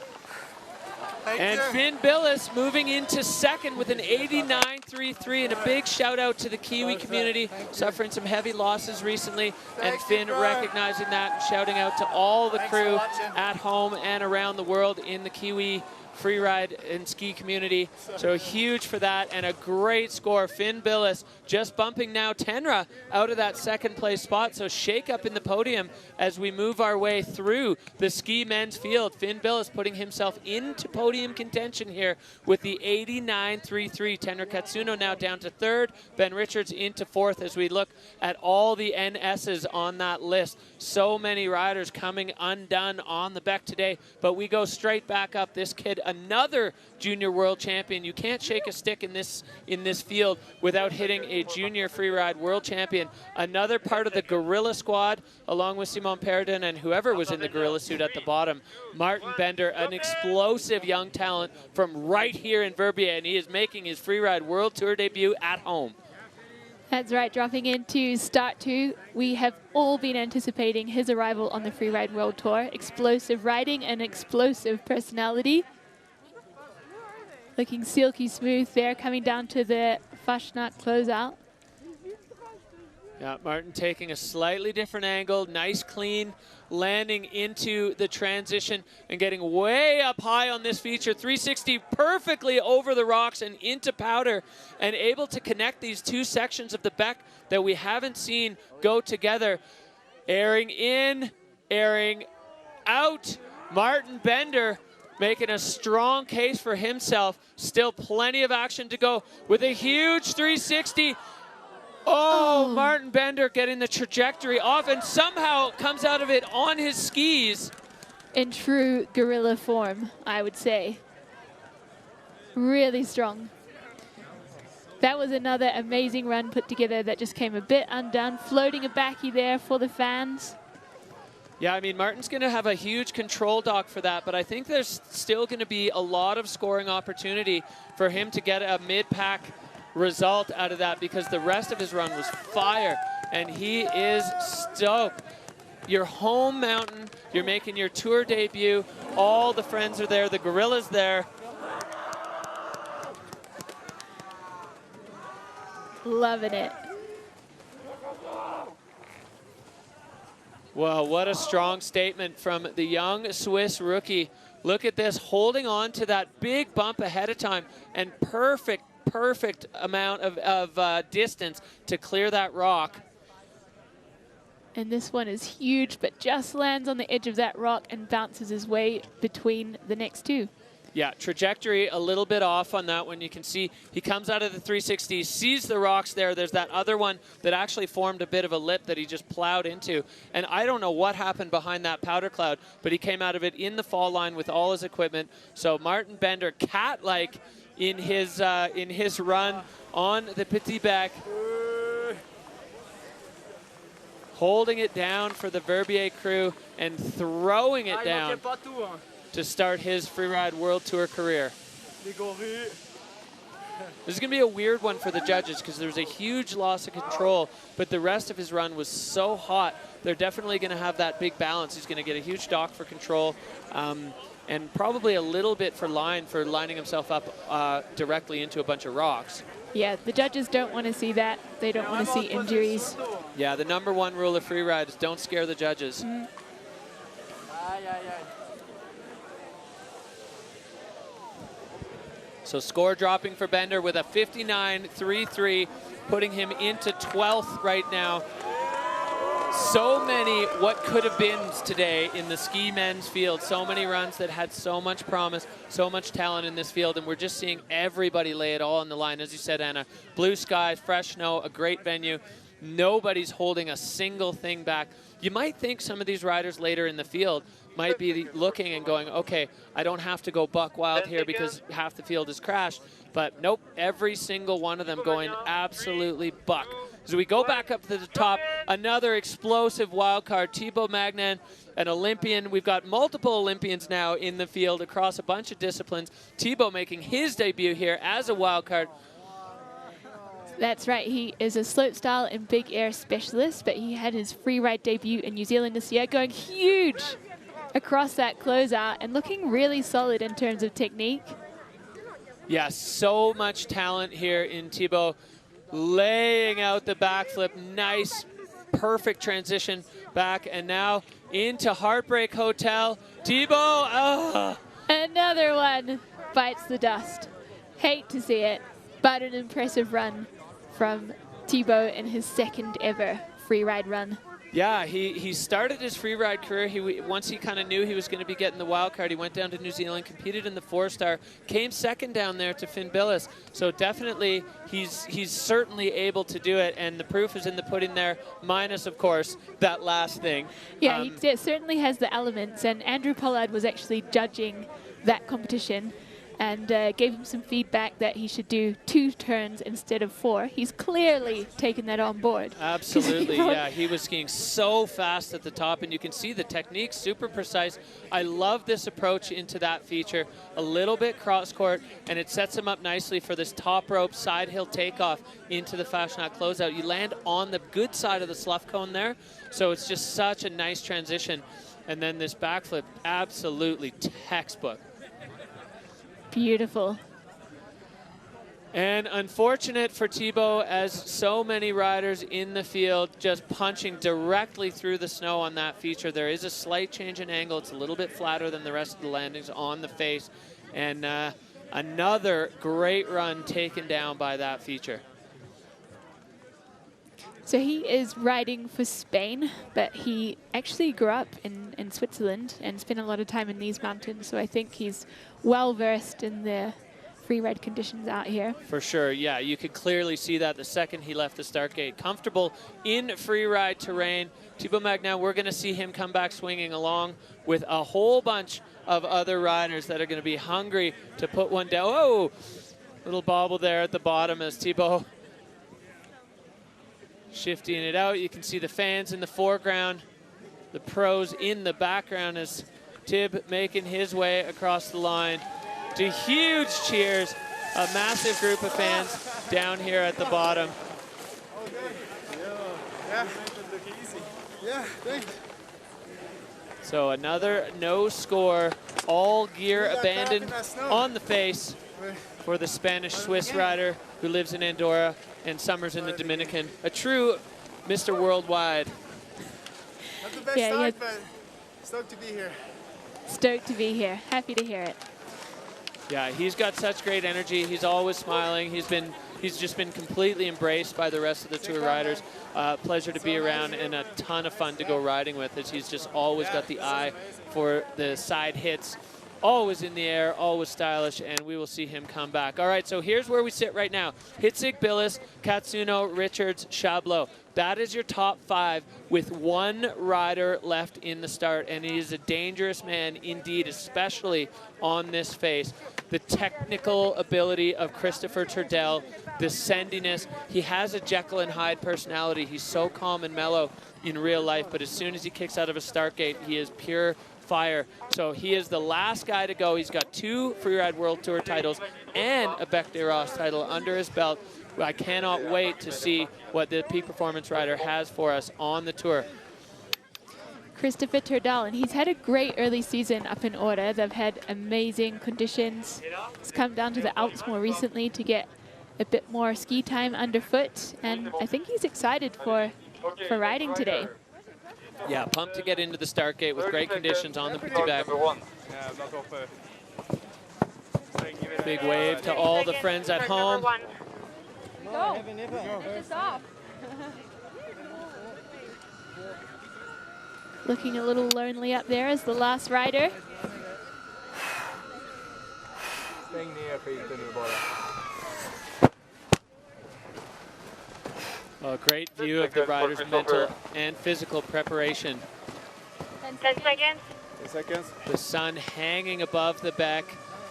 And Finn Billis moving into 2nd with an 89.33, and a big shout out to the Kiwi community, suffering some heavy losses recently, and Finn recognizing that and shouting out to all the crew at home and around the world in the Kiwi freeride and ski community. So huge for that, and a great score. Finn Billis just bumping now Tenra out of that 2nd place spot. So shake up in the podium as we move our way through the ski men's field. Finn Billis putting himself into podium contention here with the 89.33. Tenra Katsuno now down to 3rd. Ben Richards into 4th as we look at all the NSs on that list. So many riders coming undone on the Bec today, but we go straight back up. This kid, another junior world champion. You can't shake a stick in this field without hitting a junior freeride world champion. Another part of the Gorilla squad, along with Simon Perden and whoever was in the Gorilla suit at the bottom. Martin Bender, an explosive young talent from right here in Verbier, and he is making his freeride world tour debut at home. That's right, dropping into start 2. We have all been anticipating his arrival on the Freeride World Tour. Explosive riding and explosive personality. Looking silky smooth there, coming down to the Fasnacht closeout. Yeah, Martin taking a slightly different angle, nice clean landing into the transition and getting way up high on this feature. 360 perfectly over the rocks and into powder, and able to connect these 2 sections of the Bec that we haven't seen go together. Airing in, airing out. Martin Bender making a strong case for himself. Still plenty of action to go with a huge 360. Oh, Martin Bender getting the trajectory off and somehow comes out of it on his skis. In true gorilla form, I would say. Really strong. That was another amazing run put together that just came a bit undone. Floating a backy there for the fans. Yeah, I mean, Martin's going to have a huge control dock for that, but I think there's still going to be a lot of scoring opportunity for him to get a mid-pack result out of that, because the rest of his run was fire, and he is stoked. Your home mountain, you're making your tour debut, all the friends are there, the gorilla's there. Loving it. Well, what a strong statement from the young Swiss rookie. Look at this, holding on to that big bump ahead of time, and perfect amount of distance to clear that rock. And this one is huge, but just lands on the edge of that rock and bounces his way between the next two. Yeah, trajectory a little bit off on that one. You can see he comes out of the 360, sees the rocks there. There's that other one that actually formed a bit of a lip that he just plowed into. And I don't know what happened behind that powder cloud, but he came out of it in the fall line with all his equipment. So Martin Bender, cat-like in his run on the Petit Bec, holding it down for the Verbier crew and throwing it down to start his Freeride World Tour career. This is going to be a weird one for the judges because there's a huge loss of control, but the rest of his run was so hot, they're definitely going to have that big balance. He's going to get a huge dock for control, and probably a little bit for line for lining himself up directly into a bunch of rocks. Yeah, the judges don't want to see that. They don't want to see injuries. Yeah, the #1 rule of Freeride is don't scare the judges. So score dropping for Bender with a 59.33, putting him into 12th right now. So many what could have been today in the ski men's field. So many runs that had so much promise, so much talent in this field, and we're just seeing everybody lay it all on the line. As you said, Anna, blue skies, fresh snow, a great venue. Nobody's holding a single thing back. You might think some of these riders later in the field might be looking and going, okay, I don't have to go buck wild here because half the field is crashed. But nope, every single one of them going absolutely buck. So we go back up to the top, another explosive wild card, Thibaut Magnan, an Olympian. We've got multiple Olympians now in the field across a bunch of disciplines. Thibaut making his debut here as a wild card. That's right, he is a slopestyle and big air specialist, but he had his Freeride debut in New Zealand this year, going huge across that closeout and looking really solid in terms of technique. Yeah, so much talent here in Thibaut, laying out the backflip. Nice, perfect transition back, and now into Heartbreak Hotel. Thibaut, Another one bites the dust. Hate to see it, but an impressive run from Thibaut in his second ever Freeride run. Yeah, he started his Freeride career. Once he kind of knew he was going to be getting the wild card, he went down to New Zealand, competed in the 4-star, came second down there to Finn Billis. So definitely he's certainly able to do it, and the proof is in the pudding there, minus, of course, that last thing. Yeah, he certainly has the elements, and Andrew Pollard was actually judging that competition and gave him some feedback that he should do 2 turns instead of 4. He's clearly taken that on board. Absolutely, yeah. He was skiing so fast at the top, and you can see the technique, super precise. I love this approach into that feature. A little bit cross-court, and it sets him up nicely for this top rope side hill takeoff into the Fashionat closeout. You land on the good side of the slough cone there, so it's just such a nice transition. And then this backflip, absolutely textbook. Beautiful. And unfortunate for Thibaut, as so many riders in the field just punching directly through the snow on that feature. There is a slight change in angle. It's a little bit flatter than the rest of the landings on the face. And another great run taken down by that feature. So he is riding for Spain, but he actually grew up in Switzerland and spent a lot of time in these mountains. So I think he's well versed in the Freeride conditions out here. For sure, yeah. You could clearly see that the second he left the start gate. Comfortable in Freeride terrain. Thibaut Magnan, we're going to see him come back swinging along with a whole bunch of other riders that are going to be hungry to put one down. Oh, little bobble there at the bottom as Thibaut shifting it out. You can see the fans in the foreground. the pros in the background as Tib making his way across the line. To huge cheers, a massive group of fans down here at the bottom. Yeah. Yeah, thanks. So another no score, all gear abandoned on the face for the Spanish-Swiss rider who lives in Andorra and summers in the Dominican. A true Mr. Worldwide. Not the best start, but stoked to be here. Stoked to be here. Happy to hear it. Yeah, he's got such great energy. He's always smiling. He's just been completely embraced by the rest of the tour riders. Pleasure to be around and a ton of fun to go riding with, as he's just always got the eye for the side hits. Always in the air, always stylish, and we will see him come back. All right, so here's where we sit right now. Hitzig, Billis, Katsuno, Richards, Chabot. That is your top 5 with one rider left in the start, and he is a dangerous man indeed, especially on this face. The technical ability of Christopher Turdell, the sendiness. He has a Jekyll and Hyde personality. He's so calm and mellow in real life, but as soon as he kicks out of a start gate, he is pure fire. So he is the last guy to go. He's got 2 Freeride World Tour titles and a Bec des Ross title under his belt. I cannot wait to see what the peak performance rider has for us on the tour. Christopher Turdell, and he's had a great early season up in Order. They've had amazing conditions. He's come down to the Alps more recently to get a bit more ski time underfoot, and I think he's excited for riding today. Yeah, pumped to get into the start gate with great conditions on the Petit Bec. Big wave to all the friends at home. Go. Finish this off. Looking a little lonely up there as the last rider. A great view of the rider's mental and physical preparation. 10 seconds. 10 seconds. The sun hanging above the Bec.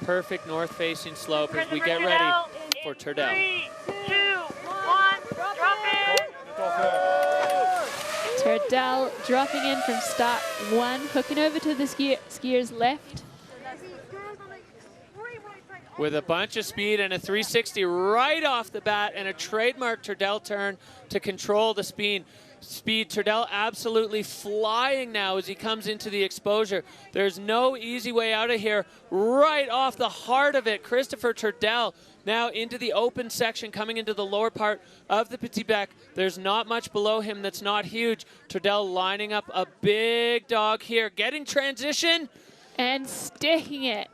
Perfect north-facing slope as we get ready for Turdell. 3, 2, 1, drop it! Turdell dropping in from start 1, hooking over to the skier's left. With a bunch of speed and a 360 right off the bat and a trademark Turdell turn to control the speed. Turdell absolutely flying now as he comes into the exposure. There's no easy way out of here. Right off the heart of it, Christopher Turdell now into the open section, coming into the lower part of the Petit Bec. There's not much below him that's not huge. Turdell lining up a big dog here, getting transition. And sticking it.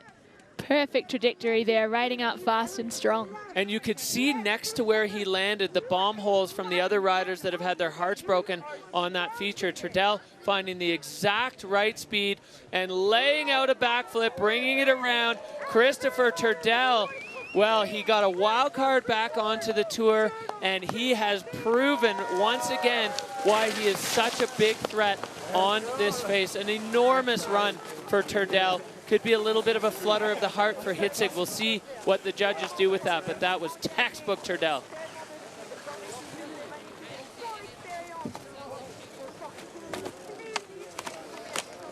Perfect trajectory there, riding out fast and strong. And you could see next to where he landed the bomb holes from the other riders that have had their hearts broken on that feature. Turdell finding the exact right speed and laying out a backflip, bringing it around. Christopher Turdell, well, he got a wild card back onto the tour, and he has proven once again why he is such a big threat on this face. An enormous run for Turdell. Could be a little bit of a flutter of the heart for Hitzig. We'll see what the judges do with that, but that was textbook Turdell.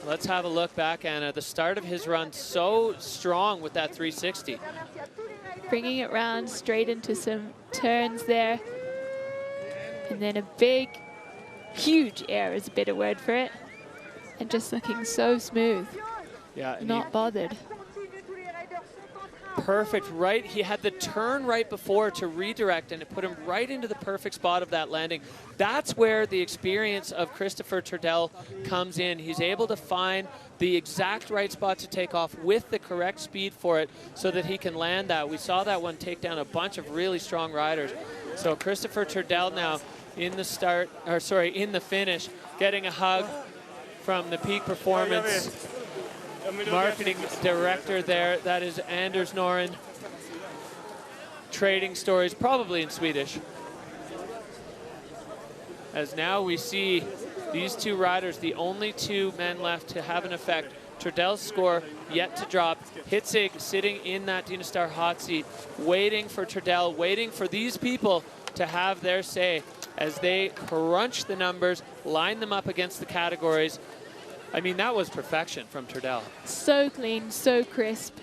Let's have a look back, Anna. The start of his run so strong with that 360. Bringing it round straight into some turns there. And then a big, huge air is a better word for it. And just looking so smooth. Yeah, not bothered. Perfect, right? He had the turn right before to redirect, and it put him right into the perfect spot of that landing. That's where the experience of Christopher Turdell comes in. He's able to find the exact right spot to take off with the correct speed for it so that he can land that. We saw that one take down a bunch of really strong riders. So Christopher Turdell now in the finish, getting a hug from the Peak Performance marketing director there. That is Anders Noren. Trading stories, probably in Swedish. As now we see these two riders, the only 2 men left to have an effect. Turdell's score yet to drop. Hitzig sitting in that Dynastar hot seat, waiting for Turdell, waiting for these people to have their say as they crunch the numbers, line them up against the categories. I mean, that was perfection from Turdell. So clean, so crisp,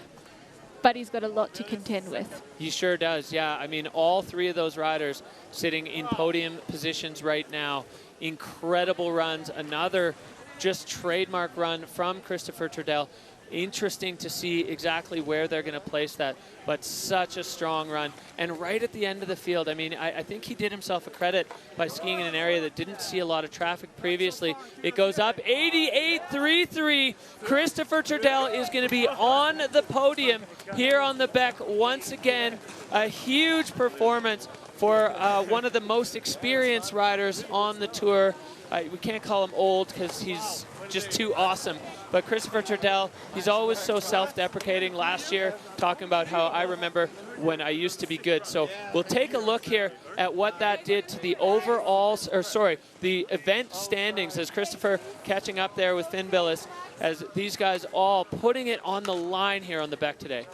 but he's got a lot to contend with. He sure does, yeah. I mean, all three of those riders sitting in podium positions right now. Incredible runs. Another just trademark run from Christopher Turdell. Interesting to see exactly where they're going to place that, but such a strong run. And right at the end of the field, I mean, I think he did himself a credit by skiing in an area that didn't see a lot of traffic previously. It goes up 88.33. Christopher Turdell is going to be on the podium here on the Bec once again. A huge performance for one of the most experienced riders on the tour. We can't call him old because he's just too awesome. But Christopher Turdell, he's always so self-deprecating. Last year, talking about how I remember when I used to be good. So we'll take a look here at what that did to the overall, or sorry, the event standings as Christopher catching up there with Finn Billis, as these guys all putting it on the line here on the Bec today.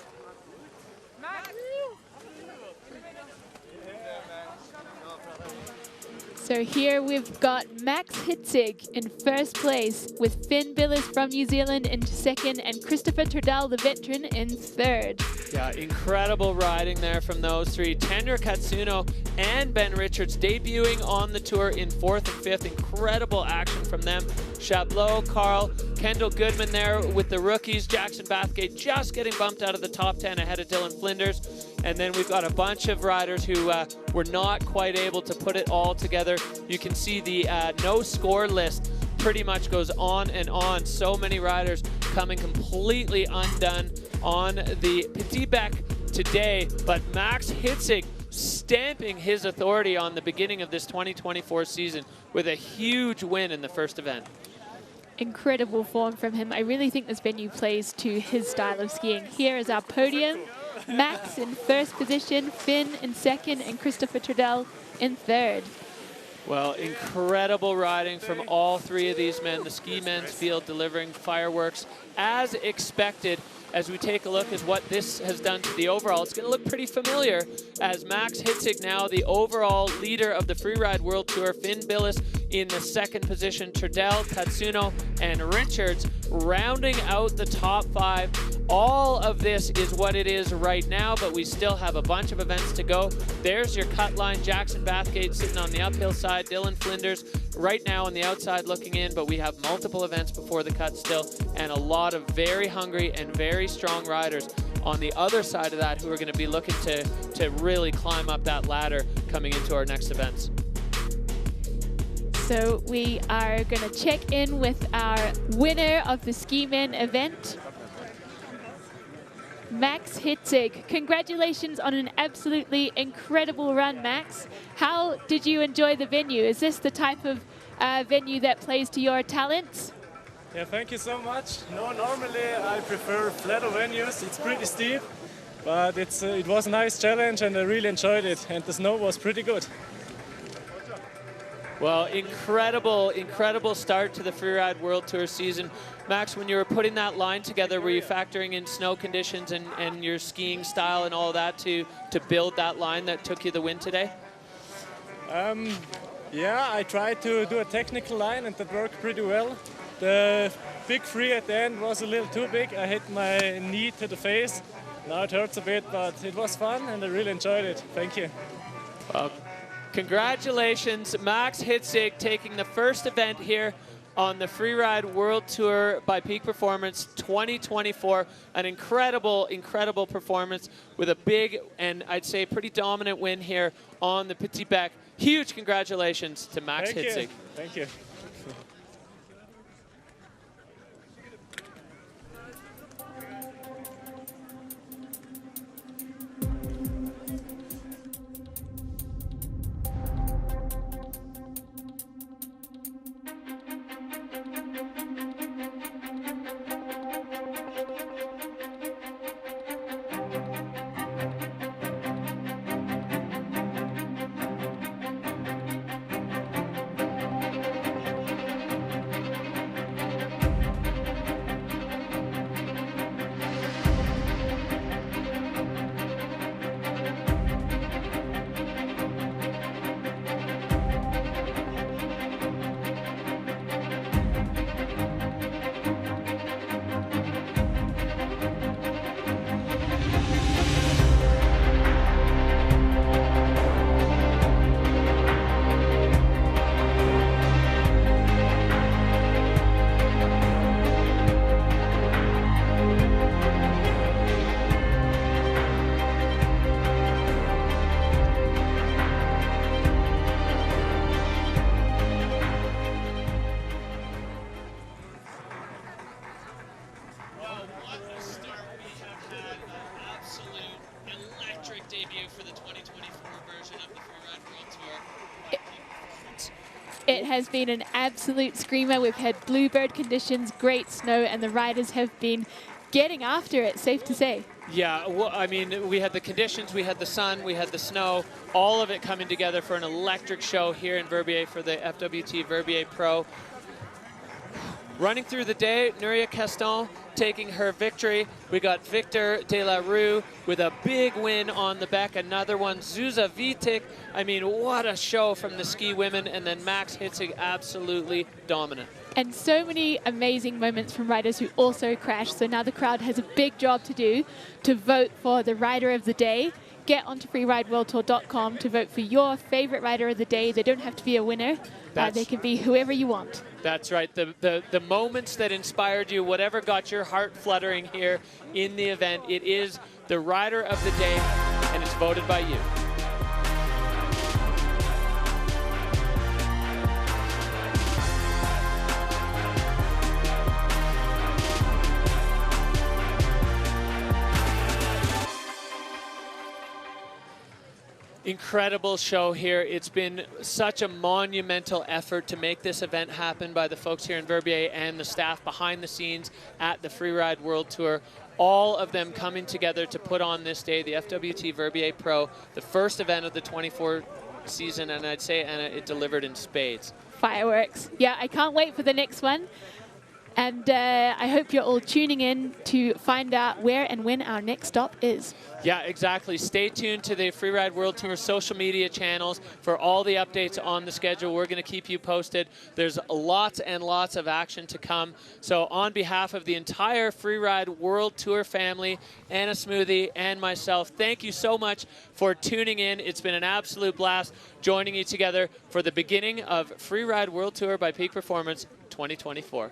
So here we've got Max Hitzig in first place with Finn Billis from New Zealand in second and Christopher Turdell, the veteran, in third. Yeah, incredible riding there from those three. Tenra Katsuno and Ben Richards debuting on the tour in fourth and fifth. Incredible action from them. Chablot, Carl, Kendall Goodman there with the rookies. Jackson Bathgate just getting bumped out of the top 10 ahead of Dylan Flinders. And then we've got a bunch of riders who were not quite able to put it all together. You can see the no score list pretty much goes on and on. So many riders coming completely undone on the Petit Bec today. But Max Hitzig stamping his authority on the beginning of this 2024 season with a huge win in the first event. Incredible form from him. I really think this venue plays to his style of skiing. Here is our podium. Max in first position, Finn in second, and Christopher Turdell in third. Well, incredible riding from all three of these men. The ski men's field delivering fireworks as expected. As we take a look at what this has done to the overall, it's going to look pretty familiar as Max Hitzig now the overall leader of the Freeride World Tour. Finn Billis in the second position. Turdell, Katsuno, and Richards rounding out the top five. All of this is what it is right now, but we still have a bunch of events to go. There's your cut line. Jackson Bathgate sitting on the uphill side. Dylan Flinders right now on the outside looking in, but we have multiple events before the cut still, and a lot of very hungry and very strong riders on the other side of that who are going to be looking to really climb up that ladder coming into our next events. So we are going to check in with our winner of the Ski Men event, Max Hitzig. Congratulations on an absolutely incredible run, Max. How did you enjoy the venue? Is this the type of venue that plays to your talents? Yeah, thank you so much. No, normally I prefer flatter venues. It's pretty steep, but it was a nice challenge and I really enjoyed it. And the snow was pretty good. Well, incredible start to the Freeride World Tour season. Max, when you were putting that line together, were you factoring in snow conditions and your skiing style and all that to build that line that took you the win today? Yeah, I tried to do a technical line and that worked pretty well. The big free at the end was a little too big. I hit my knee to the face. Now it hurts a bit, but it was fun and I really enjoyed it. Thank you. Well, congratulations, Max Hitzig taking the first event here on the Freeride World Tour by Peak Performance 2024. An incredible performance with a big and I'd say pretty dominant win here on the Petit Bec. Huge congratulations to Max Hitzig. Thank you. It has been an absolute screamer. We've had bluebird conditions, great snow, and the riders have been getting after it, safe to say. Yeah, well, I mean, we had the conditions, we had the sun, we had the snow, all of it coming together for an electric show here in Verbier for the FWT Verbier Pro. Running through the day, Nuria Caston taking her victory. We got Victor De La Rue with a big win on the Bec, another one. Zuza Vitek, I mean, what a show from the ski women, and then Max Hitzig absolutely dominant. And so many amazing moments from riders who also crashed. So now the crowd has a big job to do to vote for the rider of the day. Get onto freerideworldtour.com to vote for your favorite rider of the day. They don't have to be a winner. They can be whoever you want. That's right. The moments that inspired you, whatever got your heart fluttering here in the event, it is the rider of the day, and it's voted by you. Incredible show here. It's been such a monumental effort to make this event happen by the folks here in Verbier and the staff behind the scenes at the Freeride World Tour. All of them coming together to put on this day, the FWT Verbier Pro, the first event of the 24 season, and I'd say, Anna, it delivered in spades. Fireworks. Yeah, I can't wait for the next one. And I hope you're all tuning in to find out where and when our next stop is. Yeah, exactly. Stay tuned to the Freeride World Tour social media channels for all the updates on the schedule. We're going to keep you posted. There's lots and lots of action to come. So on behalf of the entire Freeride World Tour family, Anna Smoothie and myself, thank you so much for tuning in. It's been an absolute blast joining you together for the beginning of Freeride World Tour by Peak Performance 2024.